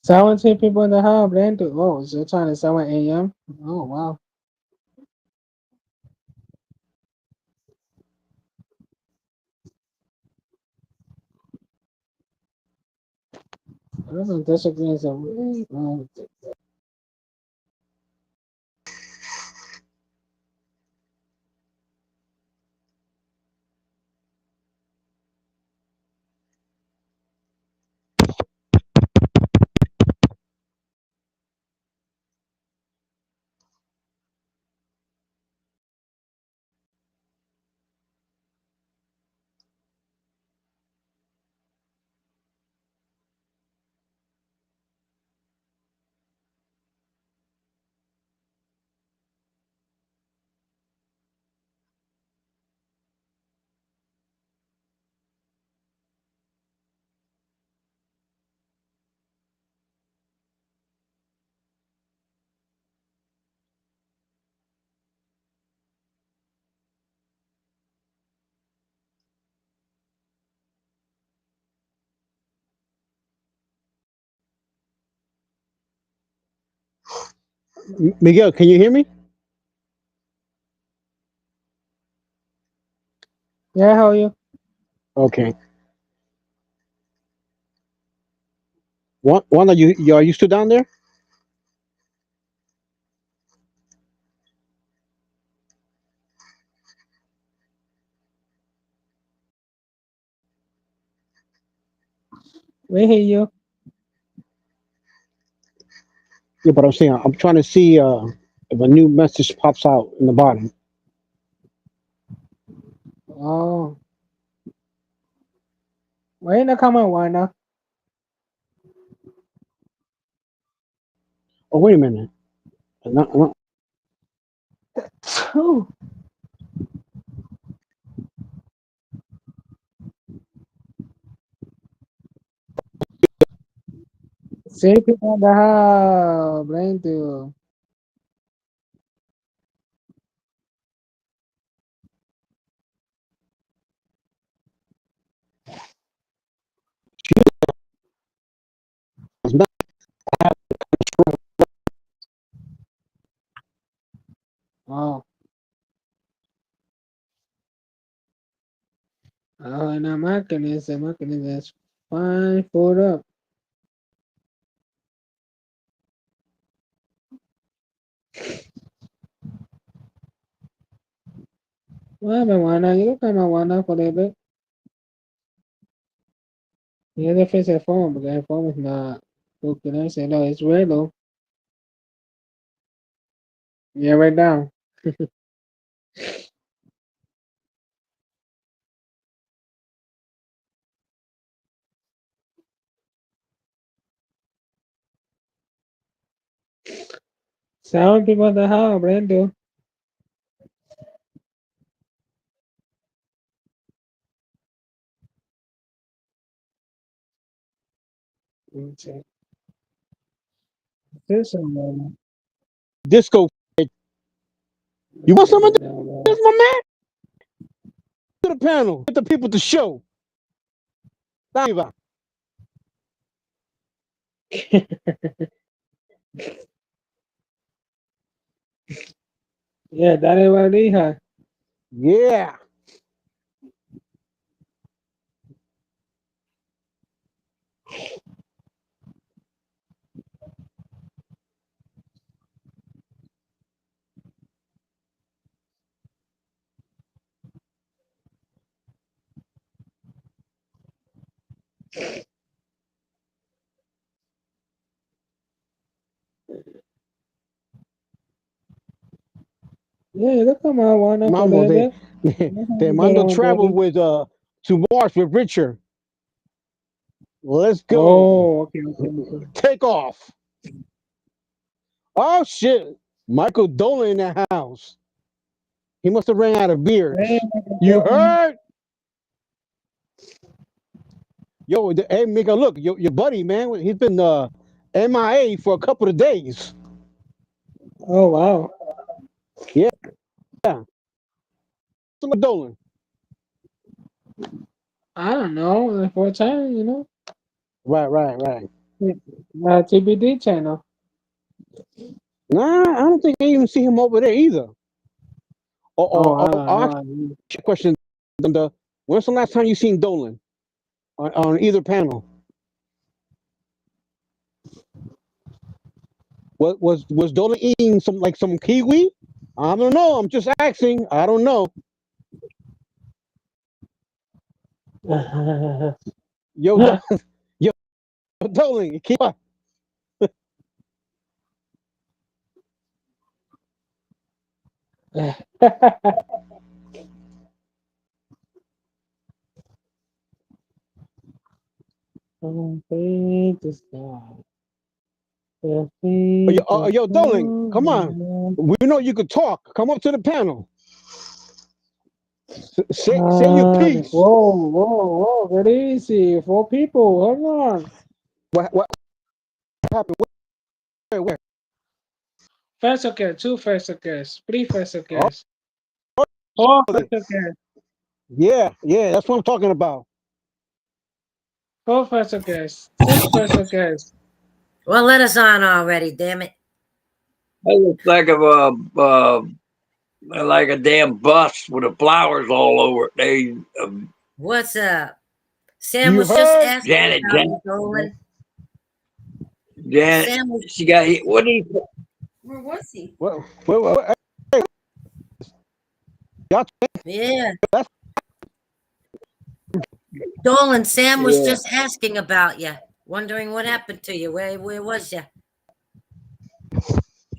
S1: Seven people in the house, Brando. Oh, so you're trying to 7 a.m.? Oh, wow. I don't know. Disagree is a really
S6: Miguel, can you hear me?
S1: Yeah, how are you?
S6: Okay. One are you still down there?
S1: We hear you.
S6: Yeah, but I'm saying I'm trying to see if a new message pops out in the bottom.
S1: Oh, why in the comment, Wanda?
S6: Oh wait a minute. No,
S1: Ooh, see people in the house. Blame you.
S6: it's not.
S1: Oh, oh, na máquina is fine, fold up. Well, Wanda, you look at my Wanda for a little bit. The other face at phone, but that phone is not looking. I say, no, it's red though. Yeah, right down. Sound people in the house, brand new. Okay. This one,
S6: Disco. You want some of this, my man? To the panel. Get the people to show. Diva.
S1: yeah, dale valija.
S6: Yeah.
S1: Yeah, look at my Wanda for a
S6: Mamo,
S1: little
S6: they
S1: bit. Look how
S6: they
S1: you get
S6: Mando
S1: on,
S6: traveled
S1: baby.
S6: with to Mars with Richard. Let's go.
S1: Oh, okay, okay, okay.
S6: Take off. Oh shit. Michael Dolan in the house. He must have ran out of
S1: Hey,
S6: beers.
S1: Michael
S6: You
S1: Jordan.
S6: heard? Yo, hey, Mika, look, your buddy, man, he's been MIA for a couple of days.
S1: Oh, wow.
S6: Yeah, Dolan.
S1: I don't know. For a time,
S6: Right.
S1: TBD channel.
S6: Nah, I don't think I even see him over there either.
S1: Oh, I
S6: I'll
S1: don't
S6: ask
S1: know.
S6: you a question. When's the last time you seen Dolan on either panel? Was Dolan eating some kiwi? I don't know. I'm just asking. I don't know. Yo, yo, Dolan, keep up.
S1: Complete the sky. The feet of
S6: Yo, Dolan, come on.
S1: heaven.
S6: We know you could talk. Come up to the panel. Say your piece.
S1: Whoa, get easy. Four people, hold on.
S6: What happened? Where?
S1: First guest, two first guests, three first
S6: Oh,
S1: guests, four
S6: then.
S1: first guests,
S6: Yeah, that's what I'm talking about.
S1: four first guests, six first guests.
S4: Well, let us on already, damn it.
S10: That looks like a damn bus with the flowers all over it.
S4: What's up? Sam
S6: You
S4: was just
S6: heard?
S4: asking
S10: Janet,
S4: about
S10: Janet,
S4: you, Dolan.
S10: Janet.
S4: Sam was.
S10: She got hit. What did he?
S11: Where was he?
S6: Well, y'all
S4: Yeah.
S6: that's
S4: Dolan, Sam was
S10: Yeah.
S4: just asking about you, wondering what happened to you. Where was you?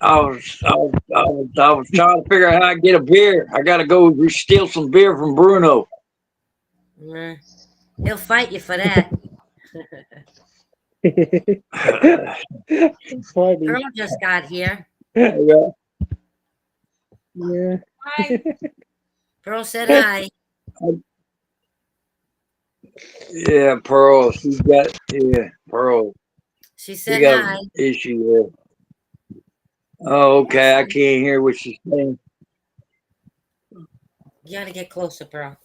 S10: I was trying to figure out how to get a beer. I got to go steal some beer from Bruno.
S4: Mm, he'll fight you for that.
S1: Funny.
S4: Pearl just got here.
S10: Yeah.
S1: Yeah.
S11: Hi.
S4: Pearl said hi.
S10: Yeah, Pearl. She's got Pearl.
S4: She
S10: She
S4: said
S10: got
S4: hi.
S10: an issue there. Oh, okay. I can't hear what she's saying.
S4: You gotta get closer, Pearl.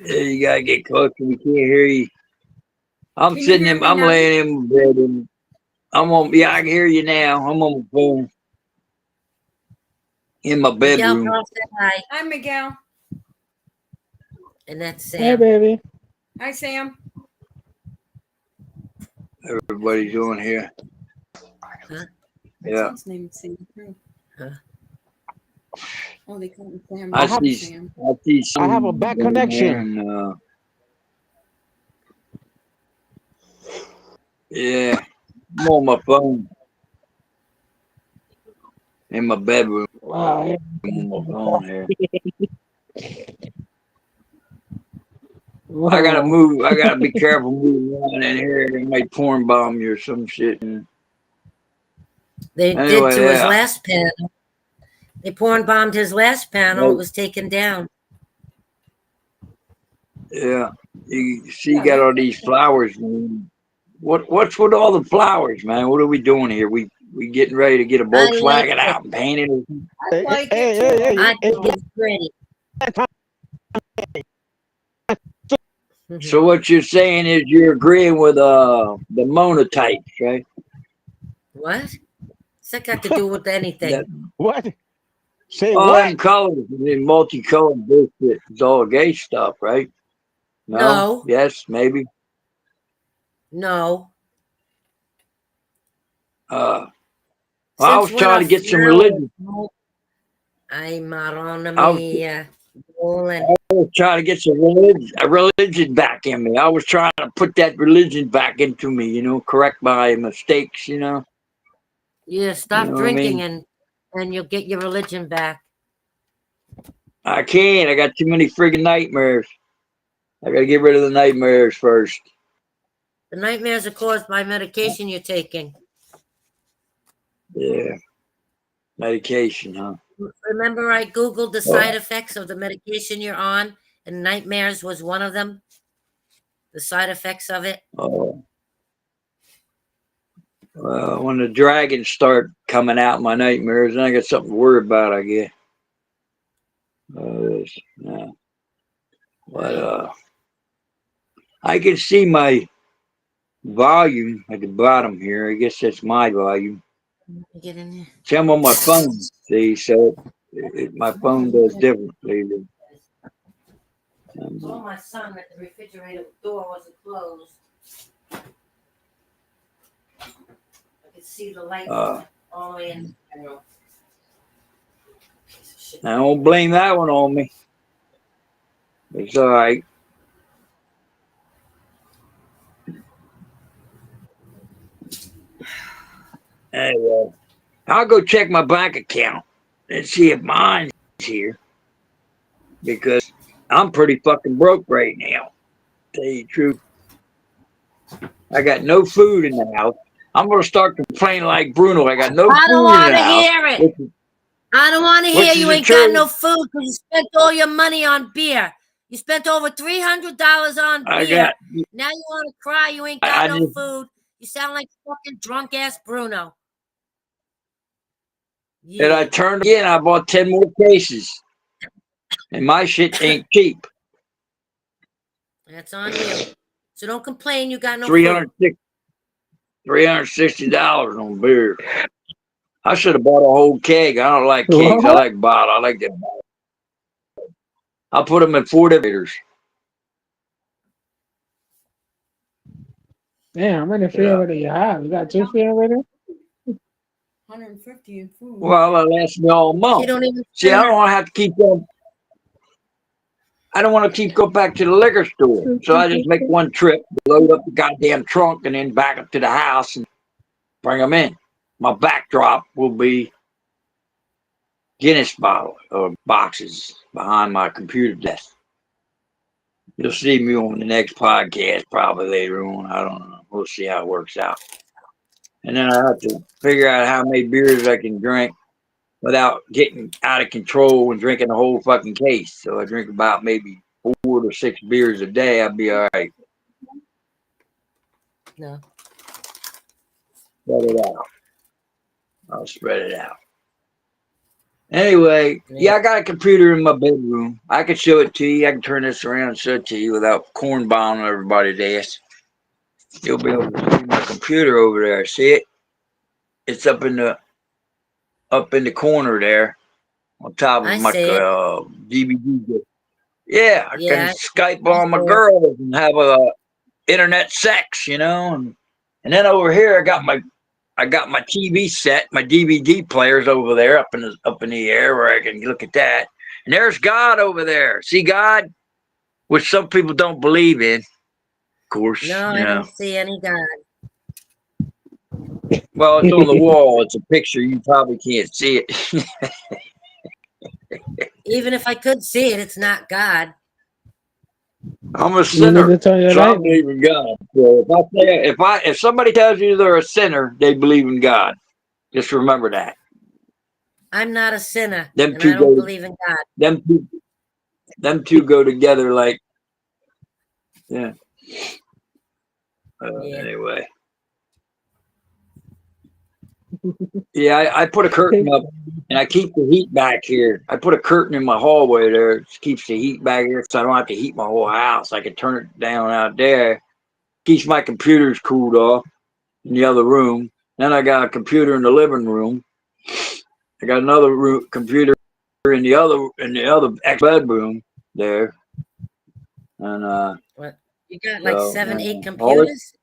S10: Yeah, you gotta get closer. We can't hear you. I'm
S11: Can you
S10: sitting
S11: hear
S10: in.
S11: me
S10: I'm
S11: now?
S10: laying in bed, and I'm on. Yeah, I can hear you now. I'm on the phone in my
S4: Miguel,
S10: bedroom.
S4: Pearl said hi.
S11: Hi, Miguel.
S4: And that's
S1: Hey,
S4: Sam.
S1: baby.
S11: Hi, Sam.
S10: Everybody's on here.
S4: Huh?
S11: My
S10: Yeah.
S11: son's name is Sam too.
S4: Huh?
S11: Oh, they call him Sam.
S10: I
S6: I have
S10: see.
S11: Sam.
S10: I see
S6: I have a
S10: some
S6: bad
S10: down there,
S6: connection.
S10: and yeah, I'm on my phone in my bedroom.
S1: Wow.
S10: I'm on my phone here. I gotta
S1: Wow.
S10: move. I gotta be careful moving around in here. They might porn bomb you or some shit.
S4: They did
S10: Anyway,
S4: to his
S10: yeah,
S4: last panel. They porn bombed his last panel. It
S10: like,
S4: was taken down.
S10: yeah. You see, you got all these flowers. Man. What's with all the flowers, man? What are we doing here? We getting ready to get a
S4: I like
S10: Volkswagen
S4: it.
S10: out and paint it.
S11: I
S6: Hey,
S11: like it
S6: hey,
S11: too.
S4: I
S6: hey,
S4: think it's pretty.
S10: So what you're saying is you're agreeing with the monotypes, right?
S4: What? What's that got to do with anything?
S10: That
S6: what? Say
S10: all them
S6: what?
S10: colors, the multicolored bullshit. It's all gay stuff, right? No?
S4: No,
S10: Yes, maybe.
S4: no.
S10: Well, I
S4: Since
S10: was
S4: when
S10: trying
S4: are
S10: to get some
S4: flowers?
S10: religion.
S4: Ay,
S10: I was,
S4: Maronomia. Dolan.
S10: I was trying to get some religion back in me. I was trying to put that religion back into me, correct my mistakes,
S4: Yeah,
S10: You
S4: stop
S10: know what I
S4: drinking
S10: mean?
S4: and you'll get your religion back.
S10: I can't. I got too many friggin' nightmares. I gotta get rid of the nightmares first.
S4: The nightmares are caused by medication you're taking.
S10: Yeah, medication, huh?
S4: Remember, I Googled the side
S10: Oh,
S4: effects of the medication you're on, and nightmares was one of them. The side effects of it.
S10: oh. Well, when the dragons start coming out in my nightmares, then I got something to worry about, I guess. Yeah. But I can see my volume at the bottom here. I guess that's my volume.
S4: Get in there.
S10: See, I'm on my phone. See, so my phone does differently.
S4: I told my son that the refrigerator door wasn't closed. I could see the light
S10: Uh,
S4: all the way in.
S10: I don't blame that one on me. It's all right. Anyway, I'll go check my bank account and see if mine's here because I'm pretty fucking broke right now. Tell you the truth, I got no food in the house. I'm gonna start complaining like Bruno. I got no
S4: I don't
S10: food in
S4: want
S10: the
S4: to
S10: house,
S4: hear it. I don't want to hear
S10: which is
S4: you
S10: the
S4: ain't got no
S10: truth.
S4: food because you spent all your money on beer. You spent over $300 on
S10: I
S4: beer.
S10: got.
S4: Now you want to cry you ain't
S10: I
S4: got no
S10: just.
S4: food. You sound like fucking drunk ass Bruno.
S10: And I
S4: Yeah,
S10: turned again. I bought 10 more cases, and my shit ain't cheap.
S4: that's on you. So don't complain you got no food.
S10: $360 on beer. I should have bought a whole keg. I don't like kegs. I
S1: What?
S10: like bottle. I like that bottle. I'll put them in 4 different.
S1: Damn, how many
S10: Yeah.
S1: refrigerators you have? You got 2 refrigerators?
S11: 150 in food.
S10: Well, that lasts me all
S4: She
S10: month.
S4: don't even
S10: See, I
S4: simmer.
S10: don't want to have to keep going. I don't want to keep going back to the liquor store. So I just make one trip, load up the goddamn trunk, and then back up to the house and bring them in. My backdrop will be Guinness bottle or boxes behind my computer desk. You'll see me on the next podcast probably later on. I don't know. We'll see how it works out. And then I have to figure out how many beers I can drink without getting out of control and drinking the whole fucking case. So I drink about maybe 4 to 6 beers a day. I'll be all right.
S4: No.
S10: Spread it out. I'll spread it out. Anyway, yeah, I got a computer in my bedroom. I can show it to you. I can turn this around and show it to you without cornballing everybody's ass. You'll be able to see my computer over there. See it? It's up in the corner there, on top
S4: I
S10: of my
S4: see it.
S10: DVD. Yeah, I can
S4: Yeah,
S10: Skype
S4: I
S10: on my
S4: see it.
S10: girls and have a internet sex, and then over here I got my TV set, my DVD players over there up in the air where I can look at that. And there's God over there. See God, which some people don't believe in, of course.
S4: No, I don't see any God.
S10: Well, it's on the wall. It's a picture. You probably can't see it.
S4: Even if I could see it, it's not God.
S10: I'm a
S1: You need to
S10: sinner,
S1: turn your
S10: so I
S1: light on.
S10: believe in God. So if somebody tells you they're a sinner, they believe in God. Just remember that.
S4: I'm not a sinner,
S10: Them
S4: and
S10: two
S4: I don't
S10: go.
S4: believe in God.
S10: Them two go together like yeah.
S4: Yeah.
S10: Anyway, yeah, I put a curtain up and I keep the heat back here. I put a curtain in my hallway there. It keeps the heat back here so I don't have to heat my whole house. I can turn it down out there. Keeps my computers cooled off in the other room. Then I got a computer in the living room. I got another computer in the other ex bedroom there. And
S4: What? You got like
S10: so
S4: 7, 8
S10: all this
S4: computers?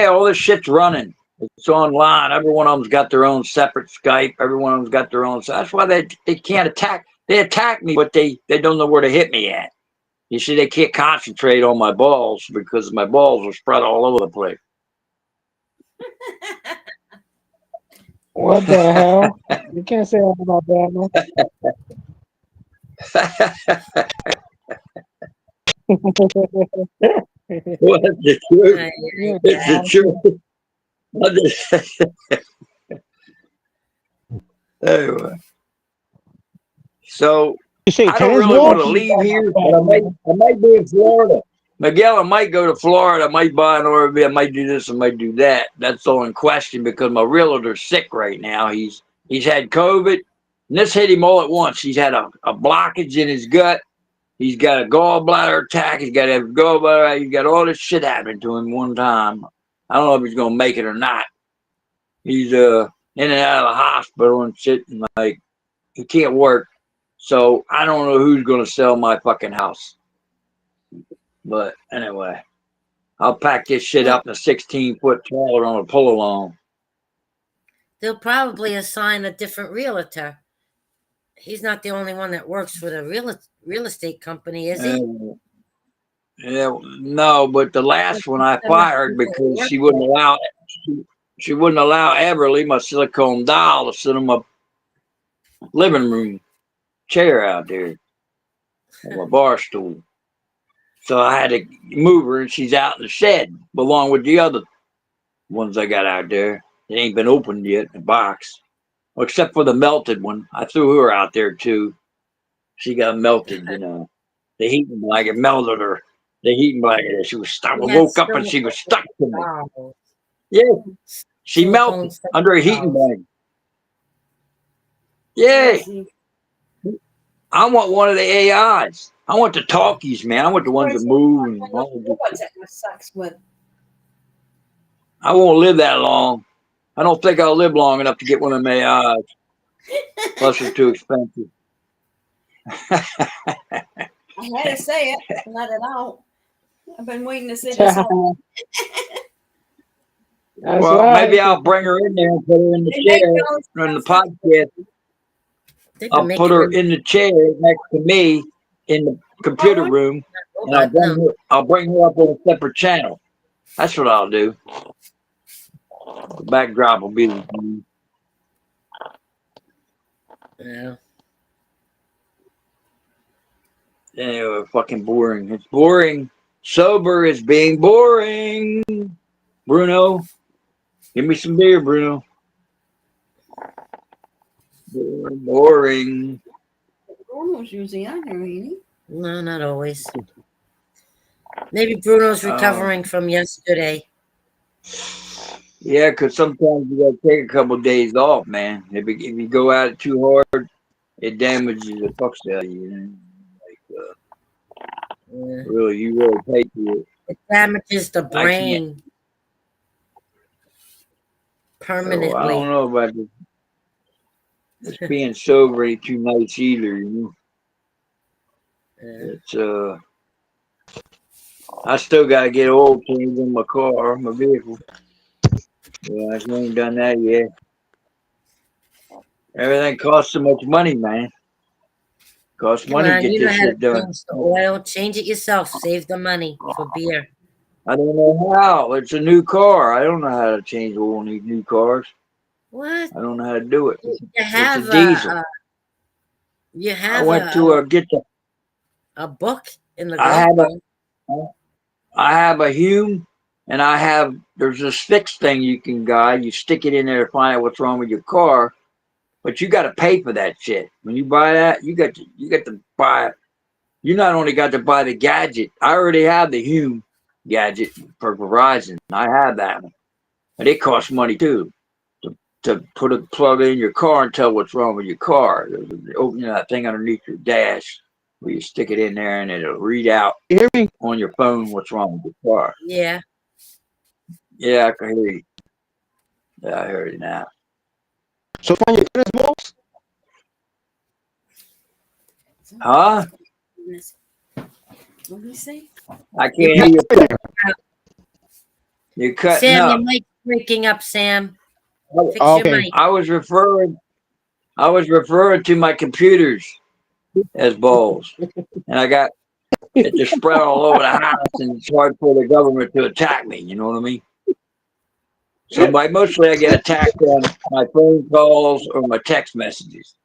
S10: all this shit's running. It's online. Every one of them's got their own separate Skype. Every one of them's got their own. So that's why they can't attack. They attack me, but they don't know where to hit me at. You see, they can't concentrate on my balls because my balls are spread all over the place.
S1: What the hell? You can't say that about Batman.
S10: What's the truth?
S1: Yeah,
S10: It's the truth. Anyway, so
S6: You say
S10: I don't
S6: tennis
S10: really want to
S6: balls?
S10: leave here, but I might be in Florida. Miguel, I might go to Florida. I might buy an RV. I might do this. I might do that. That's all in question because my realtor's sick right now. He's had COVID, and this hit him all at once. He's had a blockage in his gut. He's got a gallbladder attack. He's got a gallbladder. He's got all this shit happening to him one time. I don't know if he's gonna make it or not. He's in and out of the hospital and shit, and like he can't work. So I don't know who's gonna sell my fucking house. But anyway, I'll pack this shit
S4: Well,
S10: up in a 16-foot trailer on a pull along.
S4: they'll probably assign a different realtor. He's not the only one that works for the real estate company, is he?
S10: Yeah, no, but the last one I fired because she wouldn't allow she wouldn't allow Everly, my silicone doll, to sit in my living room chair out there on my bar stool. So I had to move her, and she's out in the shed, along with the other ones I got out there. They ain't been opened yet, the box, well, except for the melted one. I threw her out there too. She got melted, The heating blanket melted her. The heating blanket. She was stuck. I
S4: He had
S10: woke up and she was stuck to me.
S4: silicone
S10: Yeah, she melted
S4: stuff.
S10: under a heating blanket.
S11: Yeah,
S10: Yeah,
S11: see.
S10: I want one of the AIs. I want the talkies, man. I want the ones that move and all this
S11: What's
S10: shit.
S11: it? My socks with?
S10: I won't live that long. I don't think I'll live long enough to get one of them AIs. Plus, they're too expensive.
S11: I had to say it, let it out. I've been waiting to say this whole.
S1: That's
S10: Well,
S1: right.
S10: maybe I'll bring her in there and put her in the
S11: Hey, hey, fellas,
S10: chair on the podcast.
S4: They can
S10: I'll
S4: make
S10: put
S4: it
S10: her
S4: in
S10: in the chair next to me in the computer
S11: Hollywood.
S10: room, and
S4: robot. No.
S10: I'll bring her up on a separate channel. That's what I'll do. The backdrop will be the
S4: Yeah.
S10: anyway, fucking boring. It's boring. Sober is being boring. Bruno, give me some beer, Bruno. Boring.
S11: Bruno's usually on here, ain't he?
S4: No, not always. Maybe Bruno's recovering from yesterday.
S10: Yeah, because sometimes you gotta take a couple of days off, man. If you go at it too hard, it damages the fucks out of you. You know?
S4: Yeah.
S10: Really, you really pay for it.
S4: It damages the
S10: I can't.
S4: brain
S10: So I
S4: permanently.
S10: don't know about this being sober ain't too nice either. You know,
S4: Yeah.
S10: it's I still gotta get oil change in my car, my vehicle. Yeah, I ain't done that yet. Everything costs so much money, man. Costs
S4: Come
S10: money to
S4: on,
S10: get
S4: you know
S10: this
S4: how to
S10: shit done.
S4: change the oil. Change it yourself. Save the money for beer.
S10: I don't know how. It's a new car. I don't know how to change oil in these new cars.
S4: What?
S10: I don't know how to do it.
S4: You
S10: It's a
S4: have
S10: diesel.
S4: you
S10: I
S4: have
S10: went to get the.
S4: a book in the
S10: I
S4: glove
S10: have
S4: box.
S10: I have a Hume, and there's this fix thing you can guide. You stick it in there to find out what's wrong with your car, but you got to pay for that shit. When you buy that, you got to buy it. You not only got to buy the gadget. I already have the Hume gadget for Verizon. I have that one, and it costs money too to put a plug in your car and tell what's wrong with your car. Open that thing underneath your dash where you stick it in there and it'll read out
S6: You hear me?
S10: on your phone what's wrong with your car.
S4: Yeah.
S10: Yeah, I can hear you. Yeah, I heard it now.
S6: So find your tennis balls.
S10: Huh?
S11: What did he say?
S10: I can't
S4: Your
S10: hear you.
S4: mic's
S10: You're cutting
S4: Sam, your
S10: up.
S4: mic's breaking up, Sam.
S10: Oh,
S4: Fix your
S6: Okay.
S4: mic.
S10: I was referring to my computers as balls, and I got it just spread all over the house, and it's hard for the government to attack me. You know what I mean? So mostly I get attacked on my phone calls or my text messages.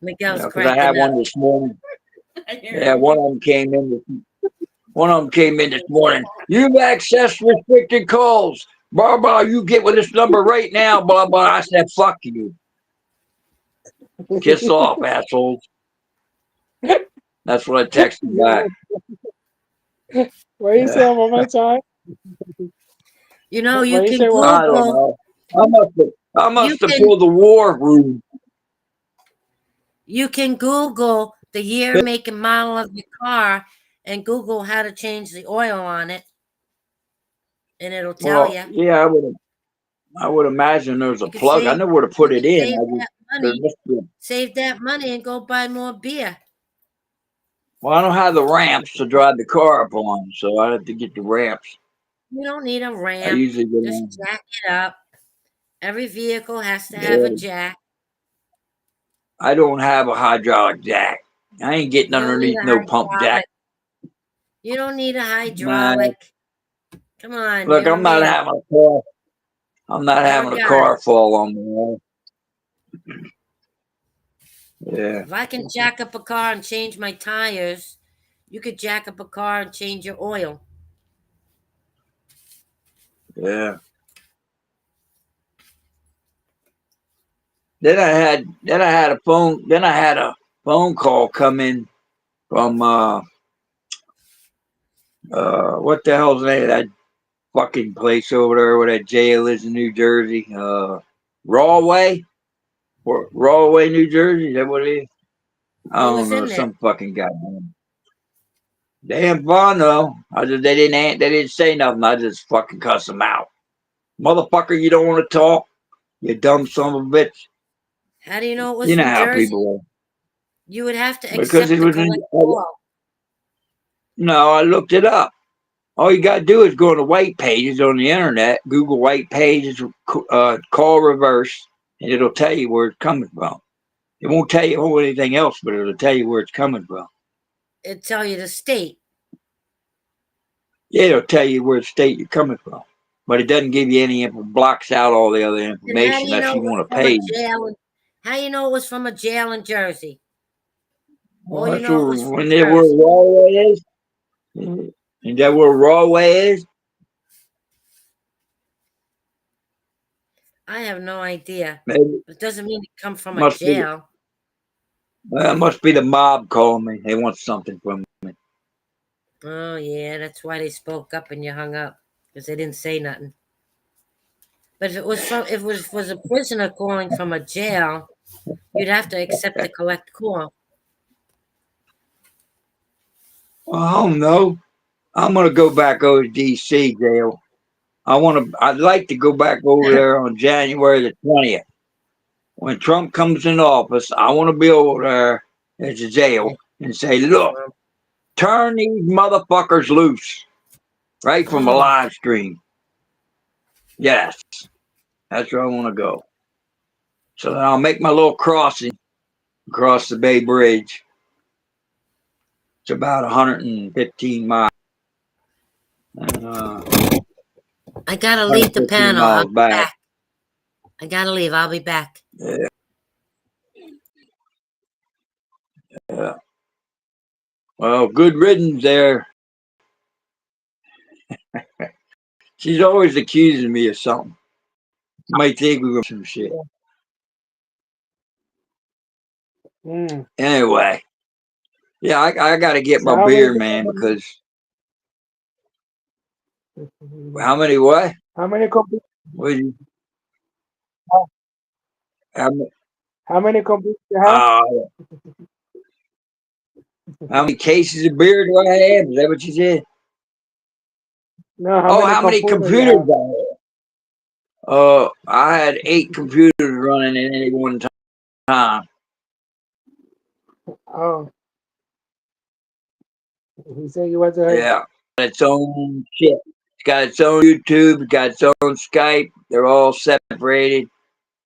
S4: Miguel's
S10: Because I had
S4: cracking up.
S10: one this morning.
S11: I hear
S10: Yeah,
S11: you.
S10: one of them came in. One of them came in this morning. You've accessed restricted calls. Blah blah. You get with this number right now. Blah blah. I said, "Fuck you. Kiss off, assholes." That's what I texted back.
S1: What you say one more time?
S4: You know, you
S1: What you
S4: can
S1: say? What?
S10: I don't
S4: Google.
S10: know. I
S4: You
S10: must have
S4: can
S10: pulled the war room.
S4: you can Google the year, make, and model of your car, and Google how to change the oil on it, and it'll tell
S10: Well,
S4: you.
S10: yeah, I would imagine there's a
S4: You could
S10: plug. I
S4: save
S10: know where to
S4: you
S10: put it
S4: could
S10: in.
S4: save
S10: I just
S4: that
S10: there
S4: money,
S10: must be.
S4: save that money, and go buy more beer.
S10: Well, I don't have the ramps to drive the car up on, so I have to get the ramps.
S4: You don't need a
S10: I
S4: ramp.
S10: usually get
S4: Just
S10: on.
S4: jack it up. Every vehicle has to have a
S10: Yeah,
S4: jack.
S10: I don't have a hydraulic jack. I ain't getting
S4: You don't need
S10: underneath
S4: a
S10: no pump jack.
S4: hydraulic. You don't need a
S10: Man,
S4: hydraulic. Come on,
S10: look,
S4: you're a
S10: I'm not
S4: man.
S10: having a car. I'm not
S4: You're a
S10: having a
S4: guy.
S10: car fall on me. Yeah,
S4: If I can jack up a car and change my tires, you could jack up a car and change your oil.
S10: yeah. Then I had a phone call come in from what the hell's the name of that fucking place over there where that jail is in New Jersey? Rawway? Or Rawway, New Jersey? Is that what it is? I
S4: Who
S10: don't
S4: was
S10: know,
S4: in there?
S10: some fucking guy. Damn fun though. They didn't say nothing. I just fucking cuss them out. Motherfucker, you don't want to talk? You dumb son of a bitch.
S4: How do you know it was
S10: You know
S4: from
S10: how
S4: Jersey?
S10: people are.
S4: You would have to
S10: because
S4: accept
S10: it
S4: the
S10: was.
S4: collect call.
S10: No, I looked it up. All you got to do is go to white pages on the internet, Google white pages, call reverse, and it'll tell you where it's coming from. It won't tell you anything else, but it'll tell you where it's coming from.
S4: It'd tell you the state.
S10: Yeah, it'll tell you where state you're coming from, but it doesn't give you any. It blocks out all the other
S4: And how do
S10: information
S4: you
S10: unless
S4: know
S10: you
S4: it was
S10: want to
S4: from a
S10: pay.
S4: jail? How you know it was from a jail in Jersey? All
S10: Well,
S4: you
S10: that's
S4: know it
S10: where
S4: was from
S10: when they where
S4: Jersey.
S10: Rawway is. And that where Rawway is?
S4: I have no idea.
S10: Maybe
S4: It doesn't mean it come from a
S10: must be.
S4: jail.
S10: Well, it must be the mob calling me. They want something from me.
S4: Oh yeah, that's why they spoke up and you hung up because they didn't say nothing. But if it was from, if it was a prisoner calling from a jail, you'd have to accept the collect call.
S10: Well, I don't know. I'm gonna go back over to DC jail. I'd like to go back over there on January the 20th. When Trump comes in office, I want to be over there at the jail and say, look,
S4: Trump.
S10: turn these motherfuckers loose. Right from a
S4: Oh,
S10: live stream. Yes. That's where I want to go. So then I'll make my little crossing across the Bay Bridge. It's about 115 miles. And,
S4: I gotta leave the
S10: 115
S4: panel. I'll
S10: miles
S4: be
S10: back.
S4: back. I gotta leave. I'll be back.
S10: Yeah. Yeah. Well, good riddance there. She's always accusing me of something. You might think we were some shit.
S1: Mm.
S10: Anyway, yeah, I got to get
S1: So
S10: my
S1: how many
S10: beer,
S1: people?
S10: man, because how many what?
S1: How many computers?
S10: What you, how,
S1: How many computers you have?
S10: uh, how many cases of beer do I have? Is that what you said?
S1: No, how
S10: Oh,
S1: many
S10: how many
S1: computers you
S10: computers
S1: have?
S10: I have? I had 8 computers running at any one time.
S1: Oh, he said you went to her.
S10: Yeah, its own shit. It's got its own YouTube. It's got its own Skype. They're all separated.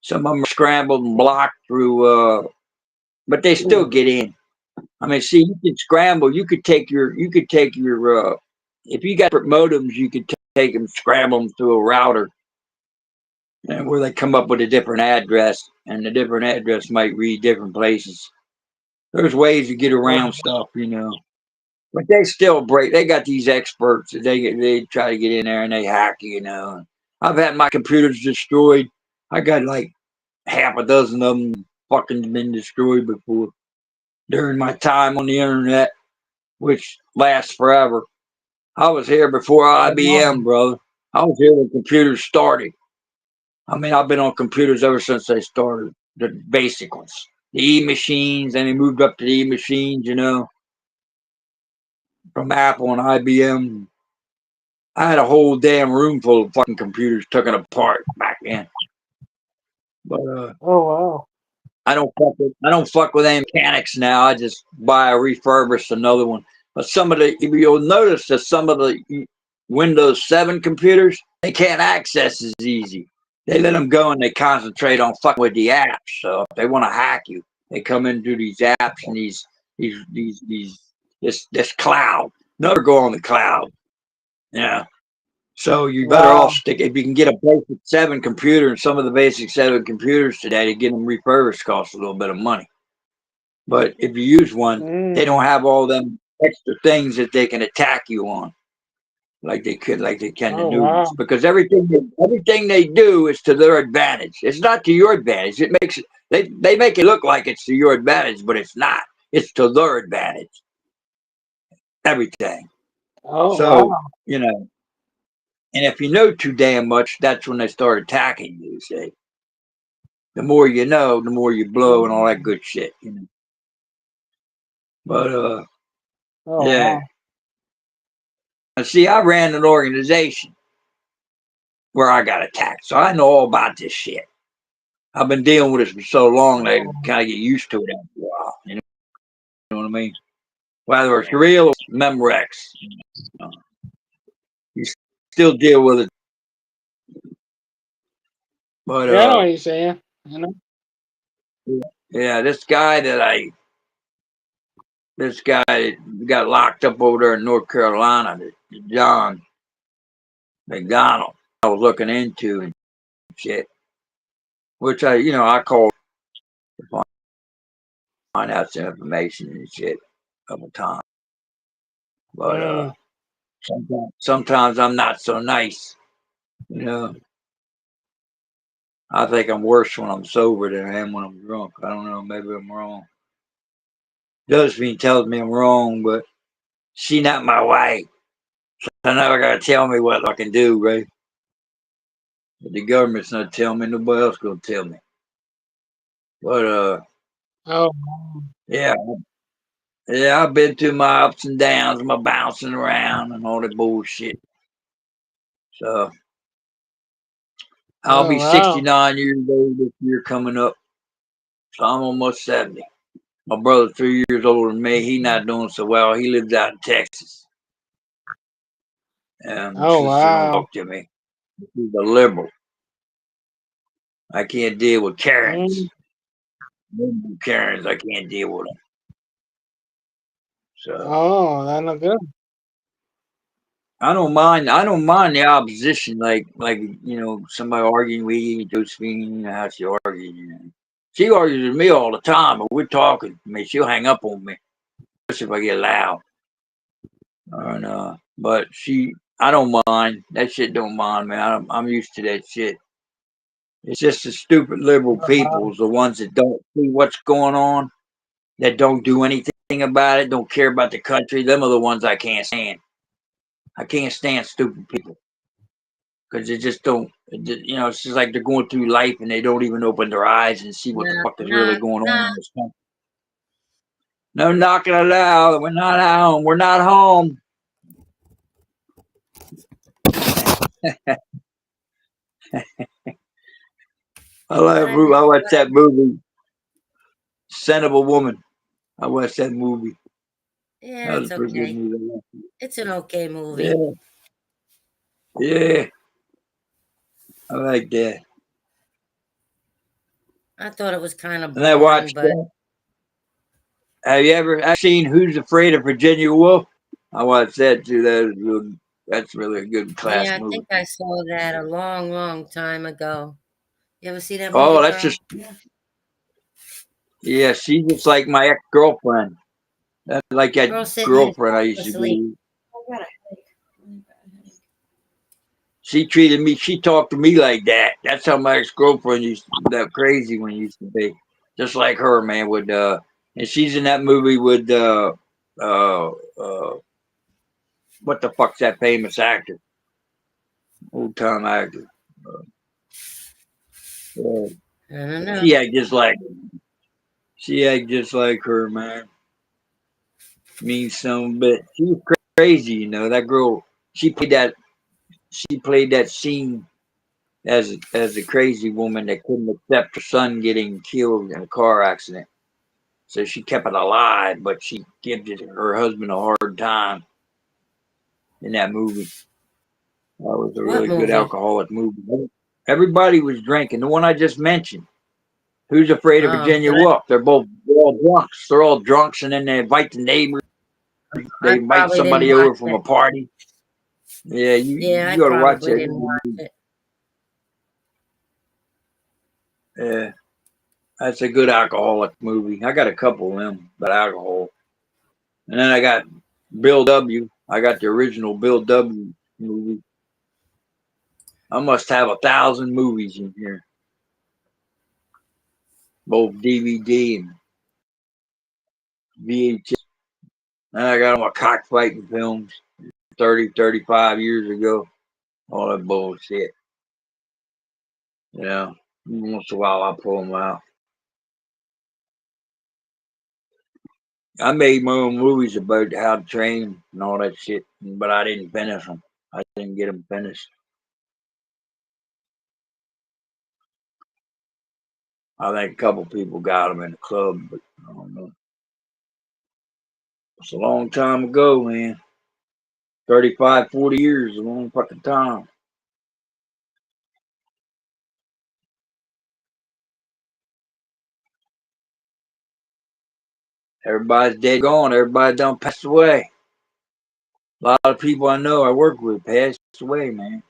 S10: Some of them are scrambled and blocked through, but they still get in. I mean, see, you could scramble. If you got modems, you could take them, scramble them through a router, and where they come up with a different address, and the different address might read different places. There's ways to get
S1: Oh,
S10: around stuff, you know. But they still break. They got these experts that they try to get in there and they hack, you know. I've had my computers destroyed. I got like half a dozen of them fucking been destroyed before during my time on the internet, which lasts forever. I was here before
S1: wow.
S10: IBM, brother. I was here when computers started. I mean, I've been on computers ever since they started, the basic ones. The E machines, and they moved up to the E machines, you know, from Apple and IBM. I had a whole damn room full of fucking computers taken apart back then. But
S1: Oh, wow.
S10: I don't fuck with any mechanics now. I just buy a refurbished another one. But you'll notice that some of the Windows 7 computers, they can't access as easy. They let them go and they concentrate on fucking with the apps. So if they want to hack you, they come in through these apps and this cloud. Never go on the cloud. Yeah. So you better off
S1: Wow.
S10: stick if you can get a basic 7 computer, and some of the basic 7 computers today to get them refurbished costs a little bit of money. But if you use one, they
S1: Mm.
S10: don't have all them extra things that they can attack you on like they can the
S1: Oh,
S10: new
S1: wow.
S10: ones. Because everything they do is to their advantage. It's not to your advantage. They make it look like it's to your advantage, but it's not. It's to their advantage. Everything.
S1: Oh,
S10: So,
S1: wow.
S10: you know, and if you know too damn much, that's when they start attacking you, see. The more you know, the more you blow and all that
S1: Mm.
S10: good shit, you know. But
S1: Oh,
S10: yeah.
S1: wow.
S10: And see, I ran an organization where I got attacked, so I know all about this shit. I've been dealing with this for so long that I
S1: Oh,
S10: kind of get used to it after a while, you know. mean? Whether it's real or Memorex, uh, you still deal with it. But
S1: Yeah, I know what you're saying. You know.
S10: yeah, this guy got locked up over there in North Carolina, John McDonald. I was looking into and shit, which I called to find out some information and shit a couple times. But
S1: Mm.
S10: sometimes I'm not so nice. You know, I think I'm worse when I'm sober than I am when I'm drunk. I don't know. Maybe I'm wrong. Josephine tells me I'm wrong, but she not my wife. I never gotta tell me what I can do, right? But the government's not telling me. Nobody else gonna tell me. But
S1: Oh.
S10: yeah, yeah. I've been through my ups and downs, my bouncing around and all that bullshit. So I'll
S1: Oh
S10: be
S1: wow.
S10: 69 years old this year coming up. So I'm almost 70. My brother 3 years older than me. He not doing so well. He lives out in Texas. My
S1: Oh
S10: sister don't
S1: wow.
S10: talk to me. She's a liberal. I can't deal with Karens.
S1: Mm.
S10: Karens, I can't deal with them. So
S1: Oh, that's not good.
S10: I don't mind. I don't mind the opposition. Like somebody arguing with you, Josephine. You know how she argues. She argues with me all the time, but we're talking. I mean, she'll hang up on me, especially if I get loud. And, but I don't mind. That shit don't mind me. I'm used to that shit. It's just the stupid liberal peoples, the ones that don't see what's going on, that don't do anything about it, don't care about the country. Them are the ones I can't stand. I can't stand stupid people because they just don't. It's just like they're going through life and they don't even open their eyes and see what the
S4: Knock,
S10: fuck is really
S4: knock,
S10: going on in
S4: knock.
S10: this country. No knocking allowed. We're not home. We're not home.
S4: What I
S10: I watched that movie, Son of a Woman. I watched that movie.
S4: Yeah,
S10: That was
S4: it's
S10: a pretty good
S4: okay.
S10: movie.
S4: It's an okay movie.
S10: Yeah, yeah, I like that.
S4: I thought it was kind of
S10: And I
S4: boring,
S10: watched.
S4: but
S10: Have you ever seen Who's Afraid of Virginia Woolf? I watched that too. That's really a good class
S4: yeah, I
S10: movie.
S4: think I saw that a long, long time ago. You ever see that
S10: Oh,
S4: movie,
S10: that's
S4: Carl?
S10: just yeah. She's just like my ex girlfriend. That's like that
S4: Girl sitting there
S10: girlfriend I
S4: falling
S10: used to
S4: asleep.
S10: be.
S11: I got a headache. Really bad headache.
S10: She treated me. She talked to me like that. That's how my ex girlfriend used that crazy one used to be. Just like her, man. And she's in that movie with uh, uh, what the fuck's that famous actor, old time actor. Uh,
S4: I don't know.
S10: she act just like her, man. Mean some bit. She was crazy, that girl. She played that scene as a crazy woman that couldn't accept her son getting killed in a car accident. So she kept it alive, but she gave her husband a hard time in that movie. That was a
S4: What
S10: really good
S4: movie?
S10: alcoholic movie. Everybody was drinking. The one I just mentioned. Who's Afraid of
S4: Oh,
S10: Virginia Woolf? They're all drunks. They're all drunks, and then they invite the neighbors. They
S4: I
S10: invite
S4: probably didn't
S10: somebody
S4: watch
S10: over from
S4: it.
S10: a party. Yeah,
S4: Yeah, I
S10: you got to watch
S4: probably
S10: that.
S4: didn't watch it.
S10: Yeah, that's a good alcoholic movie. I got a couple of them about alcohol, and then I got Bill W. I got the original Bill W. movie. I must have 1,000 movies in here, both DVD and VHS. And I got all my cockfighting films 30, 35 years ago. All that bullshit. Once in a while I pull them out. I made my own movies about how to train and all that shit, but I didn't finish them. I didn't get them finished. I think a couple people got them in the club, but I don't know. It's a long time ago, man. 35, 40 years, a long fucking time. Everybody's dead, gone. Everybody done passed away. A lot of people I know I work with passed away, man.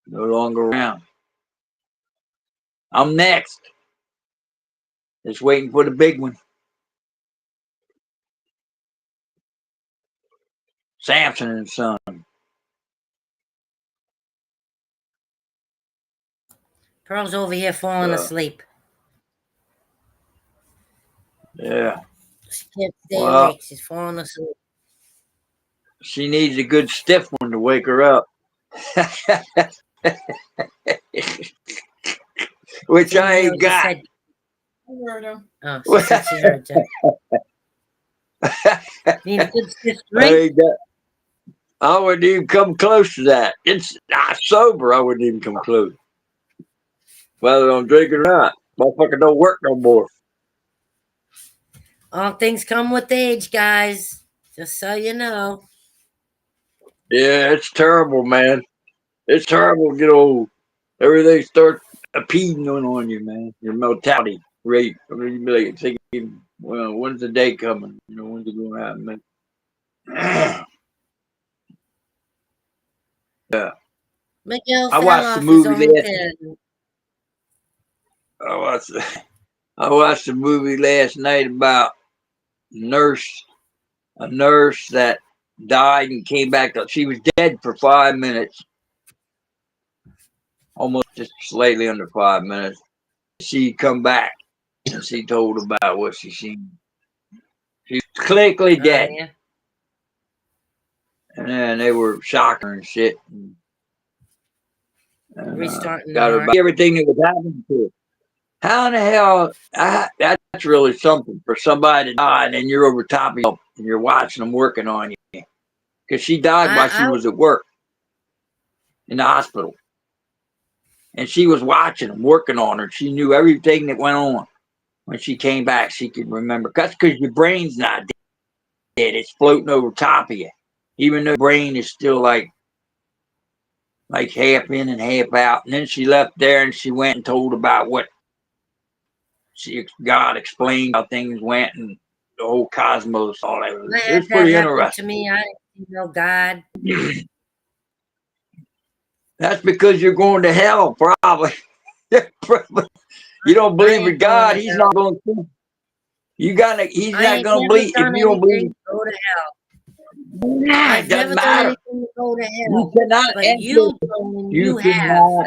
S10: No longer around. I'm next. Just waiting for the big one. Samson and Son.
S4: Pearl's over here falling asleep.
S10: Yeah.
S4: She can't stay
S10: Well,
S4: awake. She's falling asleep.
S10: she needs a good stiff one to wake her up. Which I ain't got.
S11: I heard him.
S4: Oh, she said she heard you. Need a good stiff
S10: I
S4: drink?
S10: ain't got. I wouldn't even come close to that. It's not sober. I wouldn't even come close. Whether I'm drinking or not, motherfucker don't work no more.
S4: All things come with age, guys. Just so you know.
S10: Yeah, it's terrible, man. It's terrible to get old. Everything starts impeding on you, man. Your mortality rate. I mean, you be like thinking, well, when's the day coming? You know, when's it going to happen? Man? Yeah.
S4: Miguel
S10: I
S4: fell
S10: watched the
S4: off his
S10: movie
S4: own
S10: last.
S4: bed.
S10: I watched. I watched the movie last night about a nurse that died and came back. She was dead for 5 minutes, almost just slightly under 5 minutes. She come back and she told about what she seen. She's clinically
S4: Oh,
S10: dead,
S4: yeah.
S10: and then they were shocking her and shit, and
S4: Restarting the
S10: got her
S4: heart.
S10: about everything that was happening to her. How in the hell? That's really something for somebody to die, and then you're over top of you and you're watching them working on you. Because she died while she
S4: I
S10: was at work in the hospital. And she was watching them, working on her. She knew everything that went on. When she came back, she could remember. That's because your brain's not dead. It's floating over top of you. Even though your brain is still like half in and half out. And then she left there and she went and told about what God explained how things went and the whole cosmos, all that.
S4: had
S10: It was
S4: that
S10: pretty
S4: happen to
S10: interesting.
S4: me. I didn't see no God.
S10: That's because you're going to hell, probably. You don't
S4: I
S10: believe in
S4: ain't going
S10: God,
S4: to
S10: he's
S4: hell.
S10: not going to. He's
S4: I
S10: not
S4: ain't
S10: going to
S4: never
S10: believe if
S4: done
S10: you don't believe.
S4: anything to go to hell.
S10: Nah, it
S4: I've
S10: doesn't
S4: never done
S10: matter.
S4: anything to go to
S10: You
S4: hell.
S10: cannot
S4: But
S10: enter.
S4: you, Conan,
S10: You
S4: you have.
S10: cannot.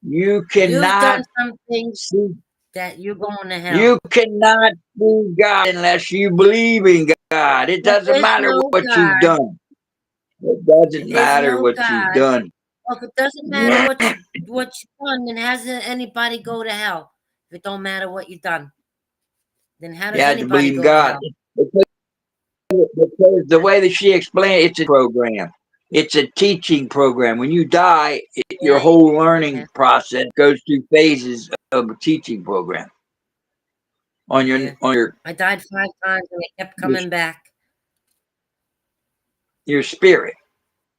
S10: You
S4: You've done
S10: cannot
S4: some things
S10: see.
S4: that you're going to hell.
S10: You cannot see God unless you believe in God. It
S4: If
S10: doesn't
S4: there's
S10: matter
S4: no
S10: what you've
S4: God,
S10: done. It
S4: if
S10: doesn't
S4: there's
S10: matter
S4: no
S10: what you've
S4: God,
S10: done.
S4: well, if it doesn't matter what you've done, then how does anybody go to hell? If it don't matter what you've done, then how
S10: You
S4: does
S10: have to
S4: anybody
S10: believe in
S4: go to
S10: God.
S4: hell?
S10: Because the way that she explained it's a program. It's a teaching program. When you die, your
S4: Yeah,
S10: whole learning
S4: yeah,
S10: process goes through phases of a teaching program on
S4: yeah.
S10: your
S4: I died 5 times and I kept
S10: your,
S4: coming back.
S10: your spirit.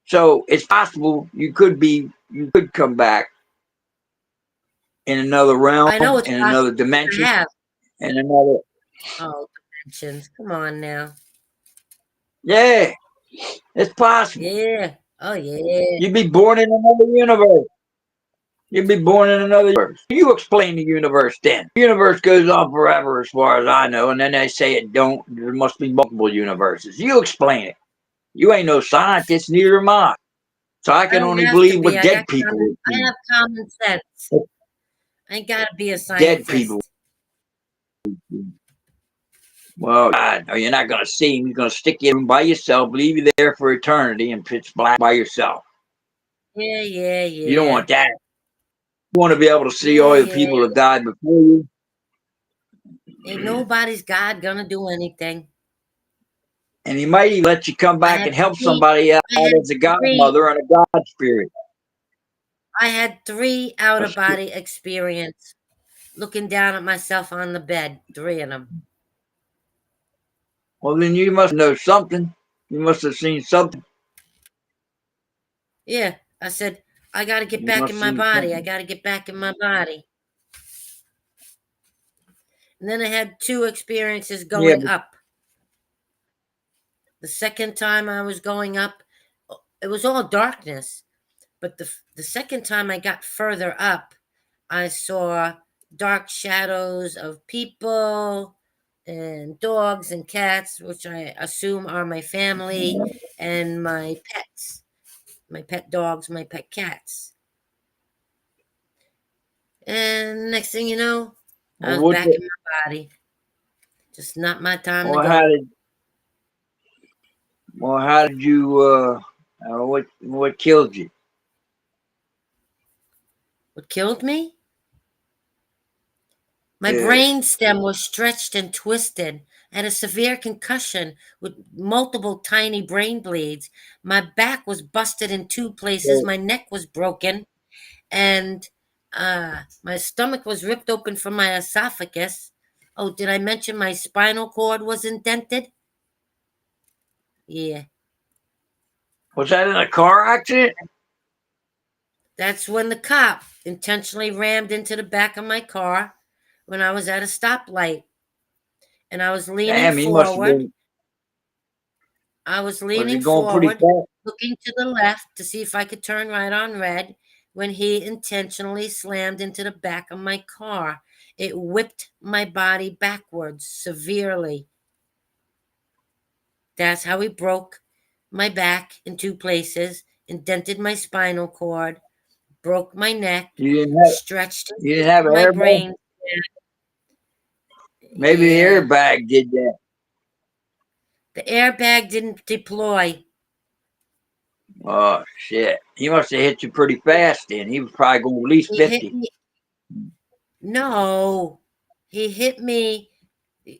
S10: So it's possible you could come back in another realm,
S4: I know it's
S10: in another
S4: possible. I
S10: dimension,
S4: have.
S10: in another.
S4: Oh, dimensions. Come on now.
S10: Yeah, it's possible.
S4: Yeah. Oh, yeah.
S10: You'd be born in another universe. You'd be born in another universe. You explain the universe then. The universe goes on forever as far as I know, and then they say it don't. There must be multiple universes. You explain it. You ain't no scientist, neither am I. So I
S4: I
S10: can
S4: don't
S10: only
S4: have to
S10: believe
S4: be.
S10: what
S4: I got
S10: dead people
S4: common.
S10: would
S4: I
S10: see.
S4: have common sense. I ain't gotta be a
S10: Dead people.
S4: scientist.
S10: Well, God, no, you're not going to see him. He's going to stick you in by yourself, leave you there for eternity in pitch black by yourself.
S4: Yeah, yeah,
S10: You don't
S4: yeah.
S10: want that. You want to be able to see
S4: Yeah,
S10: all the
S4: yeah.
S10: people that died before you.
S4: Ain't nobody's God gonna do anything.
S10: And he might even let you come
S4: I
S10: back
S4: had
S10: and help
S4: three.
S10: somebody out
S4: I had
S10: as a
S4: three.
S10: godmother and a god spirit.
S4: I had three out
S10: A
S4: of
S10: sp-
S4: body experience. Looking down at myself on the bed. 3 of them.
S10: Well, then you must know something. You must have seen something.
S4: Yeah, I said, I got to get
S10: You
S4: back in
S10: must have
S4: my
S10: seen
S4: body. I
S10: something.
S4: got to get back in my body. And then I had two experiences
S10: Yeah,
S4: going up. The second time I was going up, it was all darkness. But the second time I got further up, I saw dark shadows of people and dogs and cats, which I assume are my family, and my pets, my pet dogs, my pet cats. And next thing you know, I
S10: well,
S4: was back in my body. Just not my time to
S10: well, how
S4: go.
S10: did how did you what killed you?
S4: What killed me? My
S10: Yeah.
S4: brain stem was stretched and twisted. I had a severe concussion with multiple tiny brain bleeds. My back was busted in two places.
S10: So,
S4: My neck was broken. And my stomach was ripped open from my esophagus. Oh, did I mention my spinal cord was indented? Yeah.
S10: was that in a car accident?
S4: That's when the cop intentionally rammed into the back of my car when I was at a stoplight. And I was leaning
S10: Damn, he must have
S4: forward.
S10: been.
S4: I was
S10: Was he
S4: leaning
S10: going pretty
S4: forward,
S10: fast?
S4: looking to the left to see if I could turn right on red when he intentionally slammed into the back of my car. It whipped my body backwards severely. That's how he broke my back in two places, indented my spinal cord, broke my neck,
S10: You didn't have
S4: stretched and
S10: you didn't have
S4: twisted
S10: an
S4: my
S10: airbag.
S4: brain.
S10: Maybe the
S4: Yeah.
S10: airbag did that.
S4: The airbag didn't deploy.
S10: Oh shit! He must have hit you pretty fast. Then he was probably going at least
S4: He hit
S10: 50.
S4: me. No. He hit me.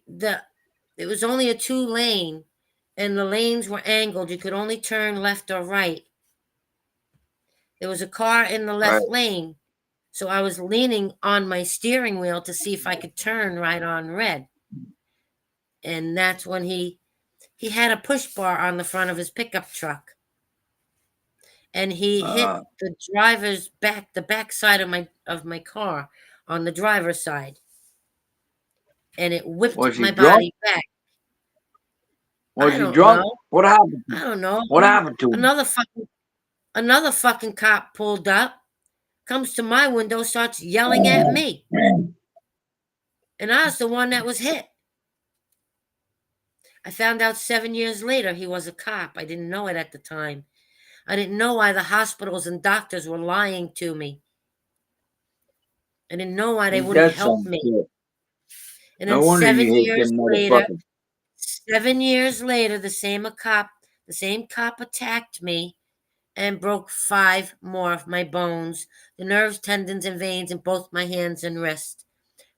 S4: The It was only a two lane and the lanes were angled. You could only turn left or right. There was a car in the
S10: Right.
S4: left lane. So I was leaning on my steering wheel to see if I could turn right on red. And that's when he had a push bar on the front of his pickup truck. And he hit
S10: Uh,
S4: the driver's back, the back side of my car on the driver's side. And it whipped
S10: was he
S4: my
S10: drunk?
S4: body back.
S10: Was
S4: I
S10: he
S4: don't
S10: drunk?
S4: know.
S10: What happened to
S4: I
S10: him?
S4: don't know.
S10: What happened to him?
S4: Another fucking cop pulled up, comes to my window, starts yelling at me. And I was the one that was hit. I found out 7 years later he was a cop. I didn't know it at the time. I didn't know why the hospitals and doctors were lying to me. I didn't know why they
S10: Ain't
S4: wouldn't
S10: that
S4: help
S10: some
S4: me.
S10: shit?
S4: And
S10: No
S4: then
S10: wonder you
S4: seven
S10: hate
S4: years
S10: them
S4: later,
S10: motherfuckers.
S4: 7 years later, the same cop attacked me and broke five more of my bones, the nerves, tendons, and veins in both my hands and wrist.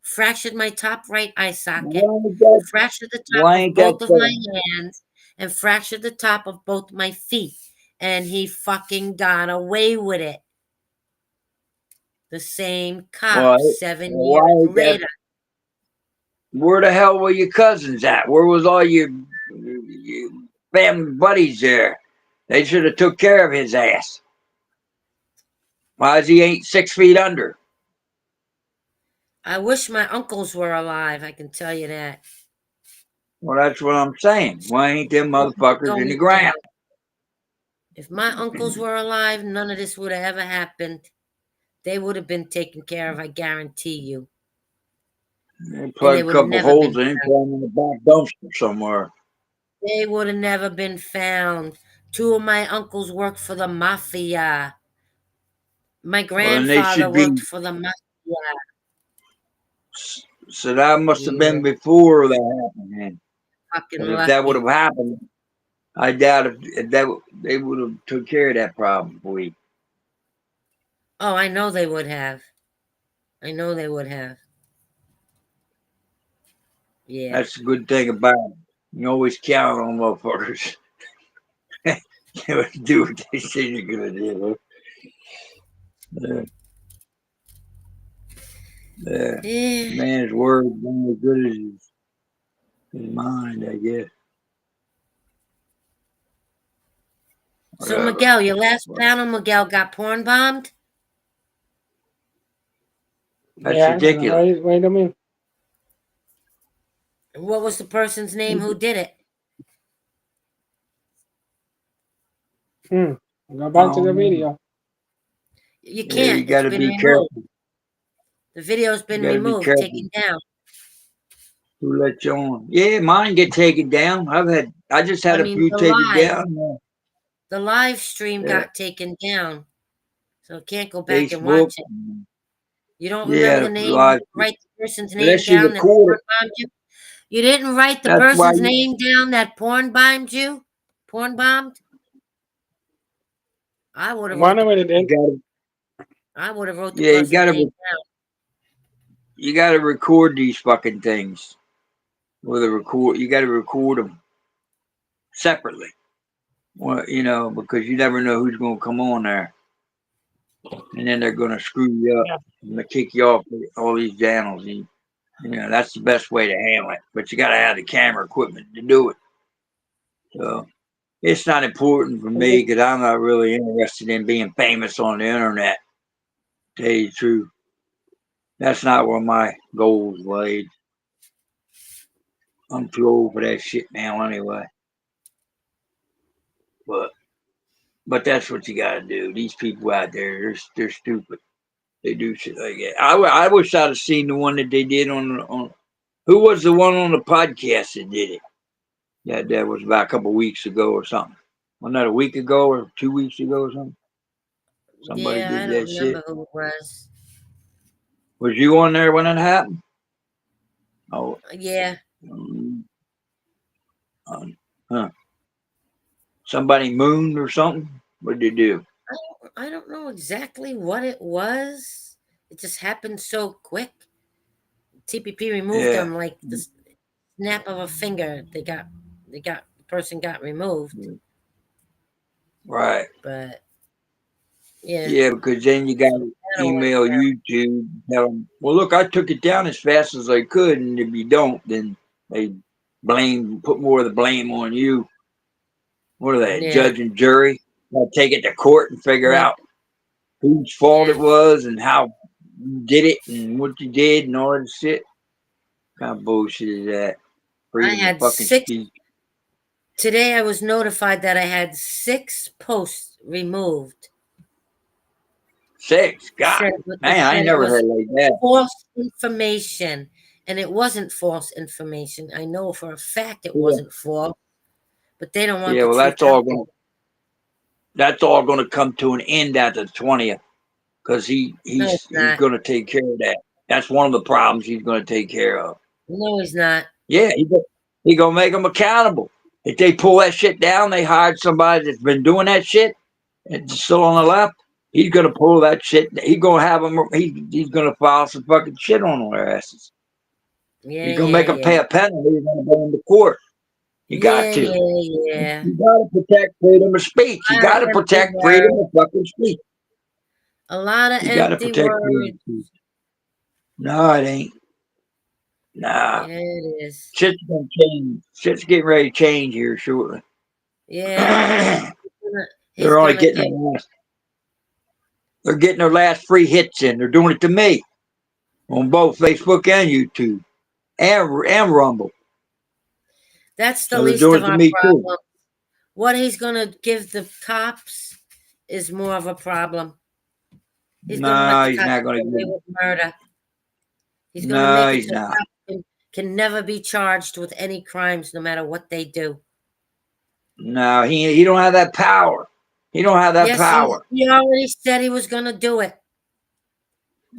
S4: Fractured my top right eye socket,
S10: Why ain't that?
S4: fractured the top
S10: Why
S4: of
S10: ain't that
S4: both of my
S10: so?
S4: hands, and fractured the top of both my feet. And he fucking got away with it. The same cop
S10: Why?
S4: seven
S10: Why
S4: years
S10: ain't that?
S4: later.
S10: Where the hell were your cousins at? Where was all your family buddies there? They should have took care of his ass. Why is he ain't 6 feet under?
S4: I wish my uncles were alive, I can tell you that.
S10: Well, that's what I'm saying. Why ain't them motherfuckers in
S4: Don't
S10: the
S4: say
S10: ground?
S4: it. If my uncles were alive, none of this would have ever happened. They would have been taken care of, I guarantee you.
S10: They
S4: And they
S10: plug a
S4: would have
S10: couple
S4: never been
S10: holes in,
S4: found.
S10: throw them in the back dumpster somewhere.
S4: They would have never been found. Two of my uncles worked for the mafia. My
S10: Well, then they
S4: grandfather
S10: should
S4: worked
S10: be.
S4: for the mafia.
S10: So that must have
S4: Yeah,
S10: been before that happened. Man.
S4: fucking
S10: 'Cause if that would have
S4: lucky.
S10: happened, I doubt if that they would have took care of that problem for you.
S4: Oh, I know they would have. I know they would have. Yeah.
S10: That's the good thing about it. You always count on motherfuckers. They would do what they say they're gonna do. Uh,
S4: Yeah.
S10: man's word is only as good as his mind, I guess.
S4: So
S10: whatever.
S4: Miguel, your last panel, Miguel got porn bombed.
S10: That's
S1: Yeah.
S10: ridiculous.
S1: Wait a minute.
S4: What was the person's name who did it?
S1: Go back to the
S10: Um,
S1: video.
S4: You
S10: yeah, you
S4: can't. It's
S10: got to
S4: been
S10: be
S4: removed.
S10: careful.
S4: The video's
S10: You
S4: been
S10: got to be
S4: removed,
S10: careful
S4: taken down.
S10: who let you on. Yeah, mine get taken down. I just
S4: I
S10: had a
S4: mean,
S10: few taken down.
S4: the live stream
S10: Yeah,
S4: got taken down, so can't go back and
S10: Facebook.
S4: watch it. You don't remember
S10: Yeah,
S4: the name? You
S10: live.
S4: didn't write the person's name
S10: Unless you
S4: down that
S10: record
S4: porn
S10: it.
S4: bombed you. You didn't write the
S10: That's why
S4: person's name down that porn bombed you. Porn bombed. I would have wrote
S1: One
S4: the.
S1: of it
S10: you
S1: then.
S10: got to.
S4: I would have wrote the
S10: Yeah,
S4: person's name down.
S10: you got to record these fucking things with a record. You got to record them separately. Well, because you never know who's going to come on there, and then they're going to screw you up
S1: Yeah.
S10: and they kick you off all these channels. That's the best way to handle it. But you got to have the camera equipment to do it. So it's not important for me because I'm not really interested in being famous on the internet. To tell you the truth, that's not where my goals laid. I'm too old for that shit now, anyway. But that's what you got to do. These people out there, they're stupid. They do shit like that. I wish I'd have seen the one that they did on. Who was the one on the podcast that did it? Yeah, that was about a couple weeks ago or something. Wasn't that a week ago or 2 weeks ago or something? Somebody
S4: Yeah, I
S10: did
S4: don't
S10: that shit.
S4: remember who it was.
S10: Was you on there when it happened? Oh,
S4: Yeah,
S10: um, huh. Somebody mooned or something? What did they do?
S4: I don't know exactly what it was. It just happened so quick. TPP removed
S10: Yeah,
S4: them like the snap of a finger. The person got removed.
S10: right.
S4: But yeah,
S10: Yeah, because then you got
S4: so
S10: to
S4: the panel went
S10: email
S4: down.
S10: YouTube, tell them, well, look, I took it down as fast as I could, and if you don't, then they put more of the blame on you. What are they,
S4: Yeah,
S10: judge and jury? They'll take it to court and figure
S4: yeah,
S10: out whose fault
S4: yeah.
S10: it was and how you did it and what you did and all that shit. What kind of bullshit is that?
S4: I
S10: Freedom of
S4: had
S10: fucking
S4: six.
S10: speech.
S4: Today I was notified that I had 6 posts removed.
S10: 6. God,
S4: It
S10: man, I
S4: said
S10: ain't
S4: it
S10: never
S4: was
S10: heard like that.
S4: false information, and it wasn't false information. I know for a fact it
S10: Yeah,
S4: wasn't false, but they don't want
S10: yeah.
S4: the
S10: Well,
S4: truth out there.
S10: that's all gonna come to an end after the 20th. Because
S4: No, it's
S10: he's
S4: not.
S10: going to take care of that. That's one of the problems he's going to take care of.
S4: No, he's not.
S10: Yeah, he going to make them accountable. If they pull that shit down, they hired somebody that's been doing that shit and still on the left. He's going to pull that shit. He's going to have them. He's going to file some fucking shit on their asses.
S4: Yeah,
S10: He's going to make
S4: yeah,
S10: them
S4: yeah.
S10: pay a penalty. He's going to go into court. You got
S4: Yeah,
S10: to.
S4: yeah, yeah.
S10: You got to protect freedom of speech.
S4: A
S10: You
S4: lot
S10: got
S4: of
S10: to
S4: empty
S10: protect freedom
S4: words.
S10: of fucking speech.
S4: A lot of
S10: You got to
S4: empty
S10: protect freedom of
S4: words.
S10: speech. No, it ain't. Nah.
S4: Yeah, it is.
S10: Shit's gonna change. Shit's getting ready to change here shortly.
S4: Yeah.
S10: they're
S4: He's
S10: only
S4: gonna
S10: getting
S4: give.
S10: their last. They're getting their last free hits in. They're doing it to me on both Facebook and YouTube and Rumble.
S4: That's the
S10: So they're
S4: least
S10: doing
S4: of
S10: it to
S4: our
S10: me too.
S4: problem. What he's gonna give the cops is more of a problem. He's gonna let
S10: No,
S4: the
S10: he's
S4: cops
S10: not gonna
S4: get away
S10: give.
S4: with murder. He's gonna
S10: No,
S4: make it
S10: he's
S4: so
S10: not.
S4: cops can never be charged with any crimes, no matter what they do.
S10: No, he don't have that power. He don't have that
S4: Yes,
S10: power.
S4: he already said he was gonna do it.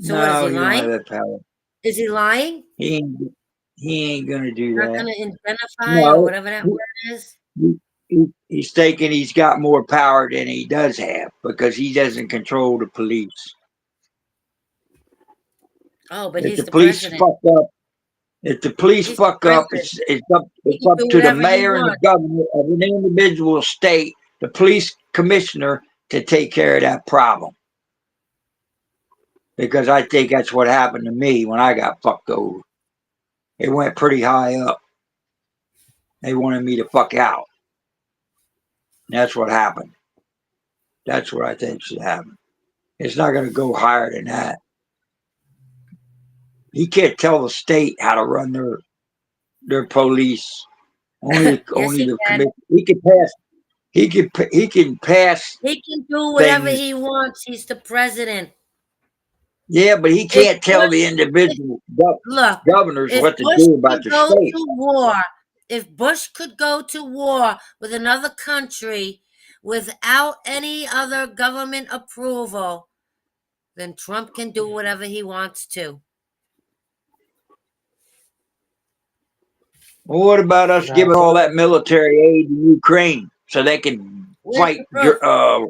S4: So what is
S10: No,
S4: he
S10: he don't
S4: lying?
S10: have that power.
S4: Is he lying?
S10: He ain't. He ain't gonna do
S4: Not
S10: that.
S4: gonna identify or
S10: No,
S4: whatever that
S10: he,
S4: word is?
S10: he's thinking he's got more power than he does have because he doesn't control the police.
S4: Oh, but
S10: If
S4: he's
S10: the
S4: the
S10: police
S4: president.
S10: fuck up, if the police
S4: He's the
S10: fuck up,
S4: president. He
S10: it's
S4: can
S10: up
S4: do
S10: to the
S4: whatever he
S10: mayor and the
S4: wants.
S10: governor of an individual state, the police commissioner, to take care of that problem. Because I think that's what happened to me when I got fucked over. It went pretty high up. They wanted me to fuck out. That's what happened. That's what I think should happen. It's not going to go higher than that. He can't tell the state how to run their police. Only
S4: Yes, he
S10: the
S4: can.
S10: commission. He can pass. He can pass
S4: He can do whatever
S10: things.
S4: he wants. He's the president.
S10: Yeah, but he
S4: If
S10: can't tell the
S4: Bush, if,
S10: individual
S4: look,
S10: governors
S4: if
S10: what to
S4: Bush
S10: do about
S4: could
S10: the
S4: go
S10: state.
S4: to war, if Bush could go to war with another country without any other government approval, then Trump can do whatever he wants to.
S10: Well, what about us giving
S1: That's
S10: all
S1: right.
S10: that military aid to Ukraine so they can
S4: Where's
S10: fight
S4: the proof?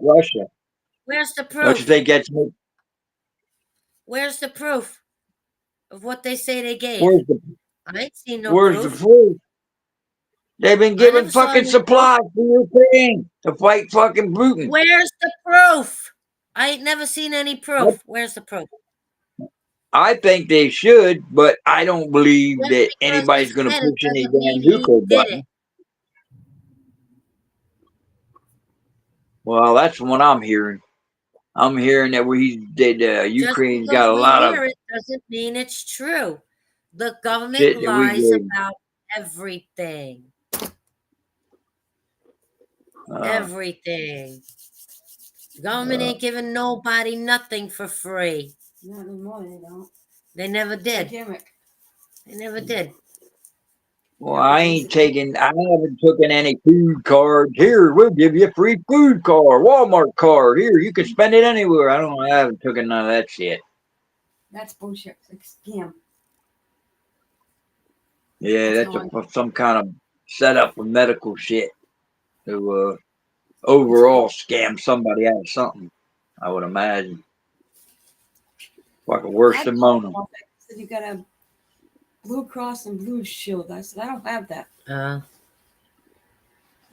S10: Russia?
S4: Where's the
S10: Don't you
S4: proof?
S10: think that's
S4: Where's the proof of what they say they gave?
S10: where's the
S4: I ain't seen no
S10: where's the
S4: proof.
S10: proof? They've been
S4: I
S10: giving
S4: never saw
S10: fucking
S4: any proof.
S10: supplies to Ukraine to fight fucking Putin.
S4: Where's the proof? I ain't never seen any
S10: I,
S4: proof. Where's the proof?
S10: I think they should, but I don't believe
S4: Just
S10: that
S4: because he
S10: anybody's going to
S4: said it
S10: push any
S4: doesn't mean
S10: damn
S4: he
S10: nuclear
S4: did it.
S10: button. Well, that's what I'm hearing. I'm hearing that
S4: Just
S10: Ukraine's
S4: because
S10: got a
S4: we
S10: lot of
S4: hear it doesn't mean it's true. The government
S10: shit that we
S4: lies
S10: gave.
S4: about everything.
S10: Uh,
S4: Everything. The government
S10: uh,
S4: ain't giving nobody nothing for free.
S11: Not anymore, they don't.
S4: They never
S11: It's a
S4: did.
S11: gimmick.
S4: They never did.
S10: well, I haven't taken any food cards. Here, we'll give you a free food card, Walmart card. Here, you can spend it anywhere. I haven't taken none of that shit.
S11: That's bullshit. It's a scam.
S10: Yeah,
S11: That's
S10: that's
S11: how I
S10: some kind of setup for medical shit to
S11: it's a
S10: overall scam somebody out of something. I would imagine. Fucking worse
S11: I
S10: than
S11: called
S10: Mona.
S11: them. They said you got a Blue Cross and Blue Shield. I said I don't have that.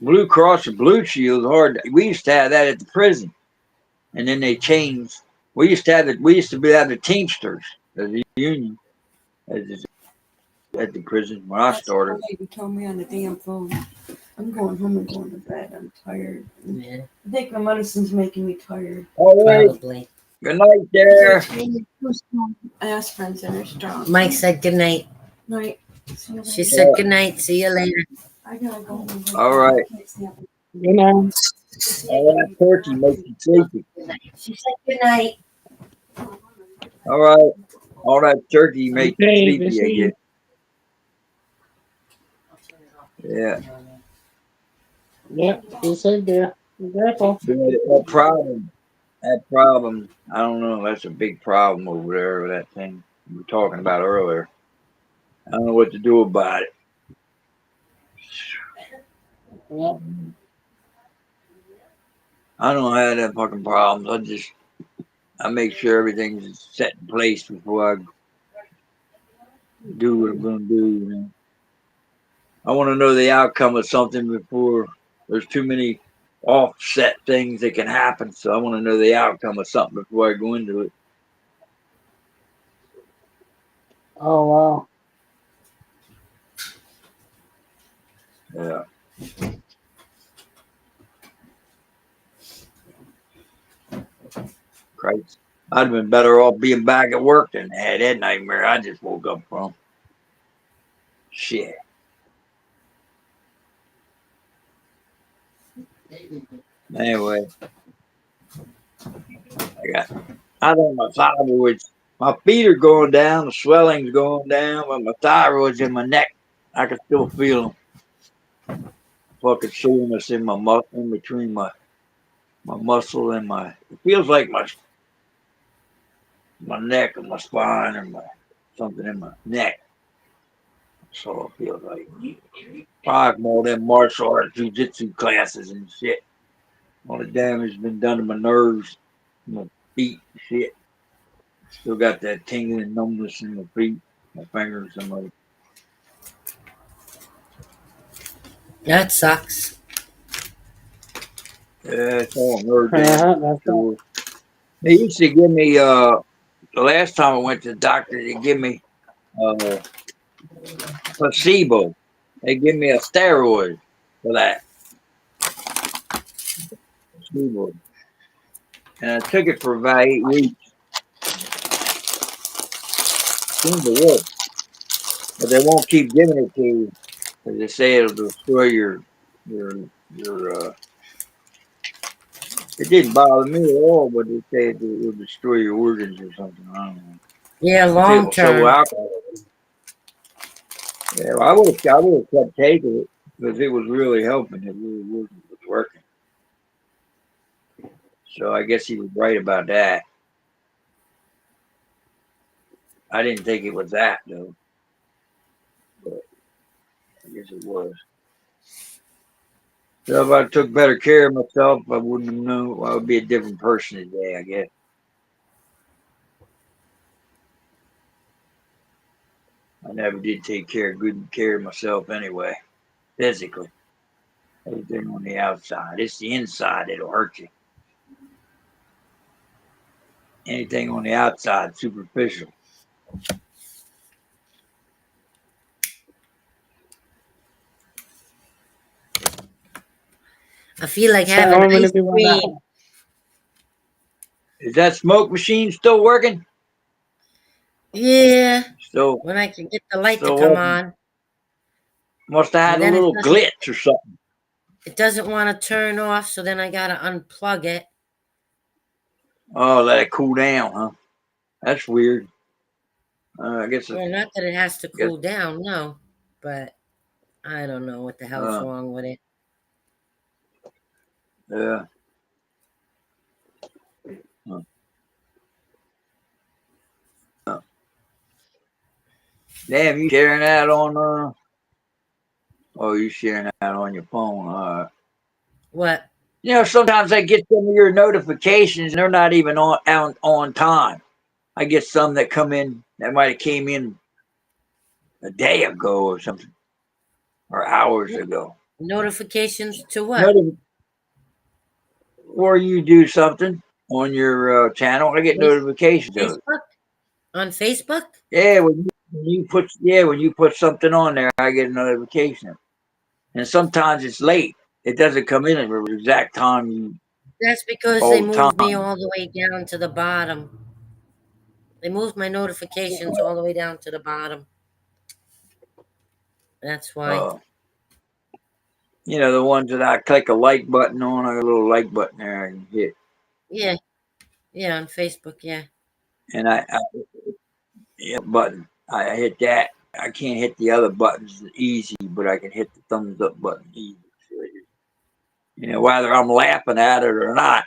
S10: Blue Cross and Blue Shield hard. We used to have that at the prison, and then they changed. We used to have it. We used to have the Teamsters as a union at the prison when I
S11: That's what the
S10: started.
S11: lady told me on the damn phone. I'm going home and going to bed. I'm tired.
S4: Yeah,
S11: I think my medicine's making me tired.
S10: All right.
S4: probably.
S10: Good night there.
S11: Aspirins and they're strong.
S4: Mike said goodnight.
S11: Night. See you
S4: She
S11: later.
S4: said goodnight. See you later.
S11: I gotta go home and go to
S10: All
S11: bed.
S10: right.
S11: I can't stand it.
S1: You know.
S10: All that turkey makes you sleepy.
S4: She said goodnight.
S10: All right. All that turkey makes you
S1: Okay, good
S10: sleepy, I
S1: see you.
S10: guess. Yeah.
S1: Yeah, be safe there. Be careful.
S10: But that problem, I don't know. That's a big problem over there with that thing we were talking about earlier. I don't know what to do about it.
S1: Yeah.
S10: I don't have that fucking problems. I make sure everything's set in place before I do what I'm gonna do. You know? I want to know the outcome of something before there's too many offset things that can happen. So I want to know the outcome of something before I go into it.
S1: Oh wow.
S10: Yeah. Christ. I'd have been better off being back at work than had that nightmare I just woke up from. Shit. Anyway, I think my thyroids, my feet are going down, the swelling's going down, but my thyroid's in my neck. I can still feel them. Fucking soreness in in between my muscle and it feels like my neck and my spine and something in my neck. So it feels like probably more than martial arts, jujitsu classes and shit. All the damage has been done to my nerves, my feet, shit. Still got that tingling numbness in my feet, my fingers, and my.
S4: That sucks.
S10: Yeah, it's all nerve damage.
S1: That's right.
S10: Sure. They used to give me the last time I went to the doctor, they give me placebo. They give me a steroid for that. Placebo. and I took it for about 8 weeks. Seemed to work, but they won't keep giving it to you because they say it'll destroy your your. It didn't bother me at all, but they say it will destroy your organs or something. I don't know.
S4: Yeah,
S10: They say it
S4: long
S10: will show
S4: term.
S10: alcohol. Yeah, well, I would have kept taking it because it was really helping. It really was working. So I guess he was right about that. I didn't think it was that though, but I guess it was. So if I took better care of myself, I wouldn't have known. I would be a different person today, I guess. I never did take good care of myself anyway, physically. Everything on the outside. It's the inside that'll hurt you. Anything on the outside, superficial.
S4: I feel like
S1: So
S4: having
S1: how many
S4: ice
S1: people in the
S4: cream.
S1: house?
S10: Is that smoke machine still working?
S4: Yeah,
S10: Still,
S4: when I can get the light to
S10: still
S4: come
S10: working.
S4: on,
S10: Must have
S4: but
S10: had a
S4: then
S10: little glitch or something.
S4: it doesn't want to turn off, so then I gotta unplug it.
S10: Oh, let it cool down, huh? That's weird. I
S4: Well, not that it has to
S10: guess,
S4: cool down, no, but I don't know what the hell's
S10: uh,
S4: wrong with it.
S10: yeah. Uh, Damn, you sharing that on? Oh, you sharing that on your phone?
S4: What?
S10: You know, sometimes I get some of your notifications, and they're not even on time. I get some that come in that might have came in a day ago or something, or hours ago.
S4: Notifications to what?
S10: Notif- or you do something on your channel, I get
S4: Face-
S10: notifications of it.
S4: Facebook? On Facebook?
S10: Yeah, when you put something on there, I get a notification. And sometimes it's late. It doesn't come in at the exact time
S4: That's because they
S10: all the
S4: moved me
S10: time.
S4: all the way down to the bottom. They moved my notifications all the way down to the bottom. That's why.
S10: Uh, you know, the ones that I click a like button on, I got a little like button there I can hit.
S4: Yeah, yeah, on Facebook, yeah.
S10: And I yeah, button. I hit that. I can't hit the other buttons easy, but I can hit the thumbs up button easy. So, you know, whether I'm laughing at it or not,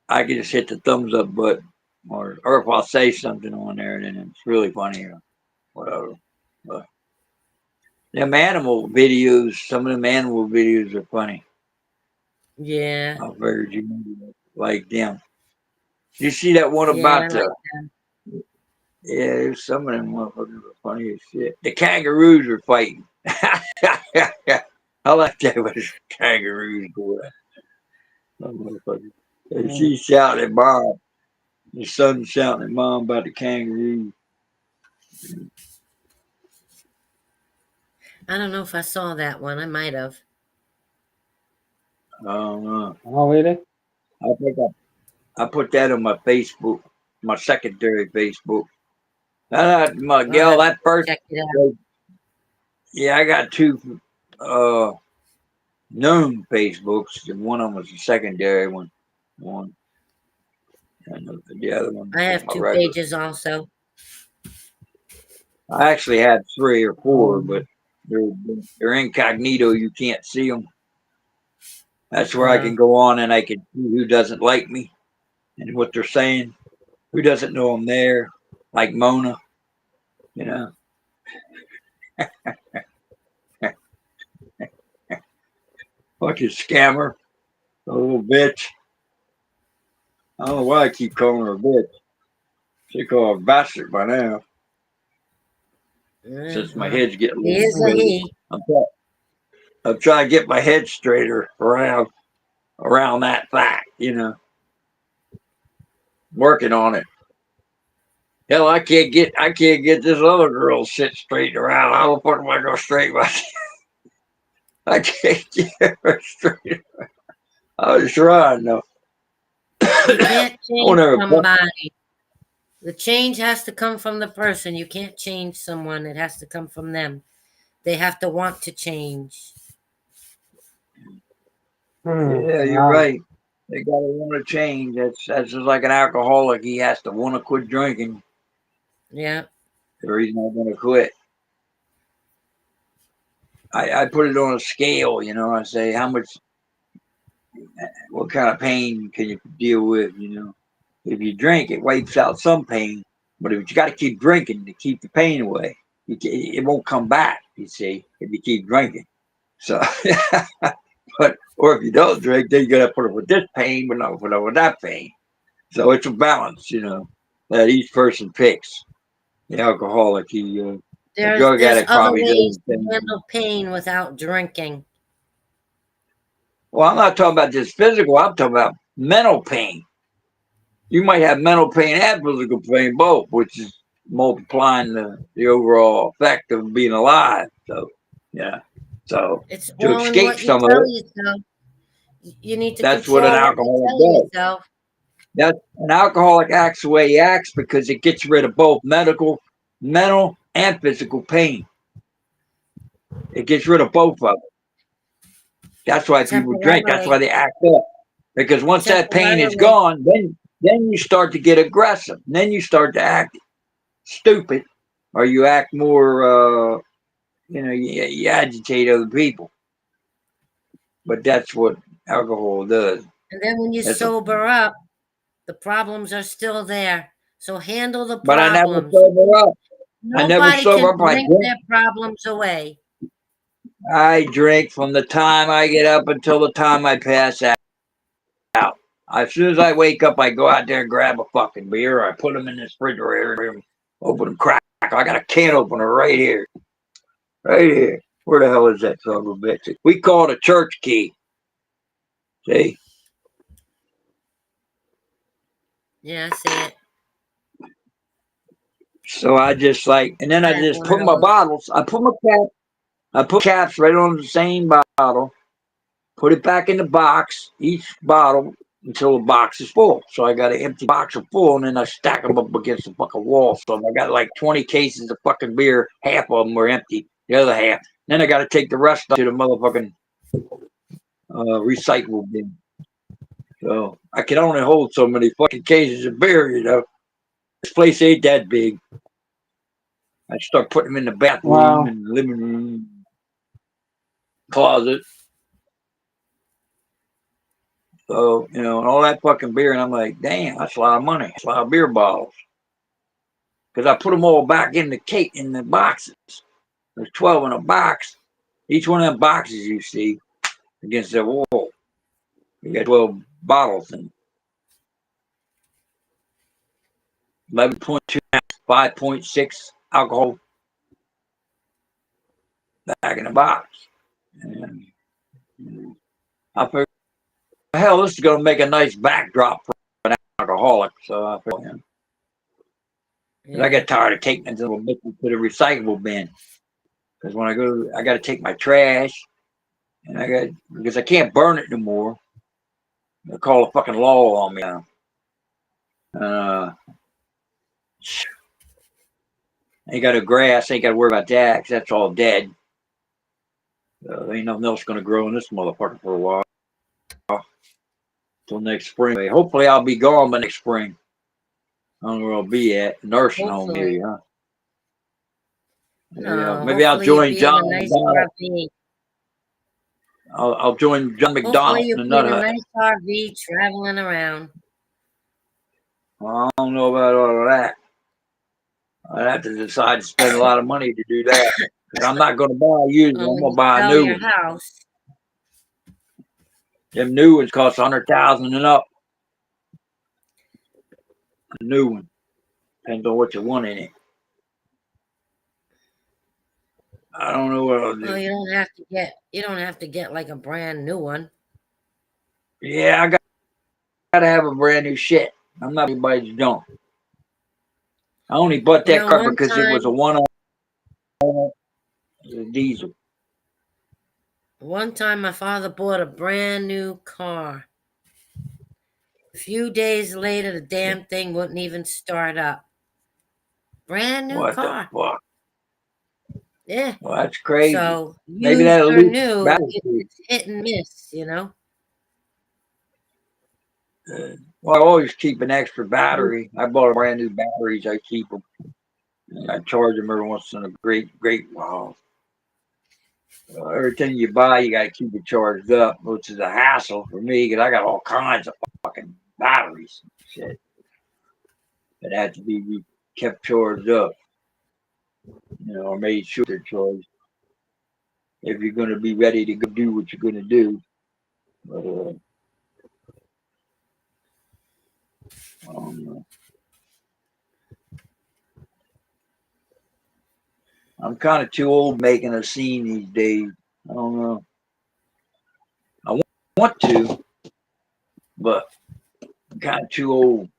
S10: I can just hit the thumbs up button. Or if I'll say something on there, then it's really funny or whatever. But them animal videos, some of them animal videos are funny.
S4: Yeah,
S10: I figured you like them. You see that one
S4: yeah, I
S10: about
S4: like
S10: the
S4: that.
S10: yeah, there's some of them motherfuckers are funny as shit. The kangaroos are fighting. I like that with kangaroos boy. Some motherfuckers. And she shouting at mom. The son shouting at mom about the kangaroos.
S4: I don't know if I saw that one. I might have.
S10: I don't know.
S1: Oh, really?
S10: I think I put that on my Facebook, my secondary Facebook. My
S4: I'll
S10: girl,
S4: have to
S10: that first,
S4: check it out.
S10: yeah, I got two uh, known Facebooks, and one of them was the secondary one, and the other one
S4: I
S10: was
S4: have
S10: my
S4: two
S10: regular.
S4: pages also.
S10: I actually had 3 or 4,
S1: Oh,
S10: but they're incognito. You can't see them. That's where I
S4: Uh,
S10: can go on and I can see who doesn't like me and what they're saying. Who doesn't know I'm there? Like Mona, you know. Fucking scammer, a little bitch. I don't know why I keep calling her a bitch. She call her a bastard by now. Since my
S4: well,
S10: head's getting a
S4: he
S10: little
S4: is a
S1: oh,
S10: crazy.
S4: he.
S10: I'm trying to get my head straighter around that fact, you know. Working on it. Hell, I can't get this other girl shit straightened around. How the fuck am I gonna straighten my I can't get her straight. I was trying though.
S4: You can't
S10: I
S4: change
S10: wonder if
S4: somebody. The change has to come from the person. You can't change someone. It has to come from them. They have to want to change.
S10: yeah, you're
S1: Wow.
S10: right. They gotta want to change. That's just like an alcoholic. He has to want to quit drinking,
S4: Yeah.
S10: or he's not going to quit. I put it on a scale. I say how much, what kind of pain can you deal with? If you drink, it wipes out some pain, but if you got to keep drinking to keep the pain away, it won't come back. You see, if you keep drinking. So, but or if you don't drink, then you got to put up with this pain, but not put up with that pain. So it's a balance, that each person picks. The alcoholic, the drug
S4: There's
S10: addict
S4: other
S10: probably does
S4: ways
S10: the
S4: to
S10: same thing.
S4: handle pain without drinking.
S10: Well, I'm not talking about just physical. I'm talking about mental pain. You might have mental pain and physical pain both, which is multiplying the overall effect of being alive. So, yeah. So
S4: It's
S10: to
S4: all in
S10: escape
S4: what you
S10: some of
S4: tell
S10: it,
S4: yourself. You need to
S10: that's what an
S4: control what you
S10: alcoholic
S4: tell
S10: does.
S4: yourself.
S10: That an alcoholic acts the way he acts because it gets rid of both mental, and physical pain. It gets rid of both of them. That's why people drink. That's why
S4: Temporarily.
S10: they act up. Because once that pain is
S4: Temporarily.
S10: gone, then you start to get aggressive. Then you start to act stupid, or you act more. You agitate other people. But that's what alcohol does.
S4: And then when you
S10: That's a,
S4: sober up, the problems are still there. So handle the
S10: but I never
S4: problems.
S10: sober up. I never
S4: Nobody
S10: sober
S4: can
S10: up. I
S4: drink
S10: drink.
S4: their problems away.
S10: I drink from the time I get up until the time I pass out. As soon as I wake up, I go out there and grab a fucking beer. I put them in the refrigerator and open them crack. I got a can opener right here. Right here. Where the hell is that son of a bitch? We call it a church key. See?
S4: Yeah, I see it.
S10: So I just and then
S4: I
S10: I
S4: have
S10: just
S4: one of
S10: put my
S4: those.
S10: bottles. I put caps right on the same bottle. Put it back in the box. Each bottle until the box is full. So I got an empty box of full, and then I stack them up against the fucking wall. So I got like 20 cases of fucking beer. Half of them were empty. The other half. Then I got to take the rest to the motherfucking recyclable bin. So I can only hold so many fucking cases of beer. This place ain't that big. I start putting them in the bathroom
S1: Wow.
S10: and living room, closet. So, and all that fucking beer. And I'm like, damn, that's a lot of money. That's a lot of beer bottles. Because I put them all back in the boxes. There's 12 in a box. Each one of them boxes you see against the wall. You got 12 bottles in 11.2, 5.6 alcohol back in the box. And I figured, hell, this is going to make a nice backdrop for an alcoholic. So I figured, I
S4: Yeah.
S10: got tired of taking it to the recyclable bin. Because when I go, I got to take my trash, and because I can't burn it no more. They call a fucking law on me now. Uh, ain't got no grass, ain't got to worry about that, 'cause that's all dead. There ain't nothing else going to grow in this motherfucker for a while. Till next spring. Hopefully, I'll be gone by next spring. I don't know where I'll be at. Nursing home,
S4: Hopefully.
S10: maybe, huh?
S4: No,
S10: Maybe I'll
S4: hopefully you'll
S10: join
S4: be in
S10: John
S4: a nice
S10: McDonald.
S4: RV.
S10: I'll join John
S4: Hopefully
S10: McDonald in
S4: you'll
S10: the
S4: be
S10: Nut
S4: in a
S10: Hut.
S4: nice RV traveling around.
S10: Well, I don't know about all of that. I'd have to decide to spend a lot of money to do that. Because I'm not going to buy a used one. I'm
S4: When
S10: going to
S4: you
S10: buy a
S4: sell
S10: new
S4: your
S10: one.
S4: house.
S10: Them new ones cost 100,000 and up. A new one. Depends on what you want in it. I don't know what I'll
S4: Well,
S10: do.
S4: you don't have to get like a brand new one.
S10: Yeah, I got to have a brand new shit. I'm not everybody's don't. I only bought
S4: You
S10: that
S4: know,
S10: car
S4: one
S10: because it was a
S4: time
S10: one on diesel.
S4: one time my father bought a brand new car. A few days later, the damn thing wouldn't even start up. Brand new
S10: What the
S4: car.
S10: fuck?
S4: Yeah.
S10: Well, that's crazy.
S4: So
S10: Maybe
S4: used
S10: that'll
S4: or
S10: lose
S4: new,
S10: battery.
S4: it's hit and miss, you know.
S10: Well, I always keep an extra battery. I bought brand new batteries. I keep them. I charge them every once in a great while. Everything you buy, you got to keep it charged up, which is a hassle for me because I got all kinds of fucking batteries and shit that have to be kept charged up, or made sure they're charged if you're going to be ready to go do what you're going to do. But um, I'm kind of too old making a scene these days. I don't know. I want to, but I'm kind of too old.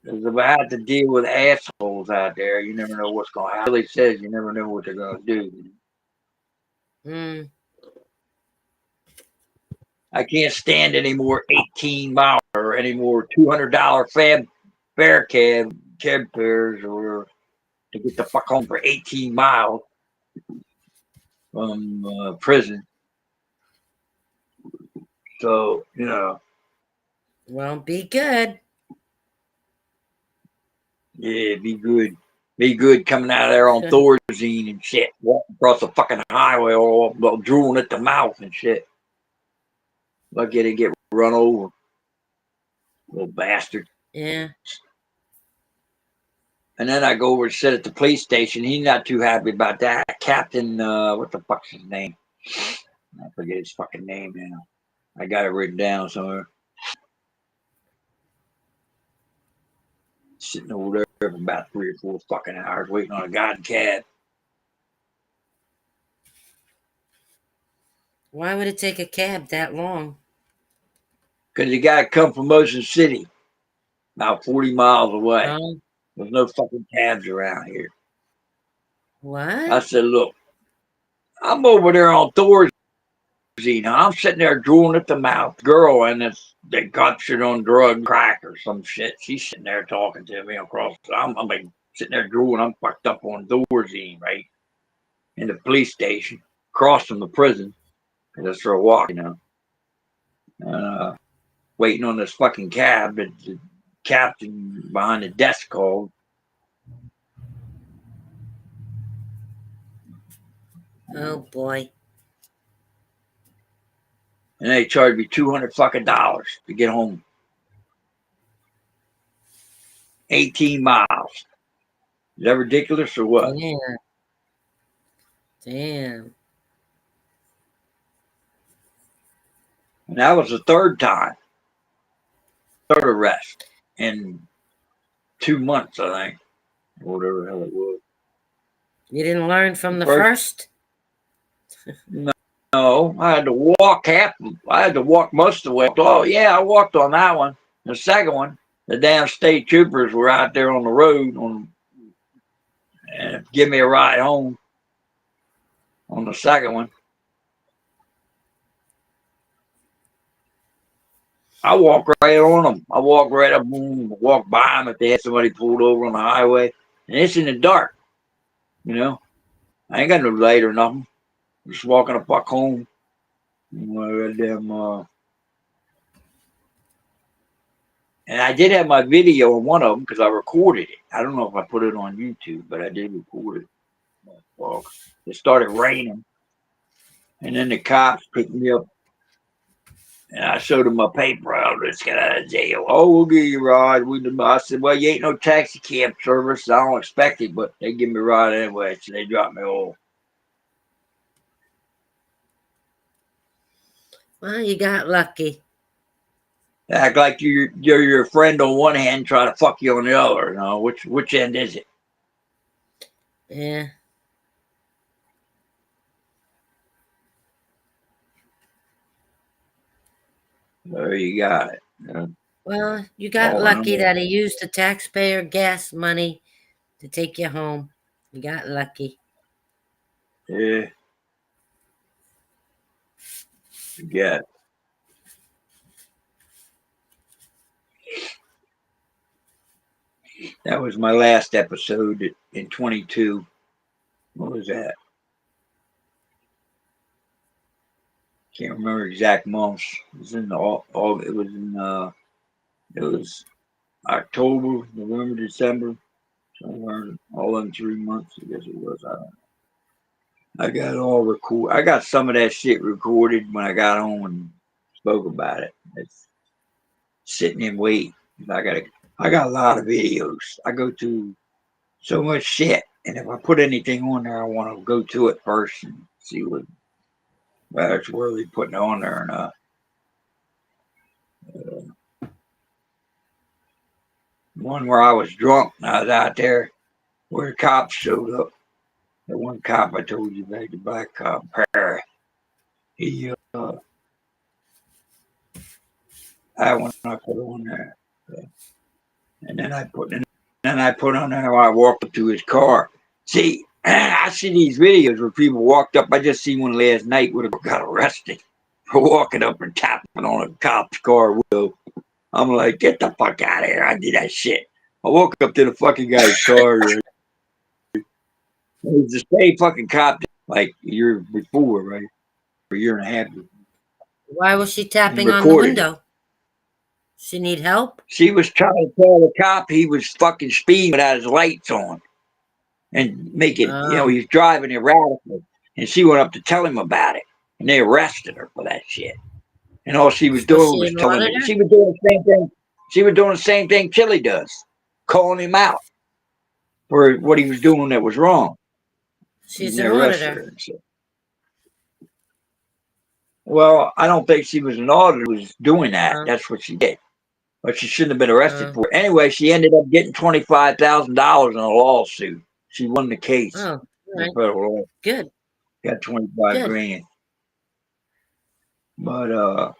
S10: Because if I have to deal with assholes out there, you never know what's going to happen. It really says you never know what they're going to do.
S4: Hmm.
S10: I can't stand any more 18-mile or any more $200 fare cab fares or to get the fuck home for 18 miles from prison. So,
S4: Well, be good.
S10: yeah, be good. Be good coming out of there on Thorazine and shit. Walking across the fucking highway all drooling at the mouth and shit. Lucky to get run over. Little bastard.
S4: Yeah.
S10: And then I go over and sit at the police station. He's not too happy about that. Captain, what the fuck's his name? I forget his fucking name now. I got it written down somewhere. Sitting over there for about 3 or 4 fucking hours waiting on a goddamn cab.
S4: Why would it take a cab that long?
S10: Because you got to come from Ocean City, about 40 miles away.
S4: Oh,
S10: There's no fucking cabs around here. I
S4: what?
S10: said, look, I'm over there on Thorazine. I'm sitting there drooling at the mouth. Girl, and they got shit on drug crack or some shit. She's sitting there talking to me across. I'm like sitting there drooling. I'm fucked up on Thorazine, right? In the police station, across from the prison. Just for a walk, waiting on this fucking cab. But the captain behind the desk called.
S4: Oh boy.
S10: And they charged me $200 fucking dollars to get home. 18 miles. Is that ridiculous or what?
S4: Damn. Damn.
S10: And that was the third time. Third arrest in 2 months, I think. Or whatever the hell it was.
S4: You didn't learn from the
S10: First,
S4: first?
S10: no, I had to walk half. I had to walk most of the way. Oh yeah, I walked on that one. The second one, the damn state troopers were out there on the road and give me a ride home. On the second one, I walked right on them. I walked right up, boom, walked by them if they had somebody pulled over on the highway, and it's in the dark. I ain't got no light or nothing. Just walking the fuck home. And I did have my video on one of them because I recorded it. I don't know if I put it on YouTube, but I did record it. Well, it started raining, and then the cops picked me up, and I showed them my paper. Let's get out of jail. Oh, we'll give you a ride. I said, well, you ain't no taxi cab service. I don't expect it, but they give me a ride anyway, so they dropped me off.
S4: Well, you got lucky.
S10: Act like you're your friend on one hand, try to fuck you on the other. Which end is it?
S4: Yeah.
S10: There you got it.
S4: Well, you got
S10: All in
S4: lucky
S10: all.
S4: that he used the taxpayer gas money to take you home. You got lucky.
S10: Yeah. You got it. That was my last episode in 22. What was that? Can't remember exact months. It was in all it was in it was October, November, December, somewhere all in 3 months. I guess it was. I got it all record. I got some of that shit recorded when I got home and spoke about it. It's sitting in wait. I got a lot of videos. I go to so much shit, and if I put anything on there, I want to go to it first and see whether it's worthy putting on there or not. One where I was drunk and I was out there where the cops showed up. The one cop I told you about, the black cop, Perry. He, I one I put on there, and then I put on there while I walked up to his car. See, I see these videos where people walked up. I just seen one last night where they got arrested for walking up and tapping on a cop's car window. I'm like, get the fuck out of here! I did that shit. I walk up to the fucking guy's car. Right? It was the same fucking cop like a year before, right? Or a year and a half before.
S4: Why was she
S10: And
S4: tapping on the
S10: recorded it.
S4: window? She need help?
S10: She was trying to tell the cop he was fucking speeding without his lights on and making,
S4: Oh,
S10: he was driving erratically. And she went up to tell him about it. And they arrested her for that shit. And all she was
S4: was
S10: doing
S4: she
S10: was
S4: an
S10: telling him,
S4: auditor?
S10: she was doing the same thing. She was doing the same thing Chili does, calling him out for what he was doing that was wrong.
S4: She's
S10: And they
S4: an
S10: arrested
S4: auditor.
S10: her. So, well, I don't think she was an auditor who was doing that.
S4: Uh,
S10: That's what she did. But she shouldn't have been arrested
S4: uh,
S10: for it. Anyway, she ended up getting $25,000 in a lawsuit. She won the case
S4: oh, all
S10: in
S4: right.
S10: federal law.
S4: Good,
S10: Got 25
S4: good.
S10: grand. But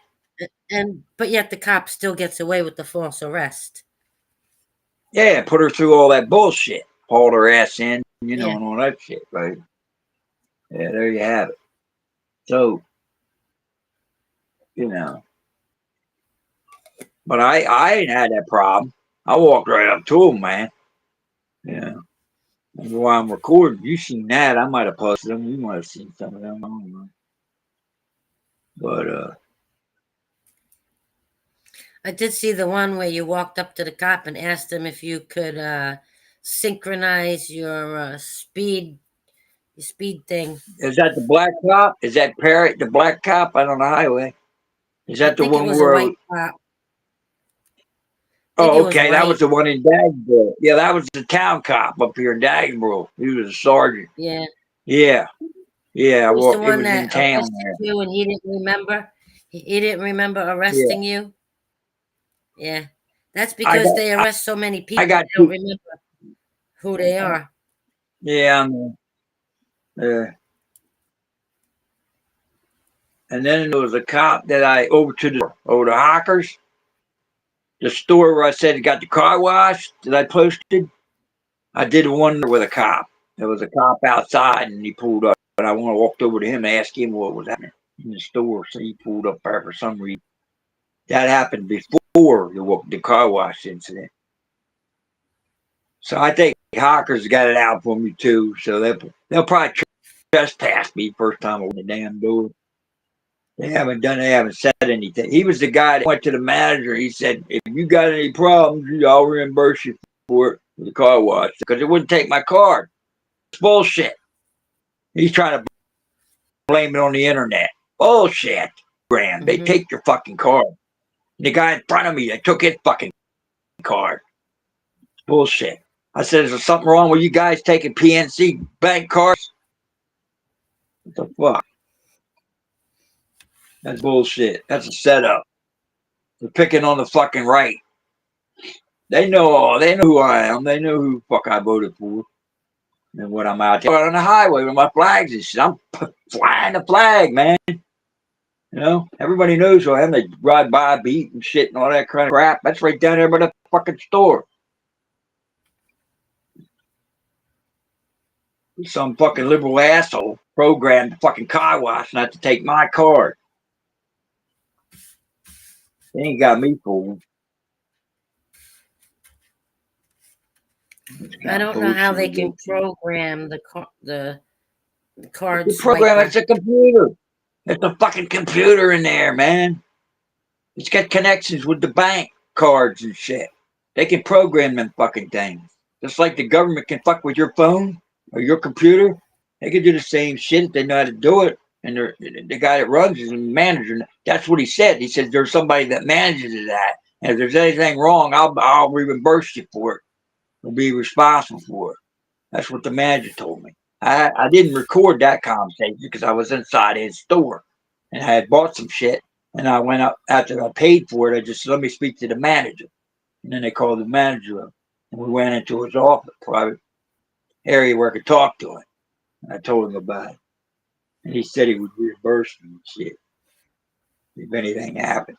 S4: But yet the cop still gets away with the false arrest.
S10: yeah, put her through all that bullshit. Hauled her ass in,
S4: Yeah.
S10: and all that shit, right? Yeah, there you have it. So, you know. But I ain't had that problem. I walked right up to him, man. Yeah. That's why I'm recording. You seen that. I might have posted them. You might have seen some of them. I don't know. But
S4: I did see the one where you walked up to the cop and asked him if you could synchronize your speed thing.
S10: is that the black cop? Is that Parrot, the black cop out on the highway? Is
S4: I
S10: that the
S4: think it
S10: one
S4: was a
S10: where?
S4: white cop. I think he
S10: Oh,
S4: was
S10: okay. That was
S4: white.
S10: the one in Dagsboro. Yeah, that was the town cop up here in Dagsboro. He was a sergeant.
S4: Yeah.
S10: Yeah, yeah.
S4: He was the
S10: Well, it
S4: one
S10: was in
S4: that
S10: town
S4: arrested
S10: there.
S4: you and he didn't remember. He didn't remember
S10: Yeah,
S4: arresting you. Yeah. That's
S10: I
S4: because
S10: got,
S4: they arrest so many
S10: I
S4: people
S10: got
S4: they don't
S10: two.
S4: remember who they are.
S10: Yeah, I mean, yeah. And then there was a cop that I over the Hawkers, the store where I said it got the car wash that I posted. I did one with a cop. There was a cop outside and he pulled up, but I walked over to him and asked him what was happening in the store. So he pulled up there for some reason. That happened before the car wash incident. So I think Hawkers got it out for me too. So they'll probably trespass me first time I open the damn door. They haven't said anything. He was the guy that went to the manager. He said, if you got any problems, I'll reimburse you for it for the car wash. Because it wouldn't take my card. It's bullshit. He's trying to blame it on the internet. Bullshit. Graham, they
S4: Mm-hmm.
S10: take your fucking card. And the guy in front of me, they took his fucking card. Bullshit. I said, is there something wrong with you guys taking PNC bank cards? What the fuck? That's bullshit. That's a setup. They're picking on the fucking right. They know who I am. They know who the fuck I voted for. And what I'm out there on the highway with my flags and shit. I'm flying the flag, man. Everybody knows who I am. They ride by, beat and shit and all that kind of crap. That's right down there by the fucking store. Some fucking liberal asshole programmed the fucking car wash not to take my card. They ain't got me fooled.
S4: I don't know how they can program the card
S10: The program,
S4: swiper.
S10: it's a computer. It's a fucking computer in there, man. It's got connections with the bank cards and shit. They can program them fucking things. Just like the government can fuck with your phone or your computer. They can do the same shit if they know how to do it. And the guy that runs is a manager. That's what he said. He said there's somebody that manages that. And if there's anything wrong, I'll reimburse you for it. I'll be responsible for it. That's what the manager told me. I didn't record that conversation because I was inside his store and I had bought some shit. And I went up after I paid for it. I just said, let me speak to the manager. And then they called the manager up. And we went into his office, private area where I could talk to him. And I told him about it. And he said he would reimburse me and shit if anything happened.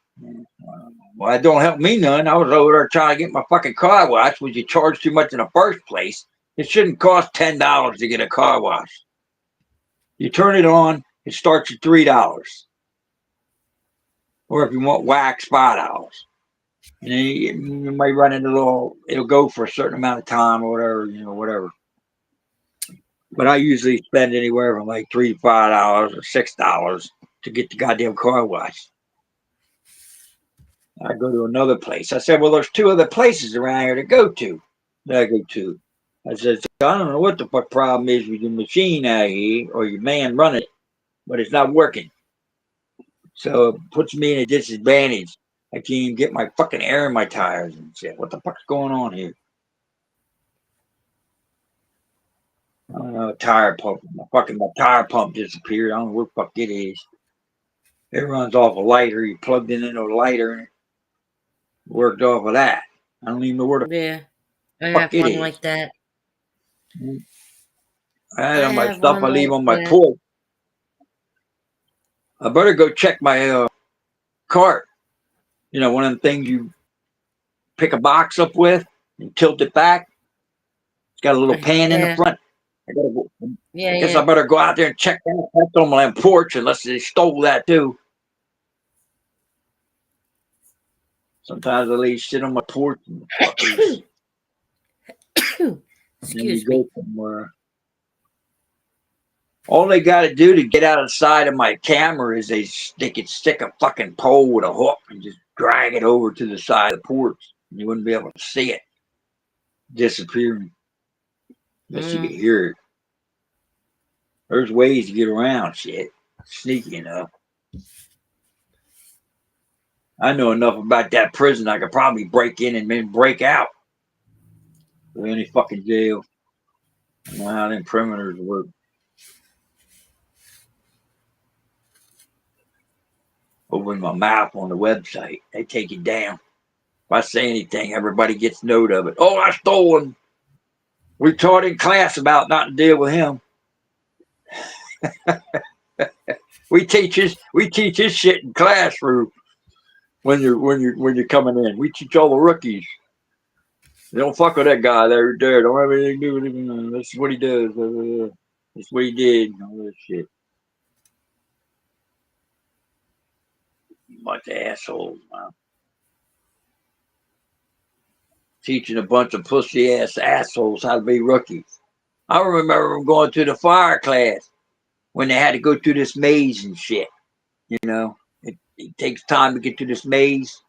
S10: Well, that don't help me none. I was over there trying to get my fucking car washed, which you charge too much in the first place. It shouldn't cost $10 to get a car wash. You turn it on, it starts at $3. Or if you want wax, $5. And then you might run into a little, it'll go for a certain amount of time or whatever, whatever. But I usually spend anywhere from like $3 to $5 or $6 to get the goddamn car washed. I go to another place. I said, well, there's 2 other places around here to go to. That I go to. I said, so I don't know what the fuck problem is with your machine out here or your man running it, but it's not working. So it puts me in a disadvantage. I can't even get my fucking air in my tires and shit. What the fuck's going on here? I don't know, tire pump. My tire pump disappeared. I don't know where the fuck it is. It runs off a lighter. You plugged it into a lighter and it worked off of that. I don't even know where the
S4: Yeah, I
S10: fuck
S4: have
S10: it
S4: one
S10: is.
S4: like that.
S10: I had
S4: I
S10: all my
S4: have
S10: stuff I
S4: one
S10: leave
S4: like
S10: on my
S4: that.
S10: porch. I better go check my cart. One of them things you pick a box up with and tilt it back. It's got a little pan in the
S4: Yeah,
S10: front. I gotta go.
S4: yeah,
S10: I guess
S4: yeah.
S10: I better go out there and check that. That's on my porch unless they stole that too. Sometimes I leave shit on my porch and the fuckers. And then you
S4: Excuse me.
S10: go somewhere. All they got to do to get out of sight of my camera is they could stick a fucking pole with a hook and just drag it over to the side of the porch. And you wouldn't be able to see it disappearing unless you could
S4: Mm.
S10: hear it. There's ways to get around shit. Sneaky enough. I know enough about that prison. I could probably break in and then break out. Or any fucking jail. I know how them perimeters work. Open my mouth on the website. They take it down. If I say anything, everybody gets note of it. Oh, I stole him. We taught in class about not to deal with him. we teach his shit in classroom when you're coming in. We teach all the rookies. You don't fuck with that guy there. Don't have anything to do with him. That's what he does. That's what he did. All that shit. Bunch of assholes, man. Teaching a bunch of pussy ass assholes how to be rookies. I remember them going to the fire class when they had to go through this maze and shit. It takes time to get through this maze.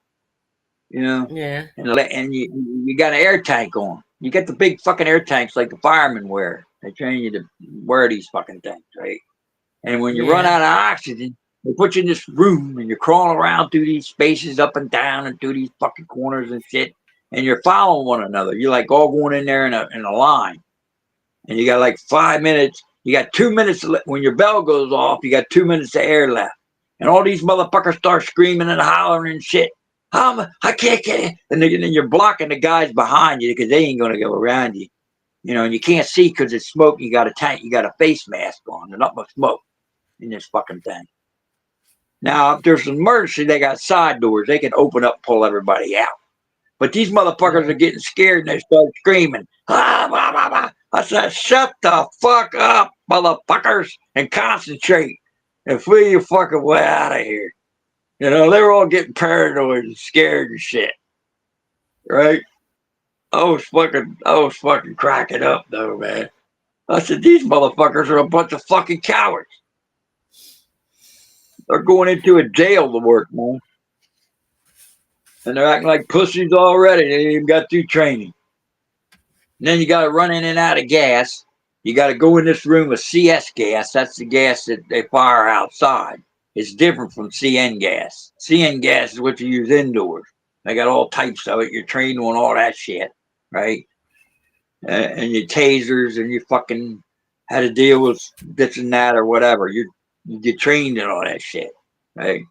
S4: Yeah,
S10: And you got an air tank on. You got the big fucking air tanks like the firemen wear. They train you to wear these fucking things, right? And when you run
S4: yeah,
S10: out of oxygen, they put you in this room and you're crawling around through these spaces up and down and through these fucking corners and shit. And you're following one another. You're like all going in there in a line. And you got like 5 minutes. You got 2 minutes when your bell goes off. You got 2 minutes of air left, and all these motherfuckers start screaming and hollering and shit. I can't get it, and then you're blocking the guys behind you because they ain't gonna go around you. And you can't see because it's smoke. You got a tank. You got a face mask on. There's not much smoke in this fucking thing. Now, if there's an emergency, they got side doors. They can open up, pull everybody out. But these motherfuckers are getting scared and they start screaming. Ah, blah, blah, blah. I said, shut the fuck up, motherfuckers, and concentrate and flee your fucking way out of here. They were all getting paranoid and scared and shit. Right? I was fucking cracking up though, man. I said, these motherfuckers are a bunch of fucking cowards. They're going into a jail to work, man. And they're acting like pussies already. They ain't even got through training. And then you got to run in and out of gas. You got to go in this room with CS gas. That's the gas that they fire outside. It's different from CN gas. CN gas is what you use indoors. They got all types of it. You're trained on all that shit, right? And your tasers and you fucking how to deal with this and that or whatever. You get trained in all that shit, right?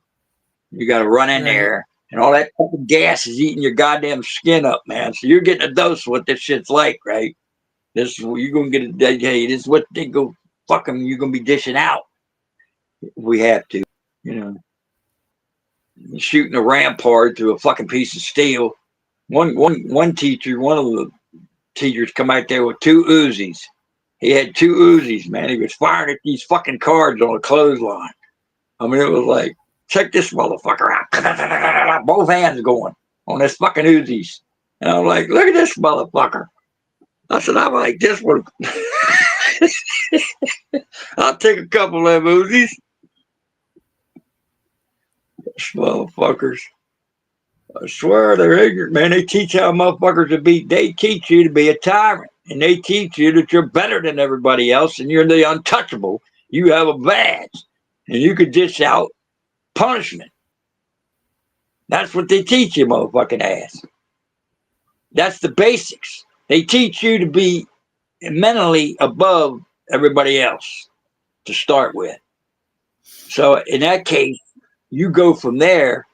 S10: You got to run in
S4: Right.
S10: there, and all that fucking gas is eating your goddamn skin up, man. So you're getting a dose of what this shit's like, right? This you're gonna get a hey, this is what they go fucking you're gonna be dishing out if we have to, you know. Shooting a rampart through a fucking piece of steel. One teacher, one of the teachers come out there with two Uzis. He had two Uzis, man. He was firing at these fucking cards on a clothesline. I mean, it was like, check this motherfucker out. Both hands going on this fucking Uzis. And I'm like, look at this motherfucker. I said, I like this one. I'll take a couple of them Uzis. Motherfuckers. I swear they're ignorant, man. They teach how motherfuckers to be. They teach you to be a tyrant. And they teach you that you're better than everybody else and you're the untouchable. You have a badge. And you could dish out punishment. That's what they teach you, motherfucking ass. That's the basics. They teach you to be mentally above everybody else to start with. So in that case, you go from there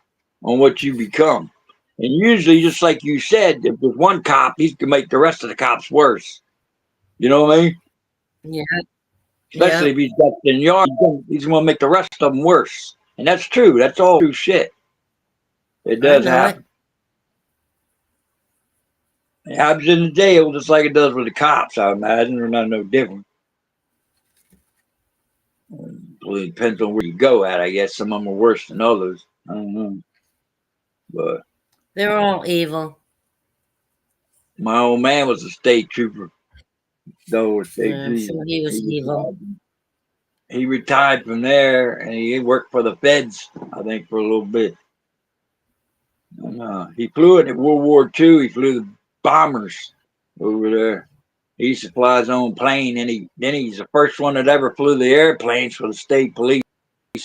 S10: on what you become. And usually, just like you said, if there's one cop, he's gonna make the rest of the cops worse. You know what I mean?
S4: Yeah.
S10: Especially
S4: Yeah.
S10: if he's got the yard, he's gonna make the rest of them worse. And that's true. That's all true shit. It
S4: I
S10: does
S4: know it.
S10: happen. It happens in the jail just like it does with the cops, I imagine. They're not no different. Well, it depends on where you go at, I guess. Some of them are worse than others. I don't know. But
S4: They're all evil.
S10: my old man was a state trooper, though, a state
S4: Yeah, I'm
S10: trooper.
S4: sure he was evil.
S10: He retired from there and he worked for the feds, I think, for a little bit. And, he flew it in World War II. He flew the bombers over there. He used to fly his own plane, and he's the first one that ever flew the airplanes for the state police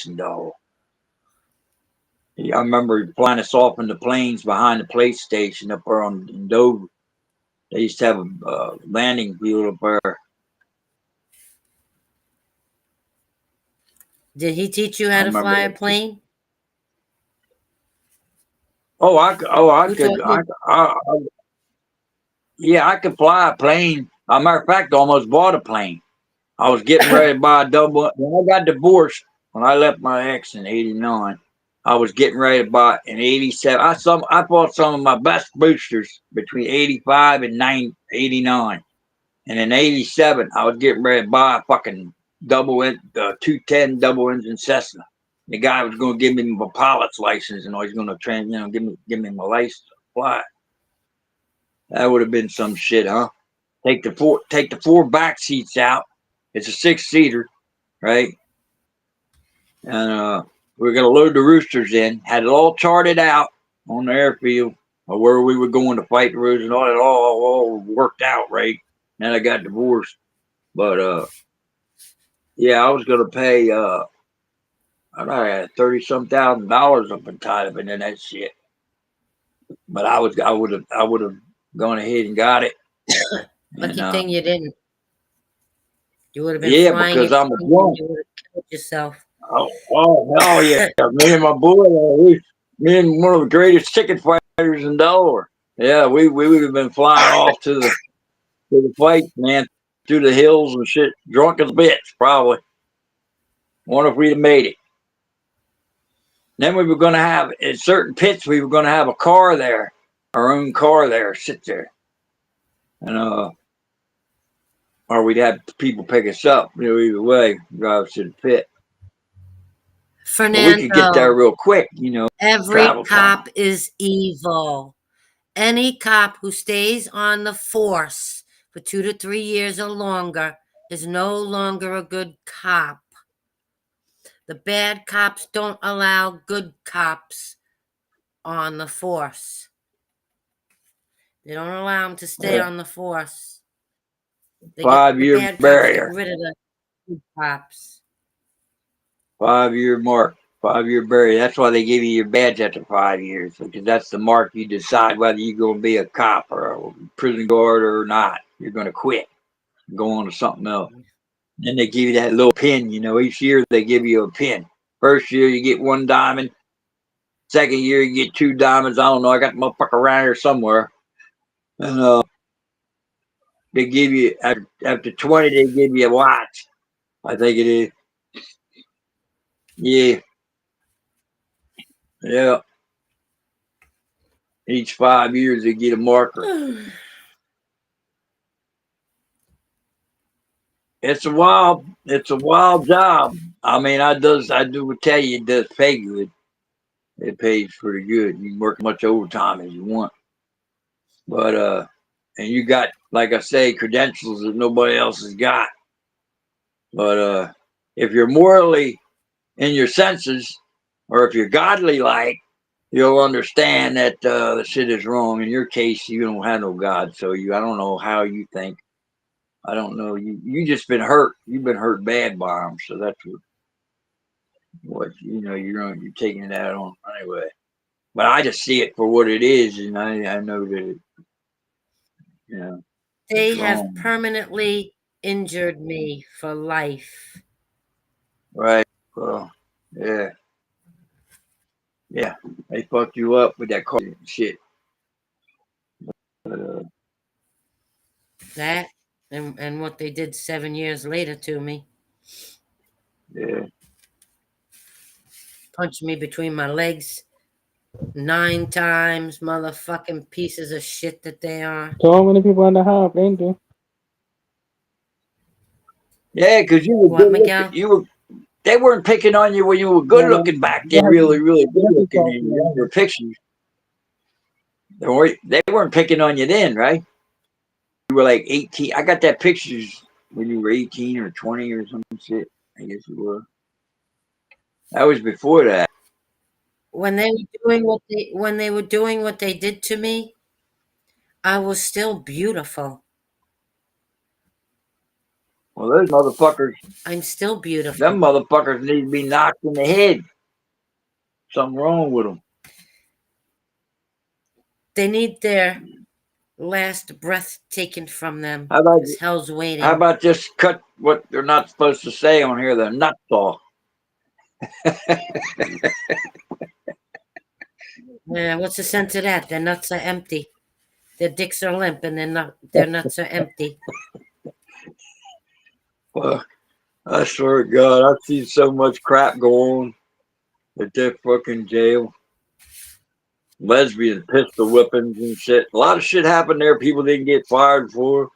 S10: and all. I remember flying us off in the planes behind the police station up there in Dover. They used to have a landing field up there.
S4: Did he teach you
S10: I
S4: how to
S10: remember
S4: fly a
S10: that.
S4: plane? Who taught you?
S10: Yeah, I could fly a plane. As a matter of fact, I almost bought a plane. I was getting ready to buy a double. When I got divorced, when I left my ex in '89, I was getting ready to buy in '87. I bought some of my best boosters between '85 and '89, and in '87 I was getting ready to buy a fucking 210 double engine Cessna. The guy was going to give me my pilot's license, and I was going to give me my license to fly. That would have been some shit, huh? Take the four back seats out. It's a 6-seater, right? And we were gonna load the roosters in. Had it all charted out on the airfield of where we were going to fight the roosters and all it all worked out, right? Then I got divorced. But yeah, I was gonna pay I had $30-some thousand up and tied up into that shit. But I would have gone ahead and got it. And
S4: Lucky thing you didn't. You would have been
S10: yeah,
S4: flying your
S10: because I'm a
S4: plane and
S10: drunk.
S4: you would have killed yourself.
S10: Oh hell yeah! Me and my boy, me and one of the greatest chicken fighters in Delaware. Yeah, we would have been flying off to the fight, man, through the hills and shit, drunk as a bitch, probably. Wonder if we'd have made it. Then we were gonna have at certain pits, we were gonna have a car there, our own car there, sit there, and or we'd have people pick us up. You know, either way, drive us to the pit. But we could get there
S4: Fernando,
S10: real quick, you know,
S4: every
S10: travel time.
S4: cop is evil. Any cop who stays on the force for 2 to 3 years or longer is no longer a good cop. The bad cops don't allow good cops on the force. They don't allow them to stay on the force. The
S10: 5-year
S4: bad cops get
S10: barrier.
S4: rid of the good cops.
S10: 5-year mark. 5-year barrier. That's why they give you your badge after 5 years, because that's the mark you decide whether you're going to be a cop or a prison guard or not. You're going to quit, go on to something else. Then they give you that little pin. Each year they give you a pin. First year you get 1 diamond. Second year you get 2 diamonds. I don't know. I got the motherfucker around here somewhere. And they give you after 20. They give you a watch. I think it is. Yeah, yeah. Each 5 years they get a marker. It's a wild job. I mean, I do tell you, it does pay good. It pays pretty good. You can work as much overtime as you want. But and you got, like I say, credentials that nobody else has got. But if you're morally in your senses, or if you're godly like, you'll understand that the shit is wrong. In your case, you don't have no God, so I don't know how you think. I don't know. You just been hurt. You've been hurt bad by them, so that's what you're taking that on anyway. But I just see it for what it is, and I know that
S4: They
S10: it's
S4: have
S10: wrong.
S4: permanently injured me for life.
S10: Right. Well, yeah. Yeah. They fucked you up with that car and shit.
S4: That and what they did 7 years later to me.
S10: Yeah.
S4: Punched me between my legs 9 times, motherfucking pieces of shit that they are.
S1: So many people in the house, ain't there?
S10: Yeah, because you were
S4: What,
S10: good looking.
S4: Miguel?
S10: They weren't picking on you when you were good
S1: No, no.
S10: looking back
S1: Go
S10: then,
S1: ahead.
S10: really, really good
S1: Let me
S10: looking
S1: talk,
S10: in
S1: man.
S10: younger pictures. They weren't picking on you then, right? You were like 18. I got that pictures when you were 18 or 20 or some shit. I guess it was. That was before that.
S4: When they were doing what they did to me, I was still beautiful.
S10: Well, those motherfuckers,
S4: I'm still beautiful.
S10: them motherfuckers need to be knocked in the head. Something wrong with them.
S4: They need their last breath taken from them,
S10: How about
S4: because hell's
S10: how
S4: waiting.
S10: about just cut what they're not supposed to say on here? The nuts off.
S4: Yeah, what's the sense of that? Their nuts are empty. Their dicks are limp, and their nuts are empty.
S10: Well, I swear to God, I've seen so much crap go on at that fucking jail. Lesbian pistol whippings and shit. A lot of shit happened there. People didn't get fired for.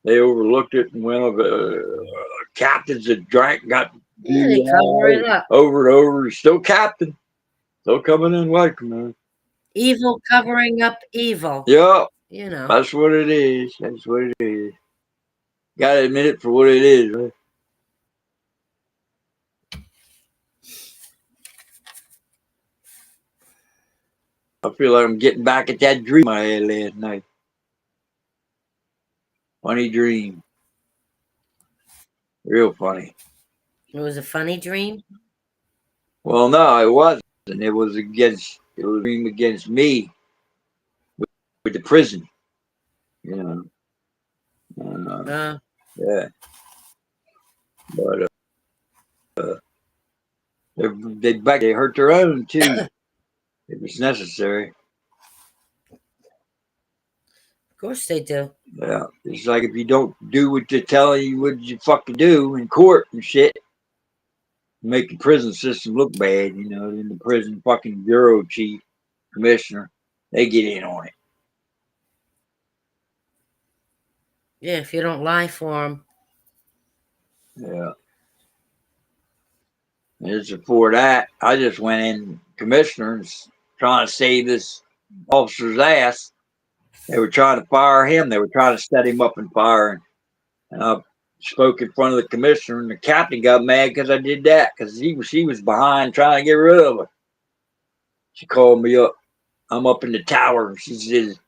S10: They overlooked it and went over. Captains that drank got
S4: Yeah, they cover it
S10: DUI
S4: up.
S10: over and over. Still captain. Still coming in welcome, man.
S4: Evil covering up evil.
S10: Yep,
S4: You know.
S10: that's what it is. That's what it is. Gotta admit it for what it is, right? I feel like I'm getting back at that dream I had last night. Funny dream. Real funny.
S4: It was a funny dream.
S10: Well, no, it wasn't. It was a dream against me with the prison. You know.
S4: Uh,
S10: Yeah. But they hurt their own too. If it's necessary.
S4: of course they do.
S10: Yeah. It's like if you don't do what they're telling you what you fucking do in court and shit, make the prison system look bad, then the prison fucking bureau chief, commissioner, they get in on it.
S4: Yeah, if you don't lie for them.
S10: Yeah. And it's for that. I just went in commissioner and trying to save this officer's ass. They were trying to fire him. They were trying to set him up and fire him. And I spoke in front of the commissioner, and the captain got mad because I did that because she was behind trying to get rid of her. She called me up. I'm up in the tower. And she says,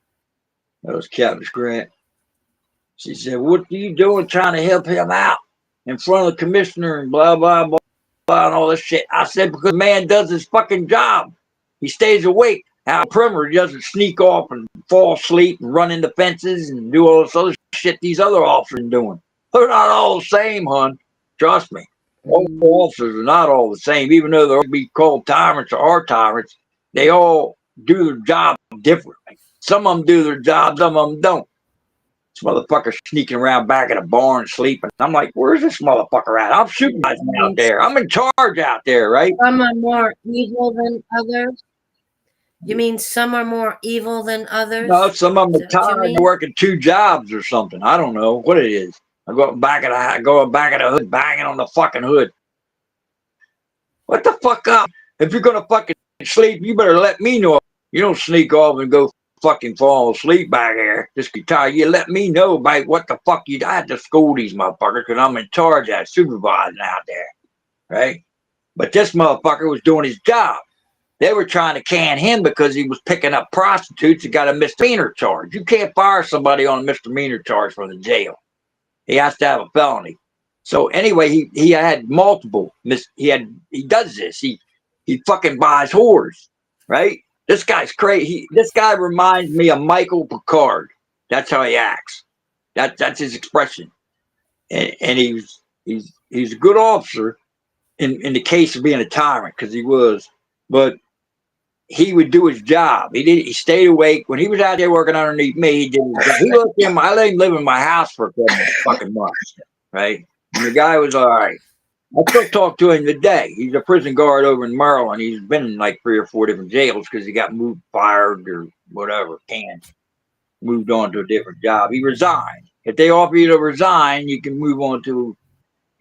S10: that was Captain Grant. She said, what are you doing trying to help him out in front of the commissioner and blah, blah, blah, blah, and all this shit? I said, because the man does his fucking job. He stays awake. How Primer doesn't sneak off and fall asleep and run into fences and do all this other shit these other officers are doing. They're not all the same, hon. Trust me. All officers are not all the same. Even though they'll be called tyrants or are tyrants, they all do their job differently. Some of them do their job, some of them don't. This motherfucker sneaking around back in a barn sleeping. I'm like, where's this motherfucker at? I'm supervising out there. I'm in charge out there, right?
S4: Some are more evil than others. You mean some are more evil than others?
S10: No, some of them
S4: Is
S10: are
S4: that what you
S10: tired
S4: mean?
S10: working 2 jobs or something. I don't know what it is. I go back of the hood, banging on the fucking hood. What the fuck up? If you're gonna fucking sleep, you better let me know. You don't sneak off and go fucking fall asleep back here. Just get tired. You let me know about what the fuck you. I had to school these motherfuckers because I'm in charge of supervising out there, right? But this motherfucker was doing his job. They were trying to can him because he was picking up prostitutes and got a misdemeanor charge. You can't fire somebody on a misdemeanor charge from the jail. He has to have a felony. So anyway, he had multiple. He does this. He fucking buys whores, right? This guy's crazy. This guy reminds me of Michael Picard. That's how he acts. That's his expression. And he's a good officer in the case of being a tyrant because he was, but he would do his job. He stayed awake when he was out there working underneath me. He did his job. He looked in I let him live in my house for a couple fucking months, right? And the guy was all right. I still talk to him today. He's a prison guard over in Maryland. He's been in like 3 or 4 different jails because he got moved, fired, or whatever, moved on to a different job. He resigned. If they offer you to resign, you can move on to,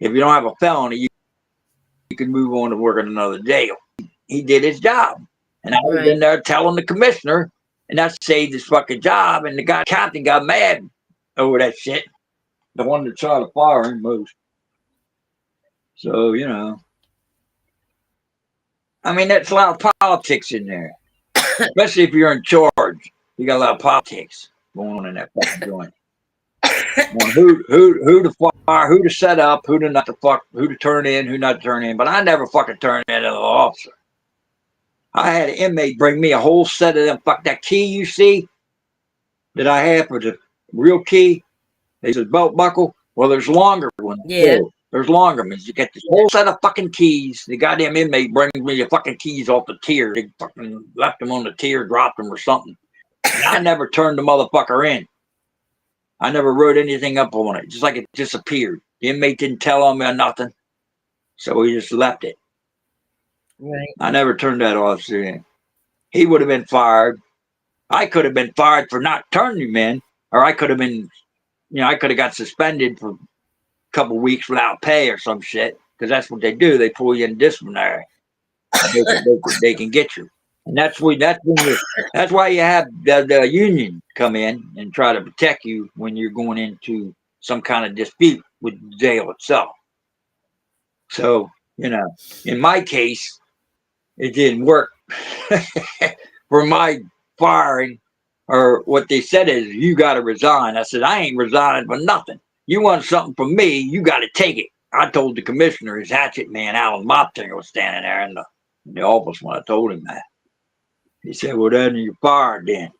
S10: if you don't have a felony, you can move on to work in another jail. He did his job. And I was in there telling the commissioner, and that saved his fucking job. And the guy, captain, got mad over that shit. The one that tried to fire him most. So, you know. I mean, that's a lot of politics in there. Especially if you're in charge. You got a lot of politics going on in that fucking joint. On who to fire, who to set up, who to not to fuck, who to turn in, who not to turn in. But I never fucking turned in an officer. I had an inmate bring me a whole set of them. Fuck that key you see that I have for the real key. He says belt buckle. Well, there's longer ones.
S4: Yeah.
S10: Too. There's longer ones. You get this whole set of fucking keys. The goddamn inmate brings me the fucking keys off the tier. They fucking left them on the tier, dropped them or something. And I never turned the motherfucker in. I never wrote anything up on it. Just like it disappeared. The inmate didn't tell him or nothing. So he just left it.
S4: Right.
S10: I never turned that officer in. He would have been fired. I could have been fired for not turning him in, or I could have been, I could have got suspended for a couple of weeks without pay or some shit, because that's what they do. They pull you in disciplinary. They can get you, and that's why you have the union come in and try to protect you when you're going into some kind of dispute with the jail itself. So in my case, it didn't work for my firing, or what they said is, you got to resign. I said, I ain't resigning for nothing. You want something from me, you got to take it. I told the commissioner, his hatchet man, Alan Moptinger, was standing there in the office when I told him that. He said, well, then you're fired then.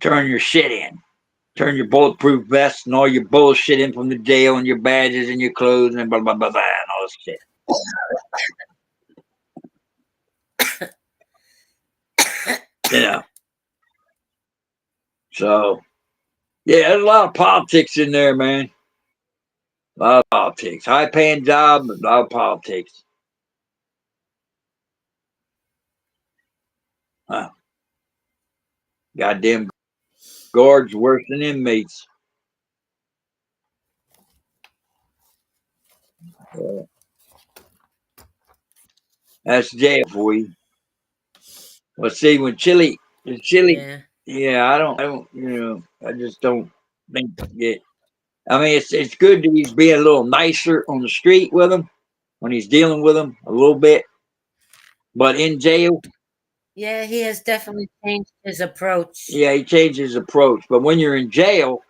S10: Turn your shit in. Turn your bulletproof vest and all your bullshit in from the jail and your badges and your clothes and blah, blah, blah, blah, and all this shit. So, yeah, there's a lot of politics in there, man. A lot of politics. High paying job, but a lot of politics. Huh. Goddamn guards worse than inmates. That's jail for you. Let's see, when Chili
S4: Yeah.
S10: Yeah, I just don't think it. I mean, it's good that he's being a little nicer on the street with him when he's dealing with him a little bit, but in jail,
S4: Yeah, he has definitely changed his approach.
S10: yeah, he changed his approach. But when you're in jail,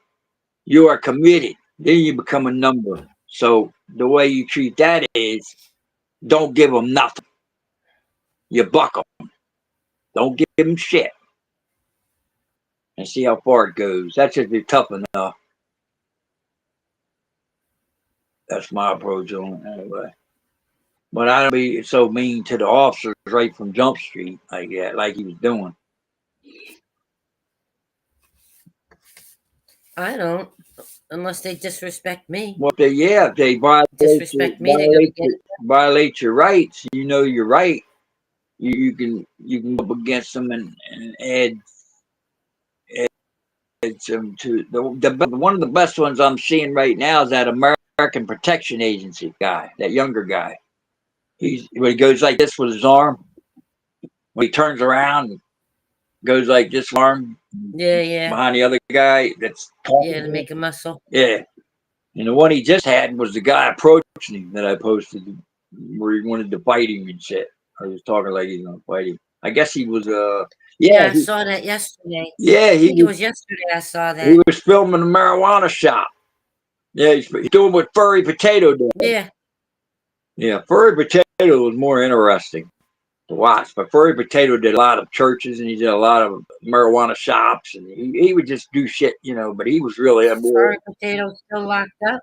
S10: you are committed. Then you become a number. So the way you treat that is don't give them nothing. You buck them. Don't give them shit and see how far it goes. That's if you're tough enough. That's my approach on it anyway. But I don't be so mean to the officers right from Jump Street like that, like he was doing.
S4: I don't, unless they disrespect me.
S10: Well, if they
S4: Disrespect me, they're gonna get.
S10: violate your rights, you know you're right. You can go up against them and add some to the one of the best ones I'm seeing right now is that American Protection Agency guy, that younger guy. When he goes like this with his arm, when he turns around, and goes like this arm
S4: Yeah, yeah,
S10: behind the other guy that's talking
S4: yeah, to
S10: to him.
S4: make a muscle.
S10: Yeah. And the one he just had was the guy approaching him that I posted where he wanted to fight him and shit. I was talking like he's gonna fight him. I guess he was
S4: Yeah, I saw that yesterday.
S10: yeah,
S4: I think it was yesterday I saw
S10: he
S4: that.
S10: was filming a marijuana shop. Yeah, he's doing what Furry Potato did.
S4: Yeah,
S10: Yeah, Furry Potato was more interesting to watch. But Furry Potato did a lot of churches and he did a lot of marijuana shops and he would just do shit, but he was really a more.
S4: Furry Potato still locked up.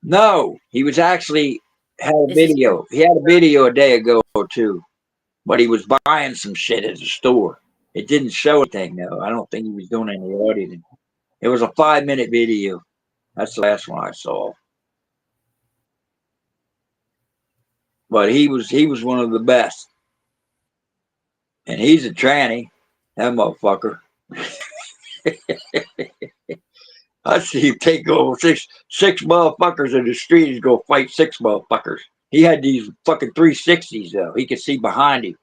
S10: No, he was actually had a
S4: Is he still?
S10: video. He had a video a day ago or two, but he was buying some shit at the store. It didn't show anything though. I don't think he was doing any auditing. It was a 5-minute video. That's the last one I saw. But he was one of the best. And he's a tranny. That motherfucker. I see him take over six motherfuckers in the street and go fight six motherfuckers. He had these fucking 360s though. He could see behind him.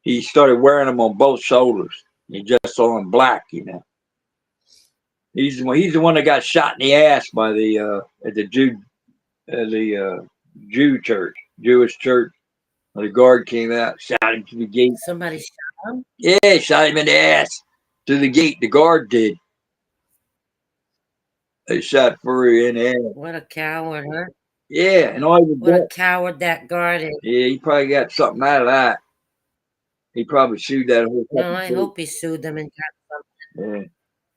S10: He started wearing them on both shoulders. He just saw him black. He's the one that got shot in the ass by the at the Jew church, Jewish church. The guard came out, shot him through the gate.
S4: Somebody shot him.
S10: Yeah, shot him in the ass through the gate. The guard did. They shot Furry in the ass.
S4: What a coward, huh?
S10: Yeah, and all he was
S4: What a
S10: doing.
S4: coward that guard is.
S10: Yeah, he probably got something out of that. He probably sued that whole
S4: No,
S10: fucking
S4: I
S10: church.
S4: hope he sued them and got something.
S10: Yeah.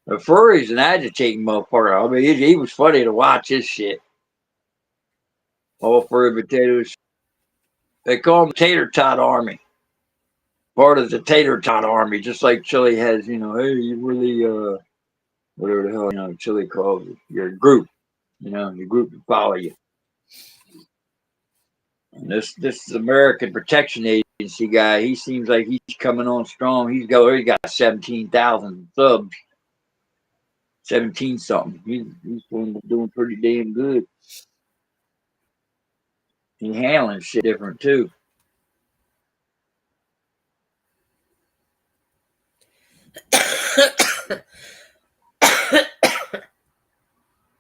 S10: But Furry's an agitating motherfucker. I mean, he was funny to watch his shit. All Furry Potatoes. They call him Tater Tot Army. Part of the Tater Tot Army, just like Chili has, hey, you really, whatever the hell, Chili calls it, your group, your group to follow you. And this American Protection Agency guy, he seems like he's coming on strong. He got 17,000 subs, 17 something. He's doing pretty damn good. He handling shit different too.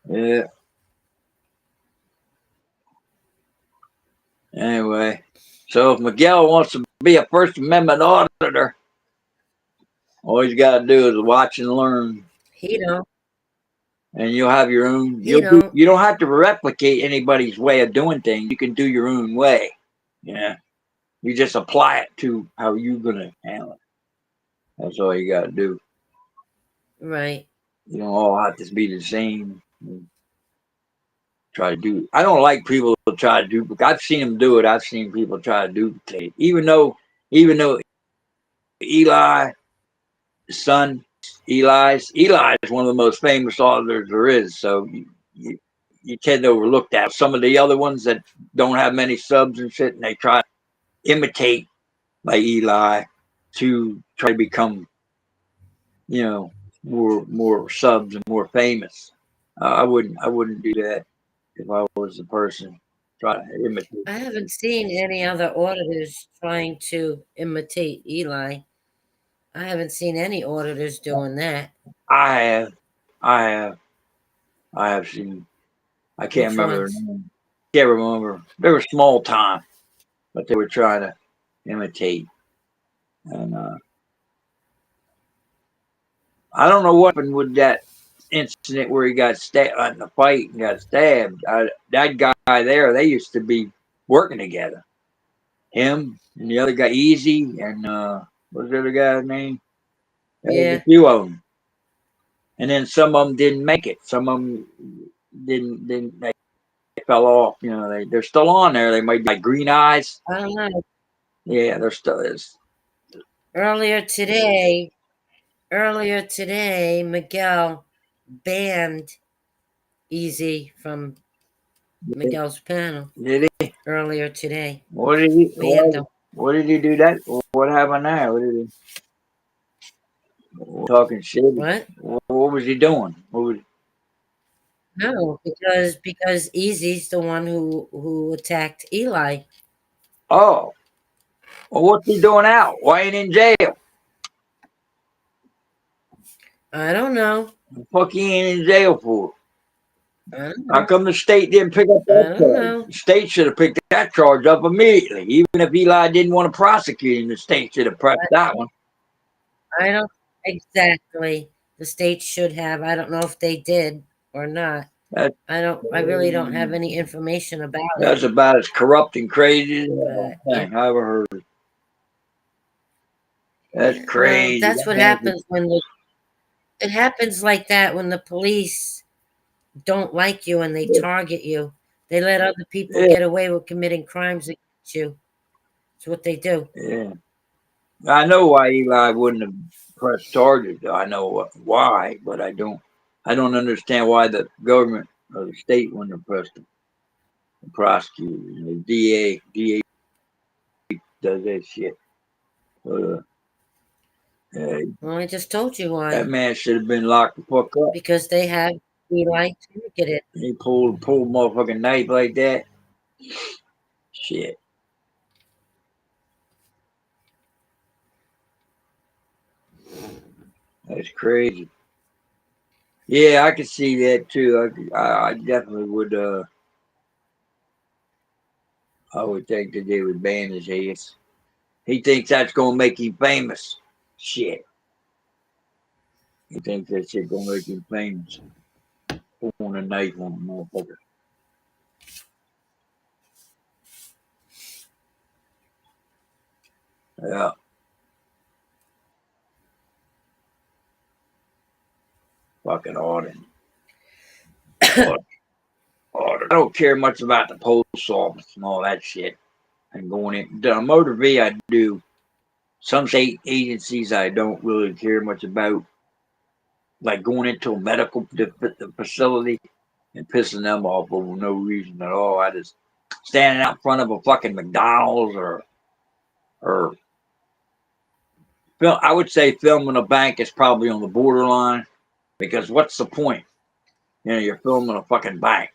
S10: Yeah. Anyway, so if Miguel wants to be a First Amendment auditor, all he's got to do is watch and learn.
S4: He don't.
S10: And you'll have your own.
S4: He don't.
S10: You don't have to replicate anybody's way of doing things. You can do your own way. Yeah. You just apply it to how you're gonna handle it. That's all you got to do.
S4: Right.
S10: You don't all have to be the same. Try to do. I don't like people who try to duplicate. I've seen them do it. I've seen people try to duplicate. Even though Eli, the son, Eli is one of the most famous auditors there is. So you tend to overlook that. Some of the other ones that don't have many subs and shit, and they try to imitate like Eli to try to become, more subs and more famous. I wouldn't do that if I was the person trying to imitate.
S4: I haven't seen any other auditors trying to imitate Eli. I haven't seen any auditors doing that.
S10: I have, I have, I have seen. I can't
S4: Which
S10: remember their
S4: ones?
S10: name. Can't remember. They were small time, but they were trying to imitate. And I don't know what happened with that incident where he got stabbed in a fight and got stabbed. That guy there, they used to be working together. Him and the other guy, Easy, and what was the other guy's name? There was a
S4: Yeah.
S10: few of them, and then some of them didn't make it. Some of them didn't. They fell off. You know, they're still on there. They might be like Green Eyes.
S4: I don't know.
S10: Yeah, they're still is.
S4: Earlier today, Miguel banned Easy from Miguel's panel.
S10: Did he?
S4: Earlier today,
S10: What did he?
S4: banned him.
S10: What did he do? That? What happened there? What did he? Talking shit.
S4: What?
S10: What was he doing? What was?
S4: No, because Easy's the one who attacked Eli.
S10: Oh, well, what's he doing out? Why ain't in jail?
S4: I don't know.
S10: The fuck he ain't in jail for?
S4: I don't
S10: How
S4: know.
S10: come the state didn't pick up
S4: I
S10: that
S4: don't
S10: charge?
S4: know.
S10: The state should have picked that charge up immediately. Even if Eli didn't want to prosecute him, the state should have pressed that one.
S4: I don't exactly. The state should have. I don't know if they did or not.
S10: That's,
S4: I really don't have any information about
S10: that's
S4: it.
S10: about as corrupt and crazy as
S4: But
S10: anything I ever heard. That's
S4: well,
S10: crazy.
S4: that's what happens it happens like that when the police don't like you and they target you. They let other people
S10: Yeah,
S4: get away with committing crimes against you. That's what they do.
S10: yeah. I know why Eli wouldn't have pressed charges. I know why, but I don't. I don't understand why the government or the state wouldn't have pressed the prosecutor. The DA does that shit. Uh,
S4: Well, I just told you
S10: that
S4: why.
S10: man should have been locked the fuck up.
S4: Because they have Eli targeted.
S10: He pulled motherfucking knife like that. Shit, that's crazy. Yeah, I could see that too. I definitely would. I would think that they would ban his ass. He thinks that's gonna make him famous. Shit, he thinks that shit gonna make him famous. Pulling a knife on a motherfucker. Yeah, fucking order. Order. I don't care much about the post office and all that shit. And going in the motor V, I do. Some state agencies I don't really care much about, like going into a medical facility and pissing them off for no reason at all. I just standing out in front of a fucking McDonald's or I would say filming a bank is probably on the borderline because what's the point? You know, you're filming a fucking bank.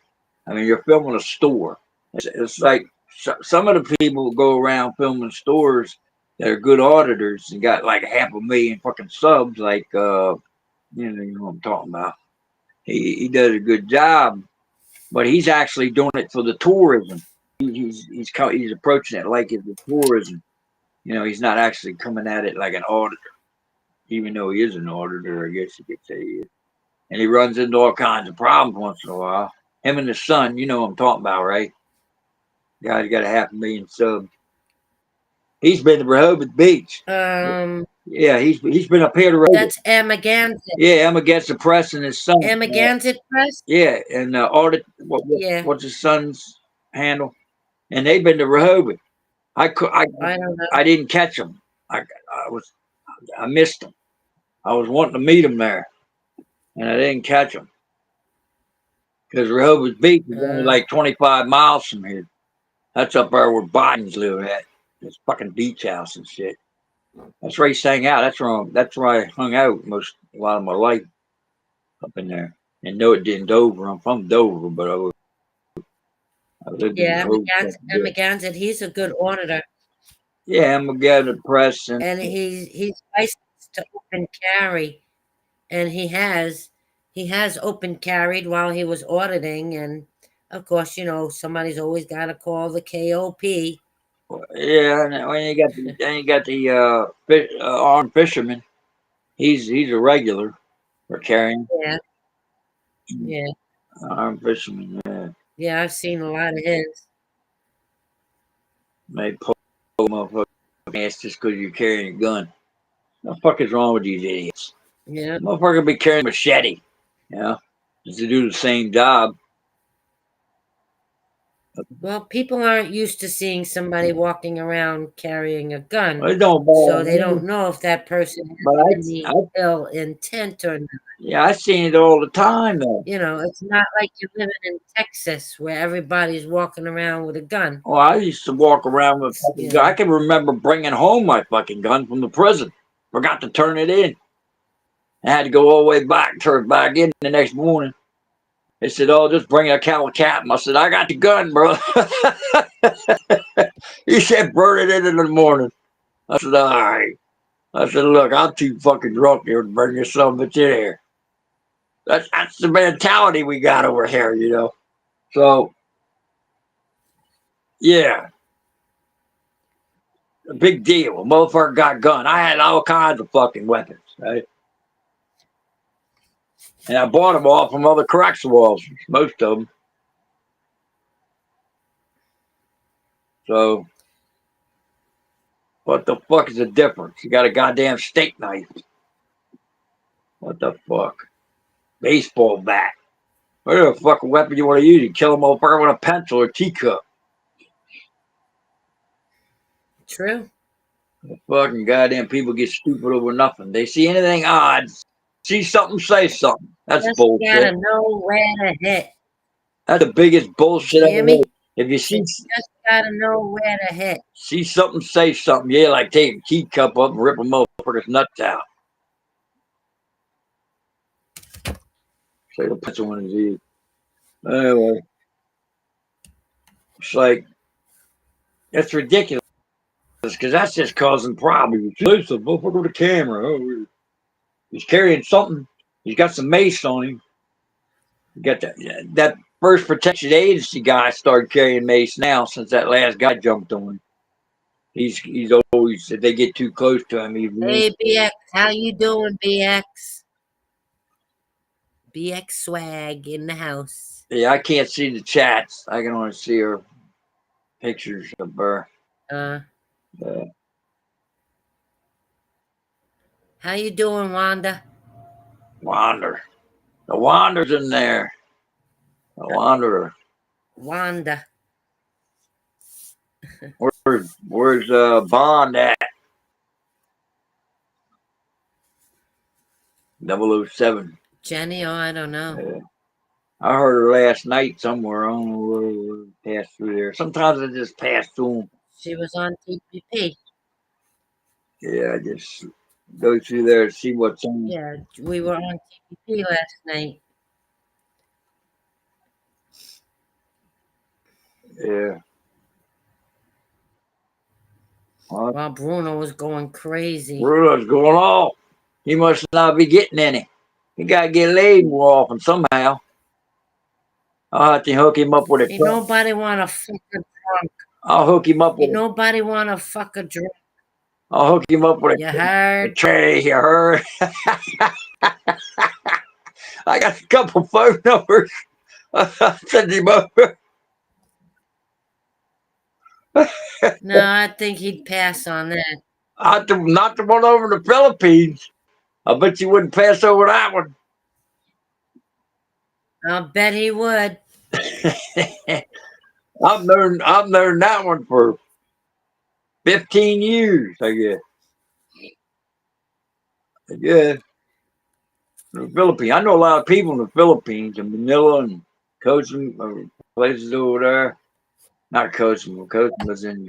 S10: I mean, you're filming a store. It's like some of the people go around filming stores that are good auditors and got like 500,000 fucking subs. Like, you know what I'm talking about. He does a good job, but he's actually doing it for the tourism. He's approaching it like it's a tourism. You know, he's not actually coming at it like an auditor, even though he is an auditor. I guess you could say he is. And he runs into all kinds of problems once in a while. Him and his son, you know what I'm talking about, right? Guy's got 500,000 subs. He's been to Rehoboth Beach. Yeah, he's been up here to Rehoboth.
S4: That's Amagansett.
S10: Yeah, Amagansett Press and his son.
S4: Amagansett Press?
S10: Yeah, and audit.
S4: Yeah.
S10: What's his son's handle? And they've been to Rehoboth. I
S4: don't know.
S10: I didn't catch them. I missed them. I was wanting to meet them there, and I didn't catch them because Rehoboth Beach is only like 25 miles from here. That's up there where Biden's live at. It's fucking beach house and shit. That's where he sang out. That's where I hung out a lot of my life up in there. And no, it didn't Dover. I'm from Dover, but I lived in
S4: Amagansett, he's a good auditor.
S10: Yeah, Amagansett Press
S4: And he's licensed to open carry, and he has open carried while he was auditing, and of course, somebody's always got to call the KOP.
S10: Yeah, and when you got the armed fisherman, he's a regular for carrying.
S4: Yeah, yeah,
S10: Armed fisherman, yeah.
S4: yeah. I've seen a lot of his.
S10: They pull motherfucker ass just because you're carrying a gun. What the fuck is wrong with these idiots?
S4: Yeah.
S10: Motherfucker be carrying a machete, you know, just to do the same job.
S4: Well, people aren't used to seeing somebody walking around carrying a gun,
S10: Well, it don't bother
S4: so they don't
S10: me,
S4: know if that person
S10: but
S4: has any ill intent or not.
S10: yeah, I seen it all the time though.
S4: It's not like you're living in Texas where everybody's walking around with a gun.
S10: Oh, I used to walk around with a fucking gun. I can remember bringing home my fucking gun from the prison. Forgot to turn it in. I had to go all the way back, turn it back in the next morning. They said, "Oh, just bring a cowl cap." I said, "I got the gun, bro." He said, "Burn it in the morning." I said, "All right." I said, "Look, I'm too fucking drunk here to bring this son of a bitch in here." That's the mentality we got over here, you know. So yeah, a big deal. A motherfucker got a gun. I had all kinds of fucking weapons, right? And I bought them all from other correctional officers, most of them. So what the fuck is the difference? You got a goddamn steak knife. What the fuck? Baseball bat. Whatever fucking weapon you want to use, you kill a motherfucker with a pencil or teacup.
S4: True.
S10: The fucking goddamn people get stupid over nothing. They see anything odd, see something, say something. That's
S4: Just
S10: bullshit.
S4: gotta know where to hit.
S10: That's the biggest bullshit
S4: You
S10: I
S4: hear
S10: ever heard.
S4: me?
S10: If you
S4: You just gotta know where to hit.
S10: see something, say something. Yeah, like take a teacup up and rip a motherfucker's nuts out. Say the pencil in his ear. Anyway, it's like, that's ridiculous because that's just causing problems. Listen, motherfucker with a camera. Oh, he's carrying something. He's got some mace on him. You got that first protection agency guy started carrying mace now since that last guy jumped on him. He's always, if they get too close to him,
S4: Hey, BX, how you doing, BX? BX swag in the house.
S10: yeah, I can't see the chats. I can only see her pictures of her.
S4: How you doing, Wanda?
S10: Wander. The Wander's in there. The Wanderer.
S4: Wanda.
S10: Where's Bond at? 007.
S4: Jenny, I don't know.
S10: I heard her last night somewhere. I don't know where passed through there. Sometimes I just pass through them.
S4: She was on TPP.
S10: Yeah, I just go through there and see what's on.
S4: Yeah, we were on TPP last night.
S10: Yeah.
S4: While Bruno was going crazy.
S10: Bruno's going off. He must not be getting any. He got to get laid more often somehow. I'll have to hook him up with a
S4: Ain't nobody want to fuck a drunk.
S10: I'll hook him up with
S4: Ain't nobody want to fuck a drunk.
S10: I'll hook him up with
S4: You heard?
S10: a tray. You heard? I got a couple phone numbers. I'll send him over.
S4: No, I think he'd pass on that.
S10: Not the one over in the Philippines. I bet you wouldn't pass over that one.
S4: I'll bet he would.
S10: I've known that one for 15 years, I guess. Yeah. The Philippines. I know a lot of people in the Philippines, in Manila and Cochin, places over there. Not Cochin, but Cochin was in.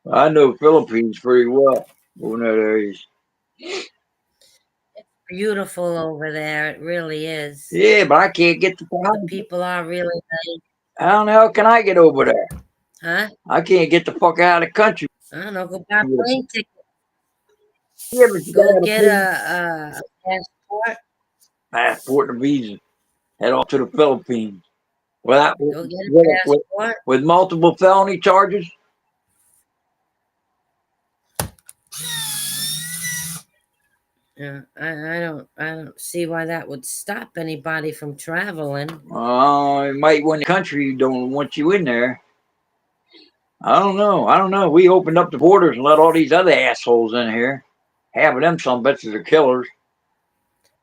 S10: I know Philippines pretty well over in that area.
S4: It's beautiful over there. It really is.
S10: Yeah, but I can't get the
S4: The people are really nice.
S10: How the hell can I get over there?
S4: Huh?
S10: I can't get the fuck out of the country.
S4: I don't know. Go buy a plane ticket.
S10: Yeah, but you
S4: Go
S10: gotta
S4: get
S10: prove
S4: a passport.
S10: passport and a visa. Head off to the Philippines. Without,
S4: Go get a passport.
S10: with multiple felony charges.
S4: Yeah, I don't see why that would stop anybody from traveling.
S10: It might when the country don't want you in there. I don't know. I don't know. We opened up the borders and let all these other assholes in here. Half of them some bitches are killers.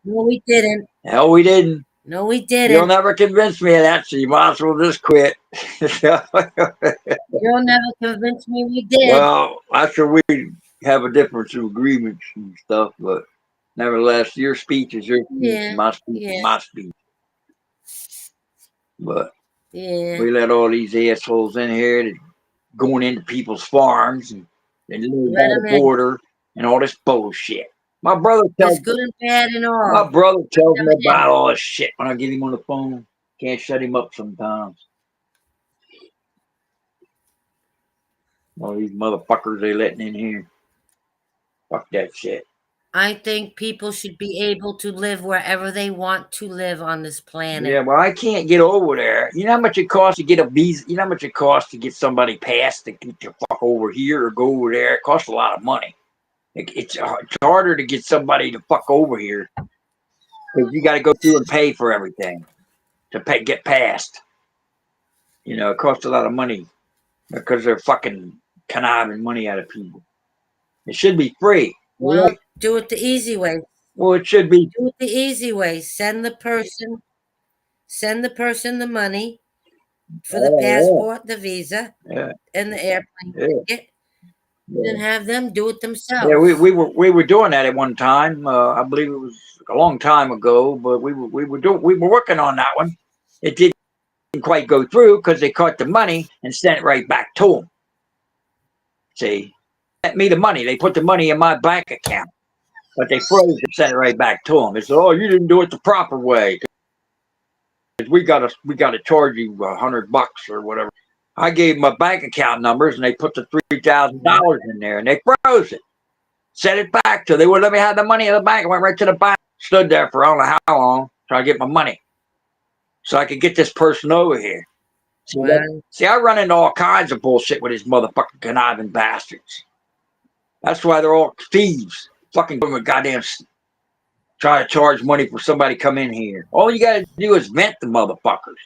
S4: No, we didn't.
S10: Hell, we didn't.
S4: No, we
S10: You'll
S4: didn't.
S10: never convince me of that, so you might as well just quit.
S4: You'll never convince me we did.
S10: Well, after we have a difference of agreements and stuff, but nevertheless, your speech is your speech,
S4: Yeah,
S10: my speech is
S4: yeah,
S10: my speech. But
S4: yeah.
S10: we let all these assholes in here that going into people's farms and they live by
S4: Let
S10: the
S4: them in.
S10: border and all this bullshit. My brother
S4: There's
S10: tells
S4: good and bad and
S10: my
S4: all.
S10: brother tells
S4: Let
S10: me
S4: them
S10: about
S4: in.
S10: all this shit when I get him on the phone. Can't shut him up sometimes. All these motherfuckers they letting in here. Fuck that shit.
S4: I think people should be able to live wherever they want to live on this
S10: Yeah,
S4: planet.
S10: well, I can't get over there. You know how much it costs to get a visa? You know how much it costs to get somebody passed to get the fuck over here or go over there? It costs a lot of money. It's harder to get somebody to fuck over here because you got to go through and pay for everything to get passed. You know, it costs a lot of money because they're fucking conniving money out of people. It should be free. You're
S4: Well,
S10: right.
S4: do it the easy way.
S10: Well, it should be.
S4: Do it the easy way. Send the person the money for the
S10: Oh,
S4: passport, the visa,
S10: yeah,
S4: and the airplane
S10: yeah,
S4: ticket,
S10: yeah.
S4: and have them do it
S10: Yeah,
S4: themselves.
S10: we were doing that at one time. I believe it was a long time ago, but we were working on that one. It didn't quite go through because they caught the money and sent it right back to them. See, sent me the money. They put the money in my bank account, but they froze it, sent it right back to them. They said, "Oh, you didn't do it the proper way. We gotta charge you $100 or whatever." I gave them my bank account numbers, and they put the $3,000 in there, and they froze it. Sent it back to. They wouldn't let me have the money in the bank. I went right to the bank. Stood there for I don't know how long trying to get my money so I could get this person over here.
S4: Well,
S10: See, I run into all kinds of bullshit with these motherfucking conniving bastards. That's why they're all thieves. Fucking goddamn try to charge money for somebody to come in here. All you got to do is vent the motherfuckers.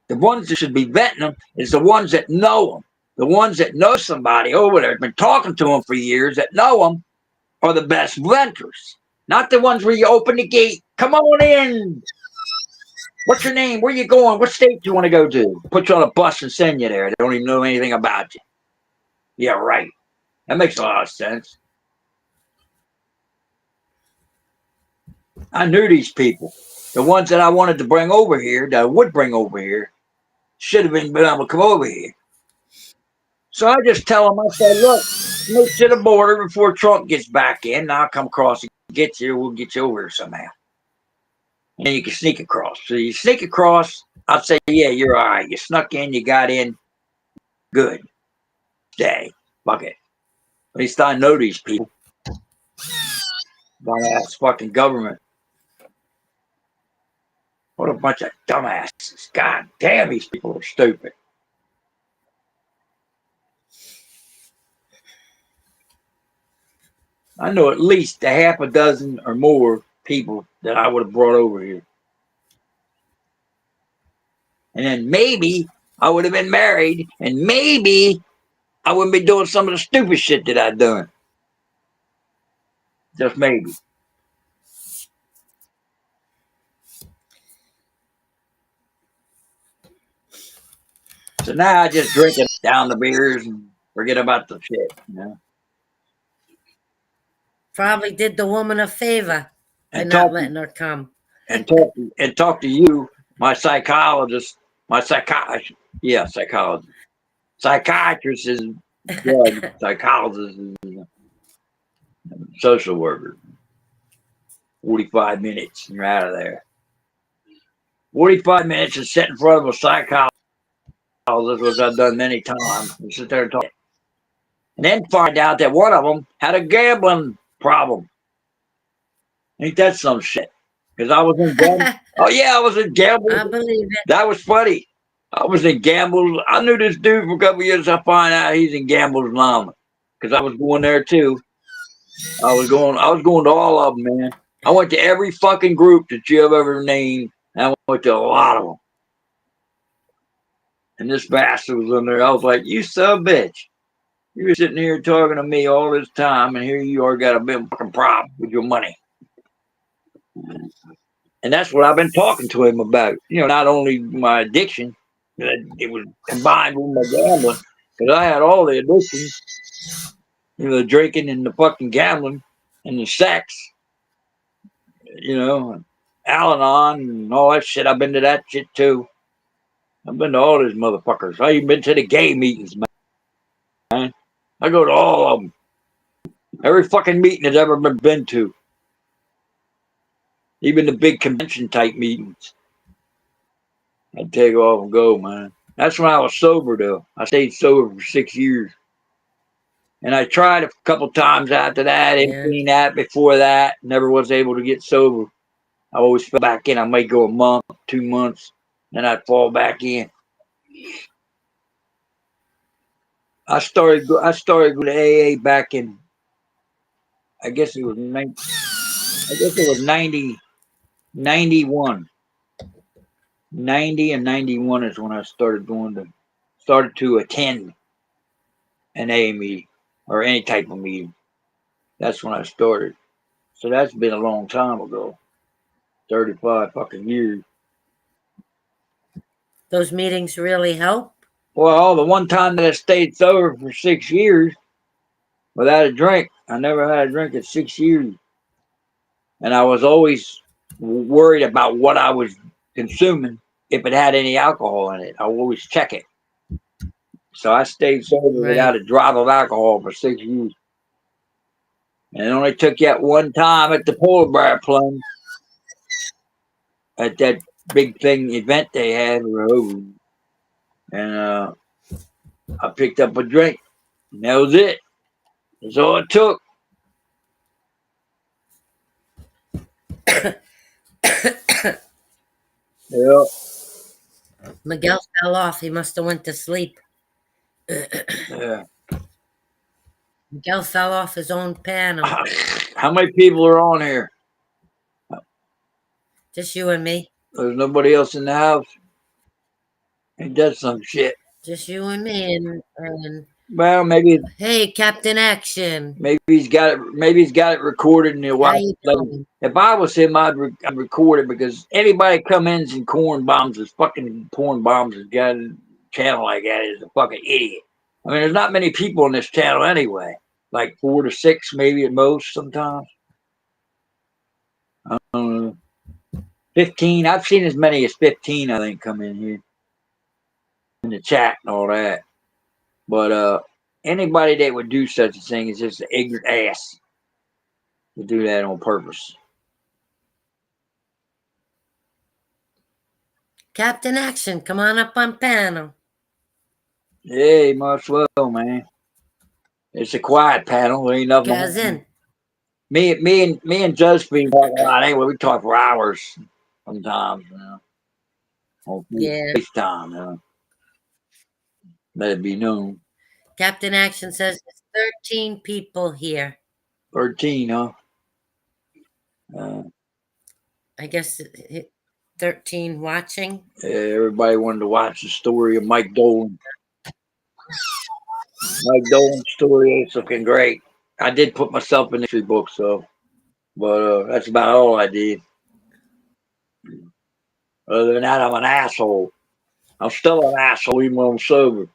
S10: The ones that should be venting them is the ones that know them. The ones that know somebody over there, been talking to them for years, that know them, are the best venters. Not the ones where you open the gate. Come on in. What's your name? Where you going? What state do you want to go to? Put you on a bus and send you there. They don't even know anything about you. Yeah, right. That makes a lot of sense. I knew these people. The ones that I wanted to bring over here, that I would bring over here, should have been able to come over here. So I just tell them, I said, look, make to the border before Trump gets back in. And I'll come across and get you. We'll get you over here somehow. And then you can sneak across. So you sneak across, I'll say, yeah, you're all right. You snuck in, you got in, good. Stay. Fuck it. At least I know these people. Dumbass fucking government. What a bunch of dumbasses. God damn, these people are stupid. I know at least a half a dozen or more people that I would have brought over here. And then maybe I would have been married, and maybe I wouldn't be doing some of the stupid shit that I've done. Just maybe. So now I just drink it down the beers and forget about the shit, you know.
S4: probably did the woman a favor by
S10: And
S4: not
S10: talk
S4: letting her come.
S10: and talk to you, my psychologist, my psychiatrist. Yeah, psychologist. Psychiatrist is drug. Psychologist is social worker. 45 minutes and you're out of there. 45 minutes to sit in front of a psychologist, which I've done many times, and sit there and talk. And then find out that one of them had a gambling problem. Ain't that some shit? Because I was in gamble. Oh yeah, I was in gamble.
S4: I believe it.
S10: That was funny. I was in gambles. I knew this dude for a couple years. I find out he's in gambles llama because I was going there too. I was going to all of them, man. I went to every fucking group that you have ever named. And I went to a lot of them. And this bastard was in there. I was like, you son of a bitch. You were sitting here talking to me all this time, and here you are got a big fucking problem with your money. And that's what I've been talking to him about. You know, not only my addiction, it was combined with my gambling. Because I had all the addictions, you know, the drinking and the fucking gambling and the sex, you know, Al-Anon and all that shit. I've been to that shit too. I've been to all these motherfuckers. I even been to the gay meetings, man. I go to all of them. Every fucking meeting that's ever been to. Even the big convention type meetings. I'd take off and go, man. That's when I was sober, though. I stayed sober for 6 years. And I tried a couple times after that, in
S4: Yeah.
S10: between that, before that. Never was able to get sober. I always fell back in. I might go a month, 2 months, then I'd fall back in. I started going to AA back in, I guess it was 90, 91. 90 and 91 is when I started to attend an AA meeting or any type of meeting. That's when I started. So that's been a long time ago. 35 fucking years.
S4: Those meetings really help.
S10: Well, the one time that I stayed sober for 6 years without a drink, I never had a drink in 6 years. And I was always worried about what I was consuming, if it had any alcohol in it. I would always check it. So I stayed sober without
S4: Right.
S10: a drop of alcohol for 6 years. And it only took that one time at the polar bear plunge at that big thing event they had. And I picked up a drink. And that was it. That's all it took. Yeah.
S4: Miguel fell off. He must have went to sleep.
S10: Yeah.
S4: Miguel fell off his own panel.
S10: How many people are on here?
S4: Just you and me.
S10: There's nobody else in the house. Ain't that some shit?
S4: Just you and me. And
S10: Well, maybe
S4: hey, Captain Action.
S10: he's got it. Maybe he's got it recorded and he'll
S4: How
S10: watch
S4: you
S10: it later.
S4: doing?
S10: If I was him, I'd record it because anybody come in and corn bombs is fucking porn bombs has got a channel like that is a fucking idiot. I mean, there's not many people on this channel anyway. Like 4 to 6, maybe at most. Sometimes 15. I've seen as many as 15. I think come in here in the chat and all that. But anybody that would do such a thing is just an ignorant ass to do that on purpose.
S4: Captain Action, come on up on panel.
S10: Yeah, much well, man. It's a quiet panel. There ain't nothing.
S4: Cousin.
S10: Me and Josephine talk a lot anyway. We talk for hours sometimes, you know. On
S4: Yeah.
S10: FaceTime, you know. Let it be known.
S4: Captain Action says there's 13 people here.
S10: 13, huh?
S4: I guess 13 watching.
S10: Everybody wanted to watch the story of Mike Dolan. Mike Dolan's story is looking great. I did put myself in the history book, but that's about all I did. Other than that, I'm an asshole. I'm still an asshole even when I'm sober.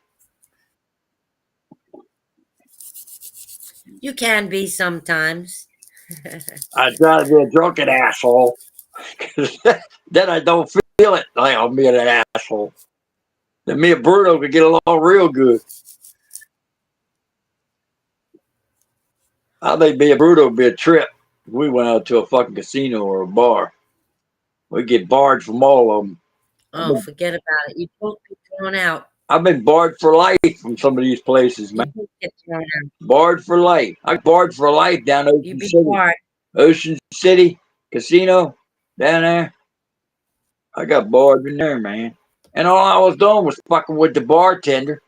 S4: You can be sometimes.
S10: I try to be a drunken asshole. Then I don't feel it like I'm being an asshole. Then me and Bruno could get along real good. I think me and Bruno would be a trip. If we went out to a fucking casino or a bar. We'd get barred from all of them.
S4: Oh, forget about it. You both be thrown out.
S10: I've been barred for life from some of these places, man.
S4: You did get thrown out.
S10: Barred for life. I got barred for life down
S4: You
S10: Ocean
S4: be
S10: City.
S4: part.
S10: Ocean City Casino down there. I got barred in there, man. And all I was doing was fucking with the bartender.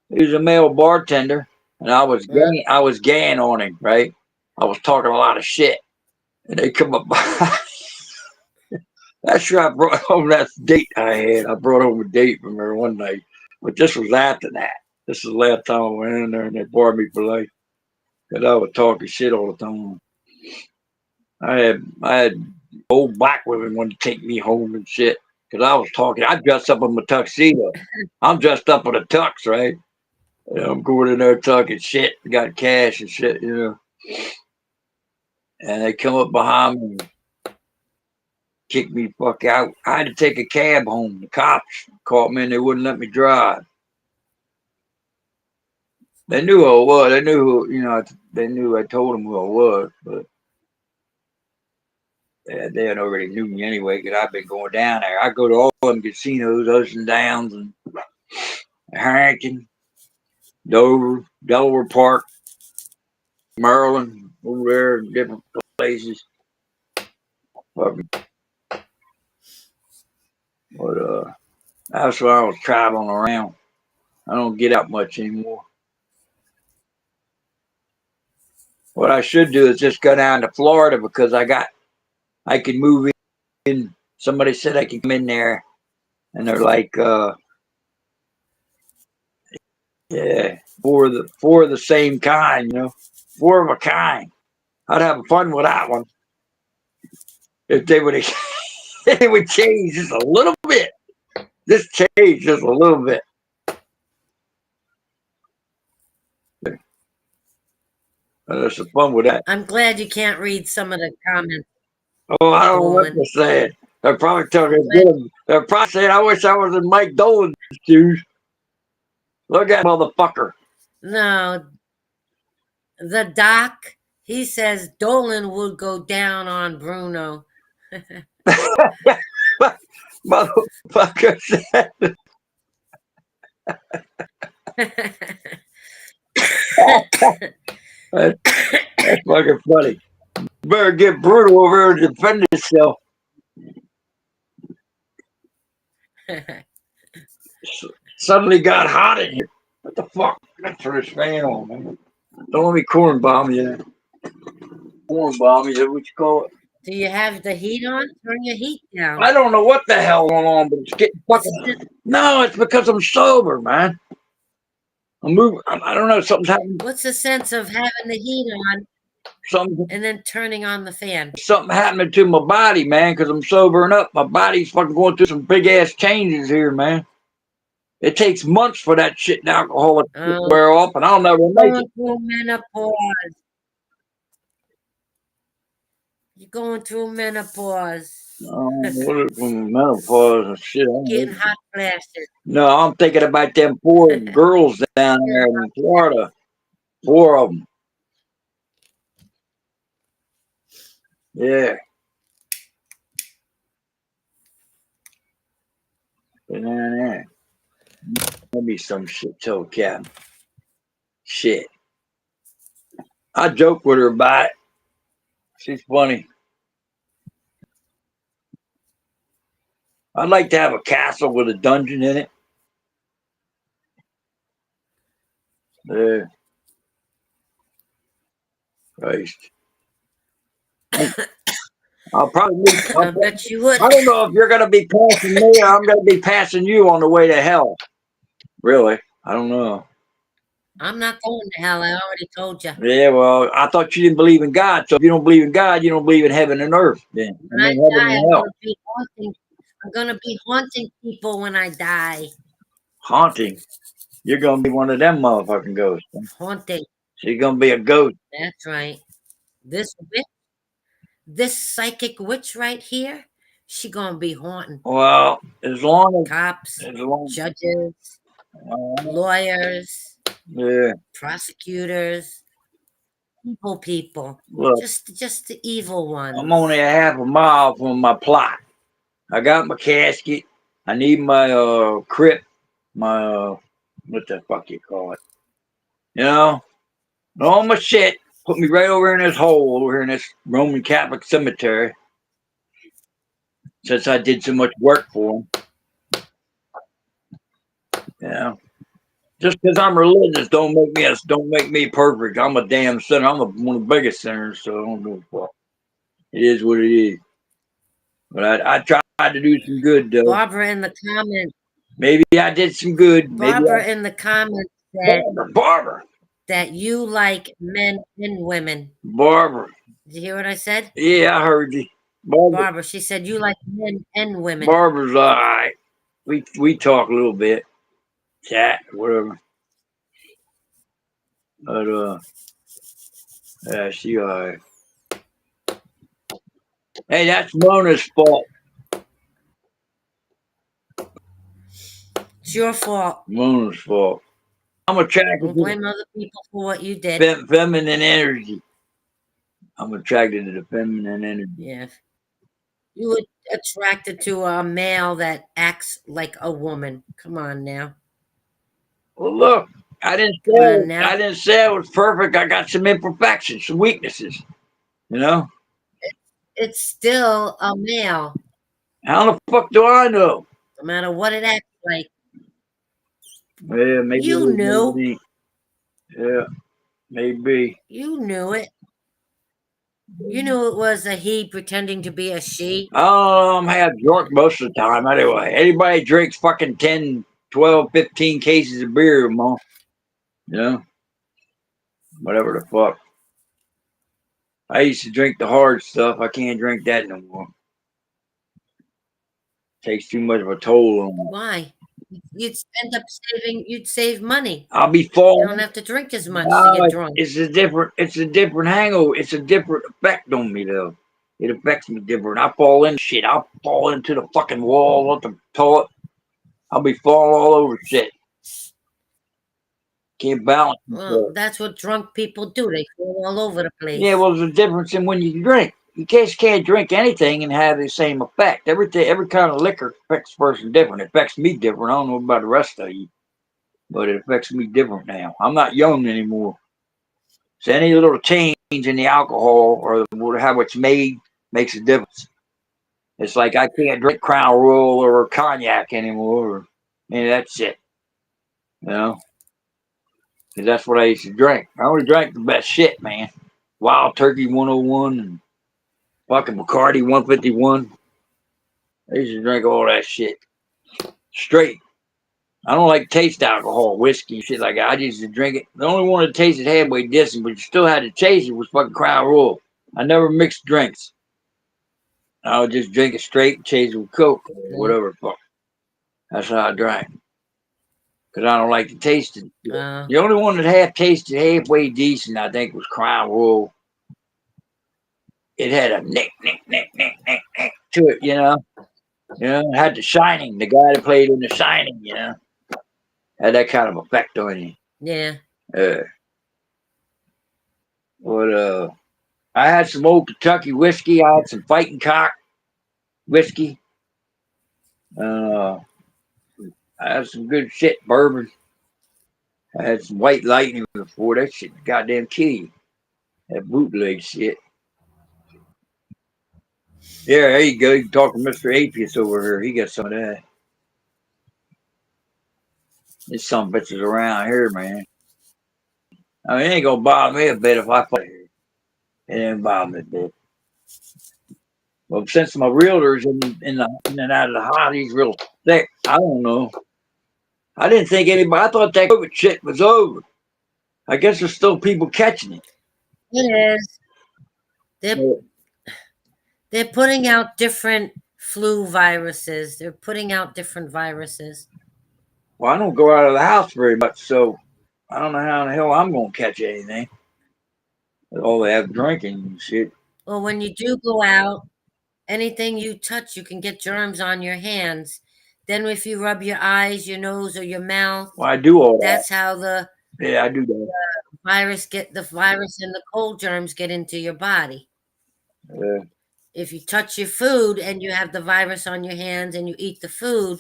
S10: He was a male bartender, and I was gaying on him, right? I was talking a lot of shit, and they come up. That's sure I brought home that date I had. I brought home a date from her one night, but this was after that. This is the last time I went in there, and they barred me for life because I was talking shit all the time. I had old black women want to take me home and shit because I was talking. I dressed up in my tuxedo. I'm dressed up in a tux, right? And I'm going in there talking shit. Got cash and shit, you know. And they come up behind me and kick me fuck out. I had to take a cab home. The cops caught me and they wouldn't let me drive. They knew who I was. They knew who, you know, they knew I told them who I was, but they had already knew me anyway because I've been going down there. I go to all them casinos, Ocean Downs and Harrington, Dover, Delaware Park, Maryland, over there, different places. Fucking, but that's why I was traveling around. I don't get out much anymore. What I should do is just go down to Florida because I can move in. Somebody said I could come in there, and they're like, yeah, four of the same kind, you know, four of a kind. I'd have fun with that one if they would they would change just a little bit. Just change just a little bit. There's some fun with that.
S4: I'm glad you can't read some of the comments,
S10: Oh, I don't know what
S4: Dolan.
S10: they're saying. They're probably talking
S4: I'm glad,
S10: good. They're probably saying, I wish I was in Mike Dolan's shoes. Look at that motherfucker.
S4: no, the doc, he says Dolan would go down on Bruno.
S10: Motherfucker said, that's fucking funny. Better get Bruno over here to defend himself. Suddenly got hot in here. What the fuck? Let's turn this fan on, man. Don't let me corn bomb you. Corn bomb, is that what you call it?
S4: Do you have the heat on? Turn your heat down.
S10: I don't know what the hell going on, but it's getting
S4: What's
S10: fucking. No, it's because I'm sober, man. I'm moving. I don't know. Something's happening.
S4: what's the sense of having the heat on
S10: Something,
S4: and then turning on the fan?
S10: something happening to my body, man, because I'm sobering up. My body's fucking going through some big ass changes here, man. It takes months for that shit and alcohol to
S4: Oh,
S10: wear off, and I'll never make it.
S4: going through menopause. You're going through menopause.
S10: What is from menopause and shit? I don't
S4: Getting
S10: know.
S4: hot flashes.
S10: No, I'm thinking about them poor girls down there in Florida. Four of them. Yeah. They're down there. Maybe some shit toe cap. Shit. I joke with her about it. She's funny. I'd like to have a castle with a dungeon in it. Yeah. Christ. I'll probably.
S4: I bet you would.
S10: I don't know if you're going to be passing me or I'm going to be passing you on the way to hell. Really? I don't know.
S4: I'm not going to hell. I already told you.
S10: Yeah, well, I thought you didn't believe in God. So if you don't believe in God, you don't believe in heaven and earth. Then I
S4: When I
S10: mean, heaven
S4: die,
S10: and hell.
S4: I'm gonna be haunting people when I die.
S10: Haunting. You're going to be one of them motherfucking ghosts.
S4: Haunting.
S10: So you're going to be a ghost.
S4: That's right. This witch, this psychic witch right here, she gonna be haunting
S10: Well,
S4: cops,
S10: as long,
S4: judges,
S10: uh,
S4: lawyers,
S10: yeah.
S4: prosecutors, people.
S10: Look,
S4: Just the evil ones.
S10: I'm only a half a mile from my plot. I got my casket. I need my crypt. my what the fuck you call it? You know, all my shit. Put me right over in this hole over here in this Roman Catholic cemetery. Since I did so much work for them, you know. Just because I'm religious don't make me perfect. I'm a damn sinner. One of the biggest sinners, so I don't give a fuck. It is what it is. But I tried to do some good though.
S4: Barbara in the comments.
S10: Maybe I did some good. Maybe
S4: Barbara in the comments said
S10: Barbara.
S4: that you like men and women.
S10: Barbara.
S4: Did you hear what I said?
S10: Yeah, I heard you.
S4: Barbara, she said you like men and women.
S10: Barbara's all right. We talk a little bit, chat, whatever. But yeah, she all right. Hey, that's Mona's fault.
S4: It's your fault.
S10: Mona's fault. I'm attracted
S4: Don't blame other people for what you did.
S10: to feminine energy. I'm attracted to the feminine energy.
S4: Yeah. You were attracted to a male that acts like a woman. Come on now.
S10: Well, look, I didn't say I was perfect. I got some imperfections, some weaknesses. You know.
S4: It's still a male.
S10: How the fuck do I know?
S4: No matter what it acts like.
S10: Yeah, maybe
S4: you knew.
S10: Maybe. Yeah, maybe.
S4: You knew it. You knew it was a he pretending to be a she.
S10: I'm half drunk most of the time anyway. Anybody drinks fucking 10, 12, 15 cases of beer a month. You know? Whatever the fuck. I used to drink the hard stuff. I can't drink that no more. Takes too much of a toll on me.
S4: Why? You'd end up saving. You'd save money.
S10: I'll be falling.
S4: You don't have to drink as much to get drunk.
S10: It's a different hangover. It's a different effect on me though. It affects me different. I fall in shit. I'll fall into the fucking wall, off the toilet. I'll be falling all over shit. Can't balance.
S4: Well, that's what drunk people do. They fall all over the place.
S10: Yeah, well, there's a difference in when you drink. You can't drink anything and have the same effect. Every kind of liquor affects a person different. It affects me different. I don't know about the rest of you, but it affects me different now. I'm not young anymore. So any little change in the alcohol or how it's made makes a difference. It's like I can't drink Crown Royal or cognac anymore. That's it. You know? Because that's what I used to drink. I only drank the best shit, man. Wild Turkey 101 and fucking Bacardi 151. I used to drink all that shit. Straight. I don't like taste alcohol, whiskey, shit like that. I used to drink it. The only one that tasted halfway decent, but you still had to chase it, was fucking Crown Royal. I never mixed drinks. I would just drink it straight and chase it with Coke or whatever the fuck. That's how I drank. Because I don't like to taste it. The only one that half tasted halfway decent, I think, was Crown Royal. It had a nick to it, you know. It had The Shining. The guy that played in The Shining, you know, had that kind of effect on you.
S4: Yeah.
S10: But I had some old Kentucky whiskey. I had some Fighting Cock whiskey. I had some good shit, bourbon. I had some White Lightning before. That shit goddamn kill you. That bootleg shit. Yeah, there you go. You can talk to Mr. Atheist over here. He got some of that. There's some bitches around here, man. I mean, it ain't gonna bother me a bit if I play here. It ain't bother me a bit. Well, since my realtor's in and out of the hot, he's real thick. I don't know. I didn't think anybody. I thought that COVID shit was over. I guess there's still people catching it.
S4: It is. They're putting out different flu viruses. They're putting out different viruses.
S10: Well, I don't go out of the house very much, so I don't know how in the hell I'm going to catch anything. All they have drinking and shit.
S4: Well, when you do go out, anything you touch, you can get germs on your hands. Then if you rub your eyes, your nose, or your mouth,
S10: well, I do all
S4: that's
S10: that.
S4: how
S10: I do that.
S4: The virus and the cold germs get into your body. If you touch your food and you have the virus on your hands and you eat the food,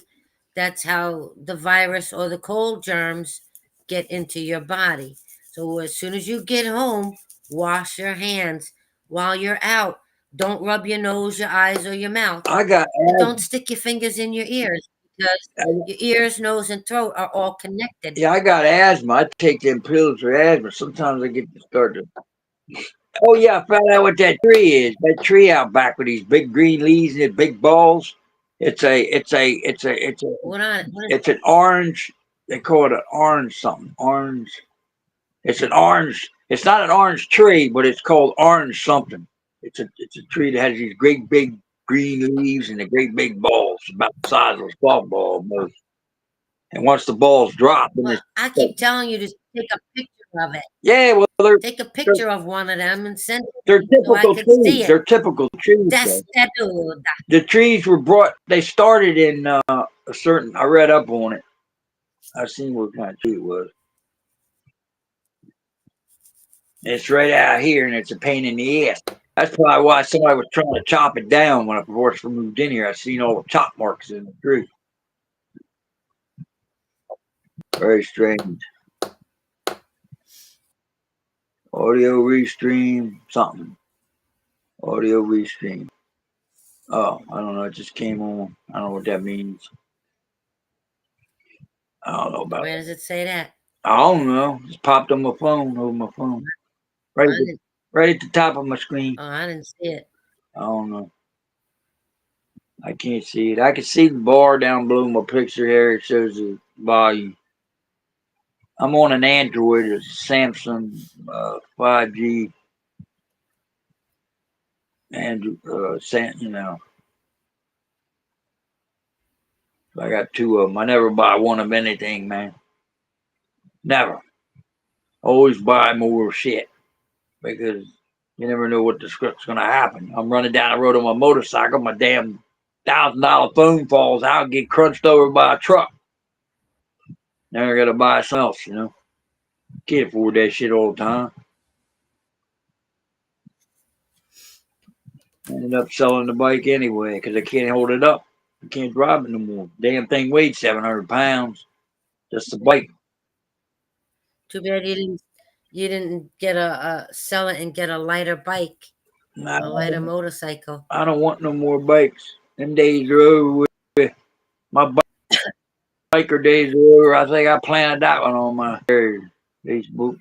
S4: That's how the virus or the cold germs get into your body. So as soon as you get home, wash your hands while you're out. Don't rub your nose, your eyes, or your mouth.
S10: I got
S4: And
S10: asthma.
S4: don't stick your fingers in your ears because your ears, nose, and throat are all connected.
S10: Yeah, I got asthma. I take them pills for asthma. Sometimes I get to start to. Oh yeah, I found out what that tree is. That tree out back with these big green leaves and its big balls.
S4: What is
S10: It's an orange. They call it an orange something. Orange. It's an orange. It's not an orange tree, but it's called orange something. It's a tree that has these great big green leaves and the great big balls, about the size of a softball almost. And once the balls drop, then
S4: Well,
S10: it's
S4: I keep telling you to take a picture of it.
S10: yeah. Well,
S4: Take a
S10: they're
S4: picture of one of them and send it
S10: they're
S4: to me so I
S10: typical
S4: could see
S10: trees.
S4: it.
S10: They're typical trees.
S4: That's
S10: Though.
S4: that dude.
S10: The trees were brought. They started in a certain. I read up on it. I seen what kind of tree it was. It's right out here, and it's a pain in the ass. That's probably why somebody was trying to chop it down when I first moved in here. I seen all the chop marks in the tree. Very strange. Audio restream something. Audio restream. Oh, I don't know. It just came on. I don't know what that means. I don't know about
S4: Where
S10: it.
S4: does it say that?
S10: I don't know. Just popped on my phone over my phone. Right,
S4: I didn't.
S10: right at the top of my screen.
S4: Oh, I didn't see it.
S10: I don't know. I can't see it. I can see the bar down below my picture here. It shows the volume. I'm on an Android, a Samsung 5G, and I got two of them. I never buy one of anything, man. Never. Always buy more shit because you never know what the script's gonna happen. I'm running down the road on my motorcycle, my damn $1,000 phone falls out, get crunched over by a truck. Now I gotta buy something else. Can't afford that shit all the time. I ended up selling the bike anyway because I can't hold it up. I can't drive it no more. Damn thing weighed 700 pounds. Just a bike.
S4: Too bad you didn't get a sell it and get a lighter bike,
S10: Nah,
S4: a lighter motorcycle.
S10: I don't want no more bikes. Them days are over with. My biker days are over. I think I planted that one on my Facebook.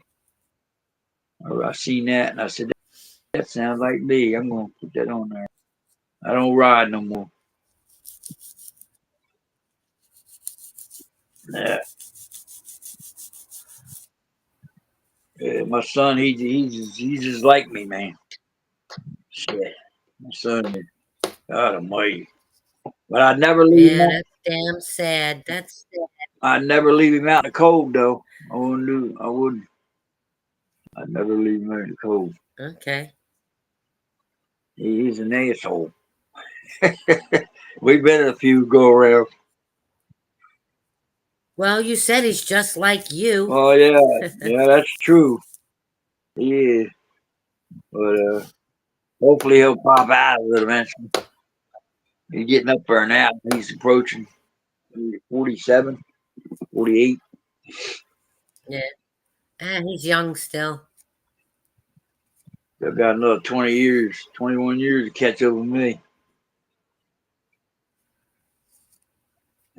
S10: I seen that and I said, that sounds like me. I'm going to put that on there. I don't ride no more. Yeah. Yeah, my son, he's just like me, man. Shit. My son is God almighty. But I'd never leave him
S4: Yeah,
S10: out.
S4: that's damn sad. That's sad.
S10: I'd never leave him out in the cold though. I wouldn't do I wouldn't. I'd never leave him out in the cold.
S4: Okay.
S10: He's an asshole. We've been in a few go around.
S4: Well, you said he's just like you.
S10: Oh yeah, yeah, that's true. He is. But hopefully he'll pop out of it eventually. He's getting up there now. He's approaching 47, 48.
S4: Yeah. He's young still.
S10: They've got another 20 years, 21 years to catch up with me.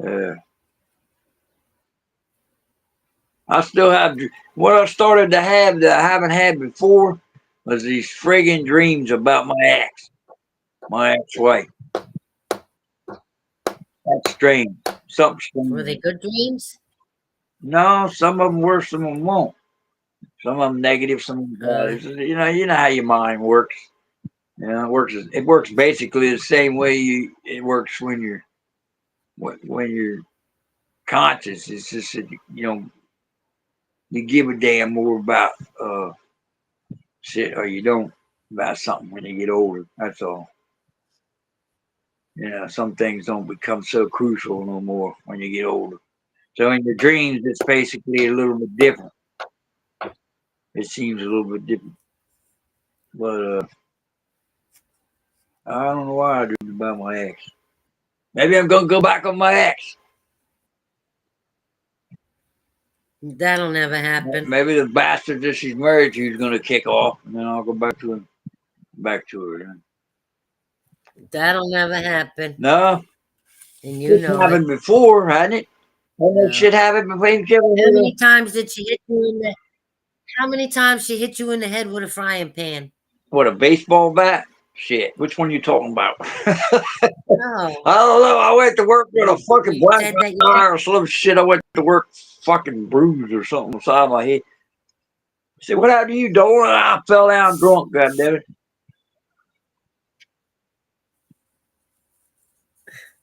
S10: Uh, I still have what I started to have that I haven't had before was these friggin' dreams about my ex-wife. That's strange. Something
S4: Were they
S10: strange.
S4: good dreams?
S10: No, some of them worse, some of them won't. Some of them negative, some of them
S4: Uh,
S10: positive. You know how your mind works. It works. It works basically the same way it works when you're conscious. It's just that, you give a damn more about shit or you don't about something when you get older. That's all. Some things don't become so crucial no more when you get older. So in your dreams, it's basically a little bit different. It seems a little bit different, but I don't know why I dream about my ex. Maybe I'm gonna go back on my ex.
S4: That'll never happen.
S10: Maybe the bastard that she's married to is going to kick off, and then I'll go back to her. Then.
S4: That'll never happen.
S10: No,
S4: And you
S10: it's
S4: know it.
S10: happened before, hasn't it? Hasn't that
S4: No.
S10: shit happened before? Ain't you ever
S4: How
S10: heard
S4: many
S10: of-
S4: times did she hit you in the How many times she hit you in the head with a frying pan?
S10: What, a baseball bat? Shit, which one you talking about? I
S4: No.
S10: don't know. I went to work with a fucking
S4: You
S10: black
S4: said that you
S10: eye or some shit. I went to work fucking bruised or something inside my head. I said, what happened to you, Dolan? I fell down drunk, goddammit.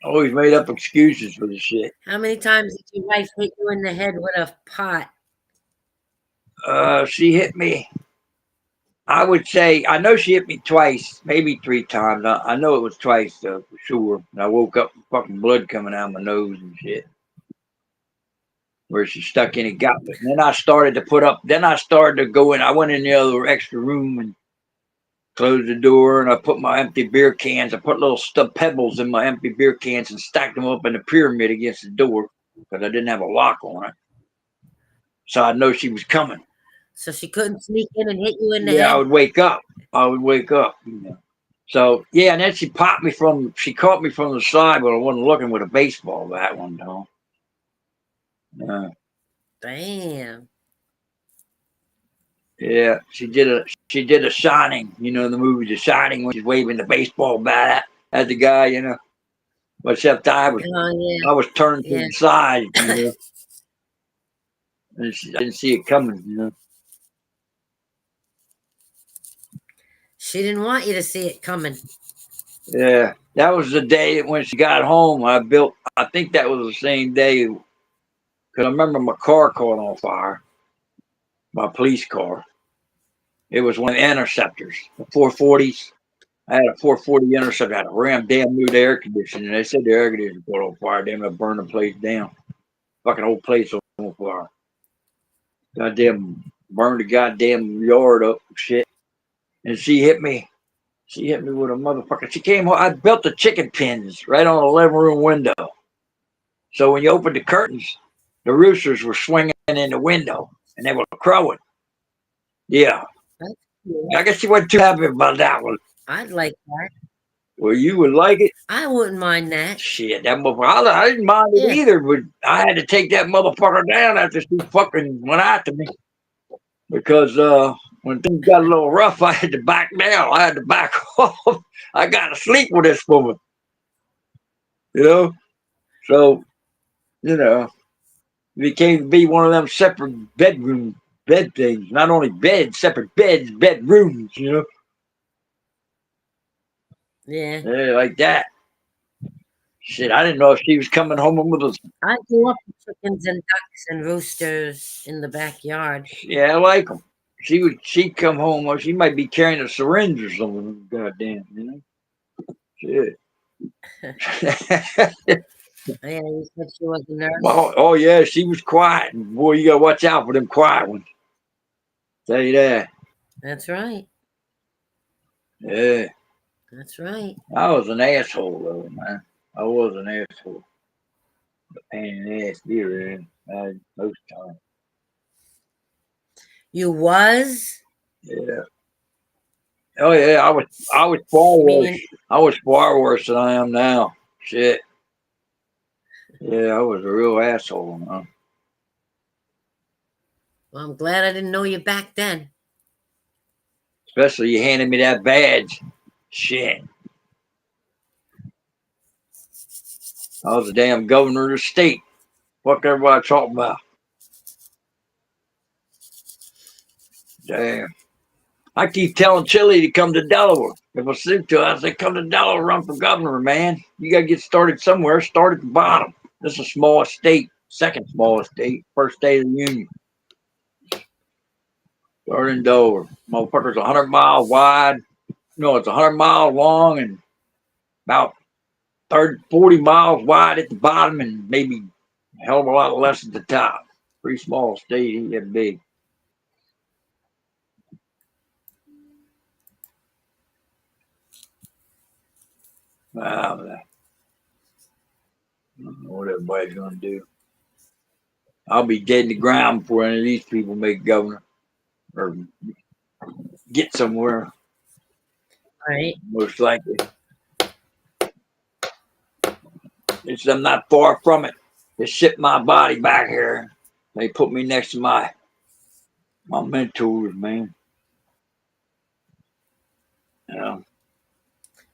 S10: Always made up excuses for the shit.
S4: How many times did your wife hit you in the head with a pot?
S10: She hit me. I would say, I know she hit me twice, maybe 3 times. I know it was twice, for sure. And I woke up with fucking blood coming out of my nose and shit. Where she stuck in and got me. And then I started to go in. I went in the other extra room and closed the door, and I put my empty beer cans. I put little stuffed pebbles in my empty beer cans and stacked them up in a pyramid against the door because I didn't have a lock on it. So I know she was coming.
S4: So she couldn't sneak in and hit you in the
S10: Yeah,
S4: head?
S10: I would wake up. You know. So yeah, and then she caught me from the side, but I wasn't looking with a baseball bat one time.
S4: Damn.
S10: Yeah, she did a Shining, you know, the movie The Shining when she's waving the baseball bat at the guy, you know. But except I
S4: Oh
S10: was turned to
S4: yeah.
S10: the side, you know, and I didn't see it coming, you know.
S4: She didn't want you to see it coming.
S10: Yeah, that was the day when she got home. I think that was the same day because I remember my car caught on fire, my police car. It was one of the interceptors, the 440s. I had a 440 interceptor, had a damn new air conditioner. They said the air conditioner caught on fire. Damn, it burned the place down. Fucking whole place on fire. Goddamn, burned the goddamn yard up and shit. And she hit me. She hit me with a motherfucker. She came home. I built the chicken pins right on the living room window. So when you opened the curtains, the roosters were swinging in the window and they were crowing. Yeah.
S4: That's cool.
S10: I guess you weren't too happy about that one.
S4: I'd like that.
S10: Well, you would like it.
S4: I wouldn't mind that.
S10: Shit, that motherfucker. I didn't mind it
S4: Yeah.
S10: either, but I had to take that motherfucker down after she fucking went after me. Because when things got a little rough, I had to back down. I had to back off. I got to sleep with this woman. You know? So, you know, it became to be one of them separate bed things. Not only beds, separate beds, bedrooms, you know?
S4: Yeah.
S10: Yeah, like that. Shit, I didn't know if she was coming home with us.
S4: I grew up with chickens and ducks and roosters in the backyard.
S10: Yeah, I like them. She'd come home, or she might be carrying a syringe or something. Goddamn, you know? Shit.
S4: Yeah, you said she was a nurse.
S10: Oh yeah, she was quiet. Boy, you gotta watch out for them quiet ones. Tell you that.
S4: That's right.
S10: Yeah.
S4: That's right.
S10: I was an asshole though, man. I was an asshole. A pain in the ass deer in most times.
S4: You was?
S10: Yeah. Oh yeah, I was far
S4: You
S10: worse.
S4: mean
S10: I was far worse than I am now. Shit. Yeah, I was a real asshole, man.
S4: well, I'm glad I didn't know you back then.
S10: Especially you handed me that badge. Shit. I was the damn governor of the state. Fuck everybody talking about. Damn. I keep telling Chili to come to Delaware. If I suit to, I say, come to Delaware, run for governor, man. You got to get started somewhere. Start at the bottom. This is a small state, second smallest state, first state of the union. Start in Delaware. Motherfucker's 100 miles wide. No, it's 100 miles long and about 30, 40 miles wide at the bottom and maybe a hell of a lot less at the top. Pretty small state, ain't that big. Wow, I don't know what everybody's going to do. I'll be dead in the ground before any of these people make governor or get somewhere.
S4: Right.
S10: Most likely. I'm not far from it. They shipped my body back here. They put me next to my mentors, man. You know,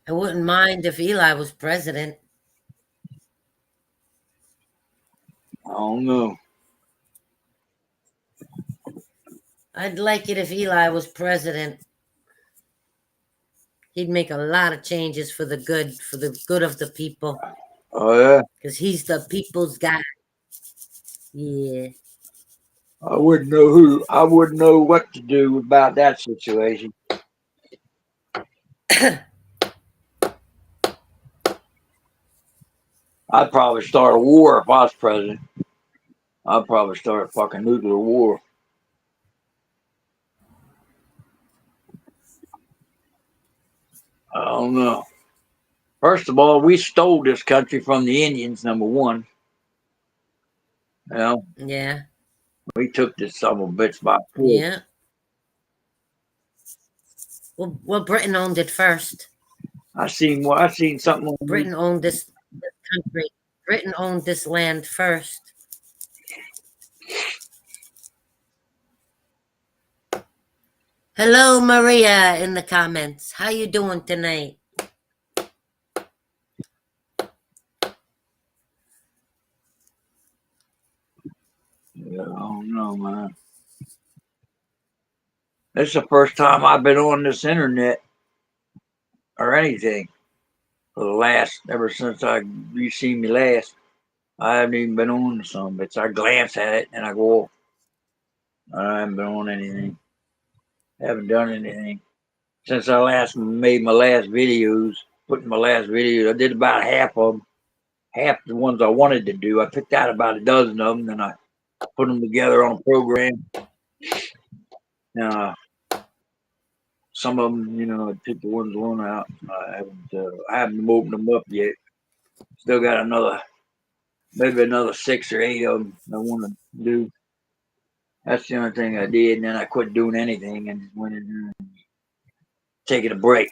S4: I wouldn't mind if Eli was president.
S10: I don't know.
S4: I'd like it if Eli was president. He'd make a lot of changes for the good of the people.
S10: Oh yeah.
S4: Because he's the people's guy. Yeah.
S10: I wouldn't know what to do about that situation. I'd probably start a war if I was president. I'd probably start a fucking nuclear war. I don't know. First of all, we stole this country from the Indians, number one. You know,
S4: Yeah.
S10: we took this son of a bitch by force.
S4: Yeah. Well, Britain owned it first.
S10: I seen something on
S4: Britain owned this country. Britain owned this land first. Hello, Maria, in the comments. How you doing tonight?
S10: Yeah, I don't know, man. This is the first time I've been on this internet or anything for the last, ever since you seen me last. I haven't even been on some bits. I glance at it and I go, I haven't been on anything. Haven't done anything. Since I last made my last videos, putting my last videos, I did about half of them. Half the ones I wanted to do. I picked out about a dozen of them, and I put them together on a program. Some of them, I took the one out. I haven't opened them up yet. Still got maybe another 6 or 8 of them I want to do. That's the only thing I did, and then I quit doing anything and just went in there and taking a break.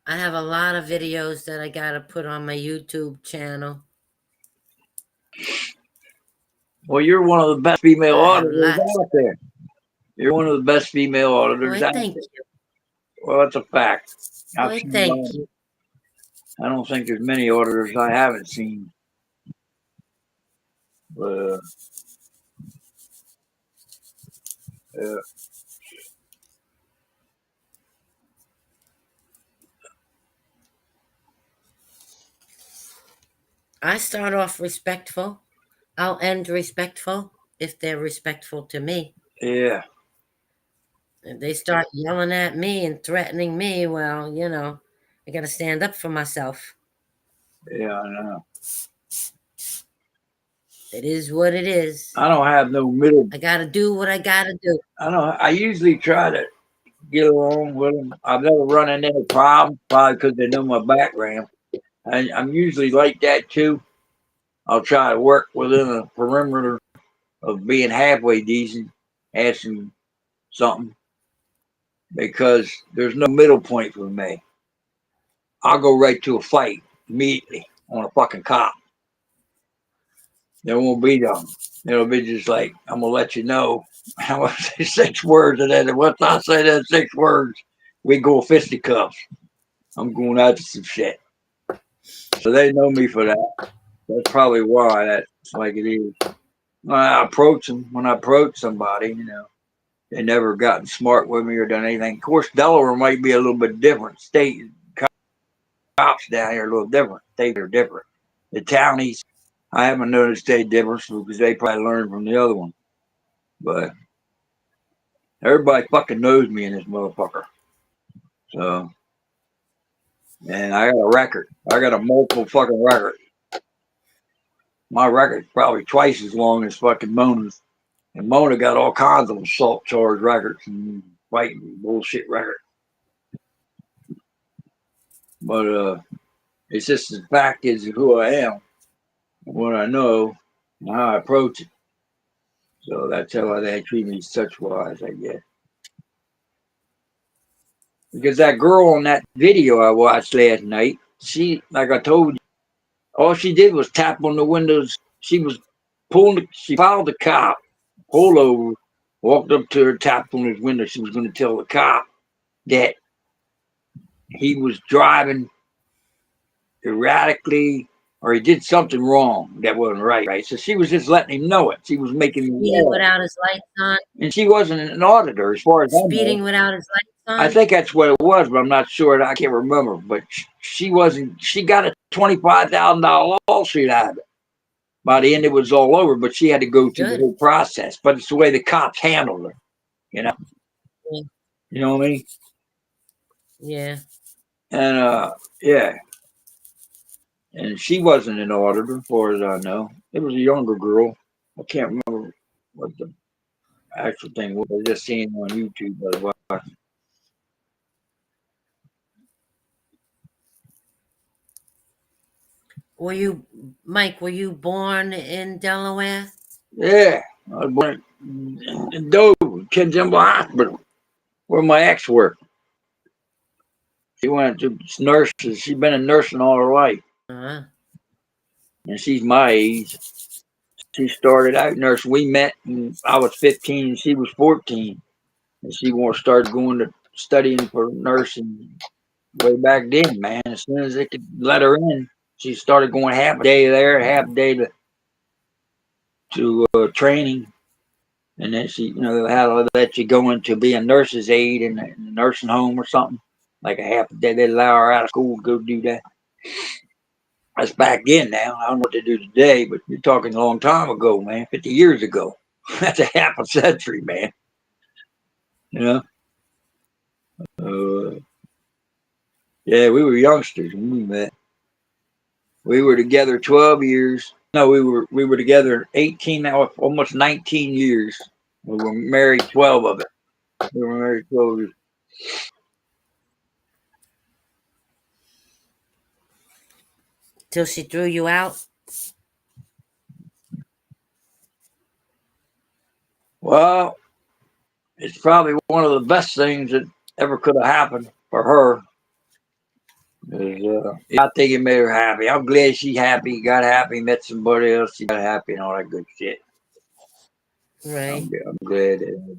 S4: I have a lot of videos that I gotta put on my YouTube channel.
S10: Well, you're one of the best female
S4: I have
S10: auditors
S4: lots.
S10: out there. You're one of the best female auditors
S4: Why,
S10: out
S4: thank
S10: there.
S4: you.
S10: Well, that's a fact. I've
S4: Why,
S10: seen a
S4: thank
S10: lot.
S4: you.
S10: I don't think there's many auditors I haven't seen. But yeah.
S4: I start off respectful. I'll end respectful if they're respectful to me.
S10: Yeah.
S4: If they start yelling at me and threatening me, well, I gotta stand up for myself.
S10: Yeah, I know.
S4: It is what it is.
S10: I don't have no middle.
S4: I gotta do what I gotta do.
S10: I usually try to get along with them. I've never run into any problems, probably because they know my background. I'm usually like that too. I'll try to work within a perimeter of being halfway decent, asking something, because there's no middle point for me. I'll go right to a fight immediately on a fucking cop. There won't be them. It'll be just like, I'm gonna let you know. I'm gonna say 6 words, and then once I say that 6 words, we go fisticuffs. I'm going out to some shit. So they know me for that. That's probably why that's like it is. When I approach somebody, they never gotten smart with me or done anything. Of course, Delaware might be a little bit different. State cops down here are a little different. States are different. The townies, I haven't noticed any difference because they probably learned from the other one. But everybody fucking knows me in this motherfucker. So, and I got a record. I got a multiple fucking record. My record's probably twice as long as fucking Mona's. And Mona got all kinds of assault charge records and fighting bullshit records. But it's just the fact is who I am. what I know and how I approach it. So that's how they treat me such wise, I guess. Because that girl on that video I watched last night, she, like I told you, all she did was tap on the windows. She was she followed the cop, pulled over, walked up to her, tapped on his window. She was going to tell the cop that he was driving erratically or he did something wrong that wasn't right. So she was just letting him know it. She was making him
S4: Speeding
S10: aware.
S4: without his lights on.
S10: And she wasn't an auditor, as far as I know.
S4: Speeding without his lights
S10: I
S4: on.
S10: think that's what it was, but I'm not sure. I can't remember. But she wasn't. She got a $25,000 lawsuit out of it. By the end, it was all over. But she had to go through the
S4: Good.
S10: whole process. But it's the way the cops handled her. You know.
S4: Yeah.
S10: You know what I mean?
S4: Yeah.
S10: And yeah. And she wasn't an auditor, as far as I know. It was a younger girl. I can't remember what the actual thing was. I just seen it on YouTube. But
S4: Were you, Mike? Were you born in Delaware?
S10: yeah, I was born in Dover, Kinsumble Hospital, where my ex worked. She went to nurses. She's been a nursing all her life,
S4: Uh,
S10: and she's my age. She started out nurse. We met when I was 15 and she was 14, and she started going to studying for nursing way back then. Man, as soon as they could let her in, she started going half a day there, half a day to training. And then she, how they let you go into be a nurse's aide in a nursing home or something. Like a half a day, they'd allow her out of school to go do that. That's back then now. I don't know what they do today, but you're talking a long time ago, man. 50 years ago. That's a half a century, man. You know? Uh, yeah, we were youngsters when we met. We were together 12 years. No, we were together 18, now almost 19 years. We were married 12 of it. We were married 12 years.
S4: till she threw you out.
S10: Well, it's probably one of the best things that ever could have happened for her. I think it made her happy. I'm glad she happy, got happy, met somebody else, she got happy and all that good shit.
S4: Right.
S10: I'm glad that.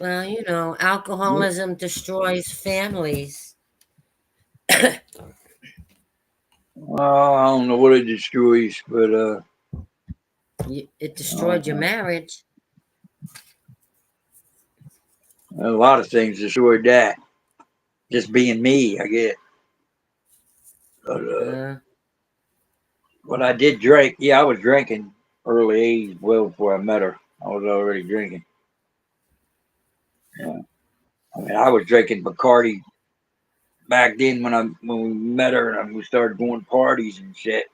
S4: Well, alcoholism destroys families.
S10: Well, I don't know what it destroys, but
S4: It destroyed your marriage.
S10: a lot of things destroyed that. Just being me, I guess.
S4: Uh,
S10: But I did drink. Yeah, I was drinking early age, well before I met her. I was already drinking. Yeah. I mean, I was drinking Bacardi back then when we met her and we started going parties and shit.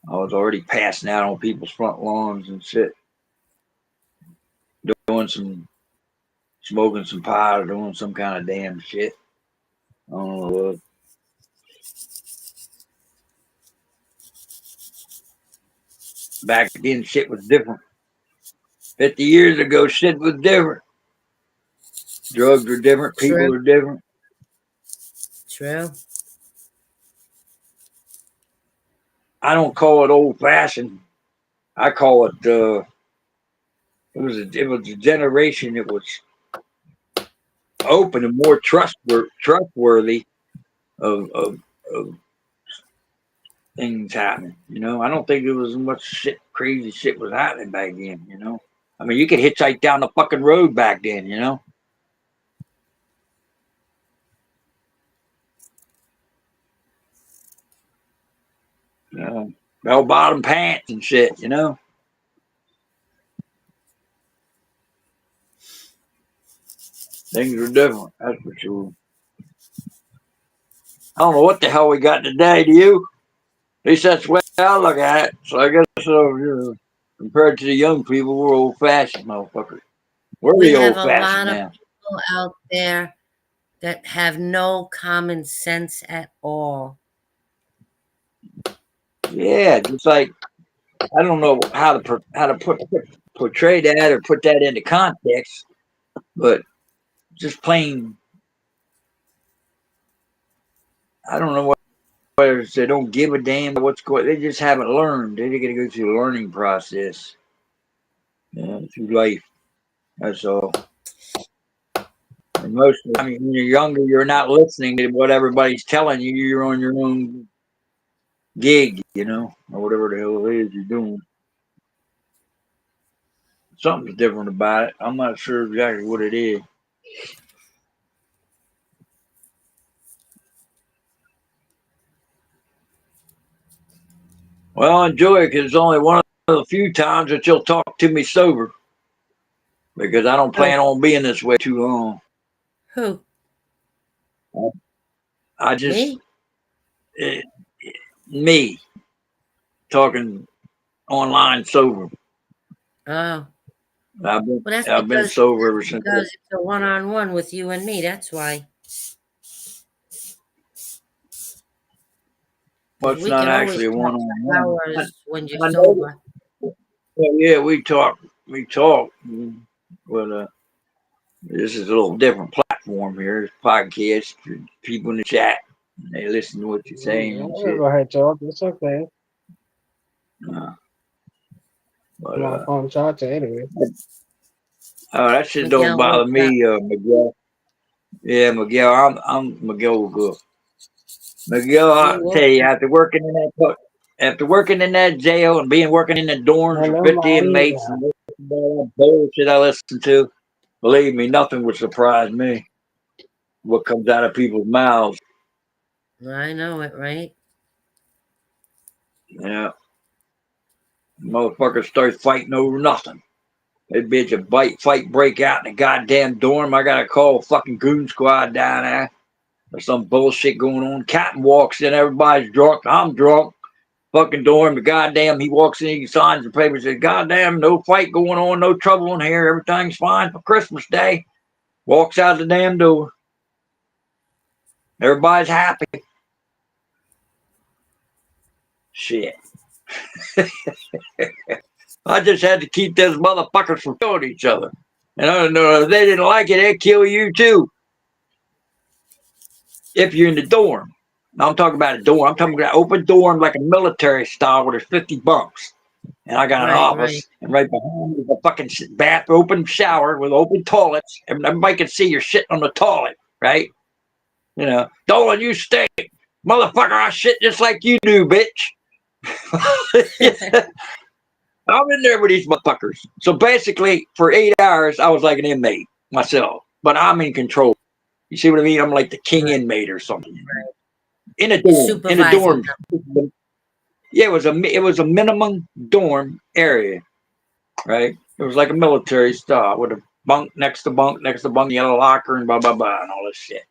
S10: I was already passing out on people's front lawns and shit, doing smoking some pot or doing some kind of damn shit. I don't know what. Back then, shit was different. 50 years ago, shit was different. Drugs were different. People
S4: true.
S10: were different.
S4: True.
S10: I don't call it old fashioned. I call it. It was a generation that was open and more trustworthy of things happening. I don't think there was much crazy shit was happening back then. I mean, you could hitchhike down the fucking road back then. Bell bottom pants and shit. Things were different. That's for sure. I don't know what the hell we got today. Do you? At least that's the way I look at it. So I guess compared to the young people, we're old fashioned motherfuckers. We're
S4: We
S10: the
S4: have
S10: old
S4: a
S10: fashioned
S4: lot of
S10: now.
S4: people out there that have no common sense at all.
S10: Yeah, just like I don't know how to portray that or put that into context, but just plain I don't know whether it's they don't give a damn what's going. They just haven't learned. They got to go through the learning process through life. That's all. And most of the time, when you're younger, you're not listening to what everybody's telling you. You're on your own gig, or whatever the hell it is you're doing. Something's different about it. I'm not sure exactly what it is. Well, I enjoy it because it's only one of the few times that you'll talk to me sober because I don't
S1: Oh,
S10: plan on being this way too long.
S4: Who?
S10: I just,
S4: Me?
S10: eh, me talking online sober.
S4: Oh.
S10: I've been,
S4: Well, that's
S10: I've been
S4: because
S10: sober ever since.
S4: it's a one-on-one with you and me. That's why.
S10: Well,
S4: Because
S10: it's
S4: we
S10: not
S4: can always
S10: actually a
S4: talk for
S10: one-on-one.
S4: hours when you're
S10: I know.
S4: sober.
S10: Well, yeah, we talk, but this is a little different platform here. It's podcast, people in the chat, they listen to what you're saying and
S1: yeah,
S10: shit.
S1: go ahead, talk. It's okay.
S10: Uh, but
S1: I'm on phone charger anyway.
S10: that shit don't
S4: Miguel woke
S10: bother
S4: up.
S10: me, Miguel. Yeah, Miguel, I'm Miguel. Good. Miguel, I
S4: You woke
S10: tell you,
S4: up.
S10: after working in that jail and being working in the dorms with
S1: Hello,
S10: 50 inmates
S1: Maria.
S10: and listening to all that bullshit I listen to, believe me, nothing would surprise me. What comes out of people's mouths,
S4: I know it, right?
S10: yeah, motherfuckers start fighting over nothing. They bitch a fight break out in the goddamn dorm. I gotta call a fucking goon squad down there. There's some bullshit going on. Captain walks in, everybody's drunk. I'm drunk. Fucking dorm, the goddamn, he walks in, he signs the paper, says, goddamn, no fight going on, no trouble in here, everything's fine for Christmas Day. Walks out the damn door. Everybody's happy. Shit. I just had to keep those motherfuckers from killing each other. And I don't know, if they didn't like it, they'd kill you too. If you're in the dorm. Now, I'm talking about a dorm. I'm talking about an open dorm like a military style where there's 50 bunks. And I got an
S4: Right, right.
S10: office, and right behind me is a fucking bath, open shower with open toilets, and everybody can see you're shitting on the toilet, right? Dolan, you stink. Motherfucker, I shit just like you do, bitch. I'm in there with these motherfuckers. So basically, for 8 hours, I was like an inmate myself, but I'm in control. You see what I mean? I'm like the king
S4: Right.
S10: inmate or something. In a
S4: You're
S10: dorm. In a
S4: supervising
S10: dorm.
S4: them.
S10: Yeah, it was a minimum dorm area, right? It was like a military style with a bunk next to bunk next to bunk, yellow locker, and blah blah blah, and all this shit.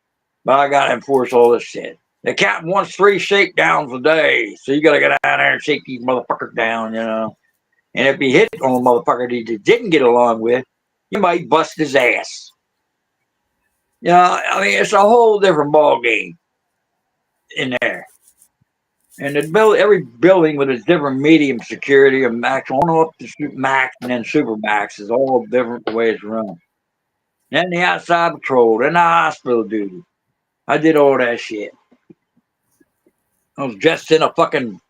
S10: But I gotta enforce all this shit. The captain wants 3 shakedowns a day, so you gotta get down there and shake these motherfuckers down. And if you hit on a motherfucker that you didn't get along with, you might bust his ass. I mean, it's a whole different ball game in there. And every building with its different medium security and max, on up to max and then super max is all different the way it's run. Then the outside patrol, then the hospital duty. I did all that shit. I was dressed in a fucking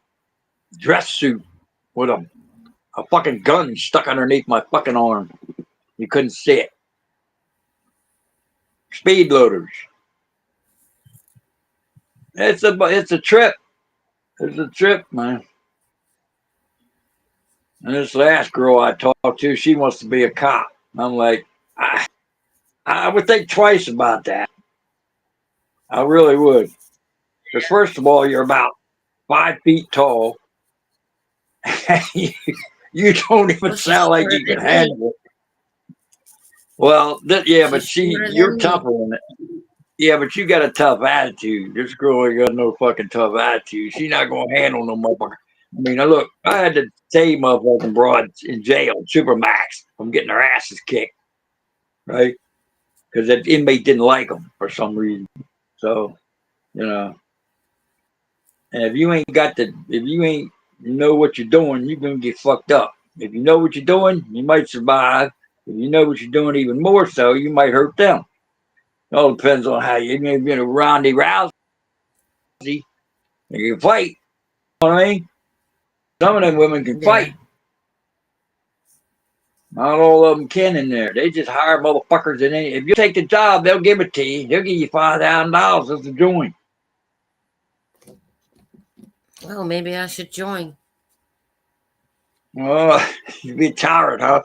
S10: dress suit with a fucking gun stuck underneath my fucking arm. You couldn't see it. Speed loaders. It's a trip. It's a trip, man. And this last girl I talked to, she wants to be a cop. I'm like, I would think twice about that. I really would. Because first of all, you're about 5 feet tall. you don't even
S4: Well, she's
S10: sound like
S4: shorter
S10: you can
S4: than me.
S10: handle it. Well, yeah, but
S4: She's shorter
S10: you're
S4: than me.
S10: tougher than it. Yeah, but you got a tough attitude. This girl ain't got no fucking tough attitude. She not gonna handle no motherfucker. I mean, look, I had to save motherfucking broads in jail, Supermax, from getting their asses kicked, right? Because that inmate didn't like them for some reason. So, and if you ain't you know what you're doing, you're gonna get fucked up. If you know what you're doing, you might survive. If you know what you're doing even more so, you might hurt them. It all depends on how you. If you're a Ronda Rousey, you can fight. You know what I mean? Some of them women can
S4: Yeah.
S10: fight. Not all of them can in there. They just hire motherfuckers. And if you take the job, they'll give it to you. They'll give you $5,000 as a join.
S4: Well, maybe I should join.
S10: Oh, you'd be tired, huh?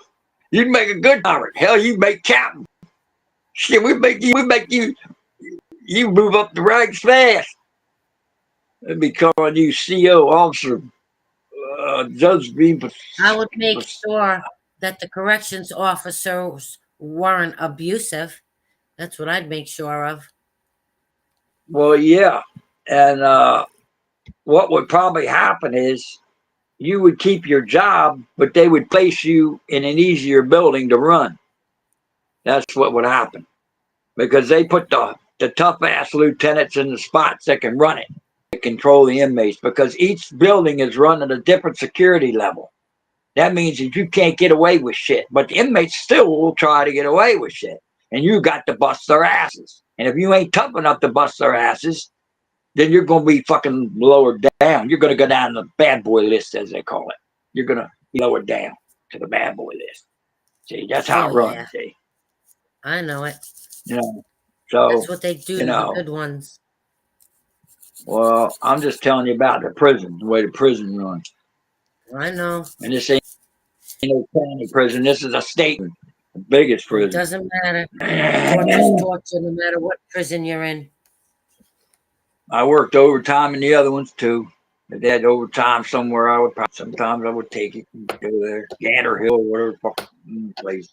S10: You'd make a good pirate. Hell, you make captain. Shit, you move up the ranks fast. They'd be calling you CO officer, judge being.
S4: I would make sure that the corrections officers weren't abusive. That's what I'd make sure of.
S10: Well, yeah, and what would probably happen is you would keep your job, but they would place you in an easier building to run. That's what would happen because they put the tough ass lieutenants in the spots that can run it, that control the inmates, because each building is run at a different security level. That means that you can't get away with shit, but the inmates still will try to get away with shit, and you got to bust their asses. And if you ain't tough enough to bust their asses, then you're going to be fucking lowered down. You're going to go down the bad boy list, as they call it. You're going to be lowered down to the bad boy list. See, that's how
S4: Oh,
S10: it
S4: yeah.
S10: runs. See,
S4: I know it.
S10: you know. So,
S4: That's what they do
S10: you
S4: to the
S10: know,
S4: good ones.
S10: well, I'm just telling you about the prison, the way the prison runs.
S4: I know.
S10: And this ain't no county prison. This is a state, the biggest
S4: It
S10: prison.
S4: doesn't matter. Torture's torture no matter what prison you're in.
S10: I worked overtime in the other ones too. If they had overtime somewhere, I would sometimes I would take it and go there. Gander Hill, whatever fucking place.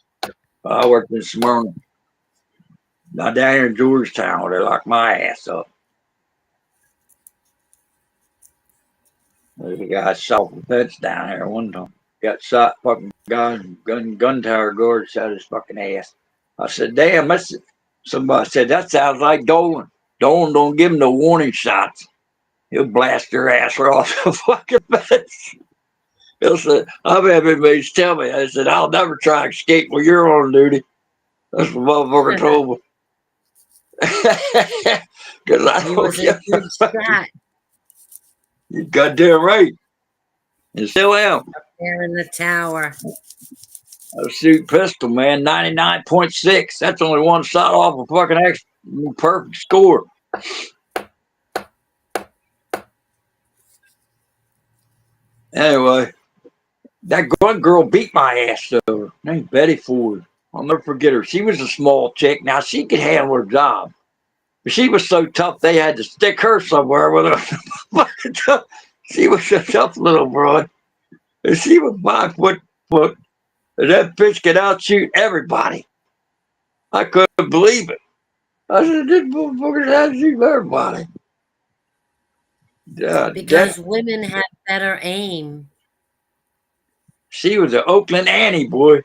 S10: I worked in Smyrna. Now down here in Georgetown, they locked my ass up. There's a guy shot the fence down there one time. Got shot, fucking guy, gun tower guard shot his fucking ass. I said, damn, that's somebody said that sounds like Dolan. Dolan don't give him no warning shots. He'll blast your ass right off the fucking fence. He'll say, I've had inmates tell me, I said, I'll never try to escape when you're on duty. That's what motherfucker told me. Because I
S4: He
S10: don't
S4: was a
S10: get
S4: good shot
S10: you goddamn right. And still am.
S4: there in the tower.
S10: A shoot pistol, man, 99.6. That's only one shot off a fucking perfect score. Anyway, that one girl beat my ass though. Named Betty Ford. I'll never forget her. She was a small chick. Now she could handle her job. But she was so tough they had to stick her somewhere with her. She was a tough little broad. And she was 5 foot. And that bitch could outshoot everybody. I couldn't believe it. I said, this motherfucker's outshoot everybody. Damn.
S4: Because women have better aim.
S10: She was an Oakland Annie, boy.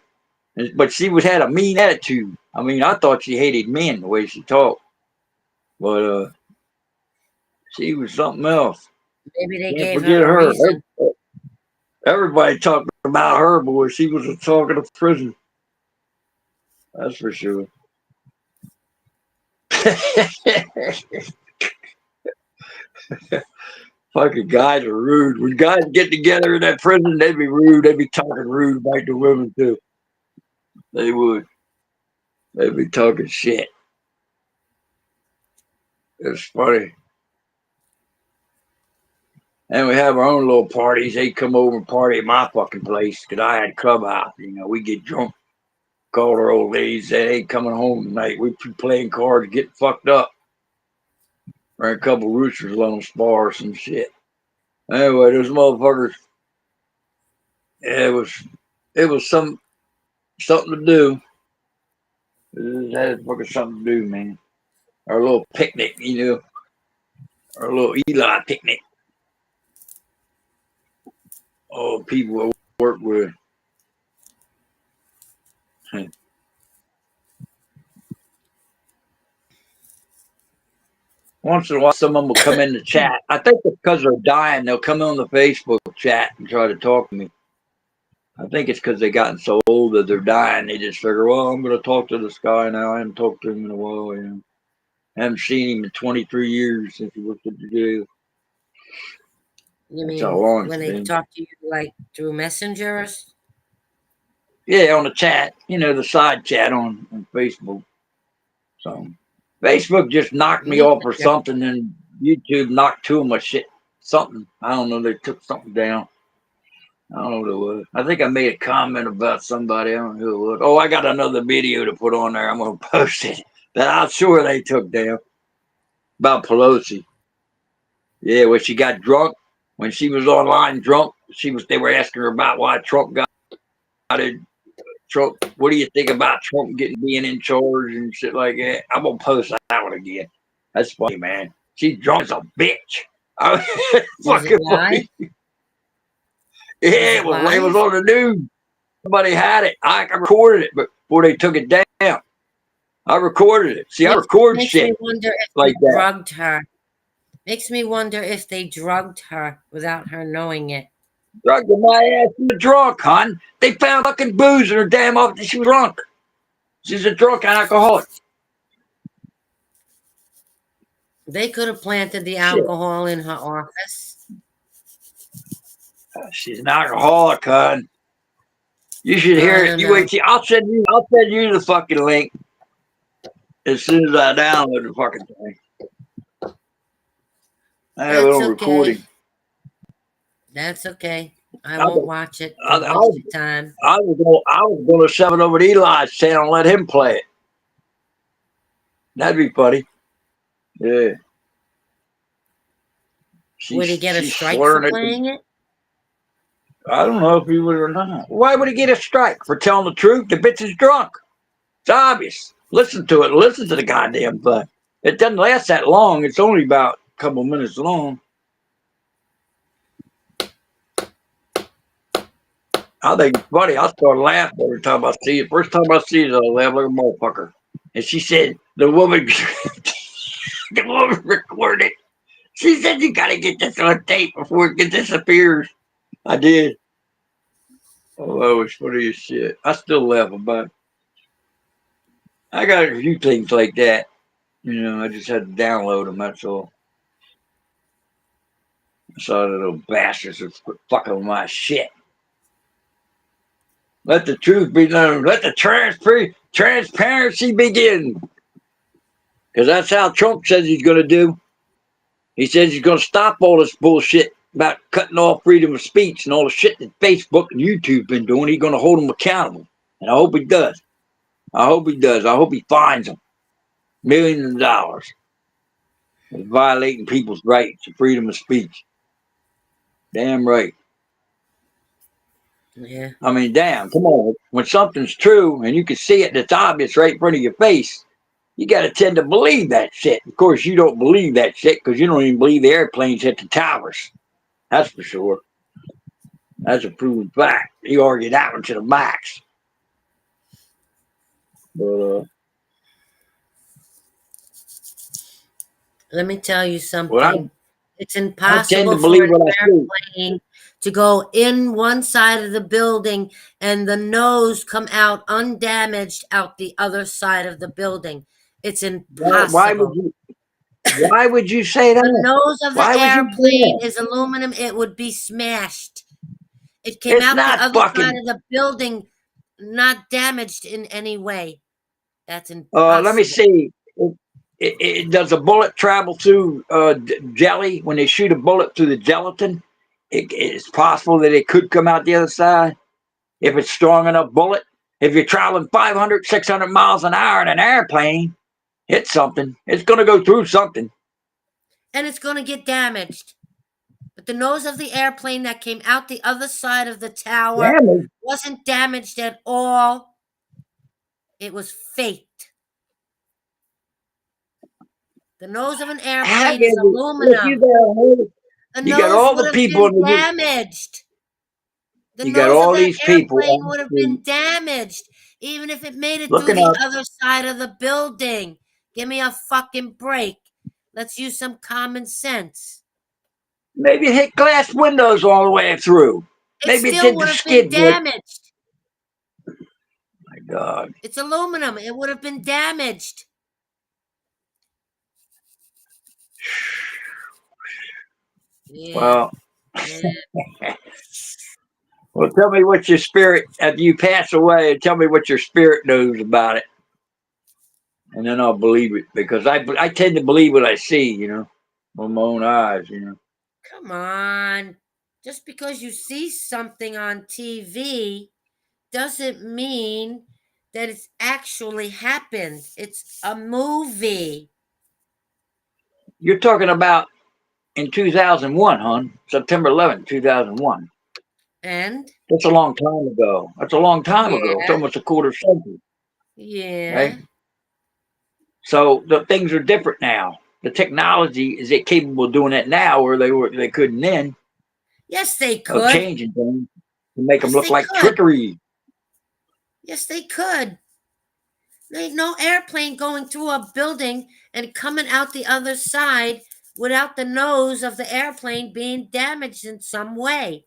S10: But she had a mean attitude. I mean, I thought she hated men the way she talked. But she was something else.
S4: Maybe they
S10: Can't
S4: gave
S10: forget
S4: her a
S10: her.
S4: reason.
S10: Everybody talked about her, boy. She was a talk of the prison. That's for sure. Fucking guys are rude. When guys get together in that prison, they'd be rude. They'd be talking rude about the women too. They would. They'd be talking shit. It's funny. And we have our own little parties. They'd come over and party at my fucking place because I had a clubhouse. You know, we get drunk, call our old ladies, say, hey, coming home tonight. We'd be playing cards, getting fucked up. Ran a couple roosters along the spar or some shit. Anyway, those motherfuckers, yeah, it was something to do. It had fucking something to do, man. Our little picnic, you know, our little Eli picnic. Oh, people I work with. Once in a while, some of them will come in the chat. I think it's because they're dying. They'll come on the Facebook chat and try to talk to me. I think it's because they gotten so old that they're dying. They just figure, well, I'm going to talk to this guy now. I haven't talked to him in a while. I haven't seen him in 23 years since he worked at the jail.
S4: You
S10: That's how
S4: mean
S10: long
S4: when
S10: it's
S4: they
S10: been.
S4: talk to you like through messengers?
S10: Yeah, on the chat. The side chat on Facebook. So Facebook just knocked me
S4: Me
S10: off or
S4: neither.
S10: something, and YouTube knocked two of my shit. Something. I don't know. They took something down. I don't know what it was. I think I made a comment about somebody. I don't know who it was. Oh, I got another video to put on there. I'm going to post it. That I'm sure they took down. About Pelosi. Yeah, when she got drunk. When she was online drunk, they were asking her about why Trump got it. Trump, what do you think about Trump being in charge and shit like that? I'm going to post that one again. That's funny, man. She's drunk as a bitch.
S4: Was it
S10: Fucking
S4: live?
S10: funny. Yeah,
S4: Was it
S10: it was
S4: live?
S10: on the news. Somebody had it. I recorded it, but before they took it down, I recorded it. See, I record
S4: Makes me
S10: shit
S4: wonder if
S10: like
S4: they
S10: that.
S4: drugged her. Makes me wonder if they drugged her without her knowing it.
S10: Drugged my ass. She was drunk, hon. They found fucking booze in her damn office. She was drunk. She's a drunk alcoholic.
S4: They could have planted the
S10: Shit.
S4: alcohol in her office.
S10: She's an alcoholic, hon. You should hear
S4: I
S10: it.
S4: don't
S10: You
S4: know.
S10: wait. See, I'll send you the fucking link as soon as I download the fucking thing. I have it
S4: That's
S10: on recording.
S4: okay. That's okay. I
S10: I,
S4: won't watch it.
S10: I,
S4: Don't
S10: I,
S4: waste your time.
S10: I was going to shove it over to Eli's channel and let him play it. That'd be funny. Yeah.
S4: Would he get a
S10: She's
S4: strike for
S10: slurring it.
S4: playing it?
S10: I don't know if he would or not. Why would he get a strike for telling the truth? The bitch is drunk. It's obvious. Listen to it. Listen to the goddamn thing. It doesn't last that long. It's only about a couple minutes long. I think it's funny. I start laughing every time I see it. First time I see it, I laugh like a motherfucker. And she said, the woman recorded. She said, you got to get this on tape before it disappears. I did. Oh, that was funny as shit. I still laugh about it. I got a few things like that. I just had to download them, that's all. I saw the little bastards was fucking with my shit. Let the truth be known. Let the transparency begin. Because that's how Trump says he's going to do. He says he's going to stop all this bullshit about cutting off freedom of speech and all the shit that Facebook and YouTube been doing. He's going to hold them accountable. And I hope he does. I hope he does. I hope he fines them millions of dollars for violating people's rights to freedom of speech. Damn right.
S4: Yeah.
S10: I mean, damn, come on. When something's true and you can see it, it's obvious right in front of your face, you got to tend to believe that shit. Of course, you don't believe that shit because you don't even believe the airplanes hit the towers. That's for sure. That's a proven fact. He argued that one to the max. But,
S4: Let me tell you
S10: well,
S4: something. It's
S10: I tend
S4: impossible
S10: to
S4: for
S10: believe
S4: an
S10: what I see.
S4: airplane to go in one side of the building and the nose come out undamaged out the other side of the building. It's
S10: Why would
S4: impossible.
S10: you? Why would you say
S4: The
S10: that?
S4: nose of the
S10: Why would you say
S4: airplane
S10: that?
S4: is aluminum. It would be smashed. It came
S10: It's
S4: out the
S10: not
S4: other side
S10: fucking.
S4: of the building, not damaged in any way. That's
S10: Let me
S4: impossible.
S10: see. Does a bullet travel through jelly when they shoot a bullet through the gelatin? It's possible that it could come out the other side if it's strong enough bullet. If you're traveling 500, 600 miles an hour in an airplane, hit something. It's going to go through something.
S4: And it's going to get damaged. But the nose of the airplane that came out the other side of the tower
S10: Damage.
S4: wasn't damaged at all. It was faked. The nose of an
S10: How
S4: airplane is
S10: can you look?
S4: aluminum. The
S10: You got
S4: nose
S10: all
S4: would
S10: the
S4: have
S10: people
S4: been
S10: in the.
S4: damaged. The
S10: You got
S4: nose of
S10: all
S4: that
S10: these people
S4: airplane would have been damaged, even if it made it through
S10: looking
S4: the
S10: up.
S4: other side of the building. Give me a fucking break. Let's use some common sense.
S10: Maybe it hit glass windows all the way through.
S4: It
S10: Maybe it
S4: still
S10: did the
S4: would have been
S10: skid brake.
S4: damaged.
S10: My God.
S4: It's aluminum. It would have been damaged. Yeah.
S10: Well,
S4: Yeah.
S10: well, tell me what your spirit, after you pass away, tell me what your spirit knows about it. And then I'll believe it. Because I tend to believe what I see, with my own eyes,
S4: Come on. Just because you see something on TV doesn't mean that it's actually happened. It's a movie.
S10: You're talking about in 2001, hon. September 11th, 2001.
S4: And
S10: That's a long time ago. That's a long time ago. It's
S4: yeah,
S10: almost a quarter century,
S4: yeah.
S10: right? So the things are different now. The technology is it capable of doing that now, where they couldn't then,
S4: Yes, they
S10: of
S4: could.
S10: changing things to make them
S4: Yes,
S10: look
S4: they
S10: like
S4: could.
S10: trickery.
S4: Yes, they could. There ain't no airplane going through a building and coming out the other side without the nose of the airplane being damaged in some way.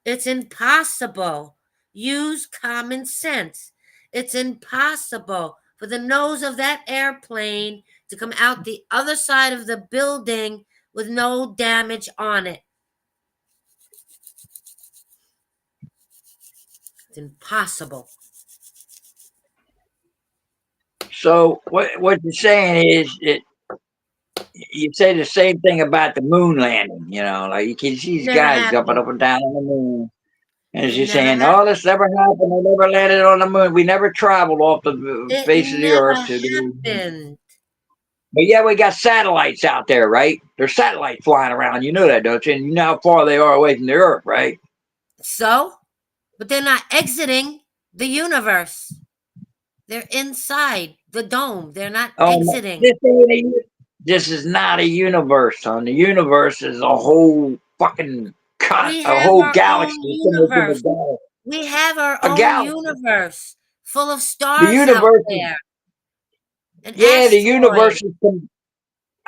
S4: It's impossible. Use common sense. It's impossible for the nose of that airplane to come out the other side of the building with no damage on it. It's impossible.
S10: So what you're saying is that you say the same thing about the moon landing. Like you can see these
S4: Never
S10: guys jumping
S4: happened.
S10: up and down on the moon. And
S4: It
S10: she's
S4: never
S10: saying, "Oh,
S4: happened.
S10: this never happened. I never landed on the moon. We never traveled off the
S4: It
S10: face of the
S4: never
S10: earth to the."
S4: happened.
S10: But yeah, we got satellites out there, right? There's satellites flying around. You know that, don't you? And you know how far they are away from the Earth, right?
S4: So, but they're not exiting the universe. They're inside the dome. They're not exiting.
S10: This ain't this is not a universe, son. The universe is a whole fucking
S4: We
S10: a
S4: have
S10: whole
S4: our own
S10: galaxy.
S4: universe. We have our
S10: A
S4: own
S10: galaxy.
S4: universe full of
S10: The
S4: stars out
S10: universe is
S4: there and
S10: the universe
S4: asteroids.
S10: is.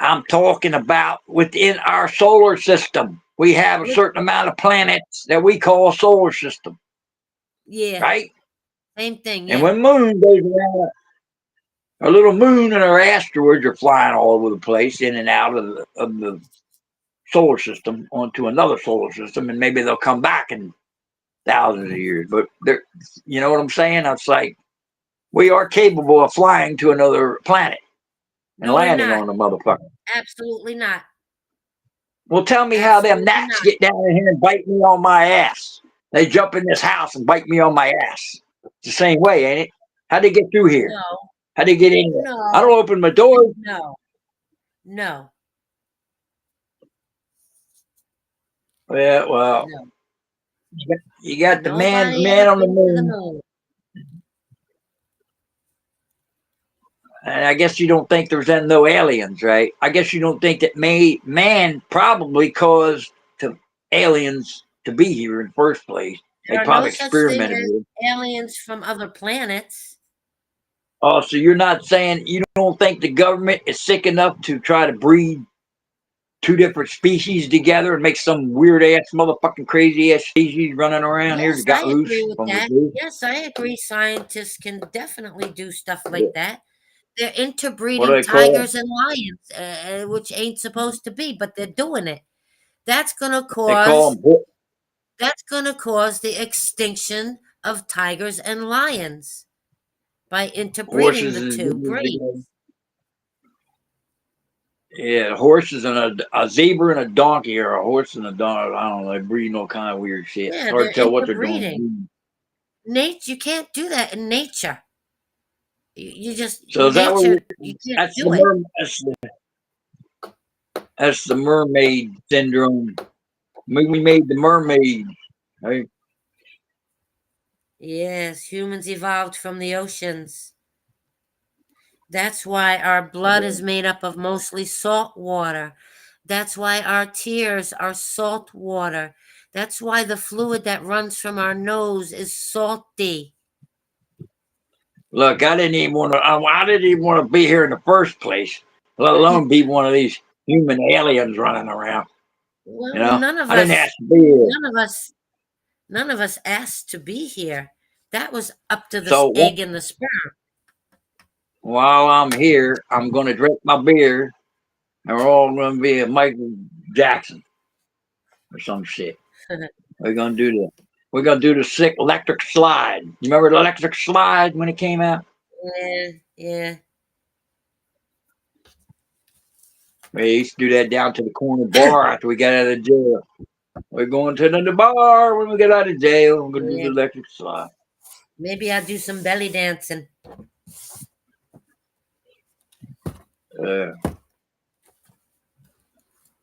S10: I'm talking about within our solar system. We have a
S4: With,
S10: certain amount of planets that we call a solar system,
S4: yeah,
S10: right?
S4: same thing.
S10: And
S4: Yeah.
S10: when moon goes around, our little moon and our asteroids are flying all over the place, in and out of the solar system onto another solar system, and maybe they'll come back in thousands of years. But you know what I'm saying? It's like we are capable of flying to another planet and
S4: No, we're
S10: landing
S4: not.
S10: on the motherfucker.
S4: Absolutely not.
S10: Well, tell me how them
S4: Absolutely
S10: gnats
S4: not.
S10: get down in here and bite me on my ass. They jump in this house and bite me on my ass. It's the same way, ain't it? How'd they get through here?
S4: No,
S10: How'd they get in here? I
S4: no,
S10: don't open my doors.
S4: no, no,
S10: Yeah, well,
S4: no.
S10: you got the
S4: Nobody ever
S10: man on the
S4: been to the
S10: moon.
S4: moon.
S10: And I guess you don't think there's no aliens, right? I guess you don't think that man probably caused aliens to be here in the first place. They
S4: There are no
S10: probably
S4: such thing
S10: experimented
S4: as
S10: with it.
S4: aliens from other planets.
S10: Oh, so you're not saying you don't think the government is sick enough to try to breed two different species together and make some weird ass motherfucking crazy ass species running around here
S4: Yes,
S10: that
S4: I
S10: got loose
S4: agree with
S10: from the
S4: that.
S10: zoo?
S4: Yes, I agree. Scientists can definitely do stuff
S10: Yeah.
S4: like that. They're
S10: What do
S4: interbreeding
S10: they call
S4: tigers and lions, which ain't supposed to be, but they're doing it. That's gonna
S10: it? They call
S4: cause
S10: them
S4: that's gonna cause the extinction of tigers and lions by interbreeding
S10: horses
S4: the
S10: and
S4: two breeds.
S10: yeah, horses and a zebra and a donkey, or a horse and a donkey. I don't know. They breed all kind of weird shit. It's
S4: Yeah,
S10: hard
S4: they're
S10: to tell what they're doing.
S4: interbreeding. Nature, you can't do that in nature. You just
S10: So is that what
S4: nature. You can't
S10: that's the
S4: do it.
S10: that's the mermaid syndrome. We made the mermaid. Right?
S4: Yes, humans evolved from the oceans. That's why our blood is made up of mostly salt water. That's why our tears are salt water. That's why the fluid that runs from our nose is salty.
S10: Look, I didn't even want to. I didn't even want to be here in the first place. let alone be one of these human aliens running around. You
S4: Well,
S10: know, I didn't ask to be here.
S4: none of us asked to be here. That was up to the
S10: So
S4: egg and the sperm.
S10: while I'm here, I'm going to drink my beer, and we're all going to be a Michael Jackson or some shit. We're going to do the sick electric slide. You remember the electric slide when it came out?
S4: Yeah, yeah.
S10: We used to do that down to the corner bar after we got out of jail. We're going to the bar when we get out of jail. We're going to do
S4: Yeah.
S10: the electric slide.
S4: Maybe I'll do some belly dancing.
S10: Well,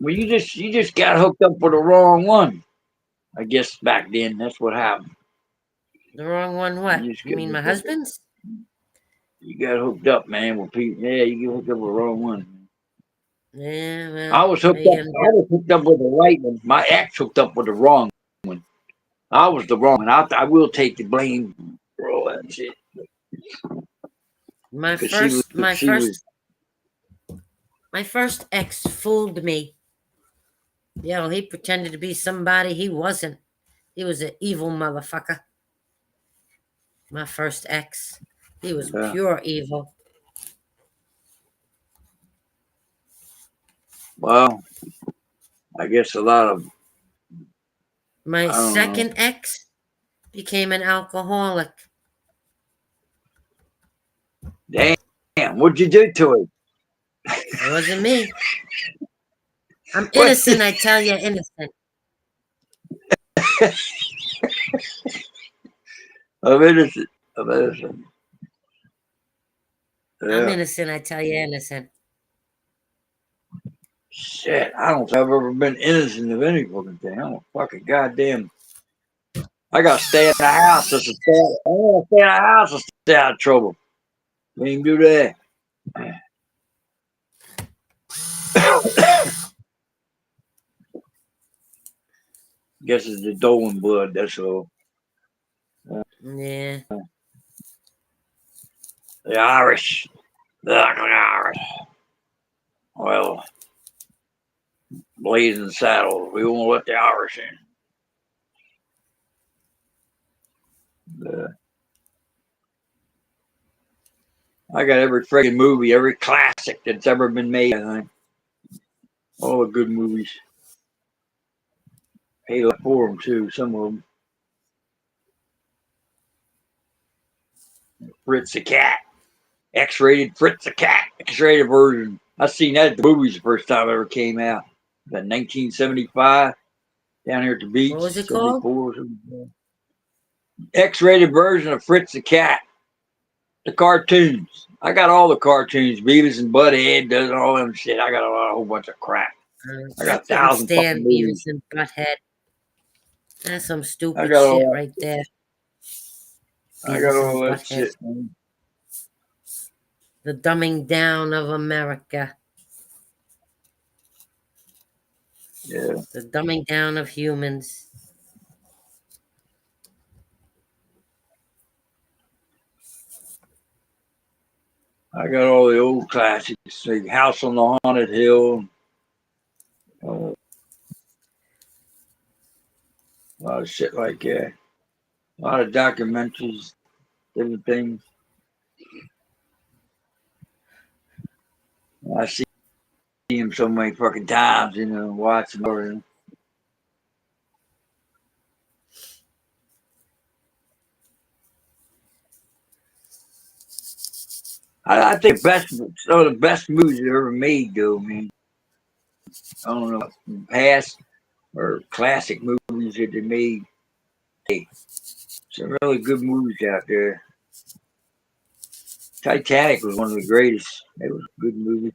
S10: you just got hooked up with the wrong one. I guess back then that's what happened.
S4: The wrong one, what?
S10: You just
S4: You
S10: got
S4: mean my
S10: hooked up.
S4: husband's?
S10: You got hooked up, man, with people. Yeah, you get hooked up with the wrong one.
S4: Yeah, well,
S10: I was hooked
S4: what are
S10: up.
S4: you gonna
S10: I was hooked up with the right one. My ex hooked up with the wrong one. I was the wrong one. I will take the blame for all that shit.
S4: do? My
S10: Cause she
S4: first, my
S10: was.
S4: first, my first ex fooled me. He pretended to be somebody he wasn't. He was an evil motherfucker. My first ex. He was pure evil.
S10: Well, I guess a lot of.
S4: My
S10: I don't know.
S4: second ex became an alcoholic.
S10: Damn, what'd you do to him?
S4: It wasn't me. I'm
S10: What?
S4: innocent, I tell you, innocent.
S10: I'm innocent. I'm innocent.
S4: I'm
S10: Yeah.
S4: innocent, I tell you, innocent.
S10: Shit, I don't think I've ever been innocent of any fucking thing. I'm a fucking goddamn. I gotta stay in the house just to stay. I gotta stay in the house to stay out of trouble. We can do that. Guess it's the Dolan blood. That's all.
S4: Yeah.
S10: The Irish. The Irish. Well, blazing saddles. We won't let the Irish in. I got every friggin' movie, every classic that's ever been made. I think all the good movies. Paid a lot for them too. Some of them. Fritz the Cat. X-rated Fritz the Cat. X-rated version. I seen that at the movies the first time it ever came out. That 1975 down here at the beach.
S4: What was it called?
S10: 74 or something. X-rated version of Fritz the Cat. The cartoons. I got all the cartoons. Beavis and Butthead does all them shit. I got a whole bunch of crap. I got
S4: couldn't
S10: 1,000 fucking
S4: stand
S10: movies.
S4: Beavis and Butthead. That's some
S10: I
S4: stupid
S10: got
S4: shit
S10: all.
S4: right there.
S10: I got
S4: Beavis
S10: all
S4: and
S10: that
S4: Butthead.
S10: shit, man.
S4: The dumbing down of America.
S10: Yeah.
S4: The dumbing down of humans.
S10: I got all the old classics, like House on the Haunted Hill. A lot of shit like that. A lot of documentaries, different things. I see him so many fucking times, watch them. I think some of the best movies ever made, though, man. I don't know, past or classic movies that they made. Hey, some really good movies out there. Titanic was one of the greatest. It was a good movie.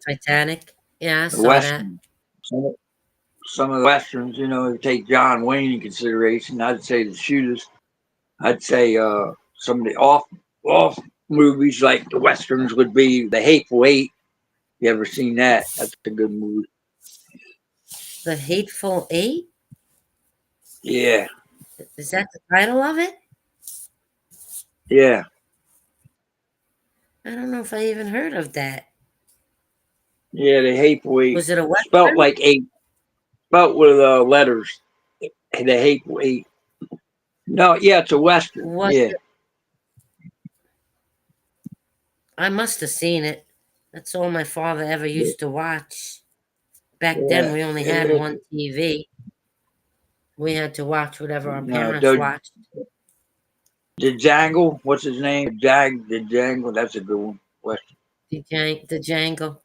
S4: Titanic. Yeah, I
S10: The
S4: saw that.
S10: Western. Some of the Westerns, if you take John Wayne in consideration, I'd say the shooters. I'd say some of the off movies like the Westerns would be The Hateful Eight. You ever seen that? That's a good movie.
S4: The Hateful Eight?
S10: Yeah.
S4: Is that the title of it?
S10: Yeah.
S4: I don't know if I even heard of that.
S10: Yeah, the Hateful Eight.
S4: Was it a
S10: Spelt
S4: western?
S10: like eight. Spelt with letters. The Hateful Eight. No, yeah, it's a Western.
S4: Was
S10: Yeah.
S4: it? I must have seen it. That's all my father ever used to watch. Back then,
S10: Yeah.
S4: we only had
S10: Yeah.
S4: one TV. We had to watch whatever our
S10: No,
S4: parents watched.
S10: the Jangle. What's his name? The Jangle. That's a good one. Western.
S4: The Django.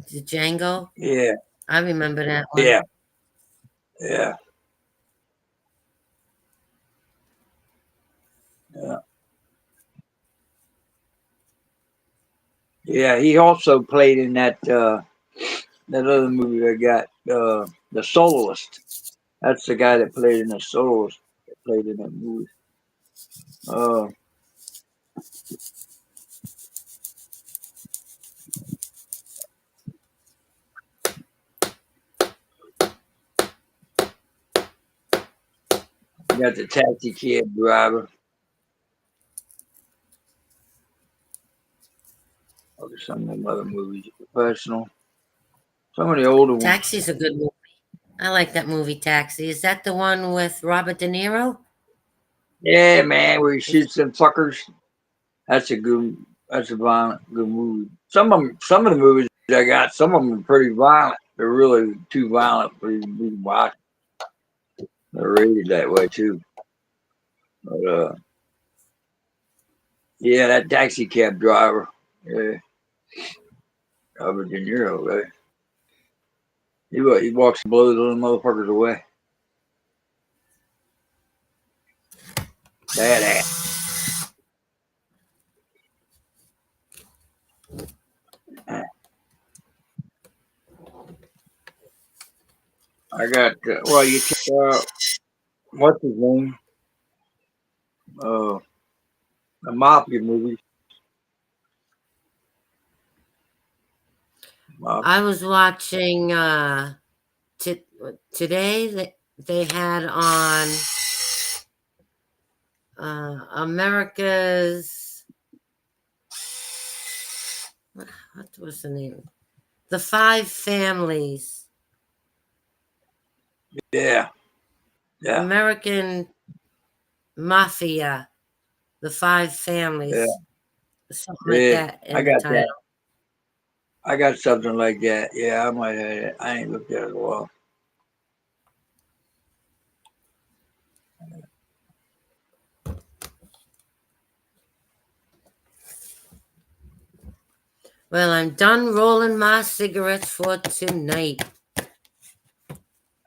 S4: The Django.
S10: Yeah.
S4: I remember that one.
S10: Yeah. Yeah. Yeah. Yeah. He also played in that other movie I got, The Soloist. That's the guy that played in The Soloist. That played in that movie. Uh, you got the Taxi Cab Driver. Or some of them other movies. Professional. Some of the older ones.
S4: Taxi's a good movie. I like that movie, Taxi. Is that the one with Robert De Niro?
S10: Yeah, man, where he shoots them fuckers. That's a good. That's a violent, good movie. Some of the movies I got, some of them are pretty violent. They're really too violent for you to watch. They're rated that way too. But yeah, that taxi cab driver. Yeah, Robert De Niro, right? He walks and blows those motherfuckers away. Badass. I got well, you what's his name? Uh, the mafia movies. Mafia.
S4: I was watching t- today. They had on America's. What was the name? The Five Families.
S10: Yeah, yeah,
S4: American Mafia. The Five
S10: yeah,
S4: Families. Something like
S10: yeah.
S4: that
S10: I
S4: in the
S10: got that.
S4: title.
S10: I got something like that. Yeah, I might have it. I ain't looked at it in a while.
S4: Well, I'm done rolling my cigarettes for tonight.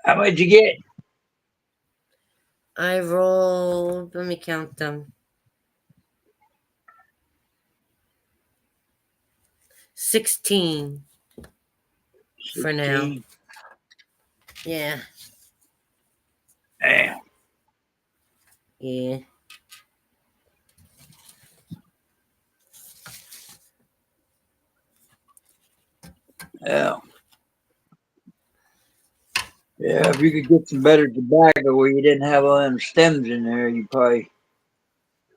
S10: How much you get?
S4: I rolled, let me count them. 16 for now.
S10: 16.
S4: Yeah.
S10: Damn.
S4: Yeah.
S10: Yeah. Yeah, if you could get some better tobacco where you didn't have all them stems in there, you probably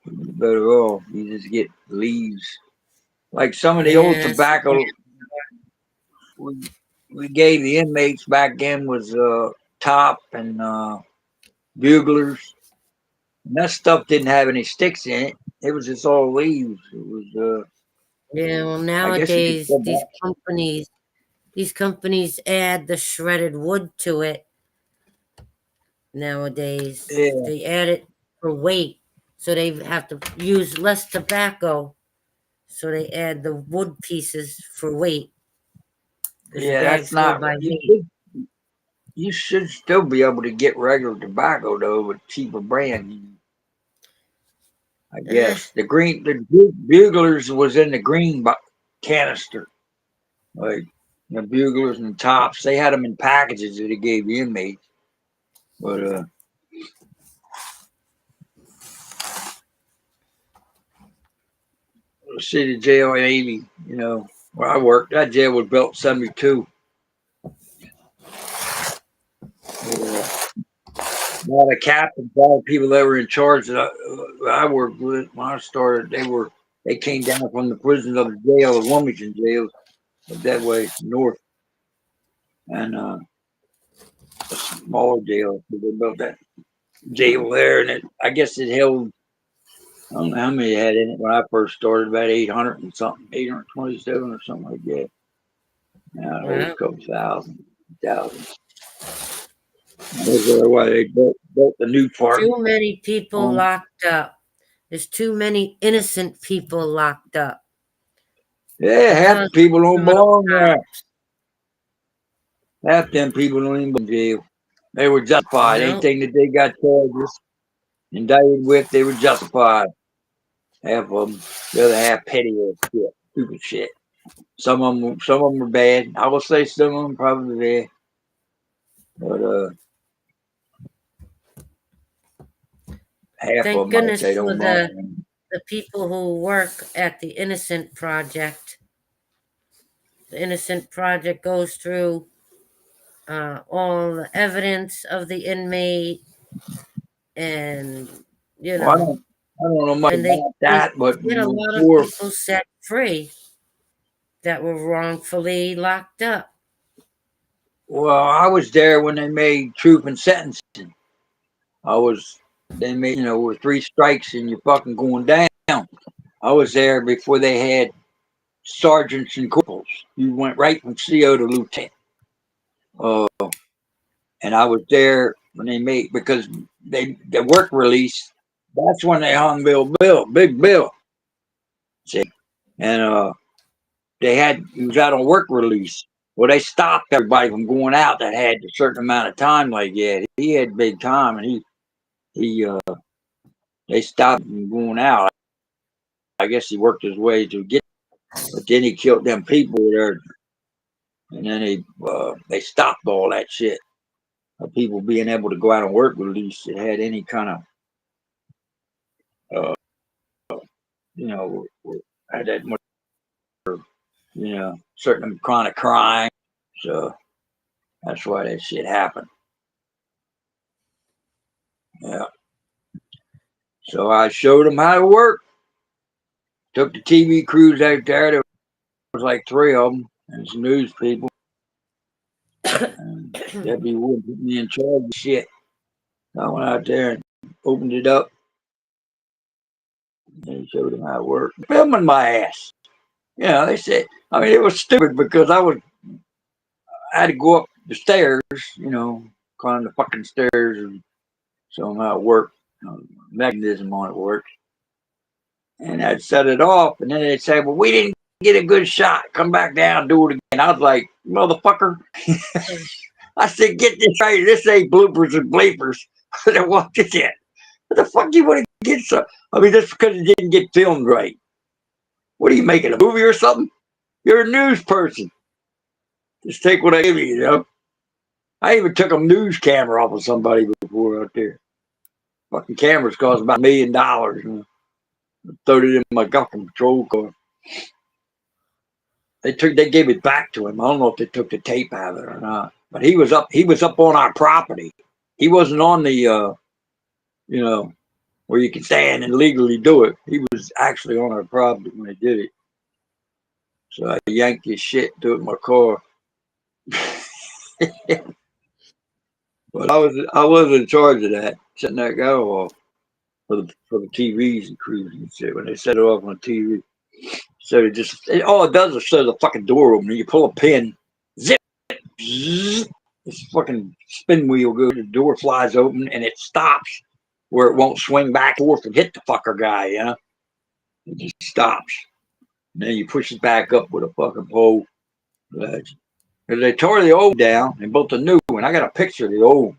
S10: be better off. You just get leaves. Like some of the old
S4: Yeah, that's the
S10: tobacco we, we gave the inmates back then was top and buglers. And that stuff didn't have any sticks in it. It was just all leaves. It was
S4: yeah, well
S10: I guess you could
S4: nowadays
S10: still buy.
S4: these companies add the shredded wood to it nowadays.
S10: Yeah,
S4: They add it for weight. So they have to use less tobacco. So they add the wood pieces for weight because the
S10: yeah, that's
S4: bags go
S10: not.
S4: by weight.
S10: You should still be able to get regular tobacco though with cheaper brand. I
S4: Eh,
S10: guess the buglers was in the green canister, like the buglers and tops. They had them in packages that they gave the inmates. But the city jail in Ely, where I worked, that jail was built in '72. A lot of captains, a lot of people that were in charge that I worked with when I started, They came down from the prison of the jail, the Wilmington jail, that way north, and a smaller jail. So they built that jail there, and I guess it held. I don't know how many it had in it when I first started, about 800 and something, 827 or something like that. Now it holds
S4: Wow.
S10: a couple thousand. That's why they built the new part.
S4: Too many people locked up. There's too many innocent people locked up.
S10: Yeah, half the people don't belong there.
S4: Cops.
S10: Half them people don't even belong in jail. They were justified.
S4: No.
S10: Anything that they got charges indicted with, they were justified. Half of them. The other half petty as shit, stupid shit. Some of them were bad. I will say some of them probably bad, but half
S4: Thank
S10: of them I'd
S4: goodness
S10: say
S4: for
S10: don't belong.
S4: the people who work at the Innocent Project. The Innocent Project goes through all the evidence of the inmate, and you
S10: Well,
S4: know,
S10: I don't know much
S4: and they
S10: about that, but
S4: get a lot of
S10: before,
S4: people set free that were wrongfully locked up.
S10: well, I was there when they made truth and sentencing. They made, with 3 strikes and you're fucking going down. I was there before they had sergeants and corporals. You went right from CO to lieutenant. Uh, and I was there when they made, because the work release, that's when they hung Big Bill. See? And he was out on work release. Well, they stopped everybody from going out that had a certain amount of time like that. He had big time, and they stopped him going out. I guess he worked his way to get, but then he killed them people there, and then they stopped all that shit of people being able to go out on work release that had any kind of, had that much, certain chronic crime. So that's why that shit happened. Yeah. So I showed them how to work. Took the TV crews out there. There was like 3 of them and some news people. And Debbie Wood put me in charge of shit. So I went out there and opened it up and showed them how it worked. Filming my ass. They said, I mean, it was stupid because I had to go up the stairs, climb the fucking stairs and show them how it worked, mechanism on it works. And I'd set it off, and then they'd say, well, we didn't get a good shot. Come back down, do it again. I was like, motherfucker. I said, get this right. This ain't bloopers and bleepers. I said, what is it? What the fuck do you want to get some? I mean, just because it didn't get filmed right. What are you making, a movie or something? You're a news person. Just take what I give you, I even took a news camera off of somebody before out there. Fucking cameras cost about $1 million. Throwed it in my fucking patrol car. They gave it back to him. I don't know if they took the tape out of it or not. But he was up on our property. He wasn't on the where you can stand and legally do it. He was actually on our property when they did it. So I yanked his shit, threw it in my car. But I was in charge of that, setting that guy off for the TVs and crews and shit when they set it off on TV. So all it does is shut the fucking door open. You pull a pin, zip, zzz, this fucking spin wheel goes, the door flies open and it stops where it won't swing back and forth and hit the fucker guy, It just stops. And then you push it back up with a fucking pole. They tore the old down and built a new one. I got a picture of the old.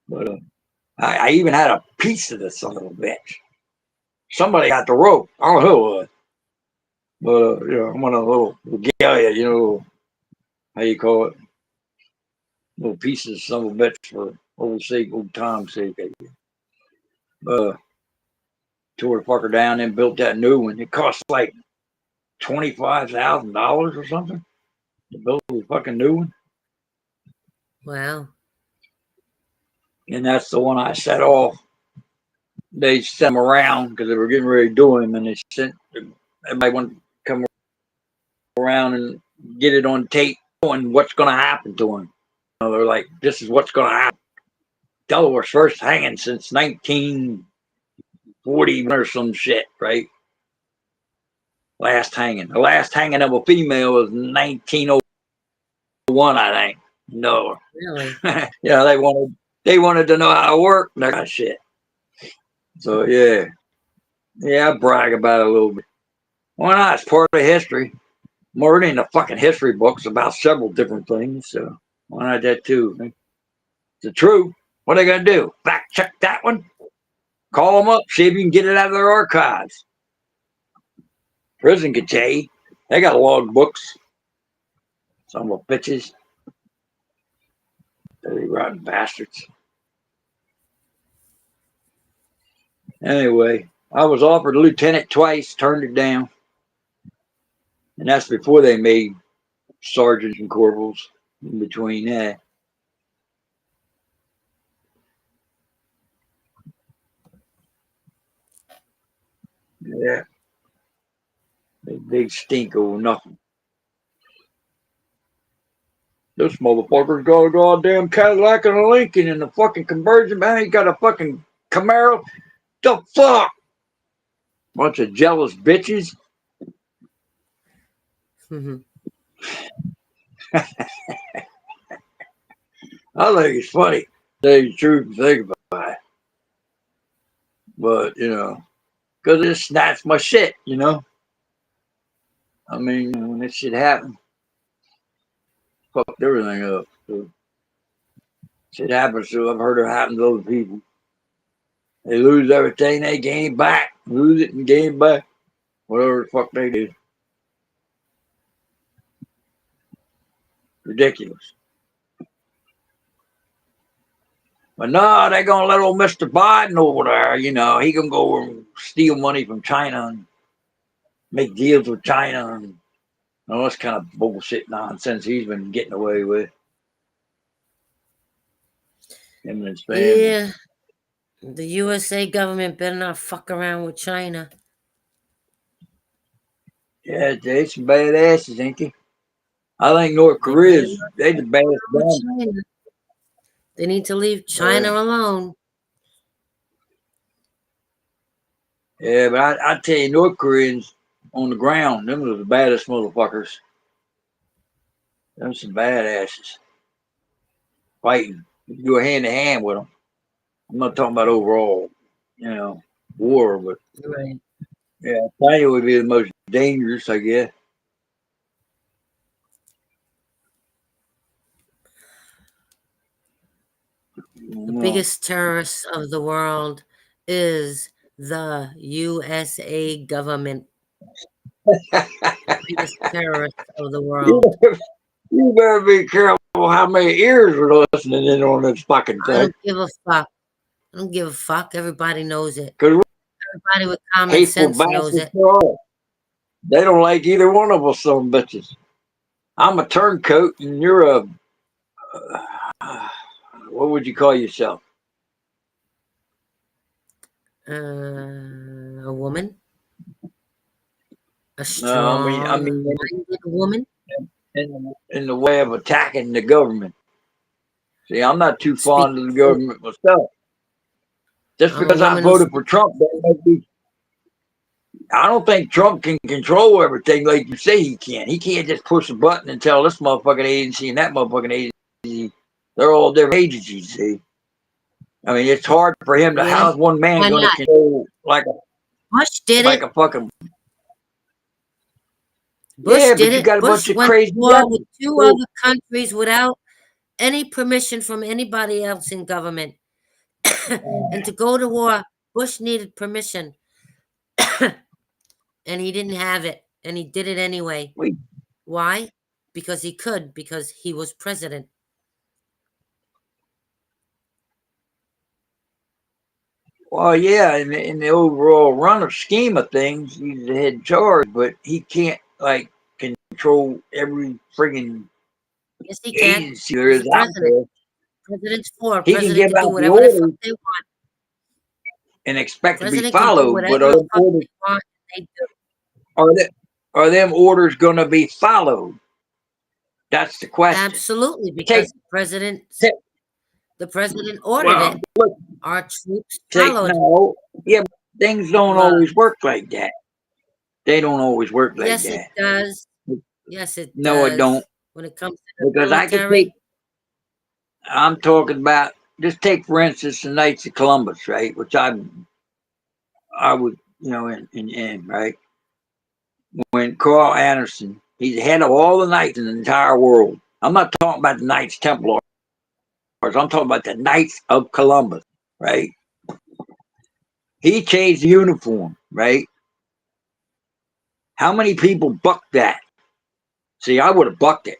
S10: But I even had a piece of this son of a bitch. Somebody got the rope. I don't know who it was. But, I'm on a little regalia, how you call it? Little pieces of some of a bitch for old time's sake. Tore the fucker down and built that new one. It cost like $25,000 or something to build a fucking new one.
S4: Wow.
S10: And that's the one I set off. They sent them around because they were getting ready to do him, and they sent everybody want to come around and get it on tape and what's going to happen to him. They're like, this is what's going to happen. Delaware's first hanging since 1940 or some shit, right? Last hanging. The last hanging of a female was 1901, I think. No.
S4: Really?
S10: Yeah, they wanted to know how to work and that kind of shit. So yeah. Yeah, I brag about it a little bit. Why not? It's part of history. I'm already in the fucking history books about several different things, so why not that too? It's the truth. What are they gonna do? Fact check that one? Call them up, see if you can get it out of their archives. Prison could tell you. They got log books. Some of the bitches. Dirty rotten bastards. Anyway, I was offered a lieutenant twice, turned it down. And that's before they made sergeants and corporals in between that. Yeah. Big stink over nothing. This motherfucker's got a goddamn Cadillac and a Lincoln in the fucking conversion, man. He got a fucking Camaro. The fuck? Bunch of jealous bitches. I think it's funny. Tell you the truth and think about it. But, because it snatched my shit, I mean, when this shit happened, fucked everything up. So, shit happens to, I've heard it happen to other people. They lose everything, they gain back. Lose it and gain back. Whatever the fuck they do. Ridiculous. But no, they're going to let old Mr. Biden over there, he going to go and steal money from China and make deals with China and all this kind of bullshit nonsense he's been getting away with. Him and his family.
S4: Yeah. The USA government better not fuck around with China.
S10: Yeah, they some badasses, ain't they? I think North Korea's, they the baddest one.
S4: They need to leave China alone.
S10: Yeah, but I tell you, North Koreans on the ground, them are the baddest motherfuckers. Them some badasses. Fighting. You go hand to hand with them. I'm not talking about overall, war, but
S4: Right.
S10: yeah, China would be the most dangerous, I guess.
S4: The biggest terrorist of the world is the USA government. The biggest terrorist of the world.
S10: You better be careful how many ears are listening in on this fucking thing.
S4: I don't give a fuck. I don't give a fuck. Everybody knows it.
S10: Because
S4: everybody with common sense knows it.
S10: They don't like either one of us, some bitches. I'm a turncoat, and you're a what would you call yourself?
S4: A woman. A strong,
S10: no, I mean
S4: woman.
S10: In the way of attacking the government. See, I'm not too fond of the government myself. Just because I voted for Trump, I don't think Trump can control everything like you say he can. He can't just push a button and tell this motherfucking agency and that motherfucking agency. They're all different agencies, see. I mean, it's hard for him to. How's one man going to control like a
S4: Bush did
S10: like
S4: it.
S10: a fucking
S4: Bush
S10: yeah,
S4: did
S10: but you
S4: it.
S10: got a
S4: Bush
S10: bunch of
S4: went
S10: crazy
S4: to war with 2 other countries without any permission from anybody else in government. And to go to war, Bush needed permission. And he didn't have it. And he did it anyway. Why? Because he could. Because he was president.
S10: Well, yeah, in the overall run of scheme of things, he's the head charge, but he can't like control every friggin'
S4: Yes, he can.
S10: agency there is out there.
S4: President's for.
S10: He can give
S4: President can do
S10: out the
S4: whatever the fuck
S10: orders
S4: they want.
S10: and expect to be
S4: President can do
S10: followed, but
S4: whatever the fuck they want. They do.
S10: Are that are them orders going to be followed? That's the question.
S4: Absolutely,
S10: Take,
S4: because
S10: take
S4: the president ordered
S10: well,
S4: it.
S10: look,
S4: Our troops
S10: take
S4: followed it.
S10: no, yeah, but things don't
S4: Look,
S10: always work like that. They don't always work like
S4: yes, it
S10: that.
S4: does. Yes, it
S10: No, it don't.
S4: does. When it comes to the
S10: Because I could take.
S4: military,
S10: I'm talking about. Just take for instance the Knights of Columbus, right? Which I would, in right when Carl Anderson, he's the head of all the knights in the entire world. I'm not talking about the Knights Templars. I'm talking about the Knights of Columbus, right? He changed the uniform, right? How many people bucked that? See, I would have bucked it.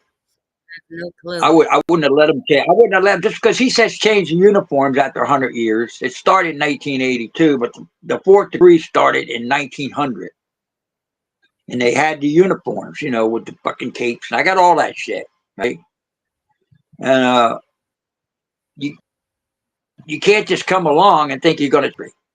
S4: no
S10: I
S4: clue.
S10: would. I wouldn't have let him change. I wouldn't have let him just because he says change the uniforms after 100 years. It started in 1982, but the fourth degree started in 1900, and they had the uniforms, with the fucking capes. And I got all that shit, right? And you you can't just come along and think you're gonna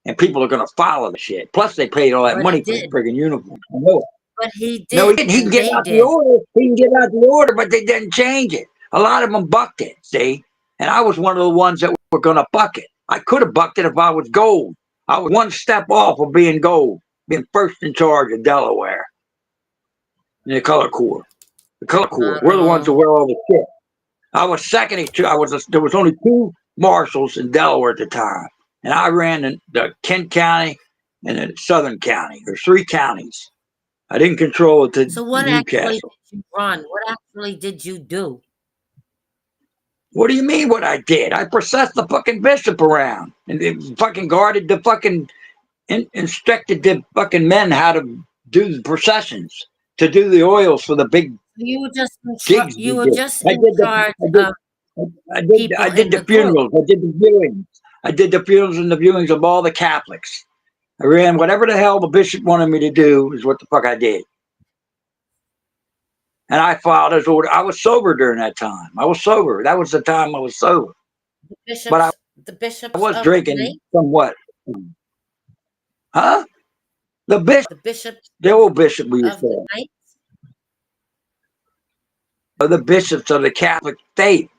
S10: and people are gonna follow the shit. Plus, they paid all that
S4: But he
S10: money for the
S4: did.
S10: friggin' uniforms. I know it.
S4: But he
S10: No, he
S4: did,
S10: didn't. He can
S4: and
S10: get
S4: they
S10: out the
S4: did.
S10: order. He can get out the order, but they didn't change it. A lot of them bucked it, see? And I was one of the ones that were going to buck it. I could have bucked it if I was gold. I was one step off of being gold, being first in charge of Delaware in the color corps. The color corps. We're the ones
S4: Uh-oh.
S10: that wear all the shit. I was second. There was only two marshals in Delaware at the time, and I ran the Kent County and the Southern County. There's three counties. I didn't control it to
S4: So what actually
S10: Newcastle.
S4: did you run? What actually did you do?
S10: What do you mean what I did? I processed the fucking bishop around and they fucking guarded the fucking instructed the fucking men how to do the processions, to do the oils for the big
S4: You were just
S10: gigs
S4: you
S10: we
S4: were
S10: did.
S4: just in charge of
S10: I
S4: people
S10: did
S4: in
S10: the
S4: the group.
S10: funerals. I did the viewings. I did the funerals and the viewings of all the Catholics. I ran whatever the hell the bishop wanted me to do is what the fuck I did. And I followed his order. I was sober during that time. I was sober. That was the time I was sober.
S4: The
S10: But I
S4: bishops the bishops
S10: was
S4: of the
S10: drinking
S4: night?
S10: somewhat. Huh? The bishop,
S4: The bishops
S10: the old bishop we used
S4: of the
S10: to
S4: night?
S10: have, the bishops of the Catholic faith,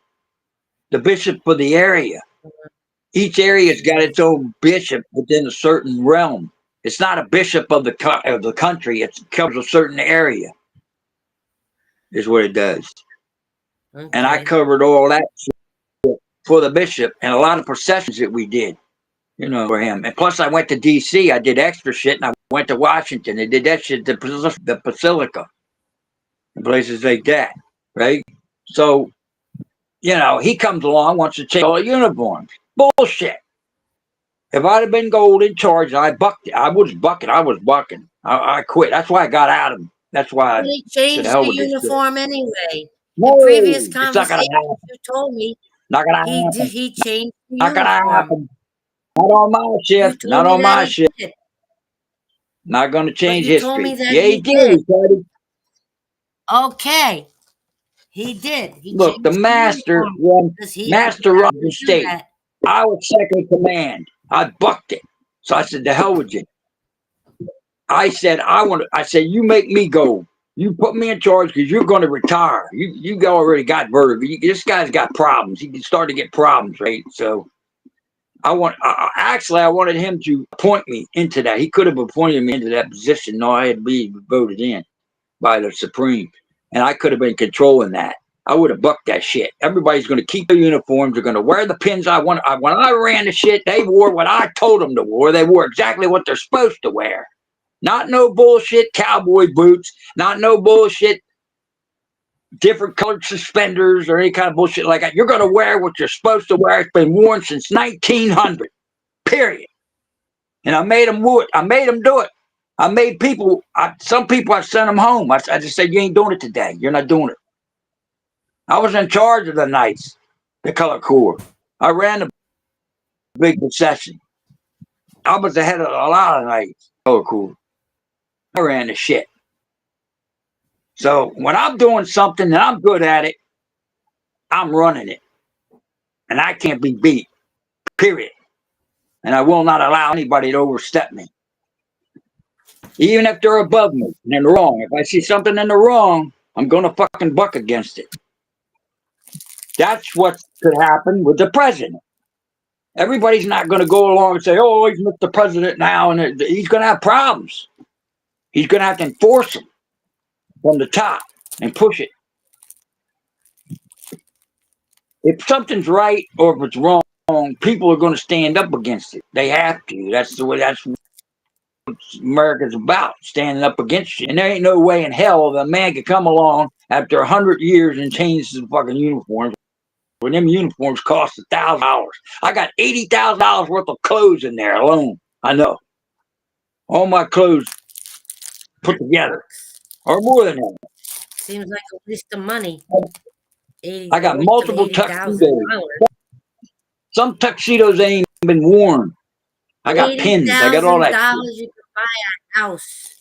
S10: the bishop for the area. Each area's got its own bishop within a certain realm. It's not a bishop of the country. It covers a certain area, is what it does. And I
S4: Okay.
S10: covered all that for the bishop and a lot of processions that we did, for him. And plus, I went to D.C. I did extra shit, and I went to Washington. They did that shit, the Basilica, and places like that, right? So he comes along, wants to change all the uniforms. Bullshit. If I'd have been gold in charge and I bucked it, I was bucking. I was bucking. I quit. That's why I got out of him. That's why
S4: But
S10: I
S4: he
S10: said,
S4: changed
S10: hell
S4: the
S10: with this shit.
S4: uniform anyway. In previous
S10: No, it's not gonna
S4: conversations,
S10: happen.
S4: you told me
S10: Not gonna happen.
S4: he changed the
S10: Not gonna
S4: uniform.
S10: happen. Not on my
S4: You
S10: shift.
S4: told
S10: Not
S4: me
S10: on
S4: that
S10: my
S4: he
S10: shift.
S4: did.
S10: Not gonna
S4: But
S10: change
S4: you told me
S10: history.
S4: that
S10: Yeah, he
S4: he
S10: did.
S4: did.
S10: He tried.
S4: Okay. He did. He
S10: Look, the
S4: changed the
S10: master
S4: uniform
S10: run
S4: because he had the
S10: master
S4: power
S10: runs the
S4: to do
S10: state.
S4: that.
S10: I was second in command. I bucked it. So I said, the hell with you. I said, I said, you make me go. You put me in charge because you're going to retire. You already got vertigo. This guy's got problems. He started to get problems, right? So I wanted him to appoint me into that. He could have appointed me into that position. No, I had to be voted in by the Supreme, and I could have been controlling that. I would have bucked that shit. Everybody's going to keep their uniforms. They're going to wear the pins I want. When I ran the shit, they wore what I told them to wear. They wore exactly what they're supposed to wear. Not no bullshit cowboy boots. Not no bullshit different colored suspenders or any kind of bullshit like that. You're going to wear what you're supposed to wear. It's been worn since 1900. Period. And I made them do it. I made them do it. I made people. Some people I sent them home. I just said, you ain't doing it today. You're not doing it. I was in charge of the Knights, the color corps. I ran the big procession. I was the head of a lot of Knights, color corps. I ran the shit. So when I'm doing something and I'm good at it, I'm running it. And I can't be beat, period. And I will not allow anybody to overstep me. Even if they're above me and they're wrong. If I see something in the wrong, I'm going to fucking buck against it. That's what could happen with the president. Everybody's not going to go along and say, oh, he's Mr. President now, and he's going to have problems. He's going to have to enforce them from the top and push it. If something's right or if it's wrong, people are going to stand up against it. They have to. That's the way. That's what America's about, standing up against it. And there ain't no way in hell that a man could come along after 100 years and change the fucking uniforms. When them uniforms cost $1,000, I got $80,000 worth of clothes in there alone. I know all my clothes put together, or more than that.
S4: Seems like a waste of money.
S10: I
S4: A
S10: got
S4: waste of
S10: multiple tuxedos.
S4: $80,000.
S10: Some tuxedos ain't been worn. I got pins. I got all that shit.
S4: $80,000 you could buy a house.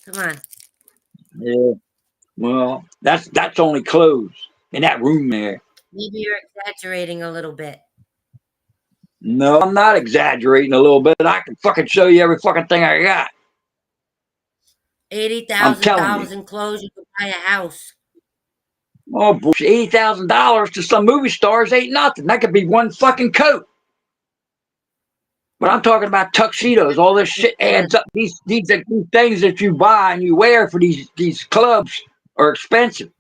S4: Come on.
S10: Yeah. Well, that's only clothes in that room there.
S4: Maybe you're exaggerating a little bit.
S10: No, I'm not exaggerating a little bit. I can fucking show you every fucking thing I got. I'm telling you.
S4: $80,000 in clothes, you could buy a house.
S10: Oh, bullshit. $80,000 to some movie stars ain't nothing. That could be one fucking coat. But I'm talking about tuxedos. All this shit adds up. These things that you buy and you wear for these clubs are expensive.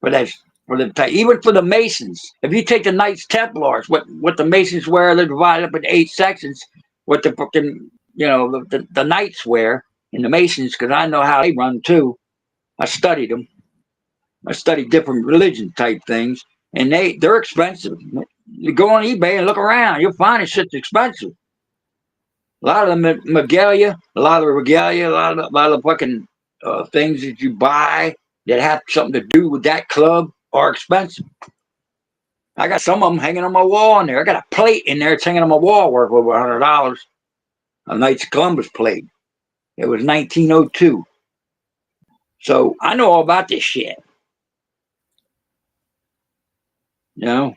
S10: Even for the Masons. If you take the Knights Templars, what the Masons wear, they're divided up into 8 sections. What the fucking the Knights wear and the Masons, because I know how they run too. I studied them. I studied different religion type things, and they're expensive. You go on eBay and look around, you'll find this shit's expensive. A lot of the regalia, a lot of the fucking things that you buy that have something to do with that club are expensive. I got some of them hanging on my wall in there. I got a plate in there that's hanging on my wall worth over $100. A Knights of Columbus plate. It was 1902. So I know all about this shit. You know?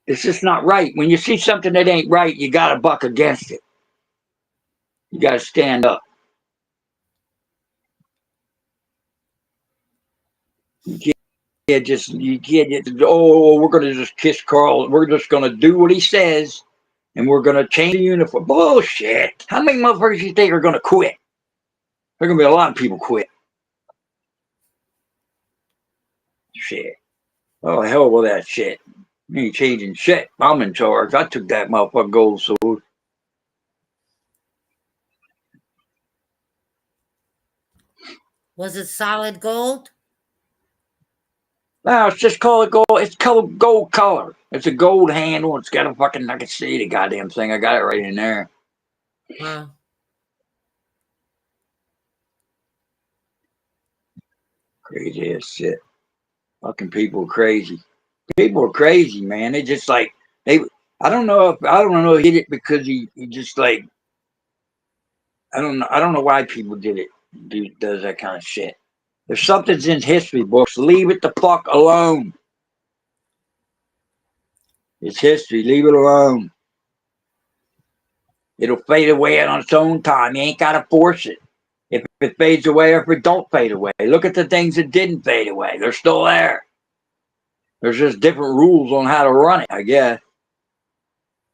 S10: It's just not right. When you see something that ain't right, you got to buck against it. You got to stand up. You can't just, oh, we're going to just kiss Carl. We're just going to do what he says, and we're going to change the uniform. Bullshit. How many motherfuckers you think are going to quit? There are going to be a lot of people quit. Shit. Oh, hell with that shit. You ain't changing shit. I'm in charge. I took that motherfucking gold sword.
S4: Was it solid gold?
S10: No, it's just called gold. It's called gold color. It's a gold handle. It's got a fucking, I can see the goddamn thing. I got it right in there.
S4: Wow.
S10: Crazy ass shit. Fucking people are crazy. People are crazy, man. They just like, I don't know if he did it because he just like, I don't know why people does that kind of shit. If something's in history books, leave it the fuck alone. It's history. Leave it alone. It'll fade away on its own time. You ain't got to force it. If it fades away or if it don't fade away. Look at the things that didn't fade away. They're still there. There's just different rules on how to run it, I guess.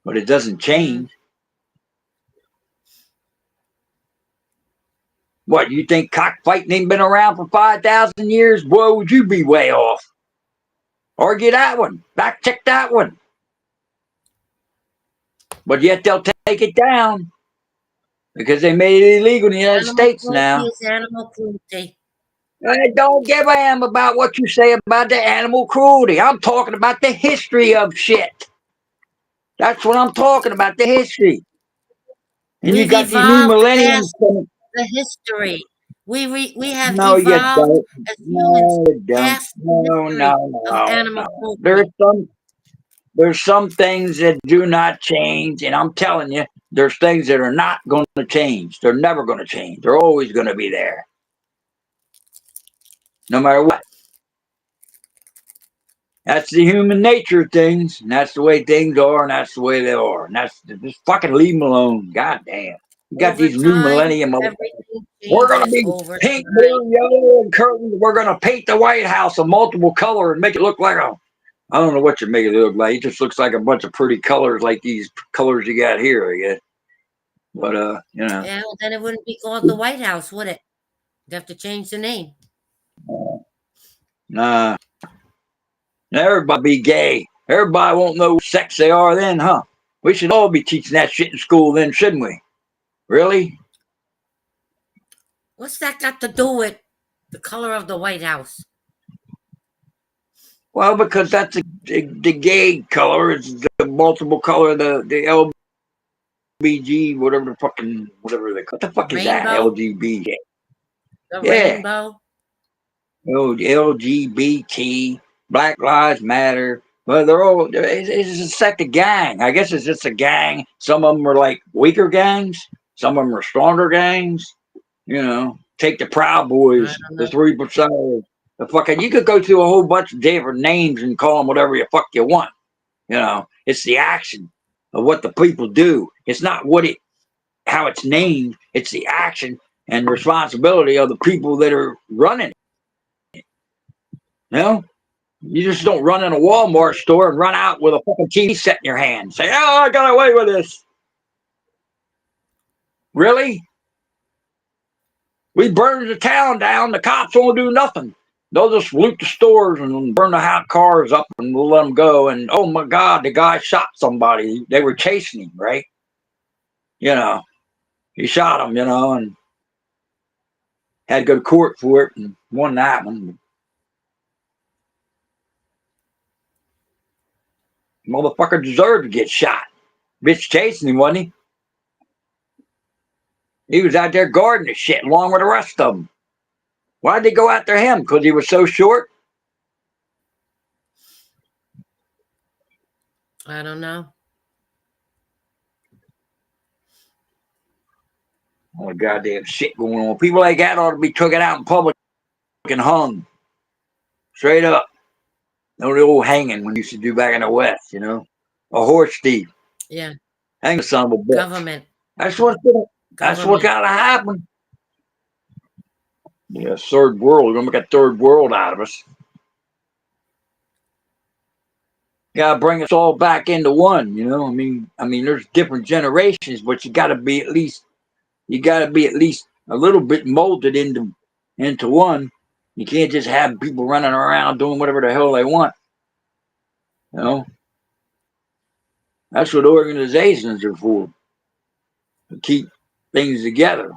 S10: But it doesn't change. What, you think cockfighting ain't been around for 5,000 years? Boy, would you be way off. Argue that one. Fact check that one. But yet they'll take it down because they made it illegal in the United States now.
S4: Animal cruelty.
S10: I don't give a damn about what you say about the animal cruelty. I'm talking about the history of shit. That's what I'm talking about, the history. And you
S4: We've
S10: got these new
S4: evolved
S10: millennials
S4: past
S10: coming.
S4: the history. We have
S10: No, you
S4: evolved
S10: don't.
S4: as humans
S10: No, you don't.
S4: past the history of animal cruelty.
S10: There's some things that do not change, and I'm telling you, there's things that are not going to change. They're never going to change. They're always going to be there, no matter what. That's the human nature of things, and that's the way things are, and that's the way they are. And that's just fucking leave them alone. God damn. You got
S4: Over
S10: these new
S4: time,
S10: millennium motherfuckers.
S4: everything
S10: We're gonna
S4: changes
S10: be
S4: over
S10: pink,
S4: time.
S10: blue, yellow, and curtains. We're gonna paint the White House a multiple color and make it look like a I don't know what you make it look like. It just looks like a bunch of pretty colors like these colors you got here, I guess. But
S4: Yeah, well, then it wouldn't be called the White House, would it? You'd have to change the name.
S10: nah. Everybody be gay. Everybody won't know what sex they are then, huh? We should all be teaching that shit in school then, shouldn't we? Really?
S4: What's that got to do with the color of the White House?
S10: Well, because that's the gay color. It's the multiple color, the LBG, whatever they call. What the fuck is that?
S4: Rainbow?
S10: LGBT.
S4: The
S10: Yeah.
S4: rainbow?
S10: Oh, LGBT, Black Lives Matter. Well, it's just like a gang. I guess it's just a gang. Some of them are like weaker gangs. Some of them are stronger gangs. Take the Proud
S4: I
S10: Boys,
S4: don't
S10: the
S4: know.
S10: 3%. The fucking, you could go through a whole bunch of different names and call them whatever the fuck you want. It's the action of what the people do. It's not how it's named. It's the action and responsibility of the people that are running it. You know, you just don't run in a Walmart store and run out with a fucking TV set in your hand. Say, "Oh, I got away with this." Really? We burned the town down. The cops won't do nothing. They'll just loot the stores and burn the hot cars up, and we'll let them go. And oh my God, the guy shot somebody. They were chasing him, right? He shot him, and had to go to court for it and won that one. Motherfucker deserved to get shot. Bitch chasing him, wasn't he? He was out there guarding the shit along with the rest of them. Why'd they go after him? Because he was so short?
S4: I don't know.
S10: All the goddamn shit going on. People like that ought to be taken out in public and hung. Straight up. No, the old hanging when you used to do back in the West, A horse thief.
S4: Yeah.
S10: Hang the son of a bitch.
S4: Government.
S10: That's what's gotta happen. Yeah, third world. We're gonna make a third world out of us. Gotta bring us all back into one, I mean, there's different generations, but you gotta be at least a little bit molded into one. You can't just have people running around doing whatever the hell they want. That's what organizations are for. To keep things together.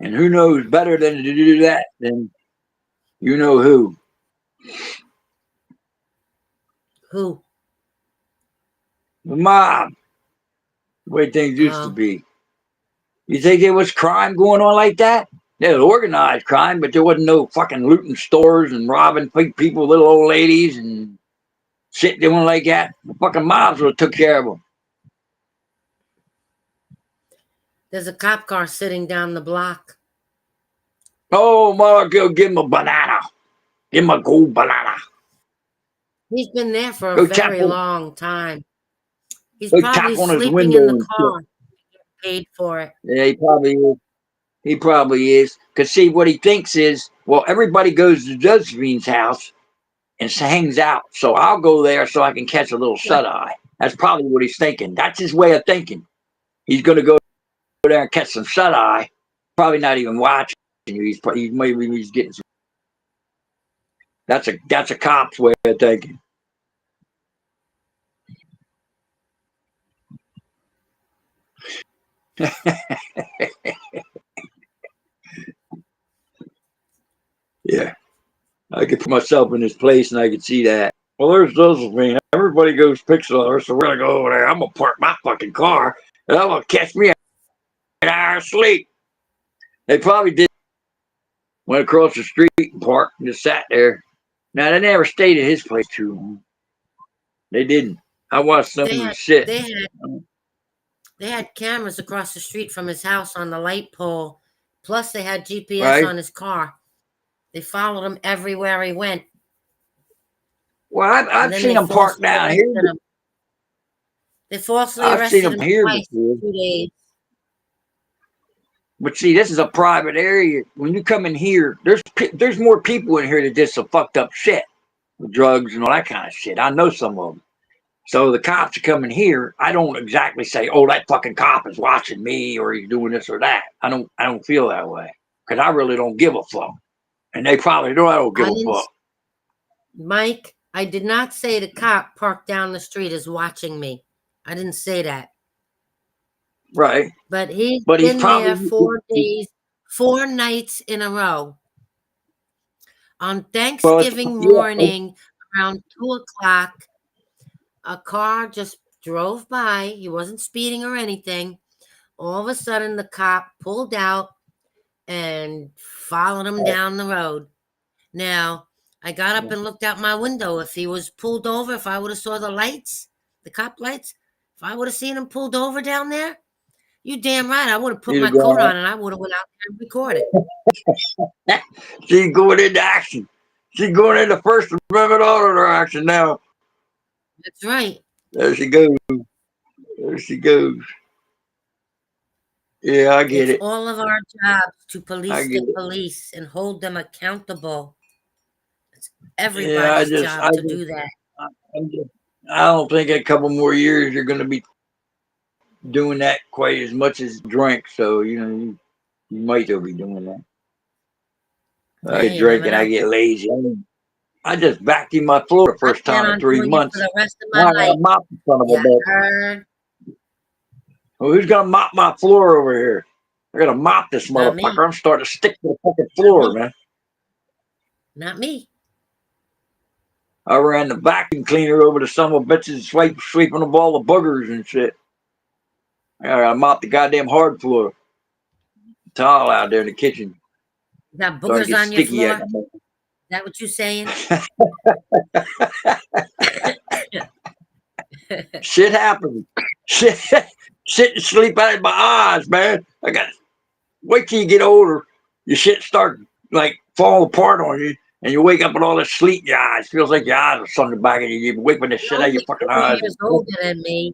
S10: And who knows better than to do that than you know who?
S4: Who?
S10: The mob. The way things used to be. You think there was crime going on like that? There was organized crime, but there wasn't no fucking looting stores and robbing people, little old ladies, and shit doing like that. The fucking mobs would have took care of them.
S4: There's a cop car sitting down the block.
S10: Oh, ma, go give him a banana. Give him a gold banana.
S4: He's been there for a
S10: Go
S4: very long time. He's probably
S10: tap on his
S4: sleeping
S10: window
S4: in the
S10: and
S4: car. Paid for it.
S10: Yeah, he probably is. He probably is. Because, see, what he thinks is, well, everybody goes to Josephine's house and hangs out. So I'll go there so I can catch a little shut eye. That's probably what he's thinking. That's his way of thinking. He's going to go there and catch some shut eye. Probably not even watching you. Maybe he's getting some. That's a cop's way of thinking. Yeah. I could put myself in his place and I could see that. Well, there's Josephine. Everybody goes pictures of her, so we're gonna go over there. I'm gonna park my fucking car and I'm gonna catch me an hour of sleep. They probably did. Went across the street and parked and just sat there. Now they never stayed at his place too long. They didn't. I watched some of the shit.
S4: They had cameras across the street from his house on the light pole. Plus, they had GPS
S10: Right?
S4: on his car. They followed him everywhere he went.
S10: Well,
S4: and
S10: I've
S4: then
S10: seen
S4: they
S10: them parked
S4: falsely
S10: down here.
S4: arrested him. They falsely
S10: I've seen
S4: arrested
S10: them
S4: him
S10: here
S4: twice
S10: before.
S4: in 2 days.
S10: But see, this is a private area. When you come in here, there's more people in here that did some fucked up shit, drugs and all that kind of shit. I know some of them. So the cops are coming here. I don't exactly say, "Oh, that fucking cop is watching me," or he's doing this or that. I don't feel that way because I really don't give a fuck, and they probably know I don't give
S4: I
S10: a
S4: didn't,
S10: fuck.
S4: Mike, I did not say the cop parked down the street is watching me. I didn't say that.
S10: Right?
S4: But he's
S10: But he's
S4: been there
S10: probably
S4: 4 days, 4 nights in a row. On
S10: well. It's
S4: Thanksgiving
S10: yeah.
S4: morning, around 2 o'clock, a car just drove by. He wasn't speeding or anything. All of a sudden, the cop pulled out and followed him down the road. Now, I got up and looked out my window. If he was pulled over, if I would have saw the lights, the cop lights, if I would have seen him pulled over down there, you damn right, I would have put
S10: He'd
S4: my
S10: have
S4: coat
S10: gone.
S4: on and I would have went out there and recorded.
S10: She's going into action. She's going into First Amendment auto action now.
S4: That's right.
S10: There she goes. There she goes. Yeah, I get
S4: It's
S10: it.
S4: all of our jobs to
S10: I
S4: police
S10: get
S4: the
S10: it.
S4: police and hold them accountable. It's
S10: Yeah,
S4: everybody's job to do that.
S10: I'm just, I don't think in a couple more years you're going to be doing that quite as much as drink. So you might still be doing that. I
S4: Yeah,
S10: get
S4: you never
S10: drinking, I
S4: know.
S10: get lazy. I just vacuumed my floor the
S4: I
S10: first
S4: plan
S10: time in
S4: on
S10: three
S4: doing it for
S10: months.
S4: the rest of
S10: Now
S4: my
S10: I got
S4: life.
S10: to mop the son of a
S4: Yeah,
S10: bitch.
S4: heard.
S10: Well, who's gonna mop my floor over here? I gotta mop this
S4: Not me.
S10: motherfucker. I'm starting to stick to the fucking
S4: Not
S10: floor,
S4: me.
S10: man.
S4: Not me.
S10: I ran the vacuum cleaner over to some of the bitches sweeping up all the boogers and shit. I gotta mop the goddamn hard floor. Towel out there in the kitchen.
S4: You got
S10: Starting to
S4: boogers
S10: get
S4: on your
S10: sticky
S4: floor?
S10: at
S4: Is that what you saying?
S10: Shit happens. Shit, shit and sleep out of my eyes, man. I got wait till you get older. Your shit start like falling apart on you, and you wake up with all this sleep in your eyes. Feels like your eyes are something back, and you wake with the
S4: You're
S10: shit out of your
S4: only
S10: fucking
S4: 2
S10: eyes.
S4: years older than me.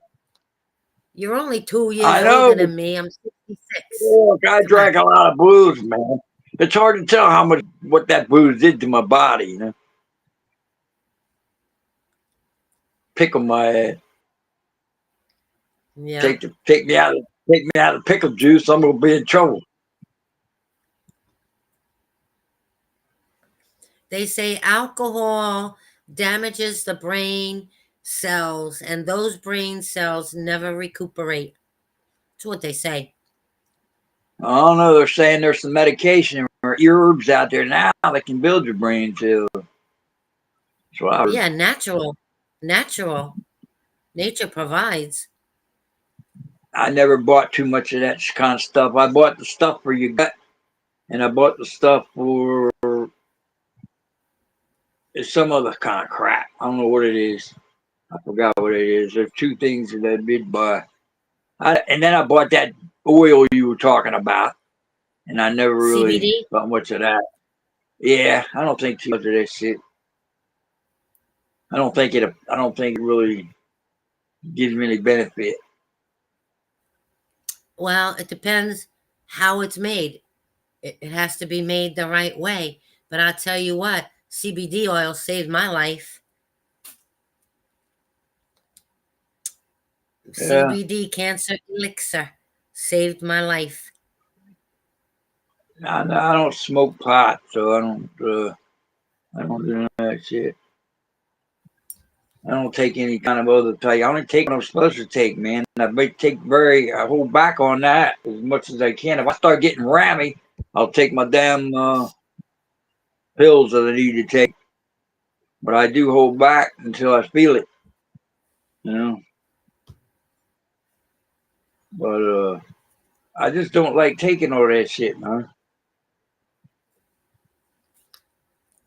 S4: You're only 2 years
S10: I
S4: older
S10: know.
S4: than me. I'm 66.
S10: Look, I
S4: Come on.
S10: drank a lot of booze, man. It's hard to tell how much what that booze did to my body. Pickle my ass.
S4: Yeah.
S10: Take me out of pickle juice. I'm gonna be in trouble.
S4: They say alcohol damages the brain cells, and those brain cells never recuperate. That's what they say.
S10: I don't know. They're saying there's some medication or herbs out there now that can build your brain too. That's what I heard.
S4: Yeah, natural. Natural. Nature provides.
S10: I never bought too much of that kind of stuff. I bought the stuff for your gut, and I bought the stuff for some other kind of crap. I don't know what it is. I forgot what it is. There's two things that I did buy. And then I bought that oil you were talking about, and I never really
S4: CBD?
S10: bought much of that. Yeah, I don't think too much of that shit. I don't think it. I don't think it really gives me any benefit.
S4: Well, it depends how it's made. It has to be made the right way. But I'll tell you what, CBD oil saved my life.
S10: Yeah,
S4: CBD cancer elixir saved my life.
S10: I don't smoke pot, so I don't. I don't do that shit. I don't take any kind of other type. I only take what I'm supposed to take, man. I hold back on that as much as I can. If I start getting rammy, I'll take my damn pills that I need to take. But I do hold back until I feel it, you know. But I just don't like taking all that shit, man.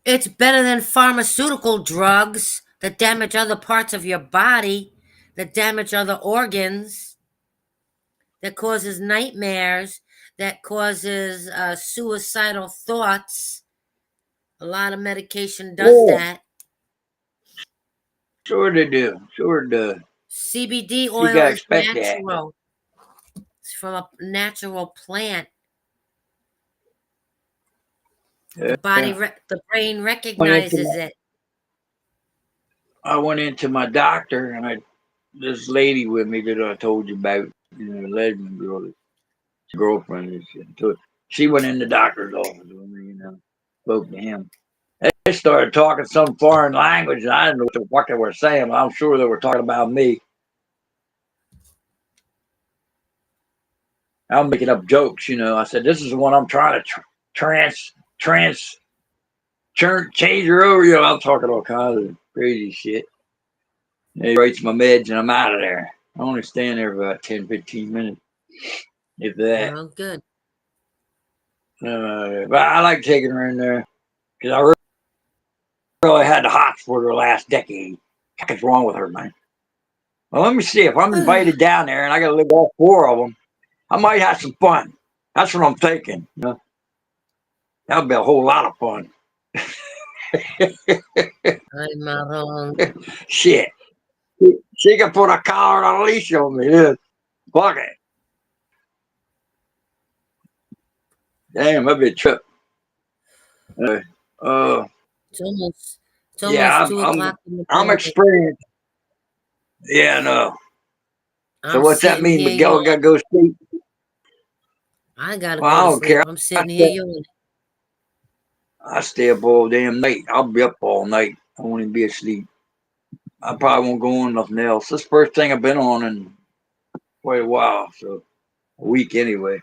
S4: It's better than pharmaceutical drugs that damage other parts of your body, that damage other organs, that causes nightmares, that causes suicidal thoughts. A lot of medication does
S10: Yeah,
S4: that.
S10: Sure they do. Sure do.
S4: CBD
S10: You
S4: oil
S10: gotta
S4: is
S10: expect that.
S4: natural. It's from a natural plant.
S10: Yeah.
S4: The brain
S10: Went into
S4: recognizes it.
S10: I went into my doctor, and this lady with me that I told you about, lesbian girl, girlfriend, and shit. She went in the doctor's office with me, spoke to him. They started talking some foreign language, and I didn't know what the fuck they were saying, but I'm sure they were talking about me. I'm making up jokes, I said, this is the one I'm trying to change her over. I'm talking all kinds of crazy shit. He writes my meds, and I'm out of there. I only stand there for about 10, 15 minutes, if that.
S4: Oh, good.
S10: But I like taking her in there because I really had the hots for her last decade. What is wrong with her, man? Well, let me see. If I'm invited down there and I got to live all four of them, I might have some fun. That's what I'm thinking. That would be a whole lot of fun.
S4: I'm wrong.
S10: Shit. She can put a collar on a leash on me. Yeah. Fuck it. Damn, that'd be a trip. Uh,
S4: It's almost
S10: yeah,
S4: 2 o'clock in the
S10: I'm
S4: morning.
S10: experienced. Yeah, no. So
S4: I'm
S10: what's that
S4: sitting
S10: mean?
S4: here
S10: Miguel got to
S4: yawning.
S10: go sleep?
S4: I gotta
S10: Well,
S4: go
S10: I
S4: to
S10: don't
S4: sleep.
S10: care.
S4: I'm sitting here yawning.
S10: I stay up all damn night. I'll be up all night. I won't even be asleep. I probably won't go on nothing else. This is the first thing I've been on in quite a while. So a week anyway.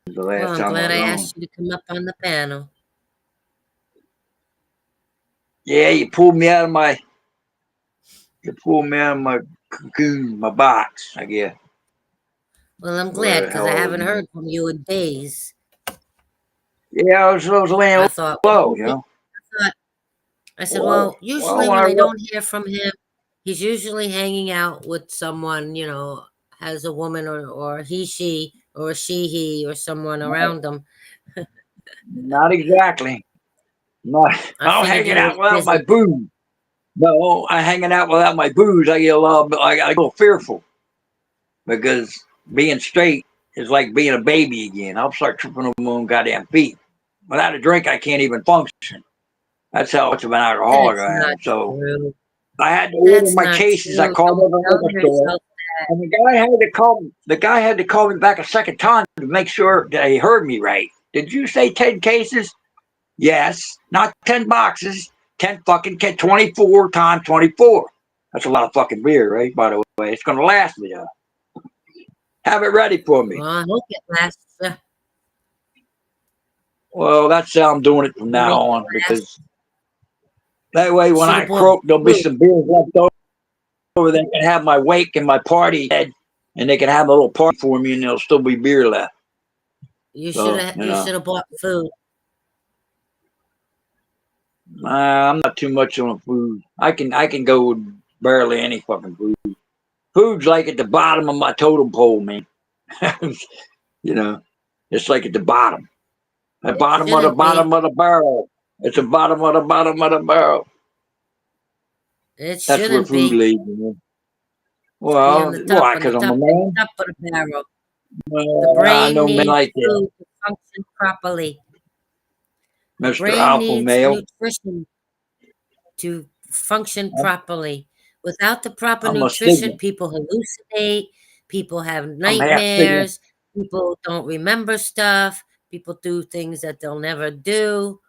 S10: The
S4: Well,
S10: last
S4: I'm
S10: time I
S4: glad
S10: was
S4: I
S10: on.
S4: asked you to come up on the panel.
S10: Yeah, you pulled me out of my cocoon, my box, I guess.
S4: Well, I'm glad
S10: Where the
S4: because I
S10: hell I
S4: haven't
S10: was.
S4: heard from you in days.
S10: Yeah, I was laying
S4: I thought,
S10: low,
S4: I said,
S10: Well,
S4: well,
S10: well,
S4: usually
S10: when
S4: when
S10: I
S4: I don't hear from him, he's usually hanging out with someone, has a woman or he, she, or she, he, or someone around him.
S10: not exactly. Not,
S4: I
S10: I'm
S4: figured
S10: hanging
S4: you was
S10: out without my
S4: busy.
S10: booze. No, I'm hanging out without my booze. I get I get a little fearful because being straight is like being a baby again. I'll start tripping over my own goddamn feet. Without a drink, I can't even function. That's how much of an alcoholic
S4: That's
S10: I
S4: not
S10: am. So
S4: true.
S10: I had to order
S4: That's
S10: my
S4: not
S10: cases. I
S4: true.
S10: called
S4: Don't
S10: over the
S4: tell
S10: liquor store,
S4: yourself that.
S10: and the guy had to call me. The guy had to call me back a second time to make sure that he heard me right. Did you say 10 cases? Yes, not 10 boxes. 24 times 24. That's a lot of fucking beer, right? By the way, it's gonna last me though. Have it ready for me.
S4: Well, I hope it lasts.
S10: Well, that's how I'm doing it from now
S4: Make it
S10: on
S4: last.
S10: because that way
S4: You
S10: when
S4: should
S10: I
S4: have bought
S10: croak, there'll be
S4: food.
S10: some beers left over. They can have my wake and my party head, and they can have a little party for me, and there'll still be beer left. So
S4: You should have bought food.
S10: I'm not too much on food. I can go with barely any fucking food. Food's like at the bottom of my totem pole, man. you know, it's like at the bottom. The
S4: It
S10: bottom of the
S4: shouldn't be.
S10: bottom of the barrel. It's the bottom of the bottom of the barrel.
S4: It
S10: That's where
S4: shouldn't
S10: food
S4: be.
S10: lays.
S4: Should be
S10: Well, why?
S4: on the
S10: Because I'm a
S4: top, at
S10: man?
S4: the top of the barrel. The
S10: Well, I
S4: brain
S10: know men
S4: needs
S10: like that.
S4: food to function properly. The
S10: Mr.
S4: brain
S10: Alpha
S4: needs
S10: Male.
S4: nutrition to function properly. Without the proper
S10: I'm a
S4: nutrition,
S10: Sigma.
S4: people hallucinate, people have
S10: I'm half Sigma.
S4: nightmares, people don't remember stuff, people do things that they'll never do.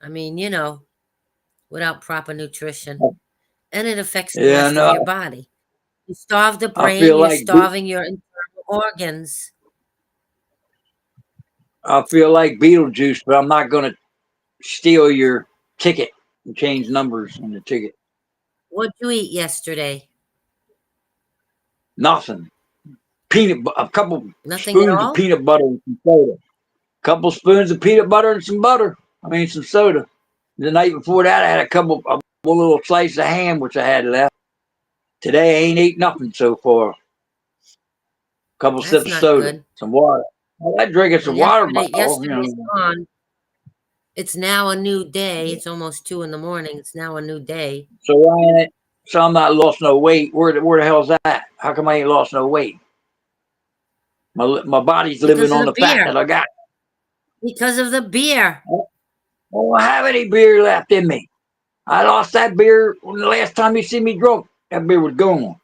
S4: I mean, without proper nutrition. And it affects the
S10: Yeah,
S4: rest of your
S10: no.
S4: body. You starve the
S10: I
S4: brain,
S10: feel
S4: you're
S10: like
S4: starving your internal organs.
S10: Beetlejuice, but I'm not gonna steal your ticket and change numbers on the ticket.
S4: What'd you eat yesterday?
S10: Nothing. A couple
S4: Nothing at
S10: spoons of
S4: all?
S10: peanut butter and some soda. A couple spoons of peanut butter and some butter. I mean some soda. The night before that, I had one little slice of ham which I had left. Today I ain't ate nothing so far. A couple
S4: That's
S10: sips of
S4: not
S10: soda,
S4: good.
S10: some water. I like drinking
S4: Well,
S10: some water
S4: yesterday's gone. It's now a new day. It's almost 2 in the morning. It's now a new day.
S10: So why ain't it? So I'm not lost no weight. Where the hell's that? How come I ain't lost no weight? My body's living
S4: Because of
S10: on
S4: the
S10: the fat
S4: beer.
S10: that I got.
S4: Because of the beer.
S10: I don't have any beer left in me. I lost that beer when the last time you see me drunk. That beer was gone.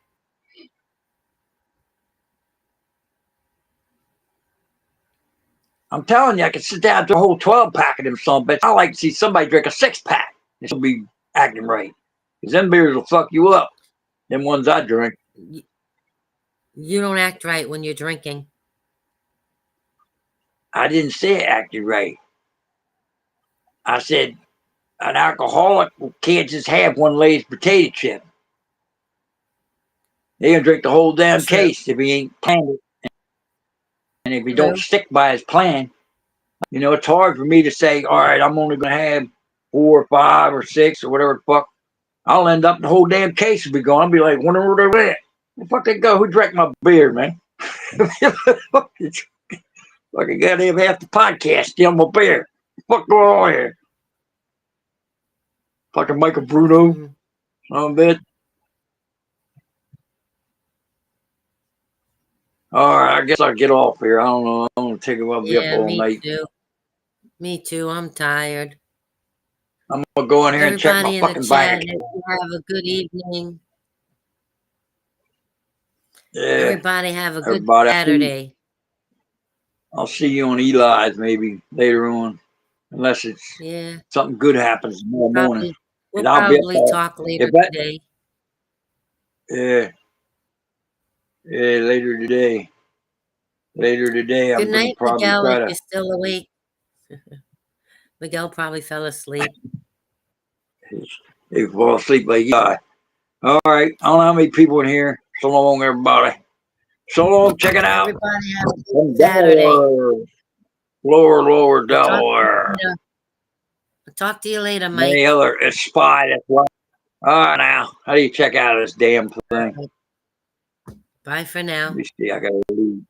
S10: I'm telling you, I could sit down to a whole 12-pack of them son bitch. I like to see somebody drink a 6-pack. This will be acting right. Because them beers will fuck you up. Them ones I drink.
S4: You don't act right when you're drinking.
S10: I didn't say it acted right. I said an alcoholic can't just have one Lay's potato chip. They gonna drink the whole damn
S4: True.
S10: case if he ain't planned it. And if he don't
S4: True.
S10: stick by his plan, it's hard for me to say, all right, I'm only gonna have 4 or 5 or 6 or whatever the fuck. I'll end up the whole damn case will be gone. I'll be like, wonder where they're at. The fuck they go? Who drank my beer, man? Fucking goddamn half the podcast steal my beer. Fuck going on here? Fucking Michael Bruno.
S4: Mhm.
S10: Son of a bitch. All right, I guess I'll get off here. I don't know. I'm gonna take I'll be up
S4: Yeah,
S10: all
S4: me
S10: night.
S4: too. Me too. I'm tired.
S10: I'm gonna go in here and check my
S4: Everybody in the
S10: fucking
S4: chat,
S10: bank account.
S4: have a good evening.
S10: Yeah,
S4: Everybody have a good
S10: everybody.
S4: Saturday.
S10: I'll see you on Eli's maybe later on, unless it's
S4: Yeah.
S10: something good happens tomorrow morning.
S4: We'll
S10: And I'll be up
S4: probably
S10: there.
S4: talk later
S10: If that,
S4: today.
S10: yeah, later today. Later today,
S4: Good
S10: I'm gonna
S4: night,
S10: probably
S4: Miguel,
S10: try
S4: if
S10: to.
S4: you're still awake. Miguel probably fell asleep.
S10: They fall asleep like Eli. All right, I don't know how many people in here. So long, everybody. So long. Check it out.
S4: Everybody have a good
S10: From
S4: Saturday.
S10: Delaware, lower
S4: I'll talk to you
S10: Delaware.
S4: later. I'll talk to you later,
S10: Many
S4: Mike.
S10: other spy. That's why. All right, now, how do you check out of this damn thing?
S4: Bye for now.
S10: Let me see. I gotta leave.